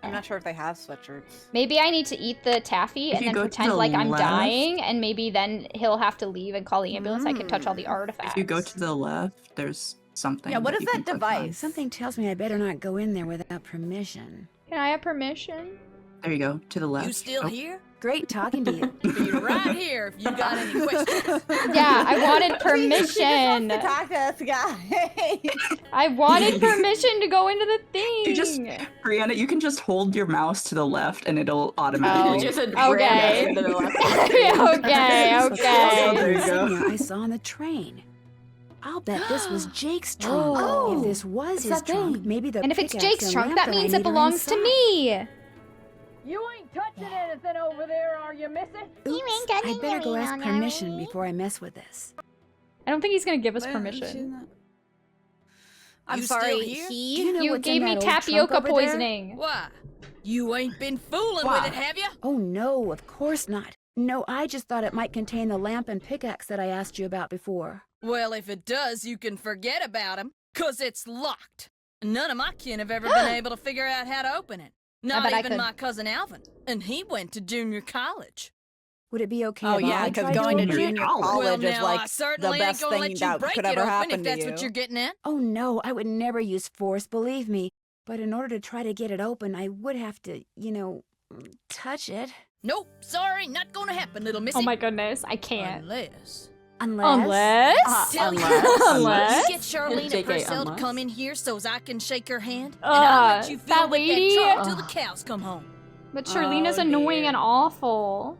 I'm not sure if they have sweatshirts. Maybe I need to eat the taffy If and you then go to pretend the like I'm left- dying, and maybe then he'll have to leave and call the ambulance. I can touch all the artifacts. If you go to the left, there's something. Yeah, what is you that can click on. device? Something tells me I better not go in there without permission. Can I have permission? There you go, to the left. You still Oh. here? Great talking to you. Be right here if you got any questions. Yeah, I wanted permission. To talk to this guy. I wanted permission to go into the thing. You just, Brianna, you can just hold your mouse to the left and it'll automatically. Okay. Okay. There you go. Insignia I saw on the train. I'll bet this was Jake's trunk. Oh. If this was his trunk, maybe the And if it's pickaxe Jake's and trunk, lamp that I means need it are belongs to inside. me. You ain't touching anything over there, are you, missy? Oops, I better go ask permission before I mess with this. I don't think he's gonna give us permission. I'm You sorry, still here? Do you know You what's in gave me that old trunk tapioca over there? poisoning. Why? You ain't been fooling Why? with it, have you? Oh no, of course not. No, I just thought it might contain the lamp and pickaxe that I asked you about before. Well, if it does, you can forget about him, 'cause it's locked. None of my kin have ever been able to figure out how to open it. Not bet I even could. my cousin Alvin. And he went to junior college. Would it be okay Oh if yeah, I because tried going to open it? junior college Well, is now, I like the certainly best ain't gonna let thing you that break could it ever open happen if to that's you. what you're getting at. Oh no, I would never use force, believe me. But in order to try to get it open, I would have to, touch it. Nope, sorry, not gonna happen, little missy. Oh my goodness, I can't. Unless... Unless? Tell you Unless? what, Unless? you get Charlene JK, Purcell to unless? come in here so's I can shake her hand, and I'll let you fill that with lady? that trunk till the cows come home. But Charlene is Oh, annoying dear. and awful.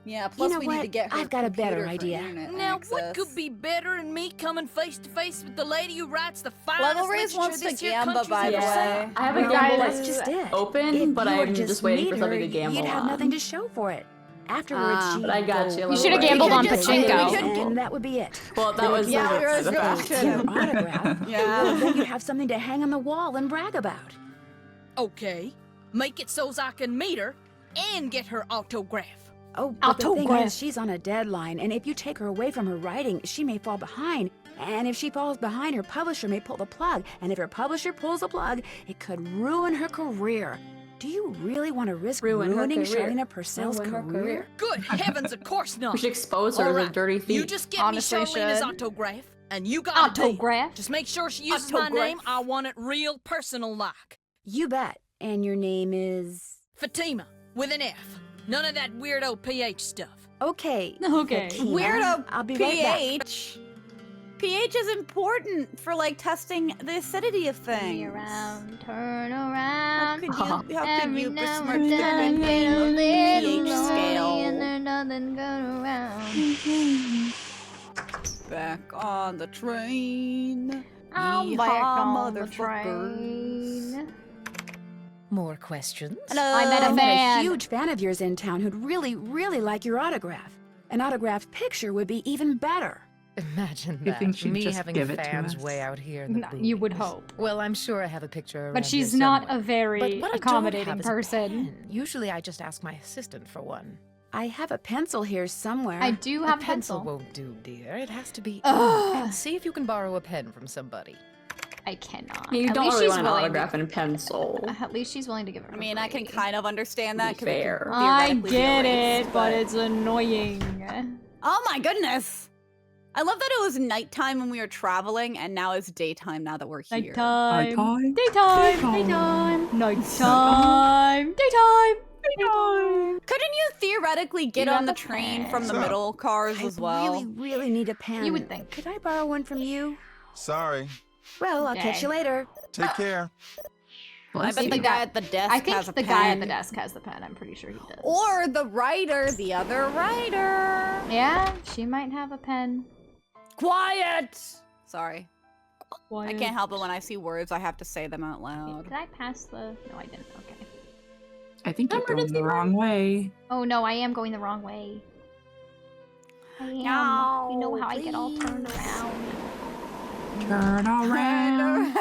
Yeah, plus know we need what? to get her I've got a better computer for idea. internet Now, access. what could be better than me coming face to face with the lady who writes the finest Level Raise literature wants to this here Gamba, country's by the ever way. seen? I have a Well, gamble that's that's just it. open, If but you I'm would just waiting for meet something her, to gamble You'd have on. nothing to show for it. Afterwards, she'd but I got go you. You should have gambled on just- Pachinko. and that would be it. Well, that was Yeah, we were the going fact. to. Your autograph. Yeah. Well, then you'd have something to hang on the wall and brag about. Okay, make it so's I can meet her and get her autograph. Oh, but the thing Autograph. is, she's on a deadline, and if you take her away from her writing, she may fall behind. And if she falls behind, her publisher may pull the plug. And if her publisher pulls the plug, it could ruin her career. Do you really want to risk Ruin her ruining career. Charlena Purcell's Ruin her career? career. Good heavens, of course not. We should expose her as a Alright, dirty thief. You just get Honestly me Charlene's should. autograph, and you got a deal. Autograph? Just make sure she uses my Autograph. name. I want it real personal like. You bet. And your name is... Fatima, with an F. None of that weirdo PH stuff. Okay. Okay. Fatima. Weirdo I'll be right back. pH. pH is important for like testing the acidity of things. Turn How around. could you Every now besmirch and the then good get name a of the little pH lonely scale? and there's nothing going around. Back on the train. I'm back Yeehaw, on the motherfuckers. train. More questions? Hello. I met a I met fan. a huge fan of yours in town who'd really, really like your autograph. An autographed picture would be even better. Imagine You that. think she'd Me just having give it to fans us? way out here in the You would boonies. hope. Well, I'm sure I have a picture around But she's here not somewhere. a very But what I don't accommodating have is a person. pen. Usually I just ask my assistant for one. I have a pencil here somewhere. I do have a a pencil. pencil. Won't do, dear. It has to be. Ugh. See if you can borrow a pen from somebody. I cannot. You At don't least really she's want an willing autograph to, and pencil. At least she's willing to give it. I mean, I can kind of understand that. To be fair. I get it, but it's annoying. Oh my goodness! I love that it was nighttime when we were traveling, and now it's daytime now that we're here. Nighttime. Nighttime. Daytime. Daytime. Nighttime. Daytime. Couldn't you theoretically get You on the have a train pen. from the middle cars as well? I really need a pen. You would think. Could I borrow one from you? Sorry. Well, I'll catch Okay. you later. Take care. I bet the guy at the desk I think has a the pen. guy at the desk has the pen. I'm pretty sure he does. Or the writer, the other writer. Yeah, she might have a pen. Quiet! Sorry. I Quiet. can't help it when I see words, I have to say them out loud. Did I pass the? No, I didn't. Okay. I think you're going the wrong way. Oh no, I am going the wrong way. I am. No, You know how I get all turned around. Turn around.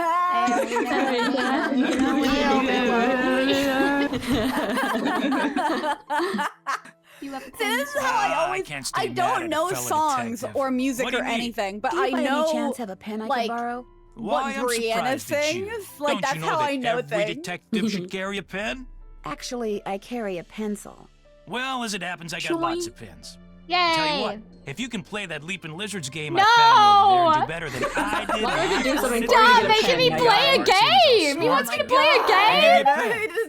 You have a See, this is how I always. can't stay I mad don't at a know fellow songs detective. or music What do or you mean? anything, but Do you I by know. any chance have a pen I like, can borrow? Why, what I'm Brianna surprised at you. sings. Like, Don't that's you know how that I know every things. detective should carry a pen? Actually, I carry a pencil. Well, as it happens, I got Join. lots of pens. Yay! Tell you what, if you can play that Leaping Lizards game No! I found over there and do better than I did, Why would you do something for you to Stop get a making pen? me My play a God. game! He wants me to play a game!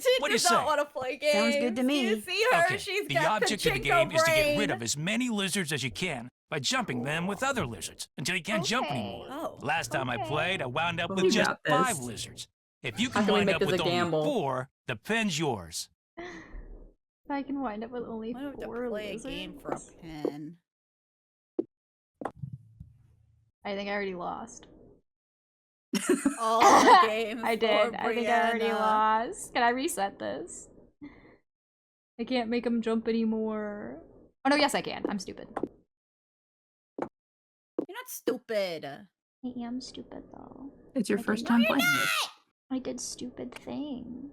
She What do you does not say? want to play games. Sounds good to me. You see her? Okay, She's the got object of the Pachinko game is to get rid brain. of as many lizards as you can by jumping them with other lizards until you can't jump anymore. Oh. Last time I played, I wound up We with just got this. 5 lizards. If you How can can we wind make up this with a only gamble? 4, the pen's yours. If I can wind up with only Why don't we 4 play a lizards. game for a pen? I think I already lost. All the games. I did. for I think I already Brianna. lost. Can I reset this? I can't make him jump anymore. Oh no, yes I can. I'm stupid. You're not stupid. I am stupid though. It's your I first did- time playing this. I did stupid things.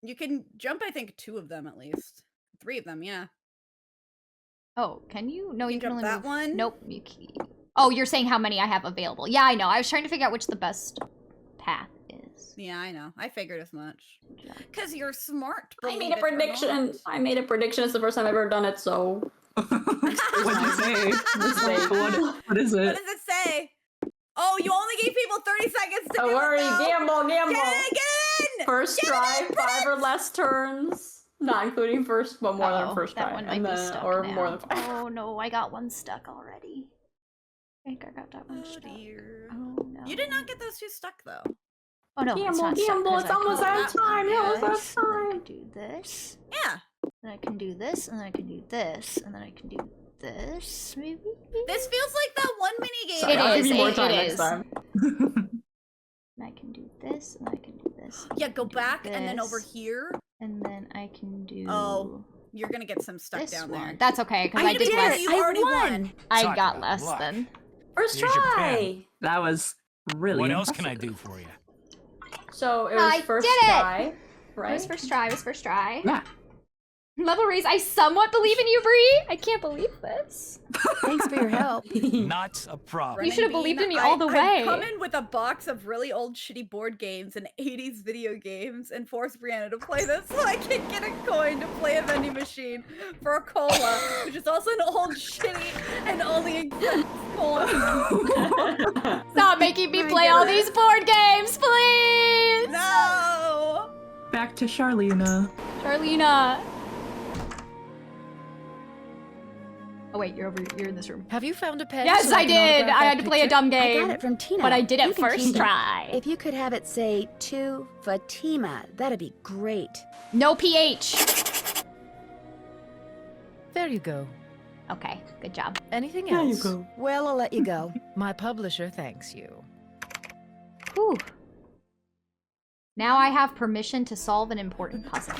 You can jump, I think, 2 of them at least. 3 of them, yeah. Oh, can you? No, you can jump only that move. one? Nope. You can... Oh, you're saying how many I have available. Yeah, I know. I was trying to figure out which the best path is. Yeah, I know. I figured as much. Because you're smart. I made believe a it or prediction. not. I made a prediction. It's the first time I've ever done it, so. What'd you say? Mistake. What is What it? does it say? Oh, you only gave people 30 seconds to Don't do worry, it, though. gamble. Get in! First Get try, in, 5 or less turns. Not including first, but more than Uh-oh, first that try. one might and be then, stuck or now. more than 5. Oh no, I got one stuck already. I think I got that one stuck. Dear. Oh no. You did not get those 2 stuck, though. Oh no, it's Gamble, not stuck, gamble, 'cause it's I almost can out do of time. this, It's almost out of and then I time. can do this. Yeah. Then I can do this, and then I can do this, and then I can do this, maybe? This feels like that one mini game. Sorry, I'll give you more time it next is. time. And I can do this, and I can do this. and Yeah, I go can do back and then this, over here. And then I can do. Oh, you're gonna get some stuck this down one. there. That's okay, because I did it. less. You already won. I Talk got about less luck. then. First Here's your try. pen. That was really What else can I impressive. do for you? So it was I first did it! try, It right? was first try. It was first try. Yeah. Level raise. I somewhat believe in you, Bree. I can't believe this. Thanks for your help. Not a problem. You should have believed in me all the way. I come in with a box of really old shitty board games and 80s video games and force Brianna to play this so I can get a coin to play a vending machine for a cola, which is also an old shitty and only exists coin. Stop making me play all these board games, please. No. Back to Charlena. Charlena. Oh wait, you're in this room. Have you found a pen? Yes, so I can did. autograph I that had to play a picture? dumb game. I got it from Tina. But I did You it can first keep it. try. If you could have it say to Fatima, that'd be great. No PH. There you go. Okay, good job. Anything There you else? go. Well, I'll let you go. My publisher thanks you. Whew. Now I have permission to solve an important puzzle.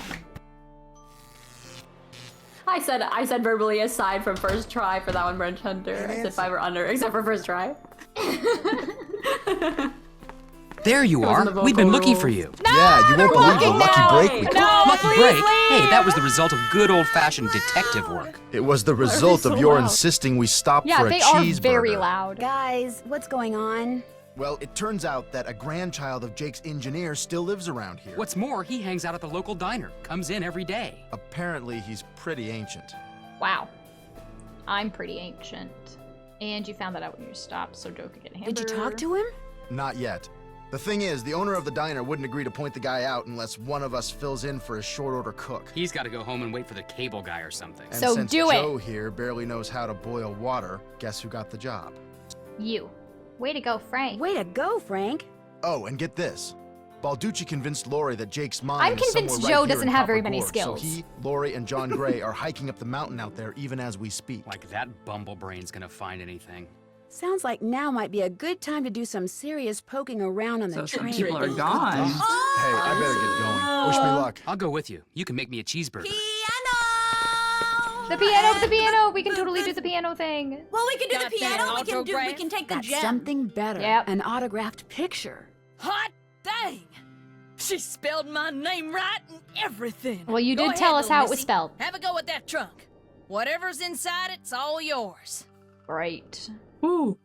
I said verbally aside from first try for that one, Brunch Hunter, as if I were under, except for first try. There you Those are are. the We've been vocal looking for rules. you. Yeah, you won't believe the lucky break we caught. Lucky break? Hey, that was the result of good old-fashioned detective work. It was the result of your insisting we stop Yeah, for a they are cheeseburger. very loud. Guys, what's going on? Well, it turns out that a grandchild of Jake's engineer still lives around here. What's more, he hangs out at the local diner. Comes in every day. Apparently, he's pretty ancient. Wow. I'm pretty ancient. And you found that out when you stopped, so Joe could get a hamburger. Did you talk to him? Not yet. The thing is, the owner of the diner wouldn't agree to point the guy out unless one of us fills in for his short-order cook. He's got to go home and wait for the cable guy or something. And So since do it. Joe here barely knows how to boil water, guess who got the job? You. Way to go, Frank. Way to go, Frank. Oh, and get this. Balducci convinced Lori that Jake's mine I'm is somewhere convinced right Joe here doesn't in have Copper very many Gorge, skills. So he, Lori, and John Gray are hiking up the mountain out there even as we speak. Like that bumblebrain's gonna find anything. Sounds like now might be a good time to do some serious poking around on the So some train. people are gone. Hey, I better get going. Wish me luck. I'll go with you. You can make me a cheeseburger. The piano! We can totally do the piano thing. Well, we can do Got the piano. that We autograph? can take the That's gem. something better. Yep. An autographed picture. Hot dang! She spelled my name right and everything. Well, you Go did ahead, tell us little how it was missy. spelled. Have a go at that trunk. Whatever's inside it's all yours. Right. Ooh.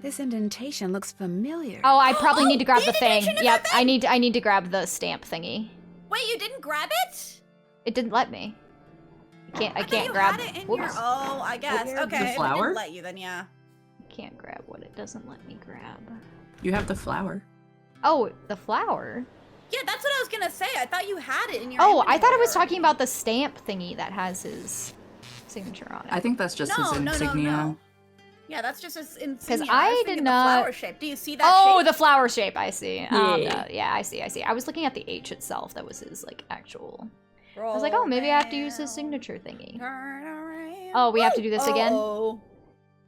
This indentation looks familiar. Oh, I probably need to grab the thing. indentation is Yep, that I need to grab the stamp thingy. Wait, you didn't grab it? It didn't let me. I thought can't you grab had it in Whoops. your. Oh, I guess. The Okay. If it flower? didn't let you, then yeah. I can't grab what it doesn't let me grab. You have the flower. Oh, the flower. Yeah, that's what I was gonna say. I thought you had it in your. Oh, I thought it was inventory. talking about the stamp thingy that has his signature on it. I think that's just his insignia. No. Yeah, that's just his insignia. Because I was did thinking not. The flower shape. Do you see that Oh, shape? the flower shape. I see. Yeah. Yeah, I see. I was looking at the H itself. That was his like actual. I was like, oh, maybe I have to use his signature thingy. Oh, we have to do this again. Oh.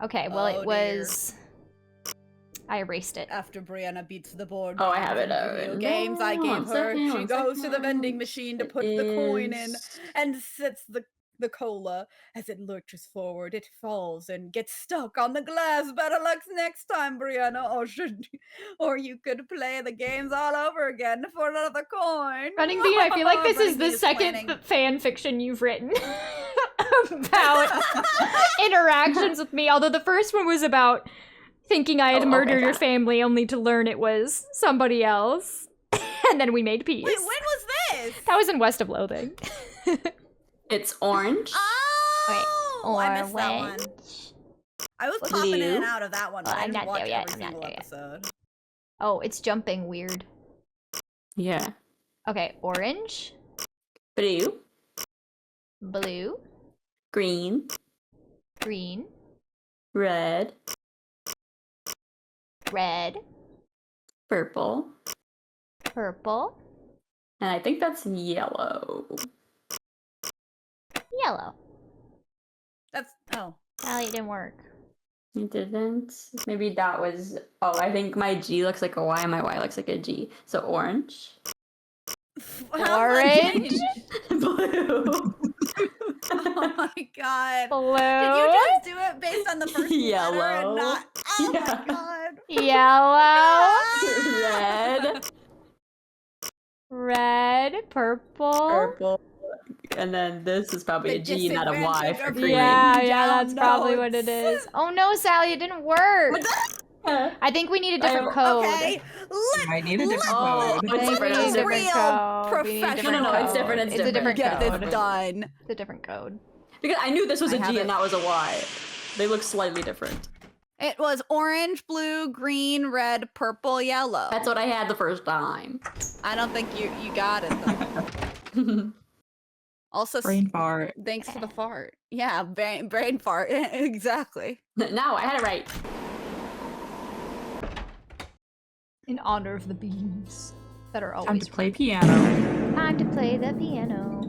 Okay. Well, Oh, it was. I erased it. After Brianna beats the board. Oh, I have it. Video games I gave her. She goes to the vending machine to put the coin in and sets the cola. As it lurches forward, it falls and gets stuck on the glass. Better luck next time, Brianna. Or you could play the games all over again for another coin. Running Bean, I feel like this is Running the Bean second planning. fan fiction you've written about interactions with me. Although the first one was about thinking I had murdered your family only to learn it was somebody else. And then we made peace. Wait, when was this? That was in West of Loathing. It's orange. Oh, I missed that one. I was popping in and Blue. out of that one. Oh, But I I'm didn't not watch there yet. every I'm not single there yet. episode. Oh, it's jumping weird. Yeah. Okay, orange, Blue. blue, Green. green, Red. red, Purple. purple, And I think that's yellow. yellow. That's Sally, it didn't work. It didn't. Maybe that was. Oh, I think my G looks like a Y and my Y looks like a G. So orange. Orange, Blue. Oh my god. blue, Did you just do it based on the first letter Yellow. and not? Oh Yeah. my god. yellow, Red. red, purple. Purple. And then this is probably a G, not a Y for green. Yeah, that's probably what it is. Oh no, Sally, it didn't work. I think we need a different code. Okay. I need a different Oh, code. it's different. We need It's a different. different code. We need a different No, it's code. different. It's It's a different Get code. this done. It's a different code. Because I knew this was I a have G it. and that was a Y. They look slightly different. It was orange, blue, green, red, purple, yellow. That's what I had the first time. I don't think you got it though. Also, Brain fart. thanks for the fart. Yeah, brain fart. Exactly. Now I had it right. In honor of the beans that are Time always to play piano. Time to play the piano.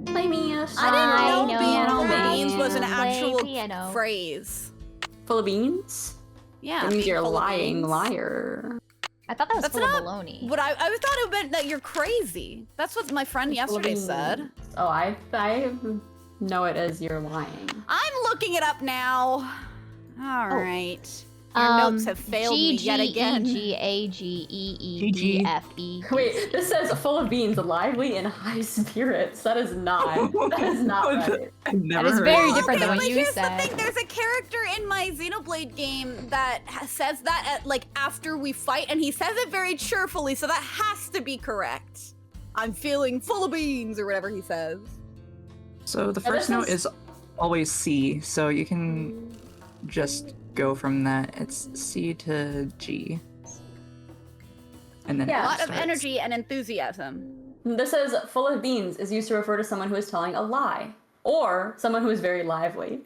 Play Play me a song. I didn't know piano beans was an man. actual piano. phrase. Full of beans? Yeah. That means being you're a full of lying beans. liar. I thought that was That's full not of baloney. what I thought it meant that you're crazy. That's what my friend yesterday said. Oh, I know it as you're lying. I'm looking it up now. All right. Your notes have failed me yet again. G-G-E-G-A-G-E-E-D-F-E. Wait, this says full of beans, lively, and high spirits. That is not. That is not right. That is very different than what but you here's said. the thing: there's a character in my Xenoblade game that says that at, like after we fight, and he says it very cheerfully, so that has to be correct. I'm feeling full of beans, or whatever he says. So the first note is always C, so you can just go from that. It's C to G. And then A lot of starts. energy and enthusiasm. This says full of beans is used to refer to someone who is telling a lie, or someone who is very lively.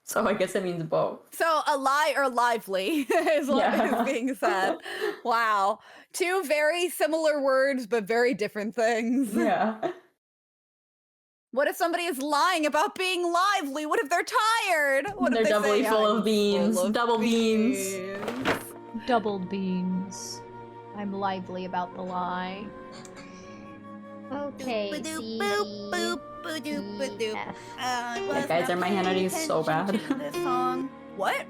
So I guess it means both. So a lie or lively is what is being said. Wow. Two very similar words, but very different things. Yeah. What if somebody is lying about being lively? What if they're tired? What They're if they doubly say, full "I'm of beans. full of Double beans. Double beans. I'm lively about the lie. Okay, C, F. Yeah, guys, my handwriting is so bad. This song. What?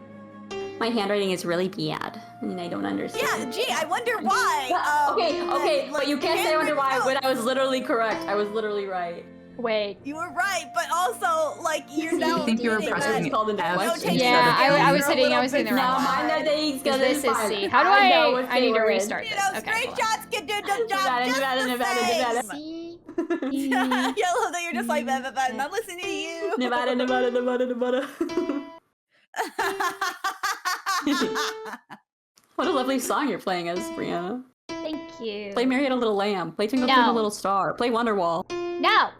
My handwriting is really bad, and I don't understand. Yeah, gee, I wonder why. Okay, but you can't say I wonder why when I was literally correct. I was literally right. Wait. You were right, but also, like, you're now. I think you were pressing It's called an F F. instead Yeah, of I was G. hitting the No, wrong mine one. is This is C. How do I need to restart this. Okay, hold on. Screenshots can do the job just the same. C. Yeah, I love that you're just like that, and I'm listening to you. Nevada. What a lovely song you're playing as, Brianna. Thank you. Play Mary Had a Little Lamb. Play Twinkle No. Twinkle Little Star. Play Wonderwall. No!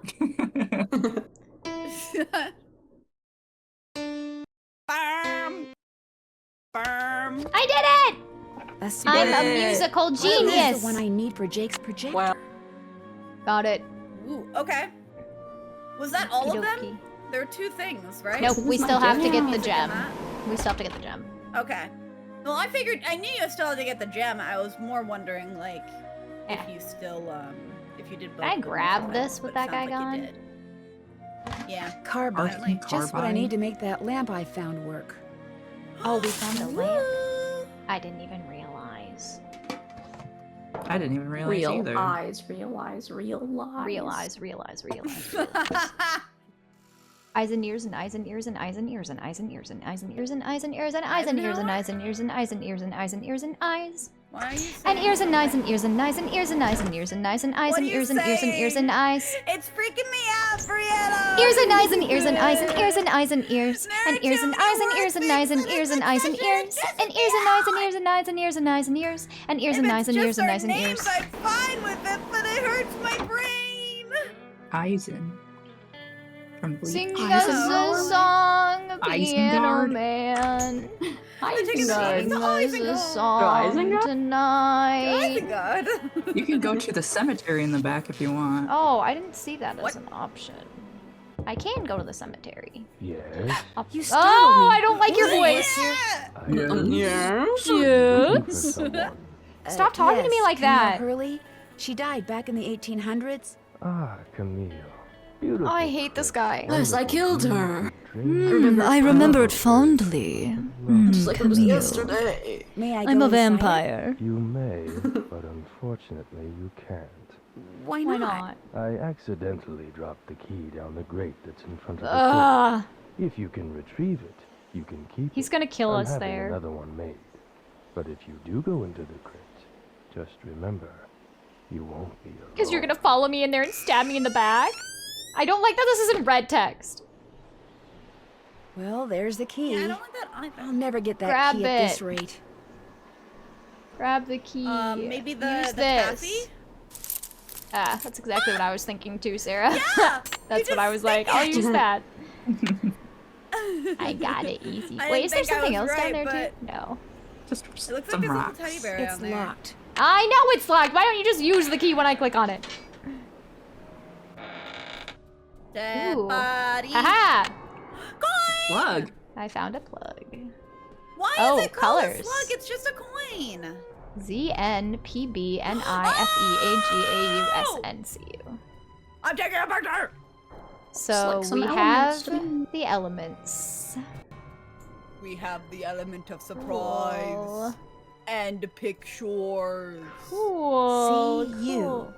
I did it! I'm a musical This genius! is the one I need for Jake's projector. Wow. Got it. Ooh, okay. Was that all of Okey-dokey. them? There are two things, right? Nope, we still have to get the Music gem. and that? We still have to get the gem. Okay. Well, I figured I knew you still had to get the gem. I was more wondering, like, if you still, if you did both. Can I of them grab somehow, this with but that it guy sounds like you gone? did. Yeah. Carbide. Just what I need to make that lamp I found work. Oh, we found a lamp? I didn't even realize. I didn't even realize Real either. eyes. Realize. Eyes and ears and eyes and ears and eyes and ears and eyes and ears and eyes and ears and eyes and ears and eyes and ears and eyes and ears and eyes and ears and eyes and ears and eyes. Why are you And ears and eyes and ears and eyes and ears and eyes and ears and eyes and eyes What and are you ears and ears and ears and eyes. It's freaking me out, Brianna! Ears and eyes and ears and eyes and ears and eyes and ears and ears and eyes and ears and eyes and ears and eyes and ears and ears and eyes and ears and eyes and ears and eyes and ears and ears and eyes and ears and eyes and ears. I'm fine with it, but it hurts my brain! Eisen. From Bleach. Sing us a song, piano Isengard. man. Sing us a Oh, song Isengard? tonight. God. You can go to the cemetery in the back if you want. Oh, I didn't see that as an option. I can go to the cemetery. Yes. You Oh, I don't like your voice. Yes. Stop talking to me like Camille that. Hurley? She died back in the 1800s. Ah, Camille. Beautiful. Oh, I hate this guy. Yes, I killed her. I remember it fondly. Just like it was yesterday. May I go I'm a inside it? vampire. You may, but unfortunately you can't. Why not? I accidentally dropped the key down the grate that's in front of the Ugh. crypt. If you can retrieve it, you can keep He's it. gonna kill I'm us having there. another one made. But if you do go into the crypt, just remember, you won't be alone. Because you're gonna follow me in there and stab me in the back? I don't like that this is in red text. Well, there's the key. Yeah, I don't like that either. I'll never get that Grab key at this it. rate. Grab the key. Maybe Use the this. taffy? Ah, that's exactly what I was thinking too, Sarah. Yeah! That's what I was like. I'll use that. I got it easy. I Wait, is there didn't think I something was else down right, there too? No. Just It looks like some there's a rocks. little teddy bear It's down there. locked. I know it's locked. Why don't you just use the key when I click on it? Dead Ooh. body. Haha! Plug. I found a plug. Why Oh, is it called colors. a slug? It's just a coin. ZNPBNIFEAGAUSNCU. I'm taking a picture. So like some we elements have to me. the elements. We have the element of surprise Cool. and pictures. Cool. See you. Cool.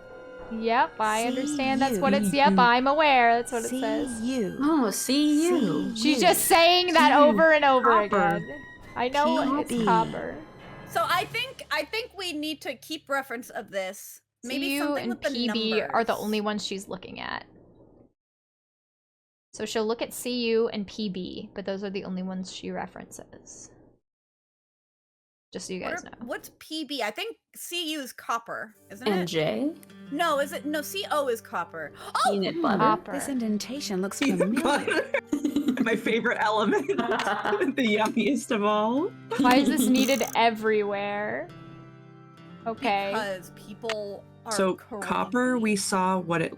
Yep, I See understand. That's what it's. you. Yep, I'm aware. That's what it See says. you. Oh, see you. She's just saying that over and over again. I know it's PB. copper. So I think we need to keep reference of this. Maybe CU something and with the PB numbers. are the only ones she's looking at. So she'll look at CU and PB, but those are the only ones she references. Just so you guys know. What's PB? I think CU is copper, isn't And it? J? No, is it? No, CO is copper. Oh, Peanut butter. Copper. This indentation looks Peanut familiar. butter. My favorite element. The yummiest of all. Why is this needed everywhere? Okay. Because people are So crazy. copper, we saw what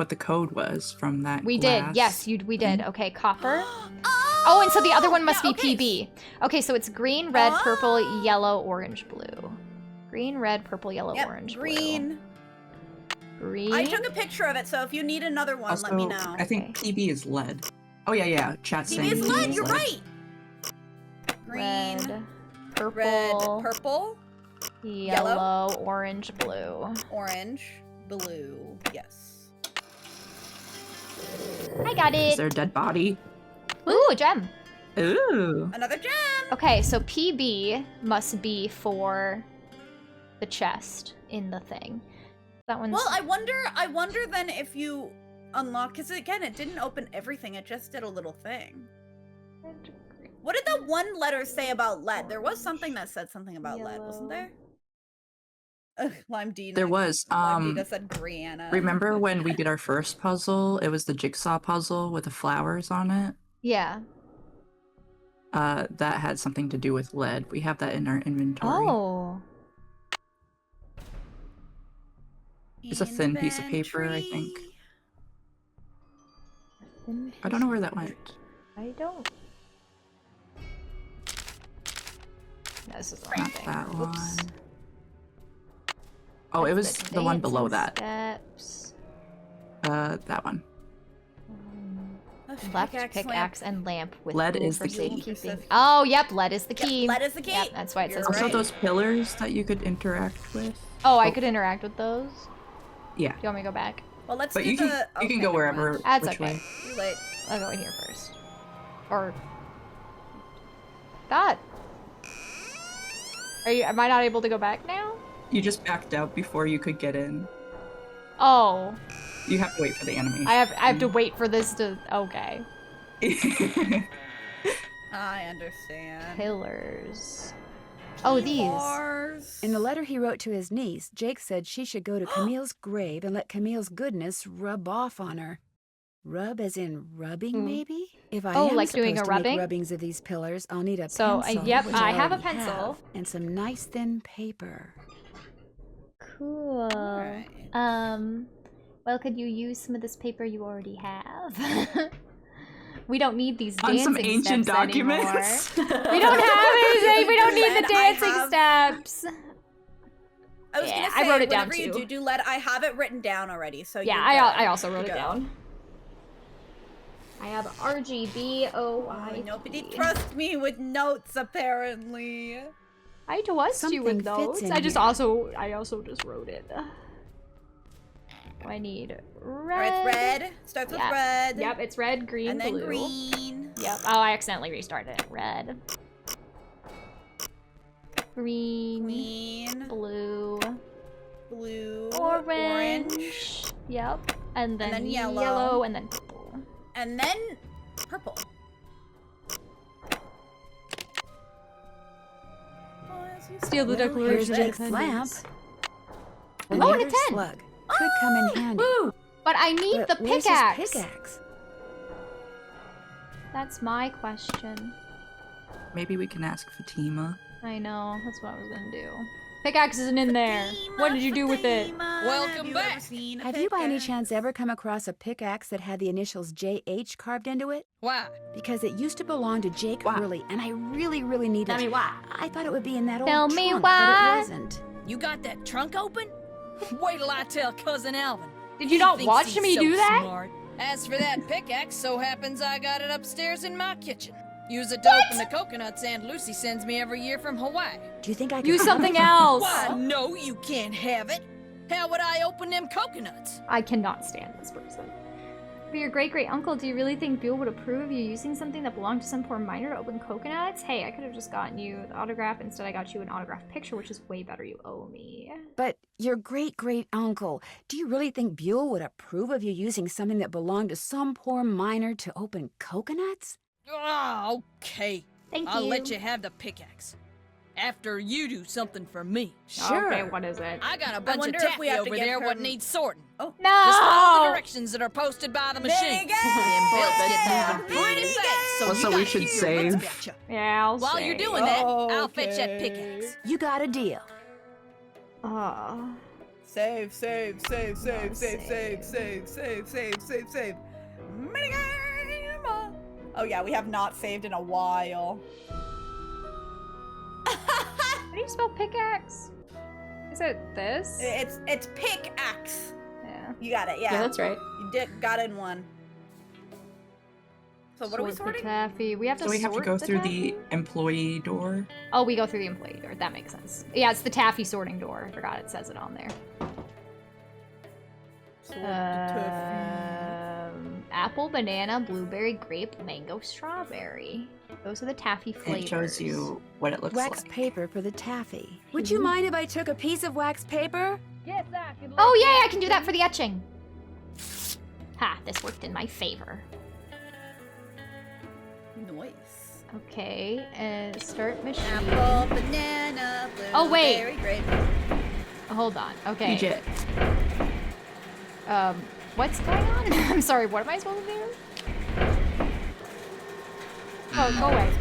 the code was from that. We glass. did. Yes, we did. Okay, copper. Oh, and so the other one must be PB. Okay, so it's green, red, purple, yellow, orange, blue. Green, red, purple, yellow, orange, green. blue. Green. I took a picture of it, so if you need another one, let me know. I think PB is lead. Oh yeah. Chat's PB saying is lead. You're right. Green, Red, purple, red, purple, yellow, orange, blue. orange, blue. Yes. I got Is it. there a dead body? Ooh, a gem. Ooh. Another gem. Okay, so PB must be for the chest in the thing. That one's. Well, I wonder then if you unlock, because again, it didn't open everything. It just did a little thing. What did that one letter say about lead? There was something that said something about lead, wasn't there? Lime Dina. There was. Lime Dina said Brianna. Remember when we did our first puzzle? It was the jigsaw puzzle with the flowers on it. Yeah. That had something to do with lead. We have that in our inventory. Oh. It's a thin piece of paper, I think. I don't know where that went. I don't. No, this is the wrong Not thing. that Oops. one. Oh, it was the one below that. Steps. That one. Left pickaxe and lamp with Lead tool is for the key. safekeeping. Oh, yep, lead is the key. lead is the key. Yep, that's why it says Also, right. those pillars that you could interact with. Oh, I could interact with those. Yeah. Do you want me to go back? Well, let's But do you the. can okay, go never wherever. mind. That's which okay. way. Too late. I'll go in here first. Or God. Am I not able to go back now? You just backed out before you could get in. Oh. You have to wait for the animation. I have to wait for this to okay. I understand. Pillars. Oh, these. Bars. In the letter he wrote to his niece, Jake said she should go to Camille's grave and let Camille's goodness rub off on her. Rub as in rubbing, maybe? If I am like doing a supposed to rubbing? make rubbings of these pillars, I'll need a So, pencil. yep, which I have a already pencil. and some nice thin paper. Cool. Well, could you use some of this paper you already have? We don't need these On dancing some ancient steps documents. anymore. We don't have anything. We don't need the dancing steps. I was Yeah, gonna say, I wrote it down whenever you too. do lead, I have it written down already. So Yeah, you're I good. also wrote You it go. down. I have RGBOY. Oh, nobody trusts me with notes, apparently. I trust you with Something fits those. in I here. also just wrote it. I need red. Alright, it's red. Starts with Yep. red. Yep, it's red, green, And then blue. green. Yep. Oh, I accidentally restarted it. Red. Green. Green. Blue. Blue. Orange. Yep. And then, yellow. and then purple. And then purple. Steal the Well, declaration. here's Jake's lamp. Oh, and a Another 10. slug. Could come in handy. But I need But the where's his pickaxe. pickaxe? That's my question. Maybe we can ask Fatima. I know. That's what I was gonna do. Pickaxe isn't in there. What did you do with it? Welcome back. Have you by any chance ever come across a pickaxe that had the initials JH carved into it? Why? Because it used to belong to Jake Hurley, and I really, really need it. Tell me why. I thought it would be in that Tell old me trunk, why. but it wasn't. You got that trunk open? Wait till I tell Cousin Alvin. Did you not watch me do that? Smart. As for that pickaxe, so happens I got it upstairs in my kitchen. Use it to open the coconuts Aunt Lucy sends me every year from Hawaii. Do you think I could Use something else. Why, no, you can't have it. How would I open them coconuts? I cannot stand this person. For your great-great-uncle, do you really think Buell would approve of you using something that belonged to some poor miner to open coconuts? Hey, I could have just gotten you the autograph. Instead, I got you an autograph picture, which is way better. You owe me. But your great-great-uncle, do you really think Buell would approve of you using something that belonged to some poor miner to open coconuts? Oh, okay. Thank I'll you. let you have the pickaxe. After you do something for me. Sure. Okay, what is it? I got a bunch of wonder if we taffy have to over give there her- what needs sorting. Oh. No! Just follow the directions that are posted by the machine. go! Them belts get Yeah. moving pretty fast. So Also, you we got should here, save. let's gotcha. Yeah, I'll While save. you're doing that, I'll fetch that pickaxe. You got a deal. Save. Minigame! Oh yeah, we have not saved in a while. How do you spell pickaxe? Is it this? It's pickaxe. Yeah. You got it, yeah. Yeah, that's right. You got in one. So what are we Sort the sorting? taffy. We have to So we have to sort go the through taffy? the employee door. Oh, we go through the employee door. That makes sense. Yeah, it's the taffy sorting door. I forgot it says it on there. Apple, banana, blueberry, grape, mango, strawberry. Those are the taffy flavors. It shows you what it looks Wax like. paper for the taffy. Would you mind if I took a piece of wax paper? Yes, I can. Oh, yay, I can do that for the etching. Ha, this worked in my favor. Nice. Okay, start machine. Apple, banana, Oh, wait. blueberry, grape. Hold on. Okay. PJ. What's going on? I'm sorry, what am I supposed to do? Oh, go away.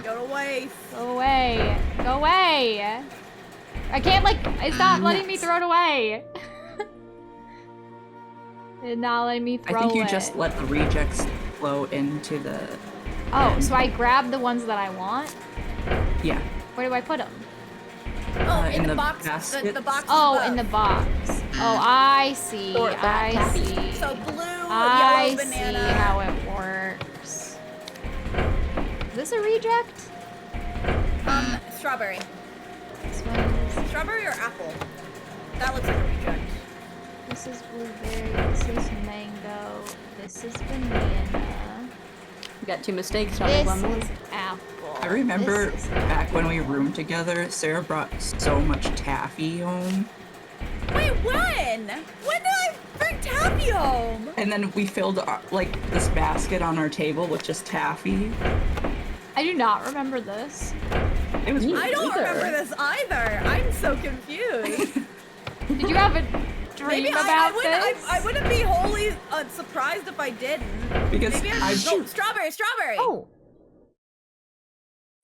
Go to waste. Go away. Go away. I can't, like, it's not letting me throw it away. It's not letting me throw it. I think you just let the rejects flow into the... Oh, so I grab the ones that I want? Yeah. Where do I put them? Oh, in in the the box. basket? The box. Oh, above. in the box. Oh, I see. Sort that I taffy. see. So blue, I yellow, banana. see how it works. Is this a reject? Strawberry. This one is... Strawberry or apple? That looks like a reject. This is blueberry, this is mango, this is banana, You got two mistakes, not this one more. is apple. I remember this is back when we roomed together, Sarah brought so much taffy home. Wait, when? When did I bring taffy home? And then we filled like this basket on our table with just taffy. I do not remember this. It was I don't remember this either. I'm so confused. Did you have a dream Maybe about this? this? I wouldn't be wholly surprised if I didn't. Because Maybe I- Oh, strawberry. Oh.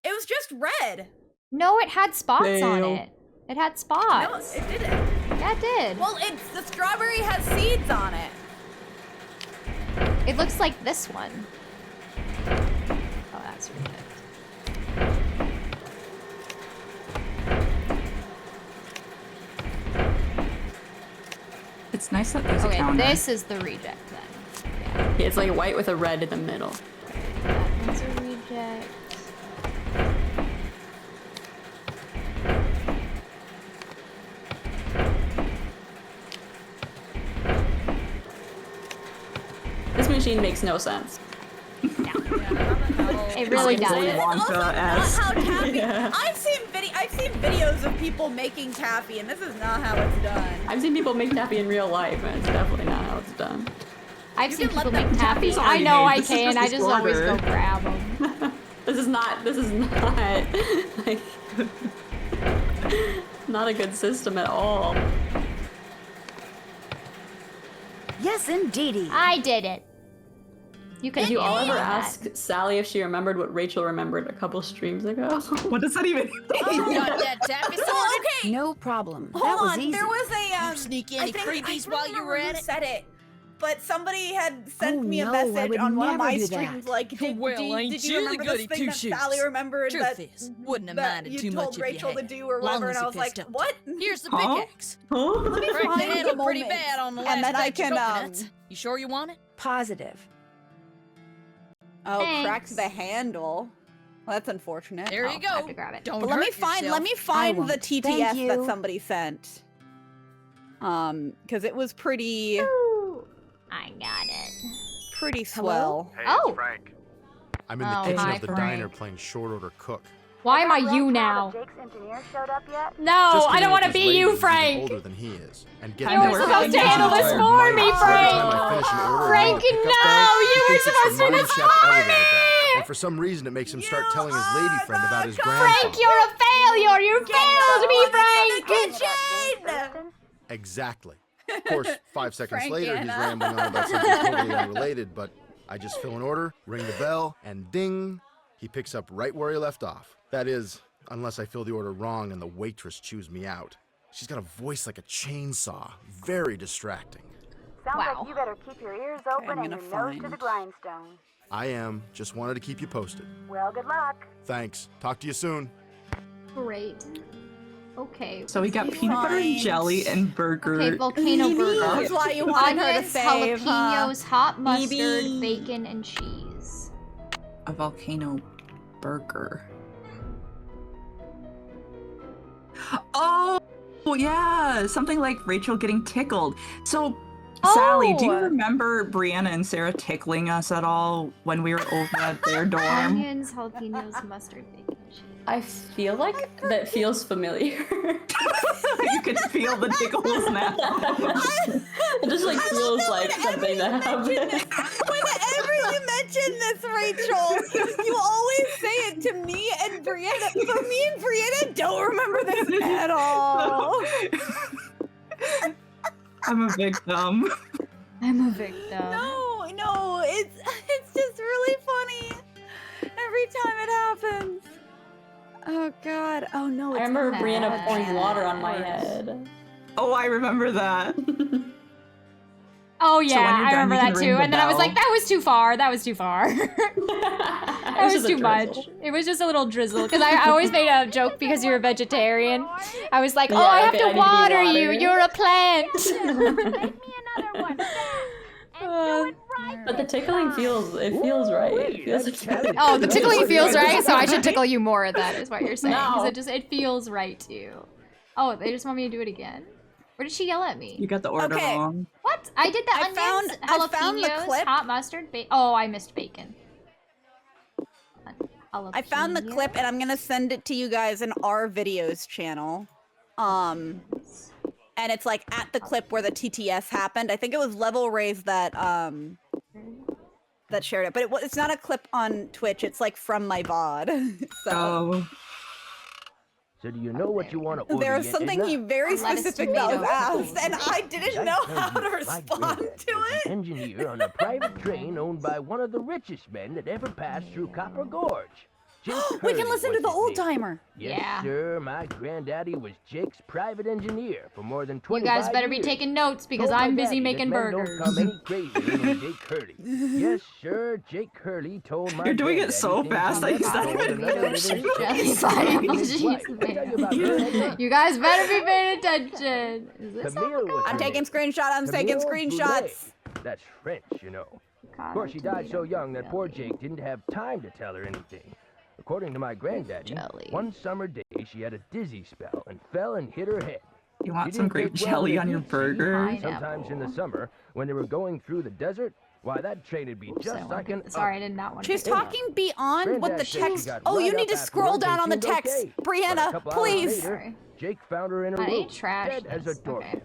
It was just red. No, it had spots on Fail. it. It had No, spots. it didn't. Yeah, it did. Well, the strawberry has seeds on it. It looks like this one. Oh, that's reject. It's nice that there's a Okay, counter. this is the reject then. Yeah, Yeah, it's like white with a red in the middle. that one's a reject. This machine makes no sense. It really It's does. like Also, not Wonka-esque. how taffy. Yeah. I've seen videos of people making taffy, and this is not how it's done. I've seen people make taffy in real life, and it's definitely not how it's done. I've You seen can let people them make taffy. Taffy's I already know made. I This is can. just I a just always go starter. grab them. This is not like not a good system at all. Yes, indeedy. I did it. You can. Did you all ever ask Sally if she remembered what Rachel remembered a couple streams ago? What does that even mean? Got that taffy sorted? Okay. No problem. Hold That was on. easy. There was a sneak I any think- freebies I while don't you were remember at who it. said it, but somebody had sent Oh, me a no, I message would on one of never my do streams. that. Like, did, Well, did ain't you you the remember this goody thing that two-shoes? Sally remembered Truth that, is, wouldn't have that minded you too told much if Rachel you to had. do or Long whatever? as And I you was like, pissed up. what? Here's the Huh? pickaxe. Let me Cracked the find handle the pretty moment. bad on the last And then I batch of can, coconuts. You sure you want it? Positive. Oh, Thanks. cracked the handle. Well, that's unfortunate. There Oh, you I go. have to grab it. Don't But let me hurt find yourself. the won't. TTS Thank that you. somebody sent. Because it was pretty I got it. swell. Hey, Oh. it's Frank. I'm in the Oh, kitchen hi, of the Frank. diner playing short order cook. Why am I you now? Jake's engineer showed up yet? No, Just I don't getting want to with this be lady you, who's even Frank. older than he is, and You getting were her supposed to entire handle this entire for mind me, up. So every Frank. time I finish an order and Frank, ring the pickup no, bell, you he were thinks it's supposed the to do mine this chef's for elevator me. bell. And for some reason, it makes him start telling his lady friend about his grandfather. Frank, you're a failure. You failed me, Frank. Exactly. Of course, 5 seconds Frank later, he's Anna. rambling on about something totally unrelated, but I just fill an order, ring the bell, and ding, he picks up right where he left off. That is, unless I fill the order wrong and the waitress chews me out. She's got a voice like a chainsaw. Very distracting. Sounds Wow. like you better keep your ears I'm open and gonna your nose to find- the grindstone. I am. Just wanted to keep you posted. Well, good luck. Thanks. Talk to you soon. Great. Okay. So we got peanut butter and jelly and burger. Okay, volcano burger. That's why you wanted her to Onions, save, huh? jalapenos, hot mustard, Maybe. bacon, and cheese. A volcano burger. Oh, yeah, something like Rachel getting tickled. So, Sally, do you Oh. remember Brianna and Sarah tickling us at all when we were over at their dorm? Onions, jalapenos, mustard, bacon, cheese. I feel like that feels familiar. You could feel the tickles now. It just like feels like something that happened. Whenever you mention this, Rachel, you always say it to me and Brianna. But me and Brianna don't remember this at all. I'm a victim. I'm a victim. No, it's just really funny every time it happens. Oh God! Oh no! I It's remember bad. Brianna pouring water on my head. Oh, I remember that. Oh So yeah, when you're I done, remember you that can ring too. the And then I was bell. like, that was too far. That was too far. That was just a too much. drizzle. It was just a little drizzle. Because I always made a joke because you're a vegetarian. I was like, oh, Yeah, I have okay, I to need to be water you. watered. You're a plant. But the tickling feels right. It feels like Oh, the tickling feels right, so I should tickle you more. That is what you're saying. Because No. it feels right to you. Oh, they just want me to do it again. Or did she yell at me? You got the order Okay. wrong. What? I did the I onions, found the jalapenos, clip. hot mustard, oh, I missed bacon. I found the clip and I'm gonna send it to you guys in our videos channel. And it's like at the clip where the TTS happened. I think it was Level Raise that that shared it, but it's not a clip on Twitch. It's like from my VOD. So Oh. So do you know what you want to order? there was yet, something Edna? he very Lettuce, specific that was tomato. asked, and I didn't know how to Like respond Granddad to was it. an engineer on a private train owned by one of the richest men that ever passed through Copper Gorge. Jake We can Hurley listen was to the his old name. timer. Yes, Yeah. sir. My granddaddy was Jake's private engineer for more than You 25 guys better be years. taking notes because Told my I'm busy daddy that making men burgers. Don't come any crazier than Jake Hurley. Yes, sir. Jake Hurley told my You're doing it granddaddy so things fast, he I never just- told another living Jelly soul. bun. His Jeez, wife. I'll tell you about her next. You guys better be paying attention. Is this Camille was I'm her taking name. screenshots. I'm taking Camille screenshots. Boulet. That's French, you know. Of course, she died so young that poor Jake didn't have time to tell her anything. According to my granddaddy, Jelly. one summer day she had a dizzy spell and fell and hit her head. You want She some didn't grape take well jelly to on your heat, see? burger? Sometimes in the summer, when they were going through the desert, why, that train would be just like an Sorry, I did not want to. She's pick it up. talking beyond what the Granddad said she text. got Oh, you right need up to scroll afterwards down and on the seemed text, okay. But a Brianna, couple hours please. later, Sorry. Jake found her in her I room, ate trash dead as a this. doornail. Okay.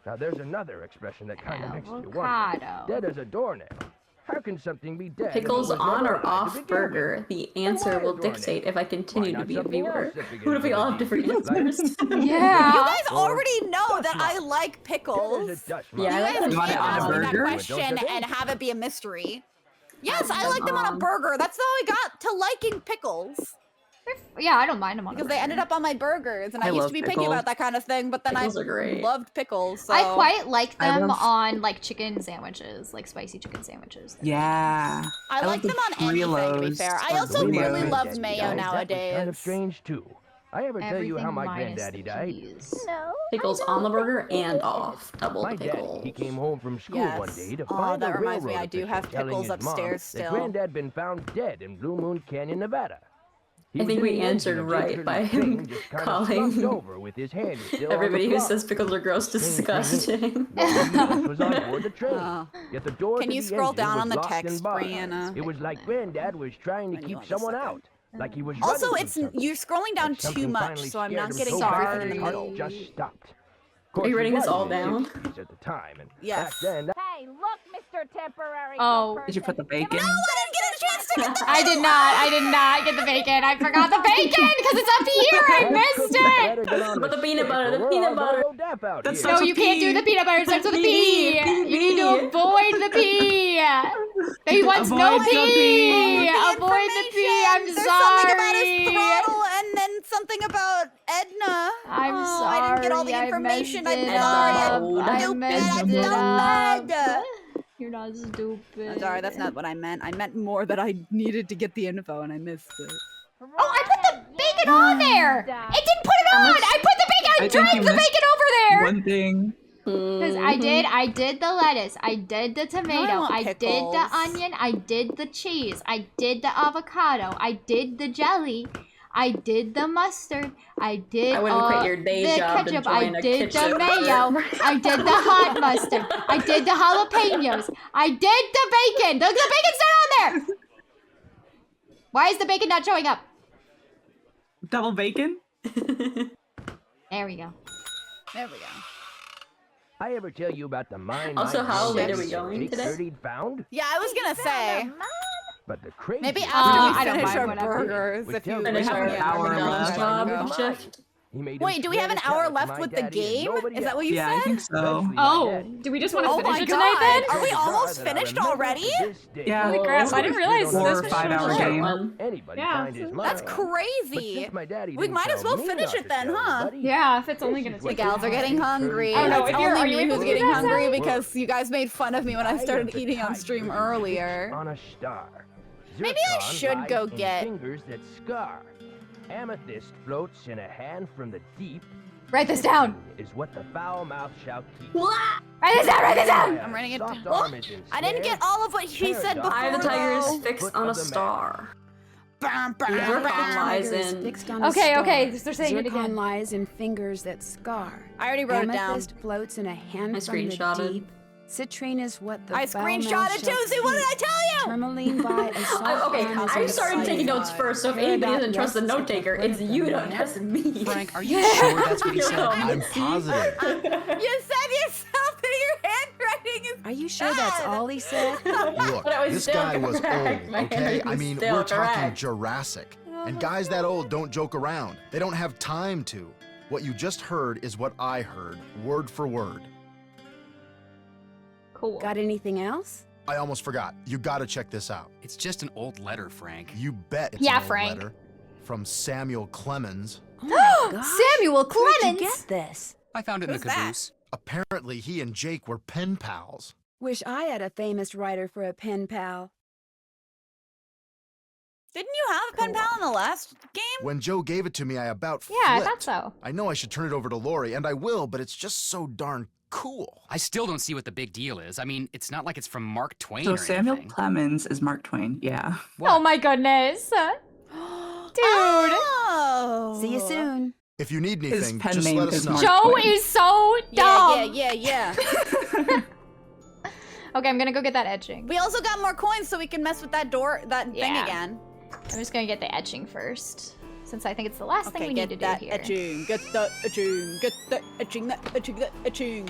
Now there's another expression that kind of makes you wonder. Avocado. Dead as a doornail. How can something be dead? if it Pickles was on never or alive to off begin burger? with? The Then answer why will a doornail? dictate if I continue Why to not be a something viewer. else that begins What if we with all a have D? different Like answers? Yeah. You guys already know that I like pickles. Dead as a Dutch Yeah, I mouse. like You them guys You want it can't on a ask me that burger? question and have it be a mystery. Yes, I like them on a burger. That's how I got to liking pickles. Yeah, I don't mind them on because they ended up on my burgers, and I used love to be picky pickles. about that kind of thing. But then Pickles I are great. loved pickles. So. I quite like I them love- on like chicken sandwiches, like spicy chicken sandwiches. Yeah. I like love them on anything. To be fair, I or also Doritos. really love mayo Kind of nowadays. strange too. I ever tell you how my Everything minus granddaddy the died? peas. No. Pickles on the burger and off. Double My the daddy, pickles. he came home from school one Yes. day to Oh, find that a reminds me, railroad I do official have telling pickles his mom upstairs that still. Granddad been found dead in Blue Moon Canyon, Nevada. He I was think in we the engine answered of right Richard by King, him just kinda calling slumped over with his hand still on the everybody who plow. says pickles are gross disgusting. was on board the train. Yet the door Can to you the scroll engine down was on the locked text, and barred. Brianna? It was like Granddad was trying to When you keep want a someone second. out, like he was Also, running it's from something. you're scrolling down Like too something much, finally so I'm scared not him getting so bad everything in the that middle. he just stopped. Are you writing this all He was in down? his 60s at the time, and Yes. back then, Hey, look, Mr. Temporary. Oh, Did you put the bacon? No, I didn't get a chance to get the I did not get the bacon. I forgot the bacon because it's up here. I missed it. But the peanut butter, the peanut butter. That's No, you can't do the peanut butter. It starts with a P. You need to avoid the P. He wants no Avoid the P. P. Avoid the P. I'm There's sorry. something about his throttle, and then something about Edna. I'm I didn't get all the sorry, I information. messed I'm it sorry. up. I'm I stupid. messed I'm it so up. mad. You're not stupid. I'm sorry, that's not what I meant. I meant more that I needed to get the info, and I missed it. Oh, I put the bacon on there. It didn't put it on. I put the bacon. I think dragged you the missed bacon over there. One thing. Because I did the lettuce, I did the tomato, want I did pickles. the onion, I did the cheese, I did the avocado, I did the jelly, I did the mustard, I did I wouldn't quit your day the job to ketchup, join I a did the kitchen. mayo, I did the hot mustard, I did the jalapenos, I did the bacon. The bacon's not on there. Why is the bacon not showing up? Double bacon? There we go. There we go. I ever tell you about the mine? Also, my how late granddaddy are we going Jake today? 30'd found? Yeah, I was gonna say. But the crazy Maybe thing after is we I don't finish mind our whatever. burgers, if you Finish our hour left. job shift. he made Wait, him do we have swear an to tell hour it to left my with the daddy and game? nobody Is that else. what you Yeah, said? I think so. Especially my Oh, daddy. do we just want to Oh finish my it god! tonight then? Are we Great almost jar that I finished remember already? to this day. Yeah. Holy crap, I didn't realize Four this or was 5 hour short. game. Anybody Yeah. find his That's mother. crazy. But since my daddy We didn't might as tell well me finish not it to then, tell huh? anybody, Yeah, if it's only this gonna is The take. what gals are getting hungry. Oh, no, It's if you're- only are you me able who's to do getting that, hungry Zach? because you guys made fun of me when I started eating on stream earlier. on a star. Maybe I Zircon should lies go in get- fingers that scar. Amethyst floats in a hand from the deep. Write this down. Is what the foul mouth shall keep. Write this down, write this down. I'm writing it Soft down. arm is I didn't get ensnared. all of what she said before. Eye of the tiger is though. fixed Foot on a of the man. star. Bam, bam, Zircon bam. lies Tiger is in. fixed on a Okay, star. okay, they're saying it Zircon again. lies in fingers that scar. I already wrote it down. Amethyst floats in a hand I from the screenshotted. deep. Citrine is what the I foul screenshotted mouth too. shall See, what did I keep. tell you? Tourmaline by a soft Okay, arm is I a started sight. taking notes first, so if Good anybody at doesn't trust the rest note at the taker, foot it's of the you, man. don't trust me. Frank, are you sure that's what he said? I'm positive. You said yourself that your handwriting is Are you sure that's bad. all he said? Look, But I was this still guy was old, correct. My okay? handwriting I was mean, still we're talking correct. Jurassic. And guys that old don't joke around. They don't have time to. What you just heard is what I heard, word for word. Cool. Got anything else? I almost forgot. You gotta check this out. It's just an old letter, Frank. You bet it's Yeah, an old Frank. letter from Samuel Clemens. Oh my gosh. Samuel Where'd Clemens. you get this? I found it in Who's the that? caboose. Apparently, he and Jake were pen pals. Wish I had a famous writer for a pen pal. Didn't you have a pen pal in the last game? When Joe gave it to me, I about Yeah, I flipped. thought so. I know I should turn it over to Lori, and I will, but it's just so darn cool. I still don't see what the big deal is. I mean, it's not like it's from Mark Twain So or Samuel anything. Clemens is Mark Twain, yeah. Oh my goodness. Dude. Oh. See you soon. If you need His anything, pen just name let us is know. Mark Joe Twain. is so dumb. Yeah. Okay, I'm gonna go get that etching. We also got more coins so we can mess with that thing Yeah. again. I'm just gonna get the etching first, since I think it's the last thing Okay, we get need to that do here. etching, get the etching, get the etching, that etching, that etching.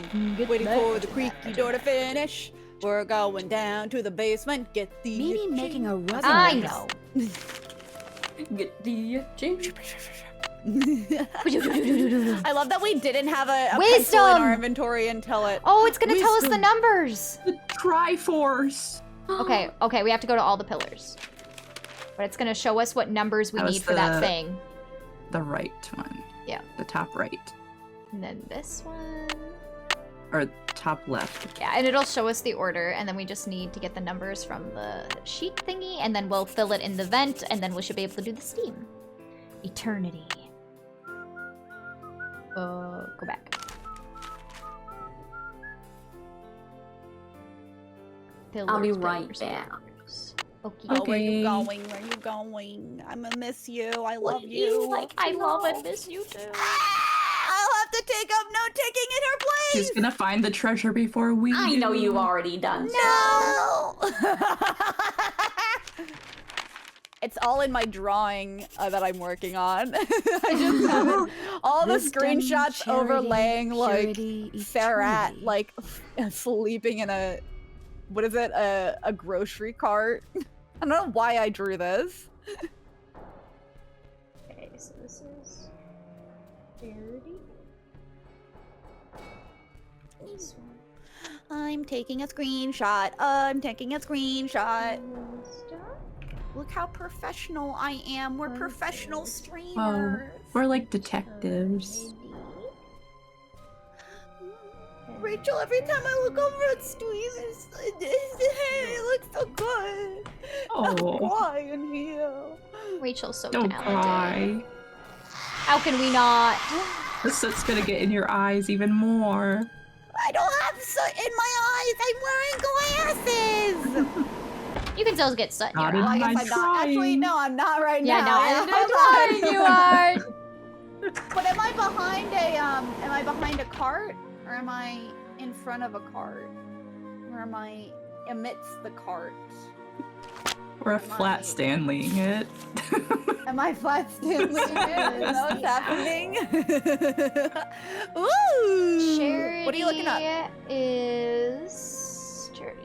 Waiting that for the creaky door to finish. We're going down to the basement, get the Meaning etching. making a rubber I necklace. know. Get the change. I love that we didn't have a pencil in Wisdom! our inventory until it. Oh, it's gonna tell us the numbers. The Triforce. Okay, we have to go to all the pillars. But it's gonna show us what numbers we need for that thing. The right one. Yeah. The top right. And then this one. Or top left. Yeah, and it'll show us the order, and then we just need to get the numbers from the sheet thingy, and then we'll fill it in the vent, and then we should be able to do the steam. Eternity. Go back. I'll be right back. Okay. Oh, where you going? Where you going? I'm gonna miss you. I love you. I love and miss you too. I'll have to take up note-taking in her place. She's gonna find the treasure before we I know you've already done No! It's all in my drawing that I'm working on. I just have all the screenshots overlaying like Ferrat like sleeping in a, what is it, a grocery cart. I don't know why I drew this. Okay, so this is Charity. This one. I'm taking a screenshot. I'm taking a screenshot. Look how professional I am. We're professional streamers. Oh, we're like detectives. Rachel, every time I look over at stream, it looks so good. Oh. I'm crying here. Rachel's so Don't talented. cry. How can we not? The soot's gonna get in your eyes even more. I don't have soot in my eyes. I'm wearing glasses. You can still get soot in your Not in eyes. I guess my I'm not. Actually, no, I'm not right Yeah, now. no, I'm trying. You are. But am I behind a cart, or am I in front of a cart, or am I amidst the cart? We're flat Stanleying it. Am I flat Stanley? Is that what's happening? Ooh! Charity What are you looking up? is charity.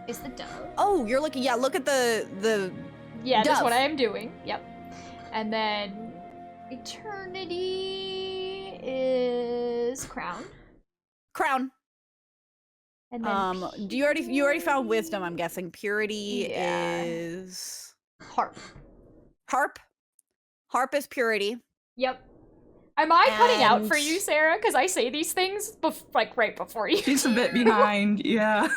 Is the dove? Oh, you're looking. Yeah, look at the. Yeah, that's dove. what I am doing. Yep. And then eternity is crown. Crown. And then do you already found wisdom? I'm guessing purity is harp. Harp is purity. Yep. Am I cutting out for you, Sarah? Because I say these things like right before you. She's a bit behind, yeah.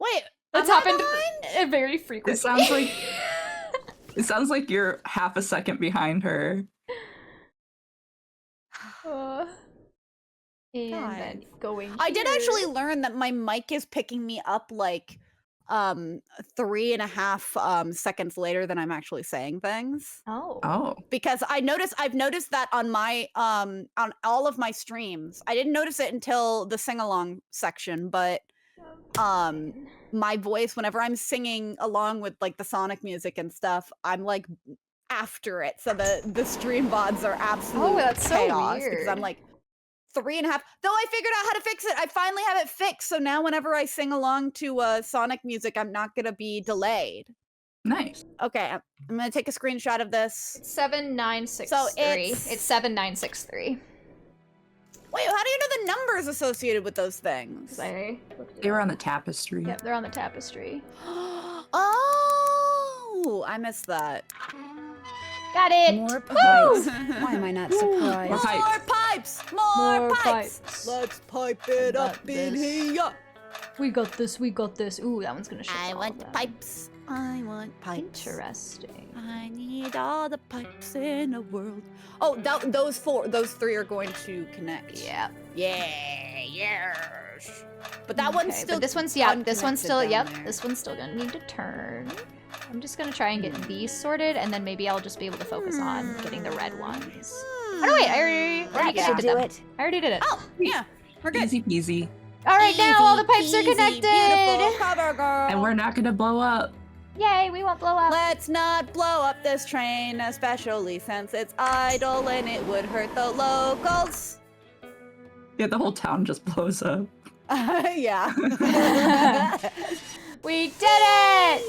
Wait, that's happened very frequently. It sounds like you're half a second behind her. And then going. I did actually learn that my mic is picking me up like 3.5 seconds later than I'm actually saying things. Oh. Because I've noticed that on my on all of my streams. I didn't notice it until the sing-along section, but my voice, whenever I'm singing along with like the Sonic music and stuff, I'm like after it. So the stream VODs are absolute that's so chaos because weird. I'm like 3.5. Though I figured out how to fix it. I finally have it fixed. So now whenever I sing along to Sonic music, I'm not gonna be delayed. Nice. Okay, I'm gonna take a screenshot of this. 7963. So it's 7963. Wait, how do you know the numbers associated with those things? They were on the tapestry. Yep, they're on the tapestry. Oh, I missed that. Got it. More pipes. Why am I not surprised? More pipes. More pipes. Let's pipe it up in here. We got this. Ooh, that one's gonna show. I want pipes. I want pipes. Interesting. I need all the pipes in the world. Oh, those three are going to connect. Yeah. Yes. But that one's still. But this one's this one's still this one's still gonna need to turn. I'm just gonna try and get these sorted, and then maybe I'll just be able to focus on getting the red ones. Oh no, wait! I already did them. I already did it. Oh, yeah. We're good. Easy peasy. All right, now all the pipes are Easy, connected. beautiful cover girl. And we're not gonna blow up. Yay, we won't blow up. Let's not blow up this train, especially since it's idle and it would hurt the locals. Yeah, the whole town just blows up. Yeah. We did it!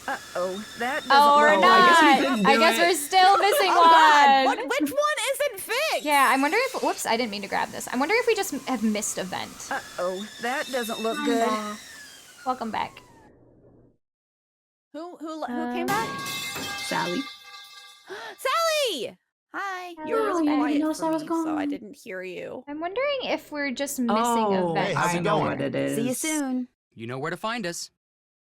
Uh-oh, that doesn't Oh, we're roll. not. I guess we didn't do I guess it. we're still missing Oh, one. God. Which one isn't Yeah, I'm wondering if. Whoops, I didn't mean to grab this. I'm wondering if we just have missed a vent. Uh-oh, that doesn't look I'm good. back. Welcome back. Who came back? Sally. Sally! Hi. You were Hello, really I didn't quiet notice for I was me, so I gone. didn't hear you. I'm wondering if we're just missing a Oh, vent. I know what it is. See you soon. You know where to find us.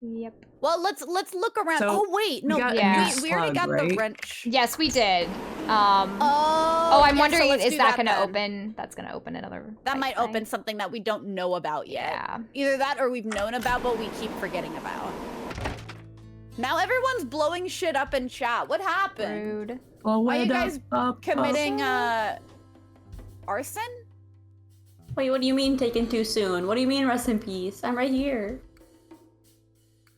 Yep. Well, let's look around. So, Oh wait, no, we got a Yeah. new we already got slug, right? the wrench. Yes, we did. Oh, I'm yeah, wondering, so let's is do that going to then. open? That's going to open another. That fight might thing. open something that we don't know about yet. Yeah. Either that or we've known about, but we keep forgetting about. Now everyone's blowing shit up in chat. What happened? Rude. Are you guys committing arson? Wait, what do you mean taken too soon? What do you mean rest in peace? I'm right here.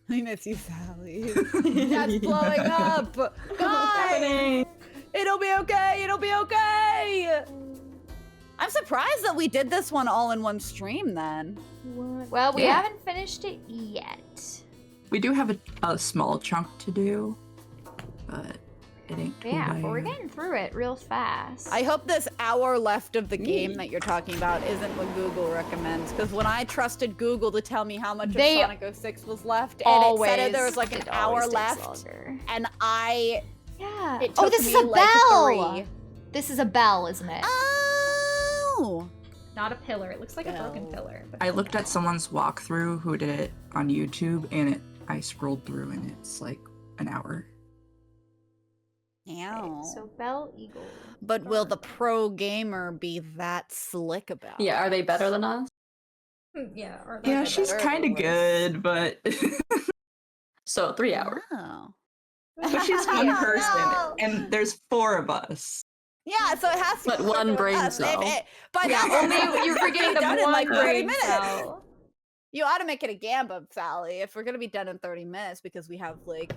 I miss you, Sally. That's blowing up. Guys, it'll be okay. It'll be okay. I'm surprised that we did this one all in one stream then. Well, we Yeah. haven't finished it yet. We do have a small chunk to do, but it ain't too Yeah, but we're bad. getting through it real fast. I hope this hour left of the game that you're talking about isn't what Google recommends. Because when I trusted Google to tell me how much They of Sonic 06 was left, and it said always- there was like an it hour always takes left, longer. and it Oh, took this me is a like bell! 3. This is a bell, isn't it? Oh! Not a pillar. It looks like a broken pillar. But I looked at someone's walkthrough who did it on YouTube, and I scrolled through, and it's like an hour. Ow. So Bell Eagle. But will the pro gamer be that slick about Yeah, are they better than us? Yeah. Or Yeah, she's kind of good, but So 3 hours. Oh. but she's one person, and there's 4 of us. Yeah, so it has to But be one worth brain us. cell. By Yeah, that only time, you're we're forgetting the done in like one 30 brain minutes. cell. You ought to make it a gamba, Sally. If we're gonna be done in 30 minutes, because we have like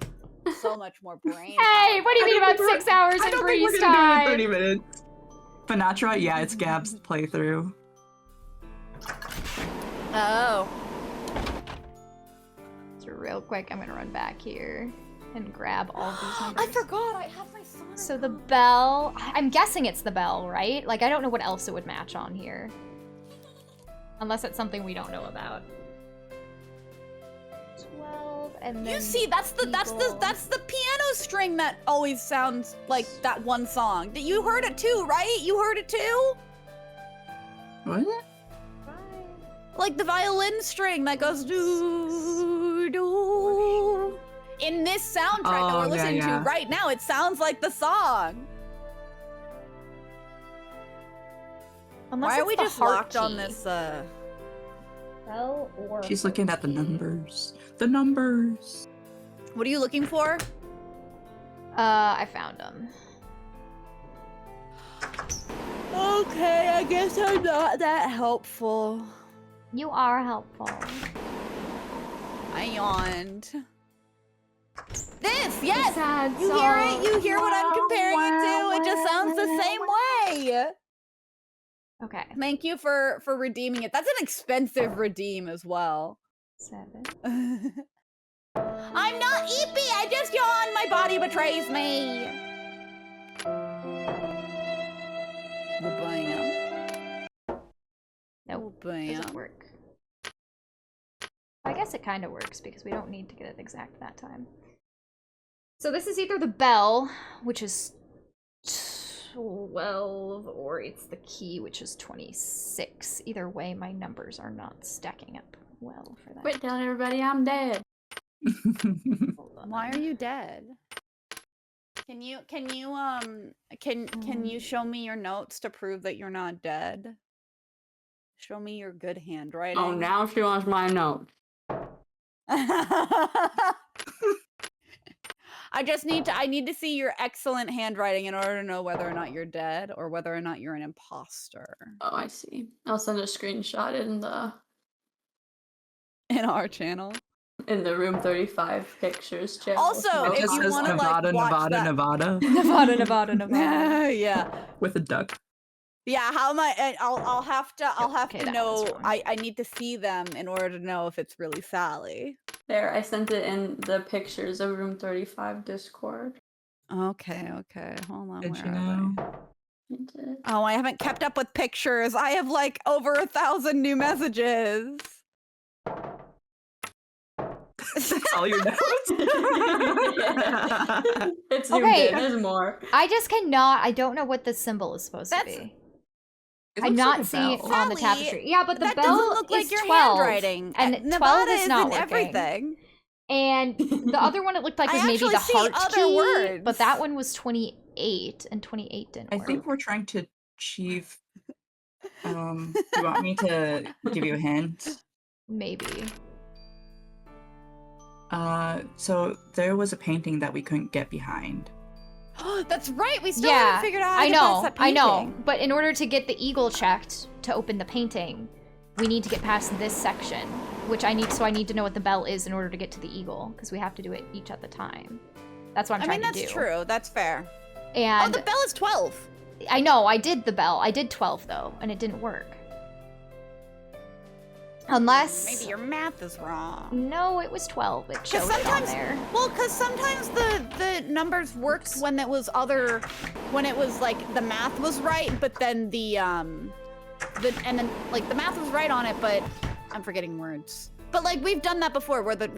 so much more brain. Hey, what do you mean about 6 hours I in don't think Breeze we're gonna do it in time? 30 minutes. Finatra, yeah, it's Gab's playthrough. Oh. So real quick, I'm gonna run back here and grab all these numbers. I forgot I have my Sonic. So the bell, I'm guessing it's the bell, right? Like, I don't know what else it would match on here. Unless it's something we don't know about. 12, and then You see, that's the piano string that always sounds like that one song. You heard it too, right? You heard it too? What? Like the violin string that goes doo doo. In this soundtrack that Oh, we're yeah, listening yeah. to right now, it sounds like the song. Unless Why are it's we the just heart locked on key. this Bell or She's looking at the numbers. The numbers. What are you looking for? I found them. Okay, I guess I'm not that helpful. You are helpful. I yawned. This, yes! Sad You hear it? song. You hear what I'm comparing it to? It just sounds the same way. Okay. Thank you for redeeming it. That's an expensive redeem as well. 7. I'm not eepy, I just yawned. My body betrays me. Bam. Nope. Bam. Doesn't work. I guess it kind of works because we don't need to get it exact that time. So this is either the bell, which is 12, or it's the key, which is 26. Either way, my numbers are not stacking up well for that. Quit telling everybody I'm dead. Why are you dead? Can you show me your notes to prove that you're not dead? Show me your good handwriting. Oh, now she wants my note. I need to see your excellent handwriting in order to know whether or not you're dead or whether or not you're an imposter. Oh, I see. I'll send a screenshot In our channel. in the Room 35 pictures channel. Also, It if just you says want to Nevada, like watch Nevada, that, Nevada. Nevada, Nevada. yeah. With a duck. Yeah, how am I? I'll have to Okay, to that know. one's wrong. I need to see them in order to know if it's really Sally. There, I sent it in the pictures of Room 35 Discord. Okay. Hold on. Did where you are know? Oh, I haven't kept up with pictures. I have like over 1,000 new messages. That's all your notes? It's zoomed Okay. in. There's more. I just cannot. I don't know what this symbol is supposed to be. I'm not seeing it on the tapestry. Yeah, but the that bell doesn't look is like your 12, handwriting. and Nevada 12 is is not in working. everything. And the other one it looked like I was maybe actually the see heart other key, words. but that one was 28, and 28 didn't I work. think we're trying to achieve. Do you want me to give you a hint? Maybe. So there was a painting that we couldn't get behind. That's right. We still haven't figured out how to get past that I know. painting. But in order to get the eagle checked to open the painting, we need to get past this section, which I need. So I need to know what the bell is in order to get to the eagle, because we have to do it each at the time. That's what I'm trying to do. That's true. That's fair. And the bell is 12. I know. I did the bell. I did 12 though, and it didn't work. Unless maybe your math is wrong. No, it was 12. It showed it on there. Well, because sometimes the numbers worked when it was like the math was right, but then the math was right on it, but I'm forgetting words. But like we've done that before, where the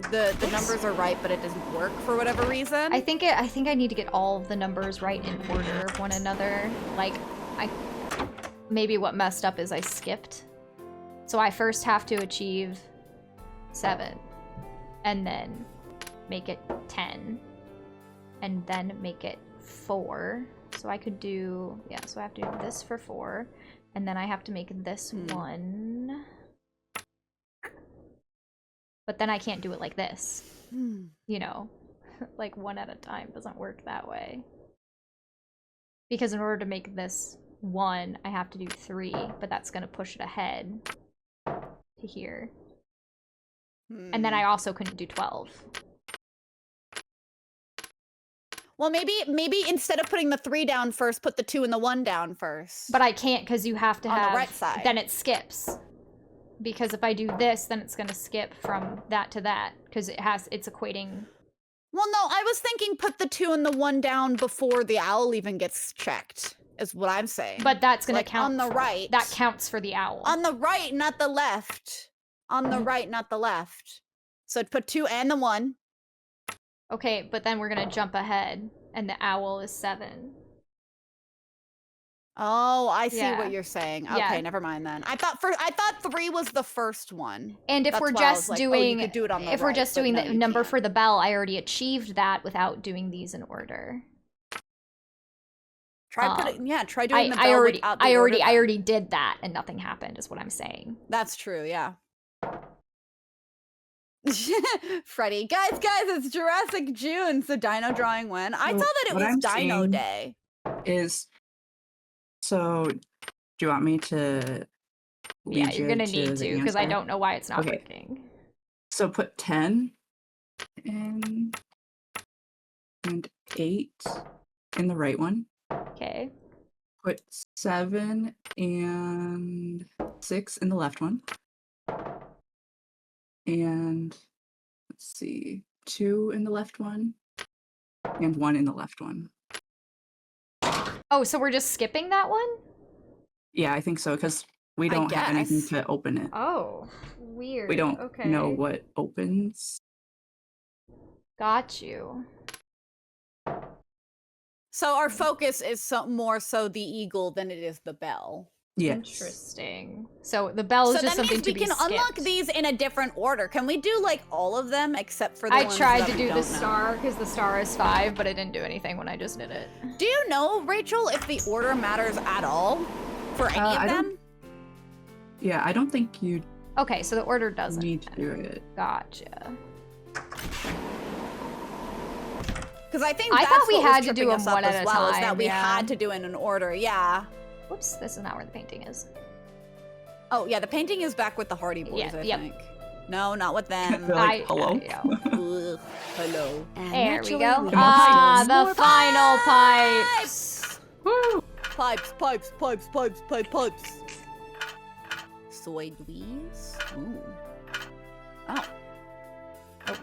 numbers are right, but it doesn't work for whatever reason. I think I need to get all of the numbers right in order of one another. Like maybe what messed up is I skipped. So I first have to achieve 7, and then make it 10, and then make it 4. So I could do, so I have to do this for 4, and then I have to make this 1. But then I can't do it like this. You know, like 1 at a time doesn't work that way. Because in order to make this 1, I have to do 3, but that's gonna push it ahead to here. And then I also couldn't do 12. Well, maybe instead of putting the 3 down first, put the 2 and the 1 down first. But I can't, because you have to have on the right side. Then it skips. Because if I do this, then it's gonna skip from that to that, because it's equating. Well, no, I was thinking put the 2 and the 1 down before the owl even gets checked, is what I'm saying. But that's gonna like count on the right. That counts for the owl. On the right, not the left. On the right, not the left. So put 2 and the 1. Okay, but then we're gonna jump ahead, and the owl is 7. Oh, I see what you're saying. Okay, Yeah. never mind then. I thought 3 was the first one. And if That's we're why I was just like, oh, you doing, could do it on the if we're right, just but doing no, the you number can't. for the bell, I already achieved that without doing these in order. Try doing the bell without the I order then. already did that, and nothing happened. Is what I'm saying. That's true, yeah. Freddie, guys, it's Jurassic June, so Dino drawing when? I saw that it What was I'm Dino seeing Day. So, do you want me to Yeah, lead you're you gonna need the to, because I answer? don't know why it's not Okay. working. So put 10 and 8 in the right one. Okay. Put 7 and 6 in the left one. And let's see, 2 in the left one and 1 in the left one. Oh, so we're just skipping that one? Yeah, I think so, because we I don't have anything guess. to open it. Oh, weird. We don't okay. know what opens. Got you. So our focus is more so the eagle than it is the bell. Yes. Interesting. So the bell is So just that something means to we be can unlock skipped. these in a different order. Can we do like all of them except for the I ones tried that to we do the don't know? star because the star is 5, but it didn't do anything when I just did it. Do you know, Rachel, if the order matters at all for any I of don't- them? Yeah, I don't think you Okay, so the order doesn't need to do it. Gotcha. Because I think I that's thought we what was had to do tripping them us up one at as a well, is that time, we yeah. had to do it in order. Yeah. Whoops, this is not where the painting is. Oh yeah, the painting is back with the Hardy Boys. Yeah, I yep. think. No, not with them. They're like, hello? Ugh, hello. There we go. naturally, we Ah, have the more final pipes. Woo! Pipes. Soy Louise. Ooh. Oh. I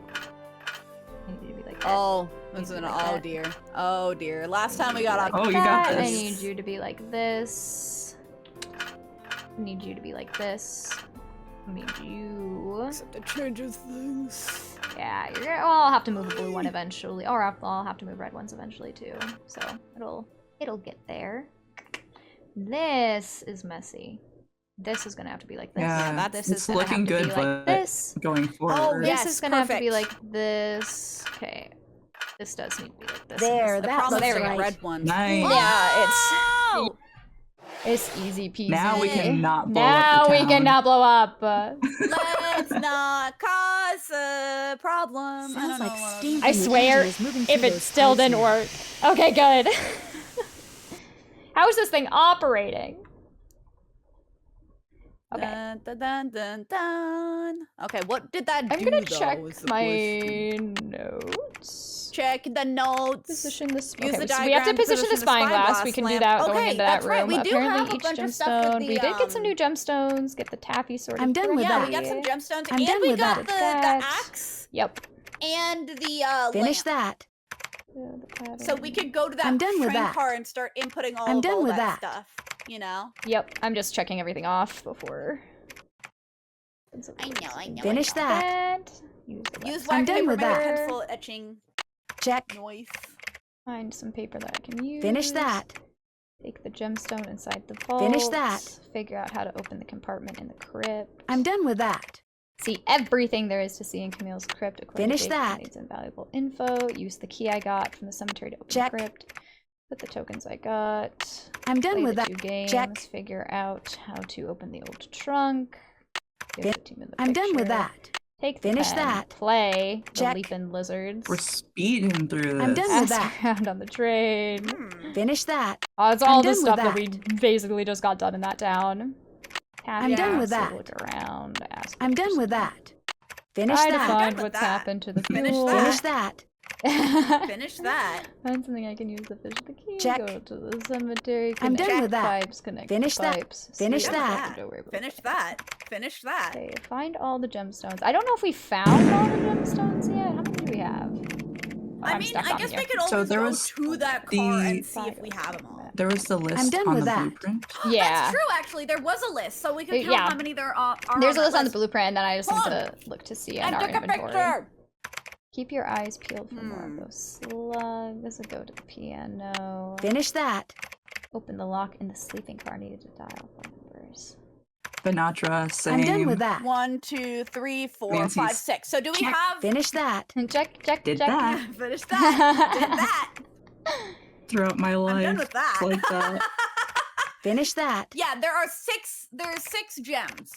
need to be like Oh, oh dear. Oh dear. Last time we got off. Oh, you got I this. need you to be like this. I need you to be like this. I need you. Except it changes things. Yeah, you're gonna. Well, I'll have to move a blue one eventually, or I'll have to move red ones eventually too. So it'll get there. This is messy. This is gonna have to be like this. Yeah, this it's is gonna looking have to good, be like but this. going forward. Oh, This is gonna have to be perfect. like this. Okay. This does need to be like this. There, and this. that looks There we go. right. Red ones. Nice. Yeah, it's easy peasy. Now we cannot blow up Now the we town. cannot blow up. Let's not cause a problem. Sounds like steam. I swear, if it still didn't work. Okay, good. How is this thing operating? Okay. Dun, dun, dun, dun, dun. Okay, what did that do? I'm gonna though, check is the my question. notes. Check the notes. Position this. Use Okay, the so we have to diagram, position the spyglass. We can do lamp. that Okay, going into that that's right. room. We do Apparently, have a each bunch of stuff with gemstone. the, We did get some new gemstones. Get the taffy sorted. I'm done with Yeah, that. we got some gemstones, I'm and done we with got that. the axe Yep. and the Finish lamp. that. So we could go to that I'm done with train that. car and start inputting all I'm of done all with that that. stuff. You know. Yep. I'm just checking everything off before. I know. Finish that. Use I'm wax done paper, with that. pencil etching. Check. Noise. Find some paper that I can use. Finish that. Take the gemstone inside the vault. Finish that. Figure out how to open the compartment in the crypt. I'm done with that. See everything there is to see in Camille's crypt. According Finish to that. Contains invaluable info. Use the key I got from the cemetery to open Check. the crypt. Put the tokens I got. I'm done Play with the that. 2 games. Check. Figure out how to open the old trunk. Give Fin- the team in the I'm done with picture. that. Take the Finish pen. that. Play the Check. leaping lizards. We're speeding through this. I'm done with Ask that. around on the train. Finish that. Oh, it's all I'm the done stuff with that we basically just got done in that town. I'm done with that. Look around. Ask I'm done with that. Finish Try to that. find what's happened to the Finish fuel. that. Finish that. Finish that. Find something I can use to fish the key. Check. Go to the cemetery. I'm Connect done with that. Pipes. Connect Finish the that. pipes. Finish See that. what to do. We're able to Finish that. Finish that. Okay, find all the gemstones. I don't know if we found all the gemstones yet. How many do we have? Oh, I I'm mean, stuck I on guess here. we could always So there go was to that car and see if we have them all. There was the list done on with the that. blueprint. Yeah. That's true, actually. There was a list, so we could count Yeah. how many there are. There's a on list that on the blueprint, and then I just need Hold to look to see in I our took a inventory. picture. Keep your eyes peeled for more of those slugs. Go to the piano. Finish that. Open the lock in the sleeping car. Needed to dial phone numbers. Banatra, same. I'm done with that. 1, 2, 3, 4, Nancy's 5, 6. So do we have? Finish that. Check. Did that Finish that. Did that. throughout my life. I'm done with that. It's like that. Finish that. Yeah, there are 6. There's 6 gems.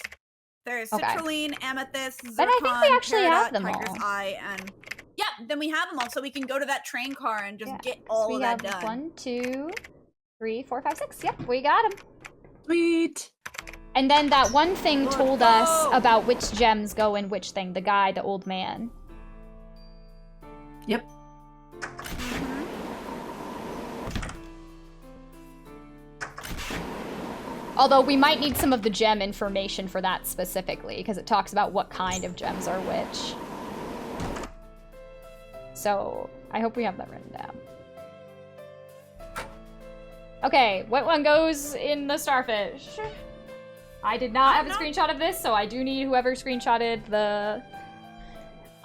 There's Okay. citrulline, amethyst, zircon, But I think we actually have peridot, them tiger's all. eye, and yeah, then we have them all, so we can go to that train car and just Yeah, get so all we of that have done. 1, 2, 3, 4, 5, 6. Yep, we got them. Sweet. And then that one thing told us about which gems go in which thing. The guy, the old man. Yep. Although we might need some of the gem information for that specifically, because it talks about what kind of gems are which. So I hope we have that written down. Okay, what one goes in the starfish? I did not have a screenshot of this, so I do need whoever screenshotted the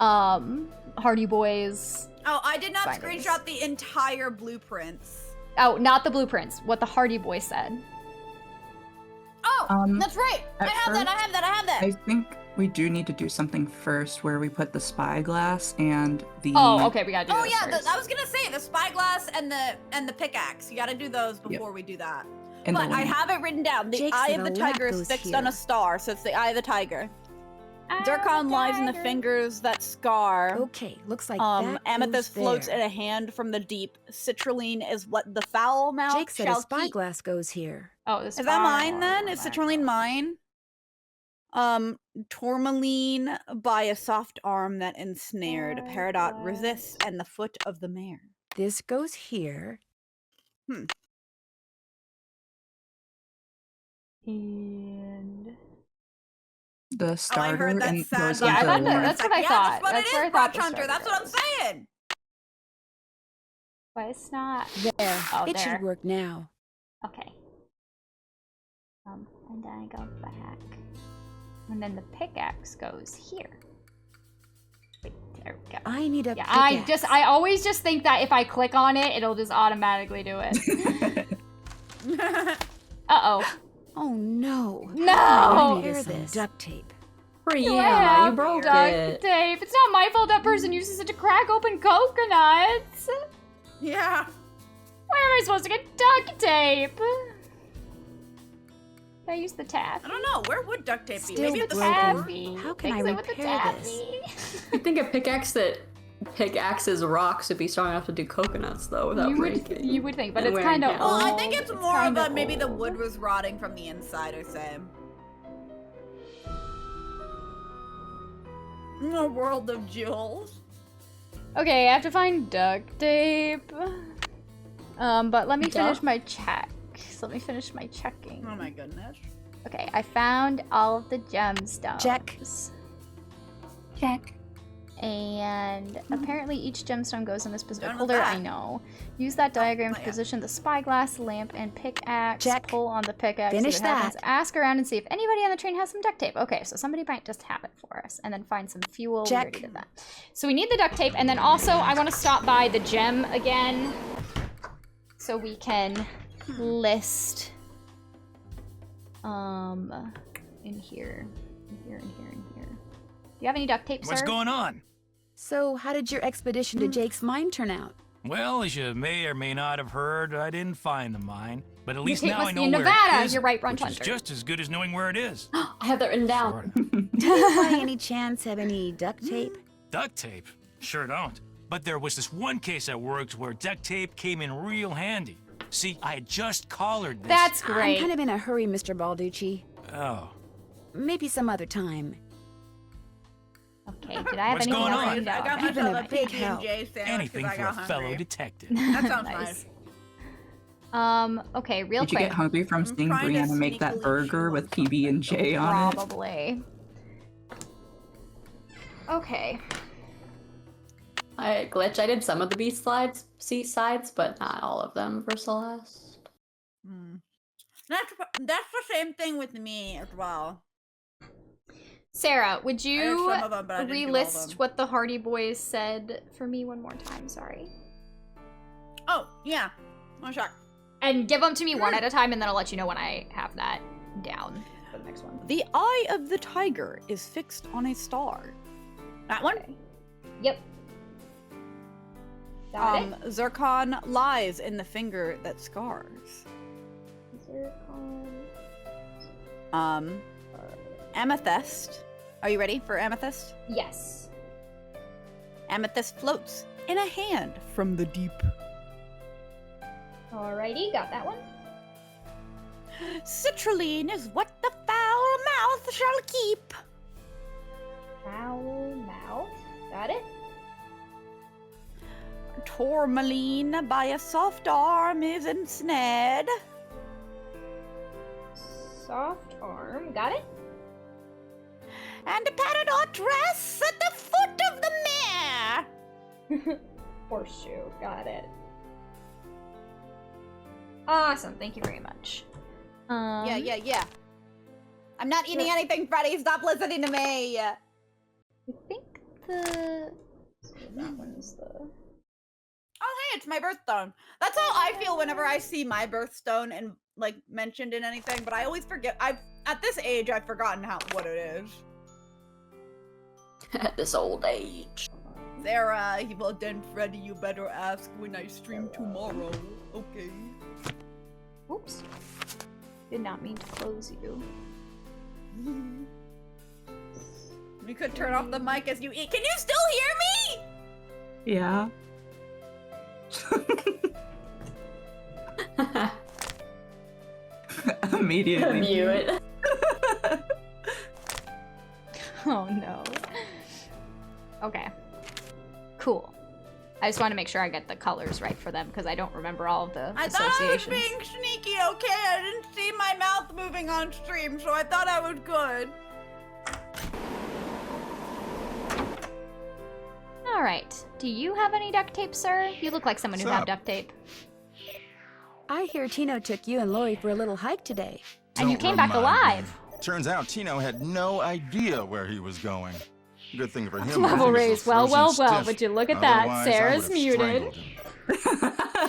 Hardy Boys. Oh, I did not findings. screenshot the entire blueprints. Oh, not the blueprints. What the Hardy Boy said. Oh, that's right. I at have that. I first, have that. I have that. I think we do need to do something first where we put the spyglass and the. Oh, okay, we gotta do Oh those yeah, first. I was gonna say the spyglass and the pickaxe. You gotta do those before we do that. And the But I lamp. have it written down. The Jake eye said of the a lamp tiger is goes fixed here. on a star, so it's the eye of the tiger. Zircon lies in the fingers that scar. Okay, looks like that Amethyst goes floats there. in a hand from the deep. Citrulline is what the foul mouth Jake said a shall keep. spyglass goes here. Oh, this Is that mine then? Is citrulline mine? Tourmaline by a soft arm that ensnared. Peridot resists and the foot of the mare. This goes here. And the starter heard that and sad goes line. into Yeah, the lamp. that's what I Yeah, thought. that's what That's it where I is, thought Crotch the Hunter. starter That's what I'm goes. saying. But it's not. There. Oh, it there. should work now. Okay. And then I go back. And then the pickaxe goes here. Wait, there we go. I need a pickaxe. I always just think that if I click on it, it'll just automatically do it. Uh-oh. Oh no. No! I need some duct tape. Yeah, you broke duct it. tape. It's not my fault that person uses it to crack open coconuts. Yeah. Where am I supposed to get duct tape? Can I use the taffy? I don't know. Where would duct tape be? Still Maybe at the broken. store? How can I Fix it with the repair this? taffy. I think a pickaxe that pickaxes rocks would be strong enough to do coconuts, though, without breaking. You would think, but and it's wearing kind of down. Well, I think it's more of a kinda maybe the old. wood was rotting from the inside or same. A world of jewels. Okay, I have to find duct tape. But let me finish my check. So let me finish my checking. Oh my goodness. Okay, I found all of the gemstones. Check. Check. And apparently each gemstone goes in a specific Done with holder. that. I know. Use that diagram to not yet. position the spyglass, lamp, and pickaxe. Check. Pull on the pickaxe. Finish see what happens. that. Ask around and see if anybody on the train has some duct tape. Okay, so somebody might just have it for us. And then find some fuel. We Check. already did that. So we need the duct tape. And then also I want to stop by the gem again. So we can list in here. In here. Do you have any duct tape, sir? What's going on? So, how did your expedition to Jake's mine turn out? Well, as you may or may not have heard, I didn't find the mine. But at least tape now must I be know in where Nevada. it is, You're right, Run which is Hunter. just as good as knowing where it is. I have that written down. Do you by any chance have any duct tape? Duct tape? Sure don't. But there was this one case I worked where duct tape came in real handy. See, I had just collared this. That's great. I'm kind of in a hurry, Mr. Balducci. Oh. Maybe some other time. Okay, did I have What's anything going else on? written down? I got You've been myself a a big PB&J help. sandwich Anything because I for got a fellow hungry. detective. That sounds Nice. nice. Okay, real Did you quick. get hungry from seeing trying to Brianna make that sneakily burger with PB&J on it? Probably. Okay. I did some of the beast seat sides, but not all of them for Celeste. That's the same thing with me as well. Sarah, would I did you some of them, but I didn't do all of relist them. what the Hardy Boys said for me one more time? Sorry. Oh, yeah. One shot. And give them to me one at a time, and then I'll let you know when I have that down for the next one. The eye of the tiger is fixed on a star. That one? Yep. Got it? Zircon lies in the finger that scars. Zircon. Amethyst. Are you ready for amethyst? Yes. Amethyst floats in a hand from the deep. Alrighty, got that one. Citrulline is what the foul mouth shall keep. Foul mouth. Got it. Tourmaline by a soft arm is ensnared. Soft arm. Got it. And a parador dress at the foot of the mare. Horseshoe. Got it. Awesome. Thank you very much. Yeah. I'm not eating anything, Freddy. Stop listening to me. I think the... So that one's the... Oh, hey, it's my birthstone. That's how I feel whenever I see my birthstone and like mentioned in anything. But I always forget. At this age, I've forgotten what it is. At this old age. Sarah, well then, Freddy, you better ask when I stream tomorrow. Okay. Oops. Did not mean to close you. You could turn off the mic as you eat. Can you still hear me? Yeah. Immediately. Mute it. Oh no. Okay. Cool. I just want to make sure I get the colors right for them because I don't remember all of the I thought I was associations. being sneaky, okay? I didn't see my mouth moving on stream, so I thought I was good. All right. Do you have any duct tape, sir? You look like someone who have duct tape. I hear Tino took you and Lori for a little hike today. And you came back alive. Turns out Tino had no idea where he was going. Good thing for him. Level raise. Well, would you look at that? Otherwise, I Sarah's would've muted.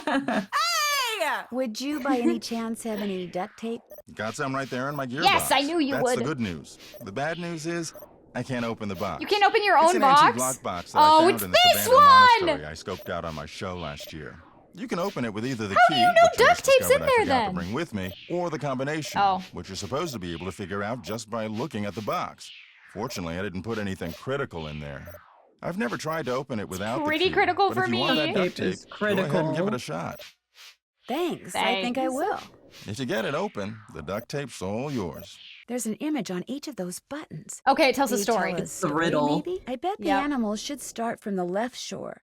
Hey! Would you by any chance have any duct tape? Got some right there in my gearbox. Yes, I knew you That's would. the good news. The bad news is I can't open the box. You can't open your It's own an box? antique lockbox that I Oh, found it's in this this abandoned one! monastery I scoped out on my show last year. You can open it with either the How do key, you know which I duct just tape's in discovered I there, forgot then? to bring with me, or the combination, Oh. which you're supposed to be able to figure out just by looking at the box. Fortunately, I didn't put anything critical in there. I've never tried to open it without pretty the key, critical but for if you want me. that duct Tape is tape, go ahead and give critical. it a shot. Thanks. I think I will. If you get it open, the duct tape's all yours. There's an image on each of those buttons. Okay, it tells a They story. tell a It's the riddle. Maybe? I bet the Yep. animals should start from the left shore.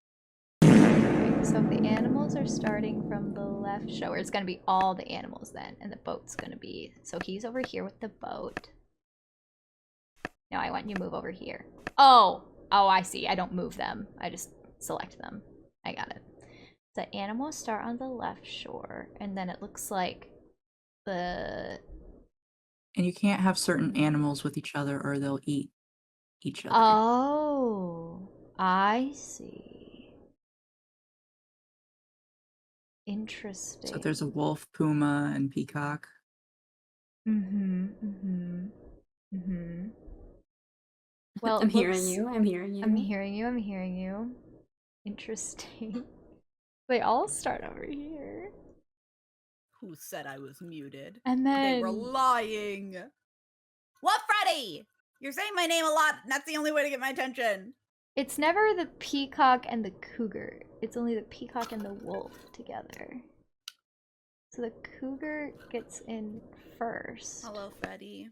So the animals are starting from the left shore. It's gonna be all the animals then, and the boat's gonna be. So he's over here with the boat. No, I want you to move over here. Oh, I see. I don't move them. I just select them. I got it. The animals start on the left shore, and then it looks like the. And you can't have certain animals with each other or they'll eat each other. Oh, I see. Interesting. So there's a wolf, puma, and peacock. Well, I'm it hearing looks- you. I'm hearing you. I'm hearing you. I'm hearing you. Interesting. They all start over here. Who said I was muted? And They were then- lying. What, Freddy? You're saying my name a lot, and that's the only way to get my attention. It's never the peacock and the cougar. It's only the peacock and the wolf together. So the cougar gets in first. Hello, Freddy.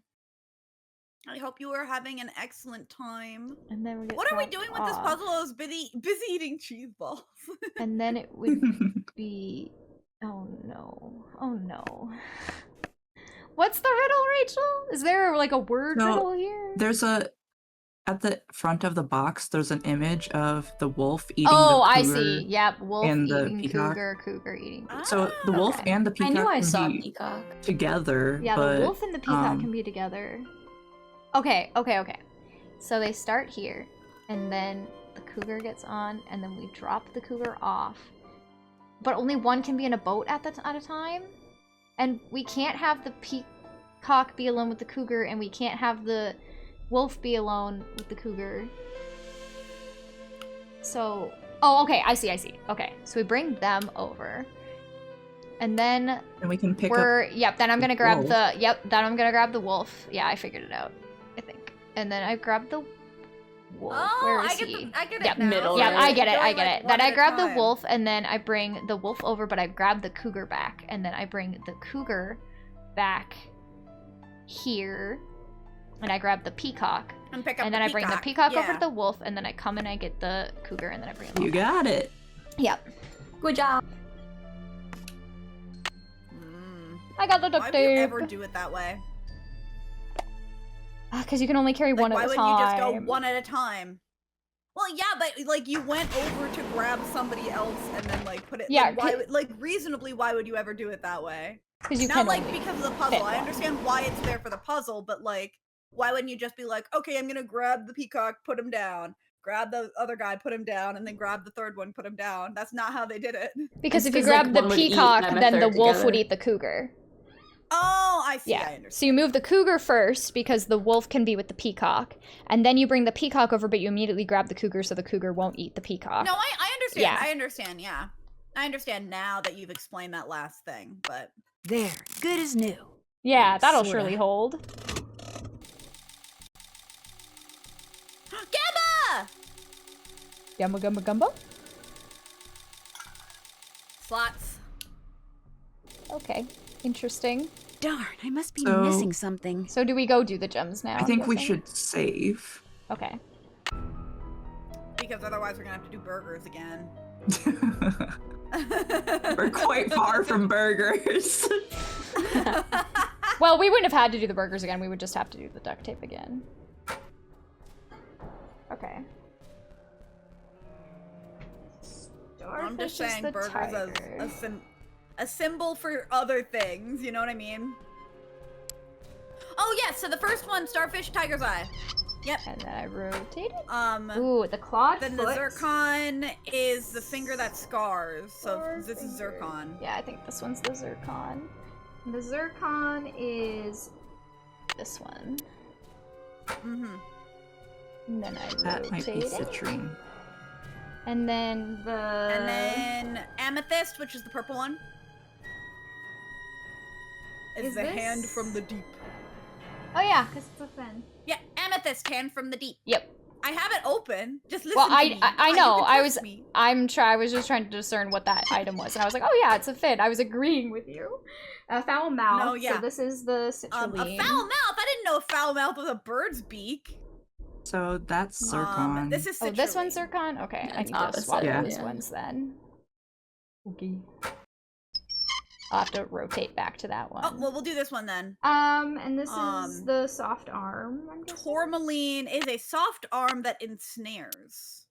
I hope you are having an excellent time. And then we get What are we dropped doing with this off. puzzle? I was busy eating cheese balls. And then it would be... Oh no. Oh no. What's the riddle, Rachel? Is there like a word So, riddle here? There's at the front of the box, there's an image of the wolf eating Oh, the I cougar see. Yep, wolf and the eating peacock. cougar eating peacock. So the wolf Okay. and the peacock I knew I can saw be peacock. together. Yeah, but, the wolf and the peacock can be together. Okay. So they start here, and then the cougar gets on, and then we drop the cougar off. But only one can be in a boat at a time, and we can't have the peacock be alone with the cougar, and we can't have the wolf be alone with the cougar. So, okay, I see. Okay, so we bring them over. And then we can pick Yep, then I'm gonna grab wolf. then I'm gonna grab the wolf. Yeah, I figured it out, I think. And then I grab the wolf. Oh, Where is I get he? I get Yep, it now. middle, Yeah, right? I get it. Going, like, Then one I at a grab the time. wolf, and then I bring the wolf over, but I grab the cougar back, and then I bring the cougar back here, and I grab the peacock, And pick up and then the I bring the peacock over Yeah. to the wolf, and then I come and I get the cougar, and then I bring them You all back. got it. Yep. Good job. I got the Why duct would you tape. ever do it that way? Because you can only carry one Why at a would time. you just go one at a time? Well, yeah, but like you went over to grab somebody else and then like put it. Yeah, Like, why? Like reasonably, why would you ever do it that way? 'Cause you Not can like only because of the fit puzzle. I one. understand why it's there for the puzzle, but like, why wouldn't you just be like, okay, I'm gonna grab the peacock, put him down, grab the other guy, put him down, and then grab the third one, put him down. That's not how they did it. Because if It's you 'cause, like, grab the one would eat peacock, them a then the third wolf would together. eat the cougar. Oh, I see. I Yeah. understand. So you move the cougar first because the wolf can be with the peacock, and then you bring the peacock over, but you immediately grab the cougar so the cougar won't eat the peacock. No, I understand. Yeah. I understand. Yeah, I understand now that you've explained that last thing. But There, good as new. Yeah, that'll Sorta. surely hold. Gamma Gumbo gumbo gumbo. slots. Okay, interesting. Darn, I must be So- missing something. So do we go do the gems now? I think I'm we guessing? should save. Okay. Because otherwise, we're gonna have to do burgers again. We're quite far from burgers. Well, we wouldn't have had to do the burgers again. We would just have to do the duct tape again. Okay. I'm just Starfish is saying the burgers tiger. a symbol for other things, you know what I mean? Oh yeah, so the first one, starfish, tiger's eye. Yep. And then I rotate it. Ooh, the clawed Then foot. the zircon is the finger that scars. So this is zircon. Yeah, I think this one's the zircon. The zircon is this one. Mm-hmm. And then I rotate That might be it. citrine. And then the... And then amethyst, which is the purple one. Is the hand from the deep. Oh yeah, because it's a fin. Yeah, amethyst, hand from the deep. Yep. I have it open. Just listen Well, to me. I You know. can I trust was me. I was just trying to discern what that item was, and I was like, oh yeah, it's a fin. I was agreeing with you. A foul mouth. No, yeah. So this is the citrulline. A foul mouth. I didn't know a foul mouth was a bird's beak. So that's zircon. This is Oh, this one's zircon. Okay, I It's need to opposite, swap yeah. those ones then. Okay. I'll have to rotate back to that one. Oh, well, we'll do this one then. And this is the soft arm. I'm guessing. Tourmaline is a soft arm that ensnares.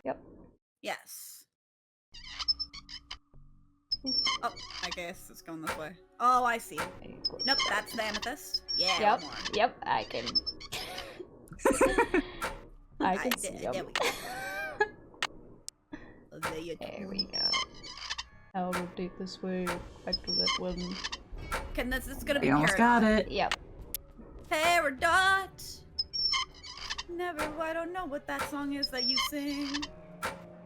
Yep. Yes. Oh, I guess it's going this way. Oh, I see. Nope, that's the amethyst. Yeah. Yep. one more. Yep. I can. I can see. There we go. There we go. I'll rotate this way. Back to that one. This is gonna be We almost got it. Yep. Peridot. Never, I don't know what that song is that you sing.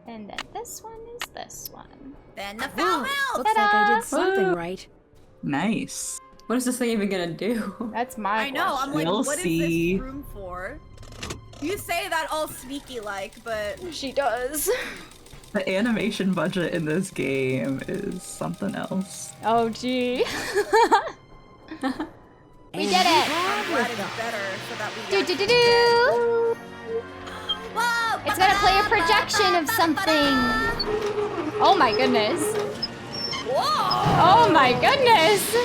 And then this one is this one. Then the foul mouth. Looks like I did something right. Nice. What is this thing even gonna do? That's my I know. I'm like, We'll what is see. this room for? You say that all sneaky like, but she does. The animation budget in this game is something else. Oh gee. We did it! I'm glad it's better so that we Do do do do! It's gonna play a projection of something! Oh my goodness! Whoa! Oh my goodness!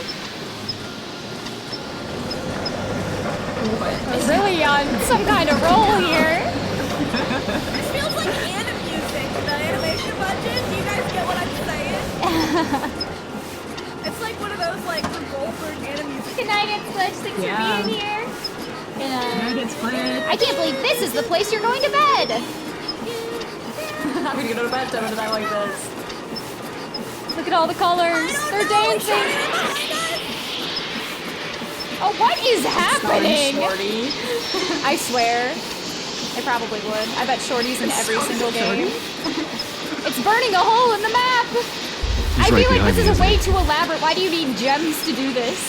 We're really on some kind of roll here! This feels like anime music, the animation budget. Do you guys get what I'm saying? It's like one of those like Goldberg anime music. Good night, it's Glitch. Thanks for being here. Good night, it's Glitch. I can't believe this is the place you're going to bed! I'm gonna go to bed at a time like this. Look at all the colors. They're dancing. Oh, what is happening? Shorty. I swear. I probably would. I bet Shorty's in every single game. It's burning a hole in the map. I right feel like behind this me, is isn't way he? too elaborate. Why do you need gems to do this?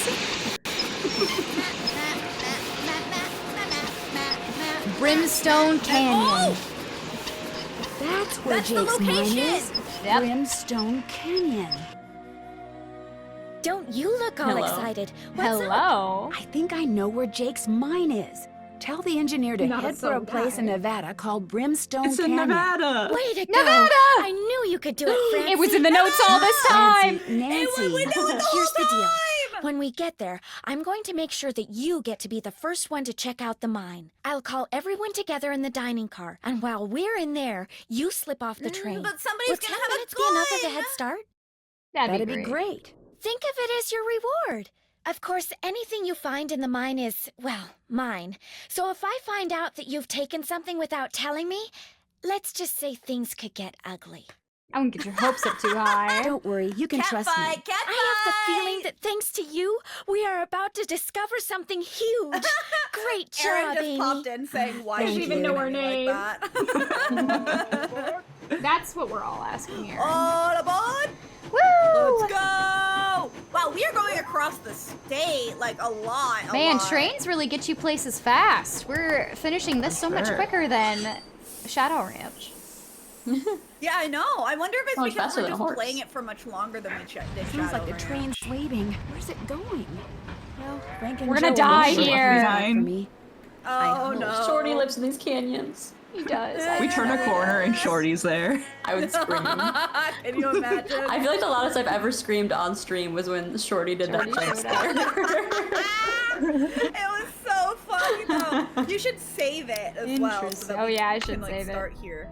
Brimstone Canyon. That's where That's the Jake's mine location. is. Yep. Brimstone Canyon. Don't you look all Hello. excited? What's up? Hello. I think I know where Jake's mine is. Tell the engineer to Not head so for a place in bad. Nevada called Brimstone It's in Canyon. Nevada. Way to go! Nevada! I knew you could do it, Francie. It was in the notes all this time. Nancy. Here's the deal. When we get there, I'm going to make sure that you get to be the first one to check out the mine. I'll call everyone together in the dining car, and while we're in there, you slip off the train. But somebody's Will gonna 10 have a minutes be enough of a head start? That'd be great. Think of it as your reward. Of course, anything you find in the mine is, well, mine. So if I find out that you've taken something without telling me, let's just say things could get ugly. I wouldn't get your hopes up too high. Don't worry, you can trust me. I have the feeling that thanks to you, we are about to discover something huge. Great job, Aaron just Amy. popped in saying, why Doesn't did even you know do her me name. like that? That's what we're all asking here. All aboard! Woo! Let's go! Wow, we are going across the state like a lot. Man, trains really get you places fast. We're finishing this so much Sure. quicker than Shadow Ranch. Yeah, I know. I wonder if it's So much because faster we're than a just horse. playing it for much longer than we did Sounds Shadow like the Ranch. train's waiting. Where's it going? Well, Frank and We're gonna Joe will die make sure here. it's not for me. Oh no. Shorty lives in these canyons. He does. We turn a corner and Shorty's there. I would scream. Can you imagine? I feel like the loudest I've ever screamed on stream was when Shorty did that jump scare. It was so funny though. You should save it as well. So that Oh we yeah, I can, should like, save it. start here.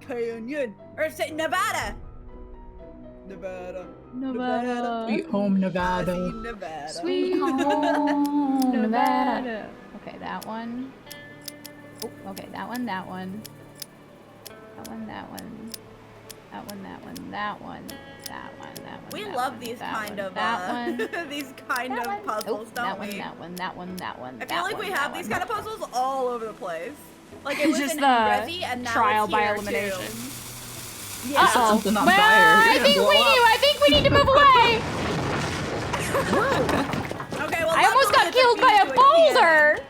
Canyon. Or say Nevada. Nevada. Sweet home Nevada. I see Nevada. Sweet home Nevada. Okay, that one. Oh, okay, that one, that one. That one, that one. That one, that one, that one. That one, that one. We that love one, these that kind one, of that one. these kind That of one. puzzles, Oh, don't that we? one, that one, that one, that one. I feel that like one, we that have these one. kind of puzzles all over the place. Like it was Just in the Resi and now trial it's by here elimination. Too. You set something on Well, fire. You're I gonna think blow we up. do. I think we need to move away. Okay, well, I almost got luckily killed it's by a fused to cannon. boulder.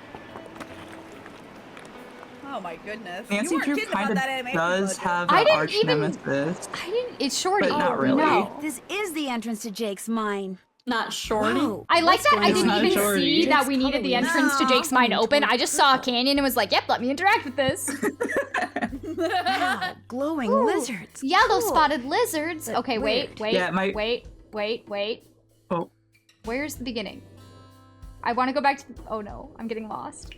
Oh my goodness. Nancy you weren't Drew kidding about kind that of animation. does have I an didn't arch even- nemesis. I didn't. It's Shorty. But not really. No. This is the entrance to Jake's mine. Not Shorty. Whoa, I like what's that I going didn't on even here? see Jake's that we needed the color wheel. entrance to Jake's mine No. open. I just saw a canyon and was like, yep, let me interact with this. Wow, glowing Ooh, lizards. Yellow Cool. spotted lizards. But Okay, wait, weird. wait, Yeah, it might- wait. Oh. Where's the beginning? I want to go back to. Oh no, I'm getting lost.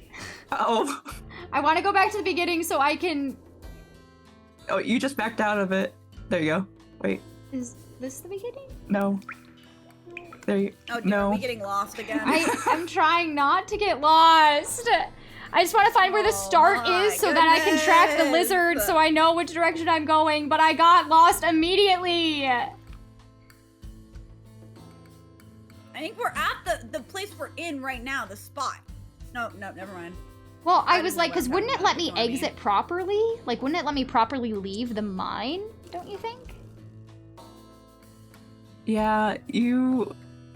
Oh. I want to go back to the beginning so I can. Oh, you just backed out of it. There you go. Wait. Is this the beginning? No. There you Oh, dear, no. are we getting lost again? I'm trying not to get lost. I just want to find where the start my is so that I can track the goodness. lizard so I know which direction I'm going, but I got lost immediately. I think we're at the place we're in right now, the spot. No, never mind. Well, I I was don't like, know because what I'm wouldn't it talking let about, me you know what I mean? exit properly? Like, wouldn't it let me properly leave the mine? Don't you think? Yeah, you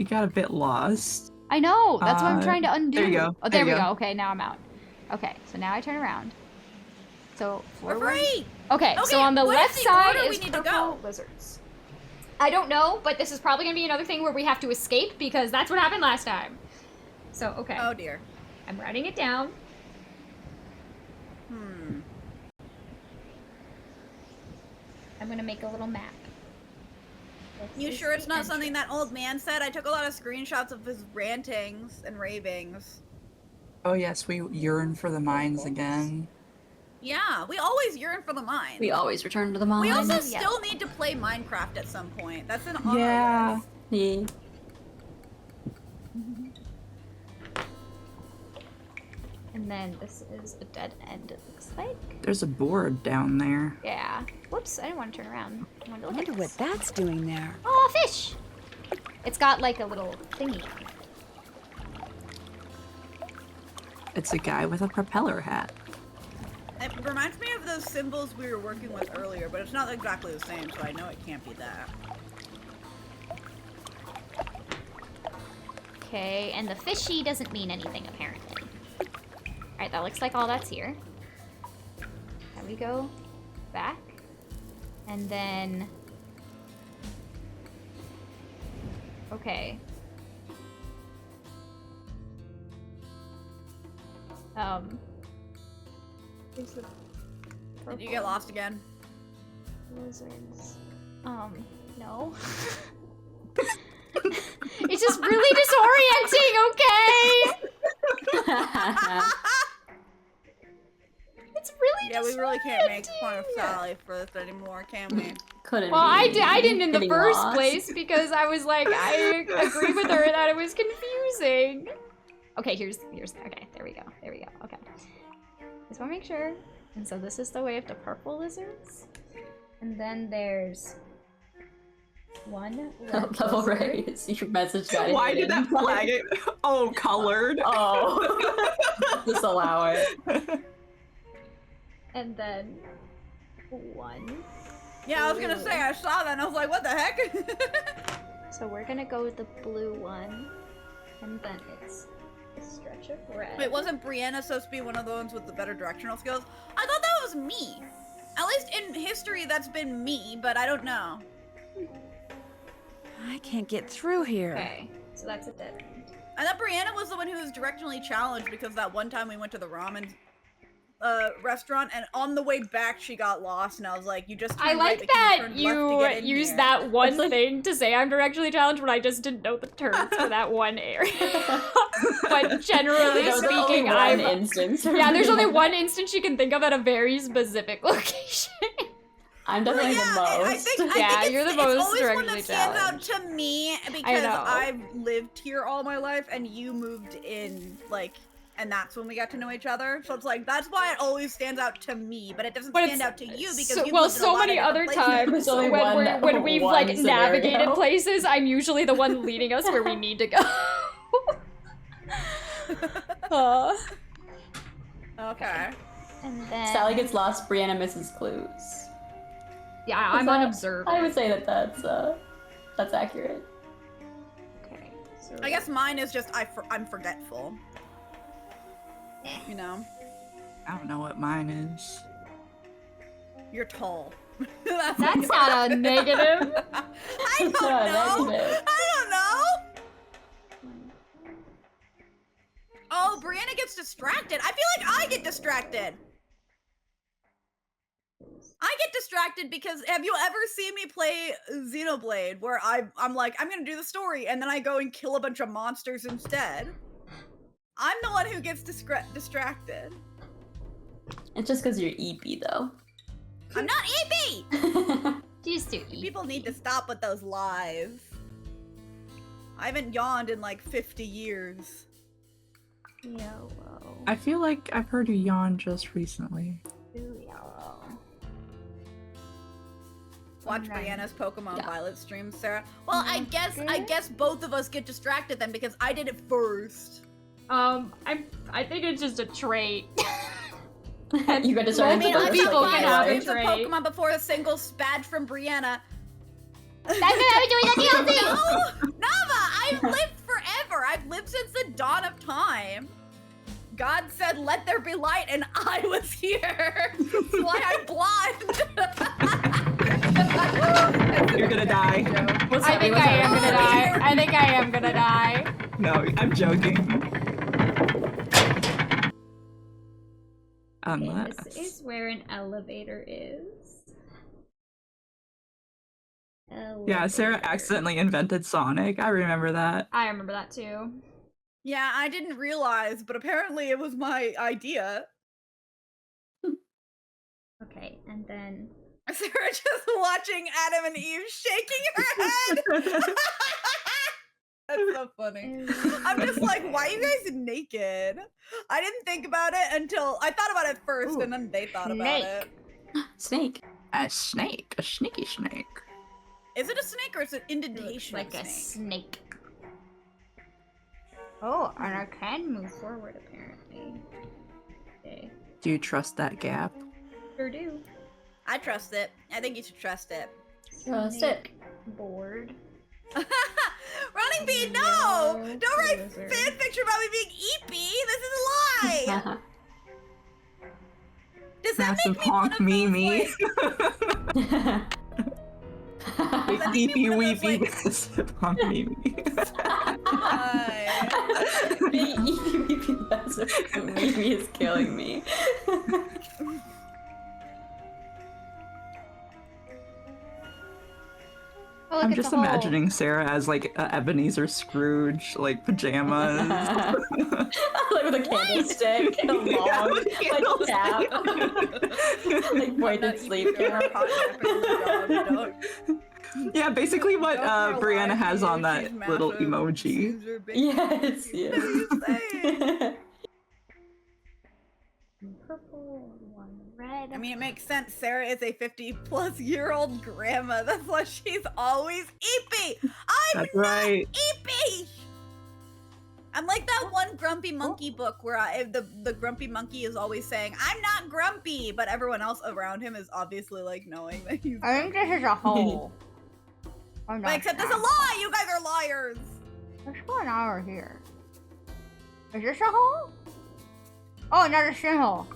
got a bit lost. I know. That's what I'm trying to undo. there you go. Oh, There there we you go. go. Okay, now I'm out. Okay, so now I turn around. So We're forward. free. Okay, so Okay, on the what left is the side order is we need to purple go? lizards. I don't know, but this is probably gonna be another thing where we have to escape because that's what happened last time. So okay. Oh dear. I'm writing it down. I'm gonna make a little map. This You is sure it's the not entrance. something that old man said? I took a lot of screenshots of his rantings and ravings. Oh yes, we yearn for the mines again. Yeah, we always yearn for the mine. We always return to the mine. We also Yeah. still need to play Minecraft at some point. That's an honor. Yeah. Yeah. And then this is a dead end, it looks like. There's a board down there. Yeah. Whoops, I didn't want to turn around. I wanted to I look wonder at what this. that's doing there. Oh, a fish! It's got like a little thingy. It's a guy with a propeller hat. It reminds me of those symbols we were working with earlier, but it's not exactly the same, so I know it can't be that. Okay, and the fishy doesn't mean anything apparently. Alright, that looks like all that's here. Now we go back. And then... Okay. Here's the Did you get lost again? lizards. No. It's just really disorienting, okay? It's really Yeah, we really can't make fun of Sally for this anymore, can we? Couldn't Well, I didn't in the getting first lost. place because I was like, I agree with her that it was confusing. Okay, here's, okay, there we go, okay. Just wanna make sure. And so this is the way of the purple lizards. And then there's one red Level lizard. raise. Your message got Why hidden. did that flag it? Oh, colored. Oh. Disallow it. And then one. Yeah, I was gonna say, I saw that and I was like, what the heck? So we're gonna go with the blue one. And then it's a stretch of red. Wait, wasn't Brianna supposed to be one of the ones with the better directional skills? I thought that was me. At least in history, that's been me, but I don't know. I can't get through here. Okay, so that's a dead end. I thought Brianna was the one who was directionally challenged because that one time we went to the ramen restaurant and on the way back she got lost and I was like, you just I turned right, like but you that turned left to you get in used here. that one thing to say I'm directionally challenged when I just didn't know the turns for that one area. But generally There's only speaking, one instance. Yeah, there's only one instance you can think of at a very specific location. I'm definitely the most. I think you're the it's most always one directly that stands out challenged. to me because know. I've lived here all my life and you moved in, like, and that's when we got to know each other. So it's like, that's why it always stands out to me, but it doesn't stand out to you because you lived in a lot many of other different places. times when we've one like navigated scenario. places, I'm usually the one leading us where we need to go. Okay. And then Sally gets lost, Brianna misses clues. Yeah, I'm unobservant. I would say that that's accurate. Okay. So I guess mine is just I'm forgetful. You know? I don't know what mine is. You're tall. That's not a negative. I don't know. I don't know. Oh, Brianna gets distracted. I feel like I get distracted. I get distracted because have you ever seen me play Xenoblade where I'm like, I'm gonna do the story and then I go and kill a bunch of monsters instead? I'm the one who gets distracted. It's just because you're EP though. I'm not EP! Just do EP. People need to stop with those lies. I haven't yawned in like 50 years. Yellow. I feel like I've heard you yawn just recently. Yellow. Watch Brianna's Pokemon Violet stream, Sarah. Well, I guess both of us get distracted then because I did it first. I think it's just a trait. You got to start. I mean, I've people got can have a games of trait. Pokemon before a single badge from Brianna. That's what I was doing the DLC! No, Nava, I've lived forever. I've lived since the dawn of time. God said, "Let there be light," and I was here. That's why I'm blind. You're gonna die. I think I am gonna die. I think I am gonna die. No, I'm joking. This is where an elevator is. Yeah, Sarah accidentally invented Sonic. I remember that. I remember that too. Yeah, I didn't realize, but apparently it was my idea. Okay, and then Sarah just watching Adam and Eve shaking her head. That's so funny. I'm just like, why are you guys naked? I didn't think about it until I thought about it first, and then they thought about it. Snake. A snake. A sneaky snake. Is it a snake or is it indentation? like of a snake? Oh, and I can move forward apparently. Okay. Do you trust that gap? Sure do. I trust it. I think you should trust it. Trust it. Board. Running Bee, no! Don't write fan fiction about me being EP. This is a lie. Does that Massive make me honk Mimi. Weepy weepy massive honk Mimi. Mimi is killing me. Oh, I'm just imagining Sarah as like Ebenezer Scrooge, like pajamas. Like with a candlestick and a long like tap. Like pointed sleep camera. Yeah, basically what Brianna has on that little emoji. Yes, yes. Purple, one red. I mean, it makes sense. Sarah is a 50-plus-year-old grandma. That's why she's always EP. I'm That's right. EP. I'm like that one Grumpy Monkey book where the Grumpy Monkey is always saying, "I'm not grumpy," but everyone else around him is obviously like knowing that he's. I think this is a hole. But except it's a lie. You guys are liars. What's going on over here? Is this a hole? Oh, another shithole.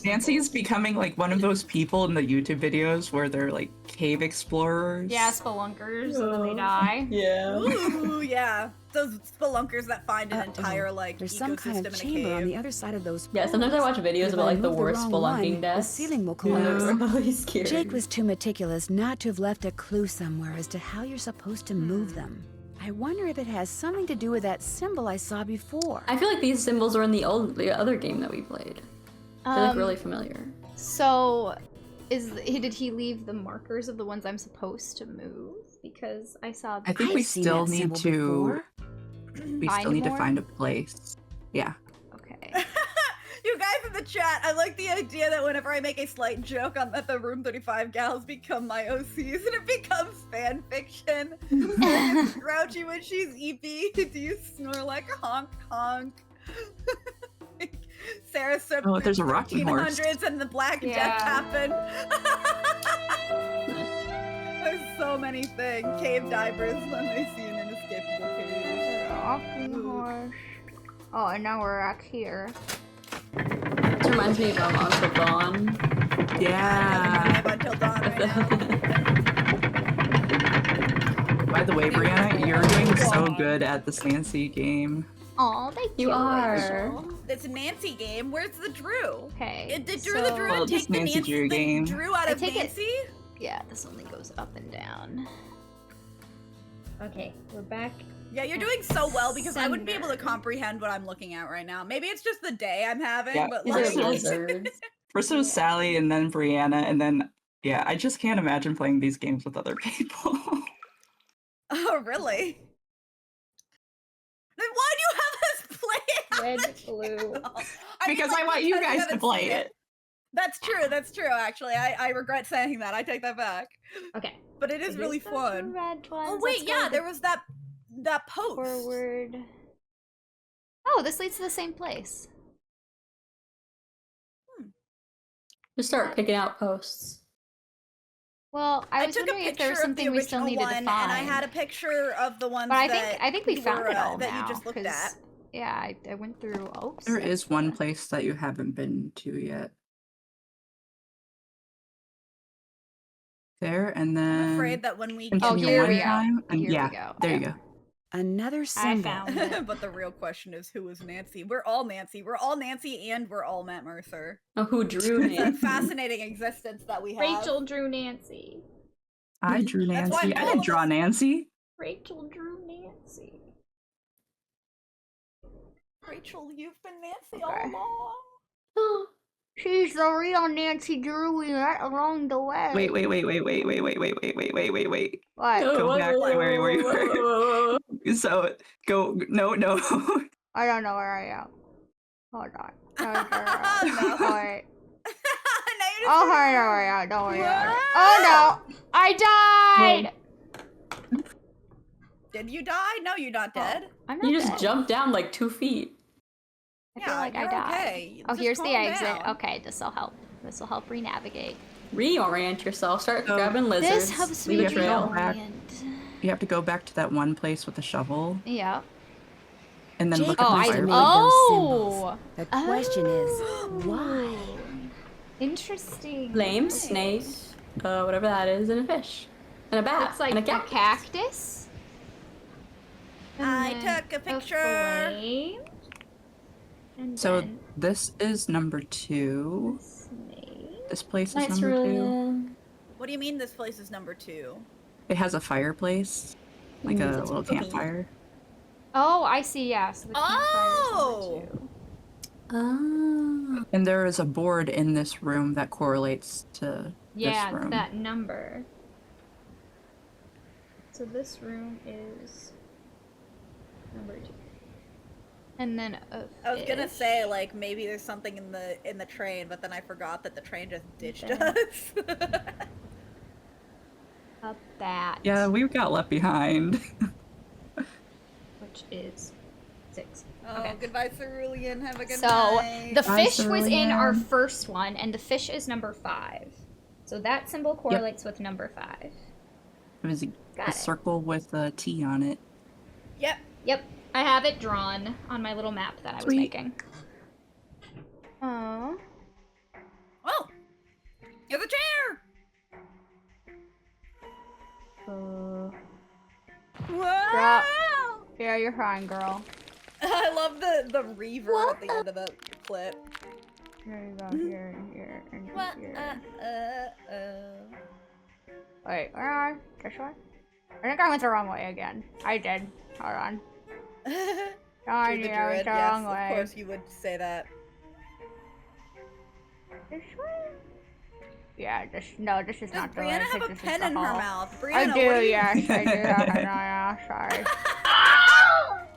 Nancy's becoming like one of those people in the YouTube videos where they're like cave explorers. Yeah, spelunkers, and then they die. Yeah. Ooh, yeah. Those spelunkers that find an entire like There's ecosystem some kind of in a chamber cave. on the other side of those. Yeah, sometimes I watch videos If about I like the move worst wrong spelunking one, deaths. The ceiling will Yeah, collapse. they're really scary. Jake was too meticulous not to have left a clue somewhere as to how you're supposed to move them. I wonder if it has something to do with that symbol I saw before. I feel like these symbols were in the other game that we played. They look really familiar. So, did he leave the markers of the ones I'm supposed to move? Because I saw. I think we still need to. We Find still need to more? find a place. Yeah. Okay. You guys in the chat, I like the idea that whenever I make a slight joke on that the Room 35 gals become my OCs and it becomes fan fiction. Sarah gets grouchy when she's EP. Do you snore like a honk honk? Sarah surfed Oh, through there's a the rocking horse. 1300s and the Black Death happened. There's so many things. Cave divers when they see an inescapable cave. Rocking horse. Oh, and now we're back here. This reminds me of Until Dawn. Yeah. Until Dawn right By the way, Brianna, you're doing so good at this Nancy game. Oh, thank you. You are. Rachel. It's a Nancy game. Where's the Drew? Okay. Did Drew the Druid Well, take this the Nancy Nancy Drew game. Drew out I of take it- Nancy? Yeah, this only goes up and down. Okay, we're back. Yeah, you're doing so well because I wouldn't be able to comprehend what I'm looking at right now. Maybe it's just the day I'm having, Yeah. but These like, are lizards. First it was Sally, and then Brianna, and then yeah, I just can't imagine playing these games with other people. oh really? Then why do you have us play it? Red, blue. Because I want you guys to haven't play seen it. That's true. That's true. Actually, I regret saying that. I take that back. Okay. But it is really fun. Red ones. Oh wait, Let's go yeah, to there was that post. forward. Oh, this leads to the same place. Just start picking out posts. Well, I was took a wondering if there was picture of the something we still original needed one, to find. and I had a picture of the ones But I that think we found it all that now. you just looked 'cause, at. Yeah, I went through. Oh, There is one place that you haven't been to yet. There, and then. I'm afraid that when we continue here one we go. time, and Here we yeah, go. there you go. Another symbol. found it. but the real question is, who is Nancy? We're all Nancy. We're all Nancy, and we're all Matt Mercer. Oh, who drew It's a Nancy? fascinating existence that we have. Rachel drew Nancy. I drew That's why Nancy. I all didn't of draw us- Nancy. Rachel drew Nancy. Rachel, you've been Nancy all along. She's the real Nancy Drew we met along the way. Wait. What? Go back to where we were. So go. No. I don't know where I am. Hold on. no. Oh, wait. Oh, I know where I am. Don't worry about it. Oh no! I died! Did you die? No, you're not dead. I'm not You just dead. jumped down like 2 feet. I feel like I you're died. okay. Oh, Just here's the calm exit. down. Okay, this'll help. This'll help re-navigate. Reorient yourself. Start grabbing lizards. This helps me Leave a trail. reorient. You have to go back to that one place with the shovel, Yeah. and then Jake look at must the have fire. made those symbols. The question is, why? Interesting. Flame, snake, whatever that is, and a fish. And a bat. Looks like and a a cat. cactus. I took a picture. Flame. And So then this is number 2. snake. This place is Nice number 2. ruin. What do you mean this place is number 2? It has a fireplace, like a little campfire. Oh, I see. Yeah. So the Oh! Oh. And there is a board in this room that correlates to yeah, this room. that number. So this room is number 2. And then I was gonna say like maybe there's something in the train, but then I forgot that the train just ditched Okay. us. a bat. Yeah, we got left behind. Which is 6. Oh, goodbye, Cerulean. Have a good So night. the Bye, fish was in our Cerulean. first one, and the fish is number 5. So that symbol correlates with number 5. It was Got a it. circle with a T on it. Yep. Yep, I have it drawn on my little map that I was Sweet. making. Oh. Oh, here's a chair. Drop. Yeah, you're fine, girl. I love the reverb at the end of the clip. Here you go. Here, here, and What? here. Wait, where are I? This way? I think I went the wrong way again. I did. Hold on. Oh, Drew the yeah, I went Druid. the Yes, wrong way. of course you would say that. This way? Yeah, this is Does not the Brianna way. have a This is pen the in her hole. mouth? I Brianna, do, what are you yes, I do. Yeah, sorry.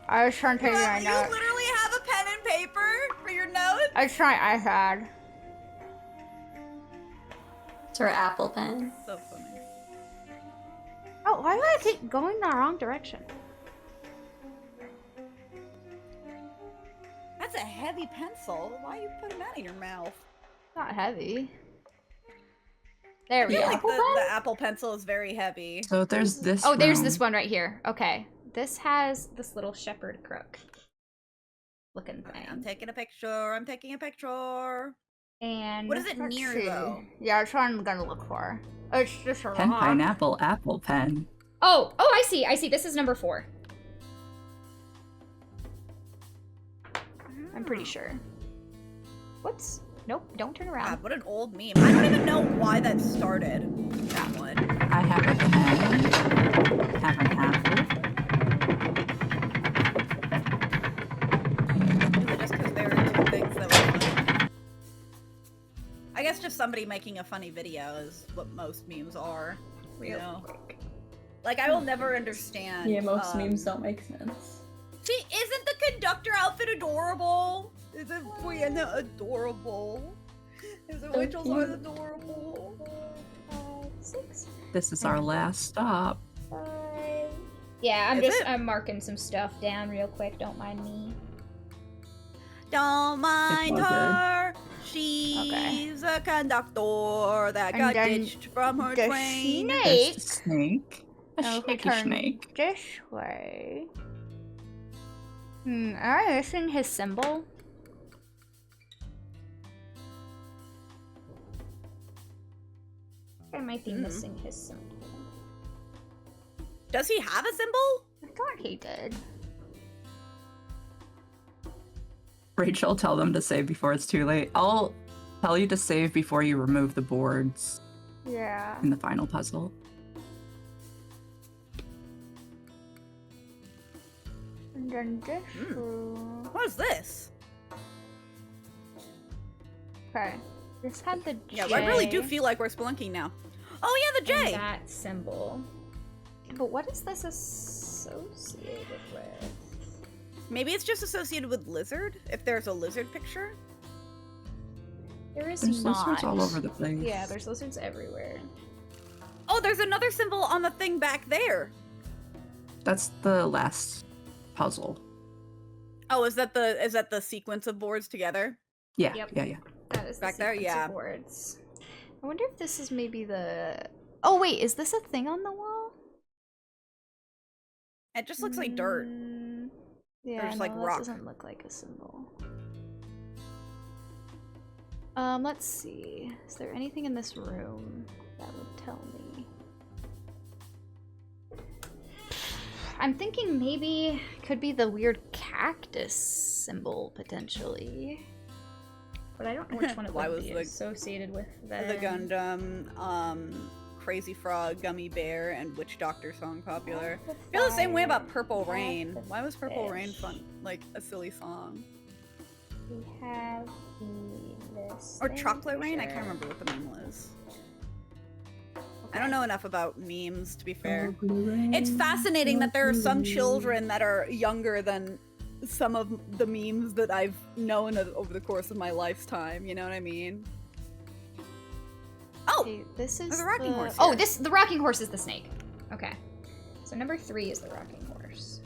I was trying to take my You notes. literally have a pen and paper for your notes? I was trying iPad. It's her Apple Pen. So funny. Oh, why do I keep going the wrong direction? That's a heavy pencil. Why are you putting that in your mouth? Not heavy. There we I go. feel like the Apple Pencil is very heavy. So there's this. Oh, there's this one right here. Okay. This has this little shepherd crook looking thing. I'm taking a picture. I'm taking a picture. And what is it let's near see. though? Yeah, that's what I'm gonna look for. It's just a Pen rock. pineapple apple pen. Oh, I see. This is number 4. I'm pretty sure. Whoops. Nope, don't turn around. God, what an old meme. I don't even know why that started. That one. I have a pen. Have an apple. Is it just because there were 2 things that were funny? I guess just somebody making a funny video is what most memes are. You know? Like, I will never understand. Yeah, most memes don't make sense. See, isn't the conductor outfit adorable? Isn't Brianna adorable? Isn't Rachel's eyes adorable? 6. This is our last stop. Yeah, I'm marking some stuff down real quick. Don't mind me. Don't mind all her. She's a conductor that And got then ditched from her the train. snake. Snake. A Now if we snaky turn snake. this way. Am I missing his symbol? I might be missing his symbol. Does he have a symbol? I thought he did. Rachel, tell them to save before it's too late. I'll tell you to save before you remove the boards Yeah. in the final puzzle. And then this room. What is this? Okay. This had the J. Yeah, I really do feel like we're spelunking now. Oh yeah, the J! And that symbol. But what is this associated with? Maybe it's just associated with lizard, if there's a lizard picture. There's not. lizards all over the place. Yeah, there's lizards everywhere. Oh, there's another symbol on the thing back there. That's the last puzzle. Oh, is that the sequence of boards together? Yeah, Yep. yeah. That is Back the there, sequence yeah. of boards. I wonder if this is maybe the... Oh wait, is this a thing on the wall? It just looks like dirt. Yeah, just no, like that rock. doesn't look like a symbol. Let's see. Is there anything in this room that would tell me? I'm thinking maybe could be the weird cactus symbol potentially. But I don't know which one it Why would was be the- associated with them. The Gundam, Crazy Frog, Gummy Bear, and Witch Doctor song popular. I feel the same way about Purple Rain. Why was Purple Rain fun? Like a silly song. We have this Or thing, Chocolate Rain? I sure. can't remember what the meme was. I don't know enough about memes, to be fair. It's fascinating that there are some children that are younger than some of the memes that I've known over the course of my lifetime, you know what I mean? Oh! Okay, this is there's a rocking horse Oh, here. the rocking horse is the snake. Okay. So number 3 is the rocking horse.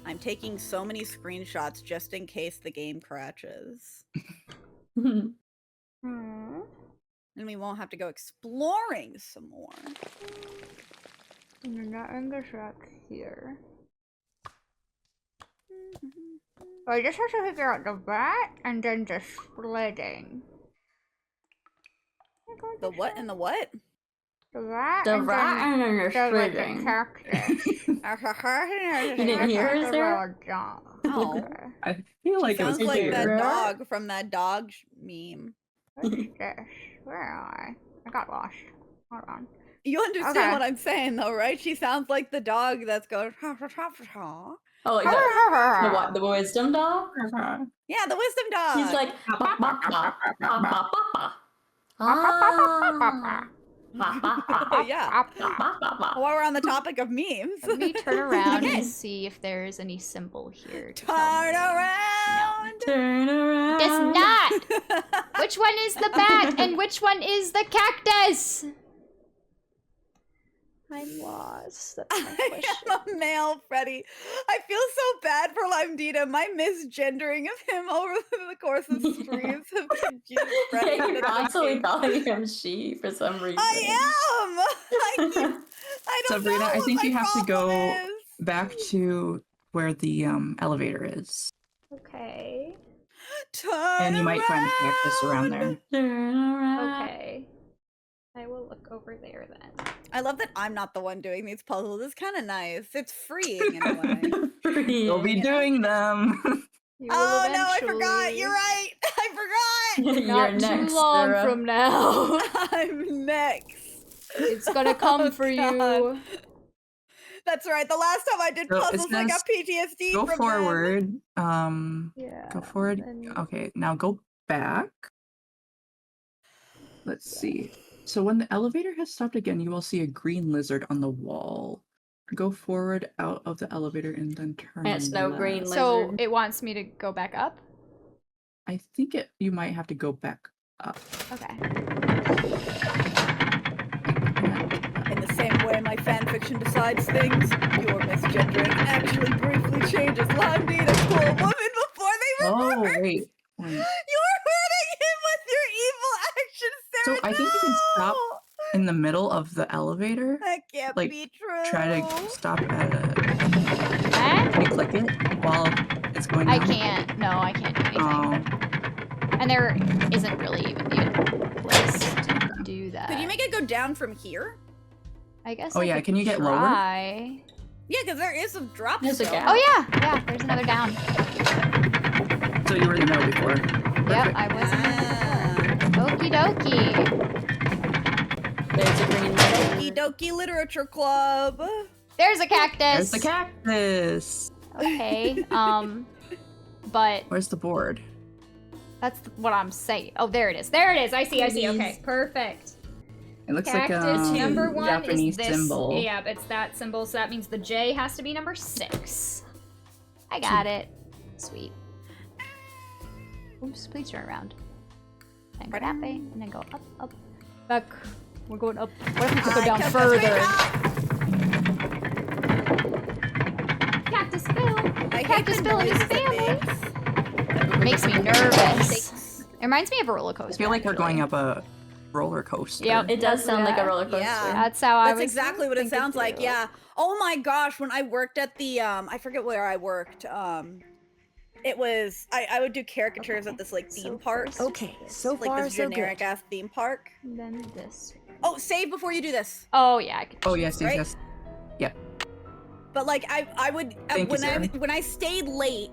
I'm taking so many screenshots just in case the game crashes. And we won't have to go exploring some more. And then that one goes back here. I just have to figure out the bat and then the splitting. The what and the what? The rat The and rat then and then the like, splitting. cactus. You didn't hear us there? Oh. I feel like it was Sounds like clear. that dog from that dog meme. What is this? Where am I? I got lost. Hold on. You understand Okay. what I'm saying, though, right? She sounds like the dog that's going. Oh, like the wisdom dog? Yeah, the wisdom dog. He's like, yeah. While we're on the topic of memes. Let me turn around and see if there's any symbol here. Turn around. Turn around. It's not. Which one is the bat and which one is the cactus? I'm lost. That's my question. I am a male Freddy. I feel so bad for Limedita. My misgendering of him over the course of streams have confused Freddy. Yeah, you're constantly calling him she for some reason. I am. I don't Sabrina, know I what think my you have to go problem is. back to where the elevator is. Okay. And you might find a cactus around there. Okay. I will look over there then. I love that I'm not the one doing these puzzles. It's kind of nice. It's freeing in a way. You'll be doing them. Oh no, I forgot. You're right. I forgot. Not too long from now. I'm next. It's gonna come for you. That's right. The last time I did So it puzzles, I got says PTSD Go from forward. Yeah. Go forward. Okay, now go back. Let's see. So when the elevator has stopped again, you will see a green lizard on the wall. Go forward out of the elevator and then turn. It's no left. green lizard. So it wants me to go back up? I think you might have to go back up. Okay. In the same way my fanfiction decides things, your misgendering actually briefly changes Limedita to a woman before they were Oh, born. wait. You're hurting him with your evil actions, So Sarah. I think you can stop in the middle of the elevator. That can't like, be true. Try to stop at a... Can you click it while it's going I down? can't. No, I can't do anything. Oh. And there isn't really even a place to do that. Could you make it go down from here? I guess. Oh, I yeah, could can you get lower? try. Yeah, because there is a drop There's a still. gap. Oh yeah, yeah. There's another down. So you were in the middle before. Yep, I was. Okie dokie. There's a green lizard. Okie dokie literature club. There's a cactus. There's the cactus. Okay. But Where's the board? that's what I'm saying. Oh, there it is. There it is. I see. I see. Okay, perfect. It looks Cactus like a number 1 Japanese is this. symbol. Yeah, it's that symbol. So that means the J has to be number 6. I got it. Sweet. Oops, please turn around. And go that way, and then go up, up, back. We're going up. What if we could go down further? Cactus Bill. Cactus Bill and his family. Makes me nervous. It reminds me of a roller coaster. I feel like we're actually. going up a roller coaster. Yep, It does sound like a roller coaster. Yeah. That's how I That's was exactly what it thinking sounds like. too. Yeah. Oh my gosh, when I worked at the I forget where I worked. It was I would do caricatures at this like theme park. Okay, so like far this so generic good. ass theme park. And then this. Oh, save before you do this. Oh yeah. I could Oh yes, yes, Right? yes. Yep. But like I would Thank you, Sarah. when I stayed late,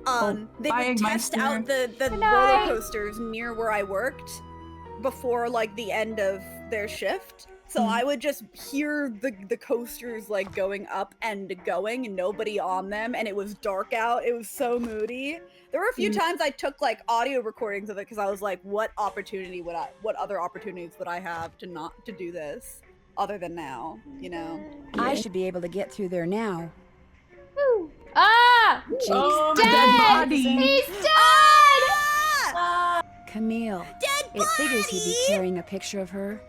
they bye, would test Meister. out the roller coasters near where I worked before like the end of their shift. So I would just hear the coasters like going up and going and nobody on them, and it was dark out. It was so moody. There were a few times I took like audio recordings of it because I was like, what other opportunities would I have to not to do this other than now, you know? I should be able to get through there now. Woo. Ah! Jake's Oh, dead. dead body. He's dead. Camille. It figures he'd be carrying a picture of her.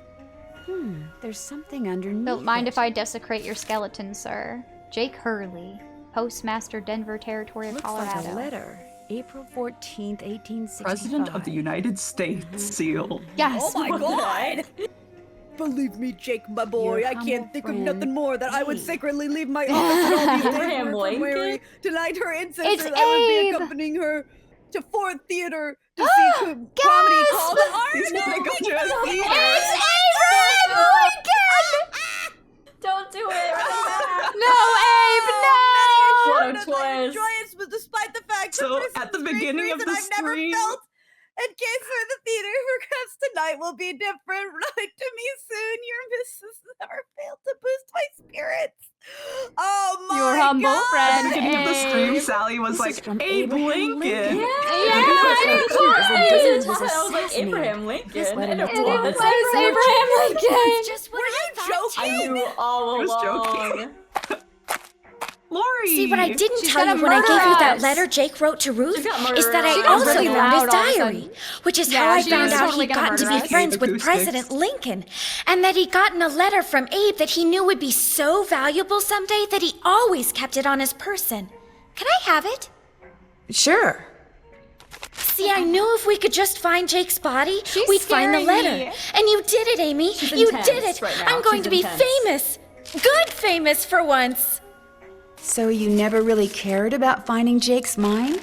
There's something underneath. Don't mind it. if I desecrate your skeleton, sir. Jake Hurley, Postmaster, Denver Territory of Looks Colorado. like a letter. April 14th, 1865. President of the United States seal. Yes. Oh my god! Believe me, Jake, my boy, Your I can't humble think of friend, nothing more that I would Abe. sacredly leave my office and all these days Abraham work from Mary. Lincoln? Tonight, her It's ancestors, I would be Abe. accompanying her to Ford Theater to see comedy called Art. He's gonna go to a theater. It's Abraham Lincoln! Don't do it. No, Abe, no! What a Not twist. joyous, but despite the fact So, that for at the some strange beginning of reason the I've never stream- felt in case for the theater, perhaps tonight will be different. Write to me soon. Your missus never failed to boost my spirits. Oh my Your humble friend. Beginning of the stream, Abe. Sally was like, Abe Lincoln. Yeah, I I was like Abraham Lincoln. I don't It want was this. Abraham Lincoln. Just what I I knew all He was along. joking. Lori! See, what I didn't She's tell you gonna when I murder gave you that us. letter Jake wrote to Ruth got murdered. is that She I got also really found loud his all of a diary, sudden. which is Yeah, how I she found was out totally he'd gonna gotten to murder be us. friends with Acoustics. President Lincoln, and that he'd gotten a letter from Abe that he knew would be so valuable someday that he always kept it on his person. Can I have it? Sure. See, I knew if we could just find Jake's body, She's we'd find the scaring letter. me. And you did it, Amy. She's You intense did it. right now. I'm going She's to be intense. famous. Good famous for once. So you never really cared about finding Jake's mine?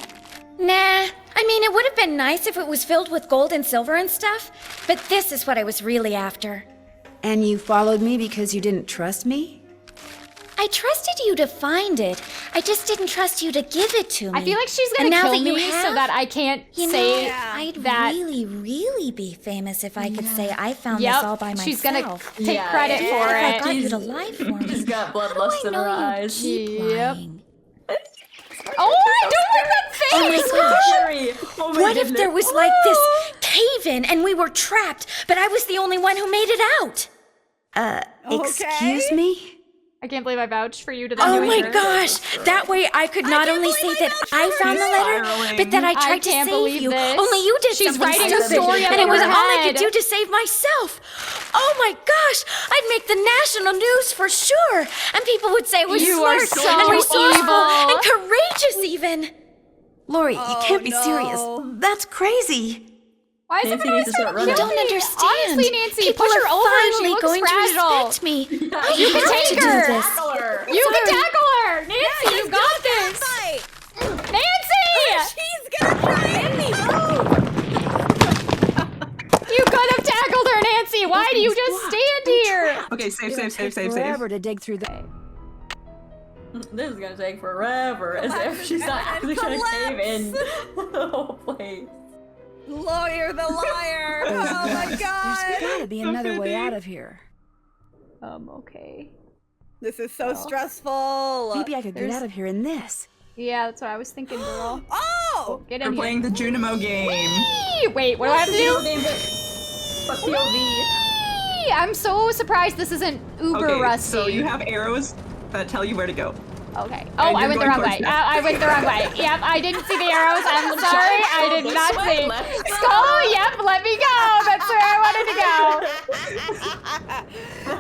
Nah, I mean, it would have been nice if it was filled with gold and silver and stuff, but this is what I was really after. And you followed me because you didn't trust me? I trusted you to find it. I just didn't trust you to give it to me. I feel like she's And gonna now kill that you me so have, that I can't you say know, I'd that. really be famous if I could say I found Yep, this all by myself. she's gonna take credit for I it. got you to lie for me. She's got bloodlust in her eyes. Yep. Oh, I don't like that face! Oh my gosh! What if there was like this cave-in and we were trapped, but I was the only one who made it out? Excuse me? I can't believe I vouched for you to the Oh New my Yorker. gosh! That way I could not only say that I found the letter, but that I tried to can't save believe you. this. Only you did She's something writing a stupid, story up and it in was her all I could head. do to save myself. Oh my gosh! I'd make the national news for sure, and people would say I was You are smart so and resourceful evil. and courageous even. Lori, you can't be serious. That's crazy. Why is Nancy everyone needs to trying start to running. kill Don't me? understand. Honestly, Nancy, People push her are over. She finally looks going fragile. to respect me. You can have take to do her. this. You can tackle her. Nancy, you got this. Nancy! She's gonna try and You could have tackled her, Nancy. Why do you just stand here? Okay, save, It'll save, save, take save, save. forever to dig through the... This is gonna take forever, as if she's not actually gonna cave in the whole place. Lawyer the liar. Oh my There's god. gotta be another way out of here. Okay. This is so stressful. Maybe I could get out of here in this. Yeah, that's what I was thinking, girl. Oh! Get We're in playing the Junimo game. here. Wait, what do I have to do? But POV. Whee! I'm so surprised this isn't uber Okay, rusty. so you have arrows that tell you where to go. Okay. And Oh, I you're went the going wrong towards way. that. I went the wrong way. Yep, I didn't see the arrows. I'm sorry. I did not see. Skull, yep, let me go. That's where I wanted to go. So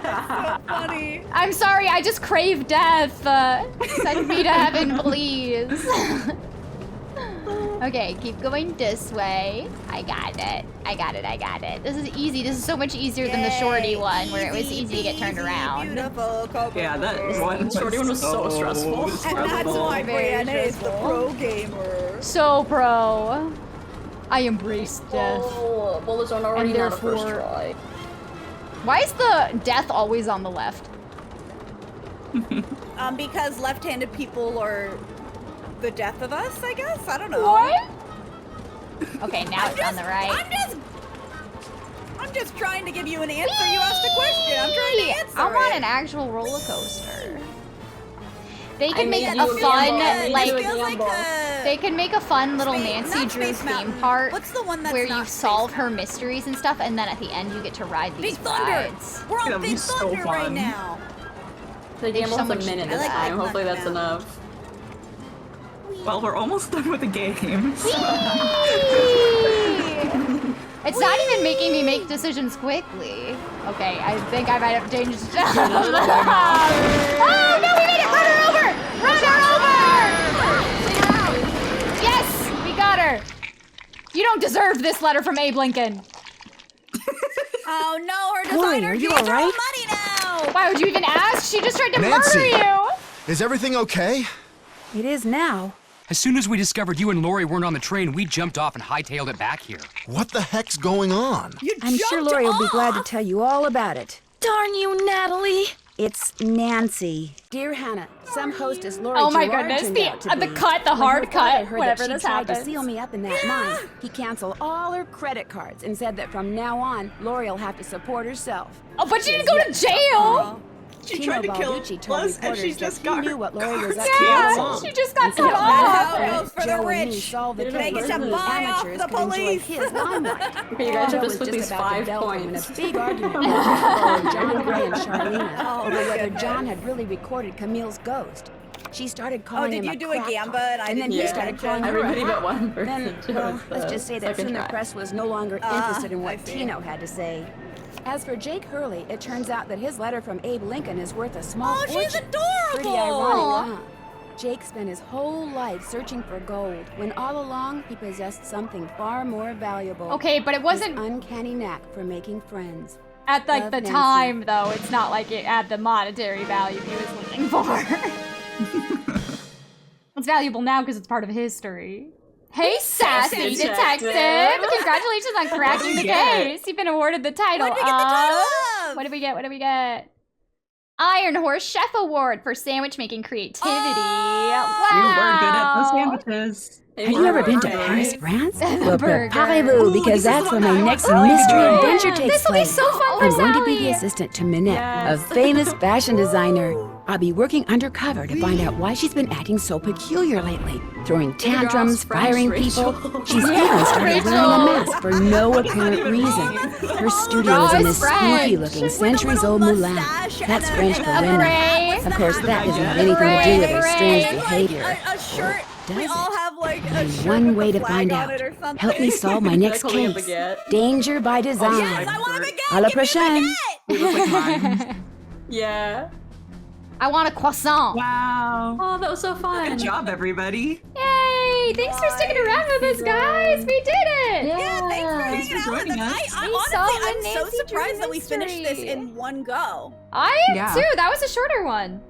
funny. I'm sorry, I just crave death. Send me to heaven, please. Okay, keep going this way. I got it. I got it. I got it. This is easy. This is so much easier than the shorty one where it was easy to get turned around. Beautiful Yeah, that one. Shorty one was so stressful. And that's why Very Brianna is the pro gamer. So pro. I embrace death. Oh, well, there's already And not a first therefore- try. Why is the death always on the left? Because left-handed people are the death of us, I guess? I don't know. What? Okay, now it's on the right. I'm just trying to give you an answer. You asked a question. I'm trying to answer I want it. an actual roller coaster. They I could make made a you a fun, gamble. like, It feels like they could make a fun little Nancy not Drew Space theme Mountain. part What's the one that's where you not solve her mysteries and stuff, and then at the end you get to ride these Big Thunder. rides. We're on That'd be Big so Thunder right fun. now. The game so was a much minute to this do. time. I like Hopefully Thunder that's now. enough. Well, we're almost done with the game. It's not even making me make decisions quickly. Okay, I think I might have changed. Oh no, we made it! Run her over! Run her over! Yes, we got her. You don't deserve this letter from Abe Lincoln. Oh no, her Lori, designer are you changed her alright? money now. Why would you even ask? She just tried to Nancy. murder you. Is everything okay? It is now. As soon as we discovered you and Lori weren't on the train, we jumped off and hightailed it back here. What the heck's going on? I'm sure Lori will be glad to tell you all about it. Darn you, Natalie. It's Nancy. Dear Hannah, some hostess Lori Oh my Gerard goodness, turned the- out to the be. cut, the When hard her father cut, heard whenever that she this tried happens. to seal me up in that mine. He canceled all her credit cards and said that from now on, Lori will have to support herself. Oh, but she didn't go to jail. She Tino tried to kill Balducci told us, and reporters she that just he got knew her what Lori was up cards to all canceled. along. She just got And cut so off. Joe Goes for the Joe and me rich. solved the They case get so to the buy off amateurs the could enjoy police. his limelight. Okay, you guys Joe are was just with just these about to 5 belt him when a points. big argument broke out between John Gray and Charlena Oh, over my whether goodness. John had really recorded Camille's ghost. She started calling did him you do a crackpot, gamba and I and then didn't he pay started attention? calling her Everybody a but hack. one person Then, chose well, let's the just say that second soon the track. press was no longer interested in what Tino had to say. As for Jake Hurley, it turns out that his letter from Abe Lincoln is worth a small fortune. She's adorable! Pretty ironic, huh? Jake spent his whole life searching for gold, when all along he possessed something far more valuable. Okay, but it wasn't- his uncanny knack for making friends. At like Love, the Nancy. time, though, it's not like it had the monetary value he was looking for. It's valuable now because it's part of history. Hey, sassy detective! Congratulations on cracking the case. You've been awarded the title What did we get the title of... of? What do we get? What do we get? Iron Horse Chef Award for sandwich making creativity. Wow! You were good at the sandwiches. Have you ever been to Paris, France? Well, burger. preparez-vous, because that's where my next mystery adventure takes This'll be place. so fun for I'm going to be the Sally. assistant to Minette, Yes. a famous fashion designer. I'll be working undercover to find out why she's been acting so peculiar lately, throwing tantrums, firing people. She's even started wearing a mask for no apparent reason. Her studio is in this spooky-looking, centuries-old moulin. That's French for women. Of course, that doesn't have anything to do with her strange behavior. A shirt. We all have like a Only shirt one with way a to find flag on out. it or something. Help me solve my next Like holding a case. baguette. Danger by design. Yes, I want a baguette. À la Give me a prochaine. baguette. Yeah. I want a croissant. Wow. Oh, that was so fun. Good job, everybody. Yay! Thanks for sticking around with us, guys. We did it. Yeah, thanks for Thanks hanging for out with joining us. us. I We honestly, solved the I'm so Nancy surprised Drew that we finished this mystery. in one go. I am Yeah. too. That was a shorter one.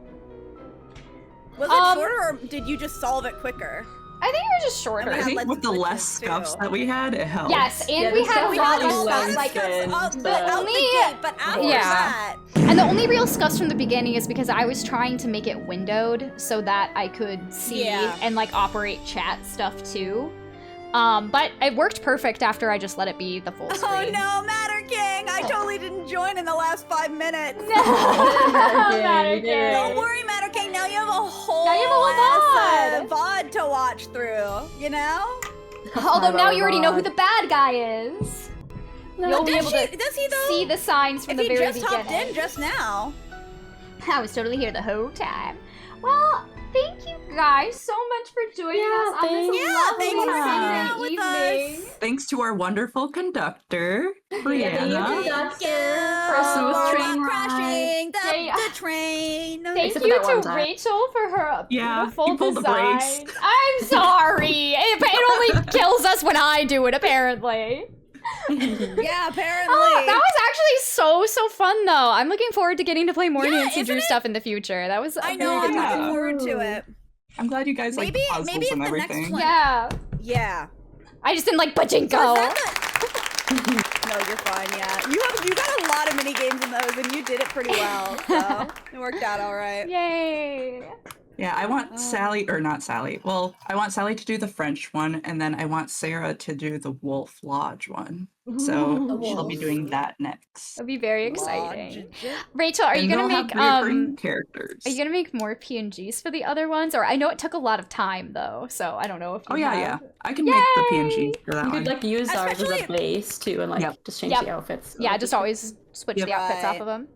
Was it shorter, or did you just solve it quicker? I think it was just shorter. I think with the less scuffs that we had, it helped. Yes, and Yeah, we the had stuff a we lot had of was stuff. Like, Winston, out so- the gate, but after Yeah. that, And the only real scuffs from the beginning is because I was trying to make it windowed so that I could see and like operate chat stuff too. But it worked perfect after I just let it be the full screen. oh no, Matter King! I totally didn't join in the last 5 minutes. Matter King. Don't worry, Matter King. Now you have a whole Now you have a whole ass, VOD to watch through. You know? Although now you already know who the bad guy is. You'll be able to does he though? see the signs from If the he very just beginning. hopped in just now. I was totally here the whole time. Well, thank you guys so much for joining us on this lovely thanks for hanging Sunday out with evening. Thanks to our wonderful conductor, Thank Brianna. you, for a smooth train crashing Thank- the train. Thank Except for you that one to time. Rachel for her Yeah, beautiful you pulled the design. brakes. I'm sorry. It only kills us when I do it, apparently. Yeah, apparently. Oh, that was actually so fun, though. I'm looking forward to getting to play more Nancy Drew stuff in the future. That was a I know, very I'm good looking time. forward to it. I'm glad you guys like the puzzles maybe if and the next everything. one- Yeah. Yeah. I just didn't like pachinko. No, you're fine. Yeah, you got a lot of mini games in those, and you did it pretty well. So it worked out all right. Yay! Yeah, I want Sally, or not Sally. Well, I want Sally to do the French one, and then I want Sarah to do the Wolf Lodge one. So she'll be doing that next. That'd be very exciting. Rachel, are you And gonna they'll have make reoccurring characters. Are you gonna make more PNGs for the other ones? Or I know it took a lot of time though, so I don't know if you Oh yeah, have... yeah. I can make the PNG for that You one. could like use ours as a base too, and like just change the outfits. Yeah, just always switch the outfits off Right. of them.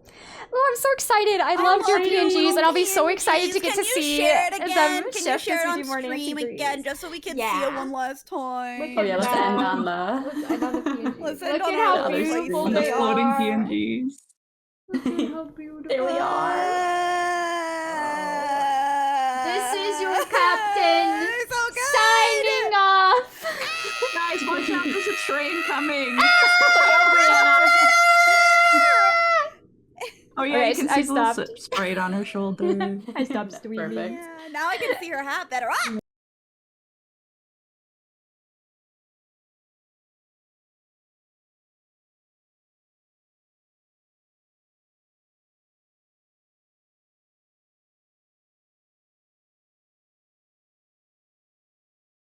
Oh, I'm so excited! I loved your love PNGs, and I'll be so PNGs. excited to get Can to you see share it again? them Can you shift share as it we on do more Nancy stream Drews. again, just so we can see it one last time? Oh yeah, let's end on the. Let's Look end at on how the beautiful On the they floating are. PNGs. How beautiful. There we are. This is your captain signing off. Guys, watch out! There's a train coming. Oh yeah, Okay, you can I see the little stopped. sprayed on her shoulder. I stopped streaming. Perfect. Yeah, now I can see her hat better. Ah!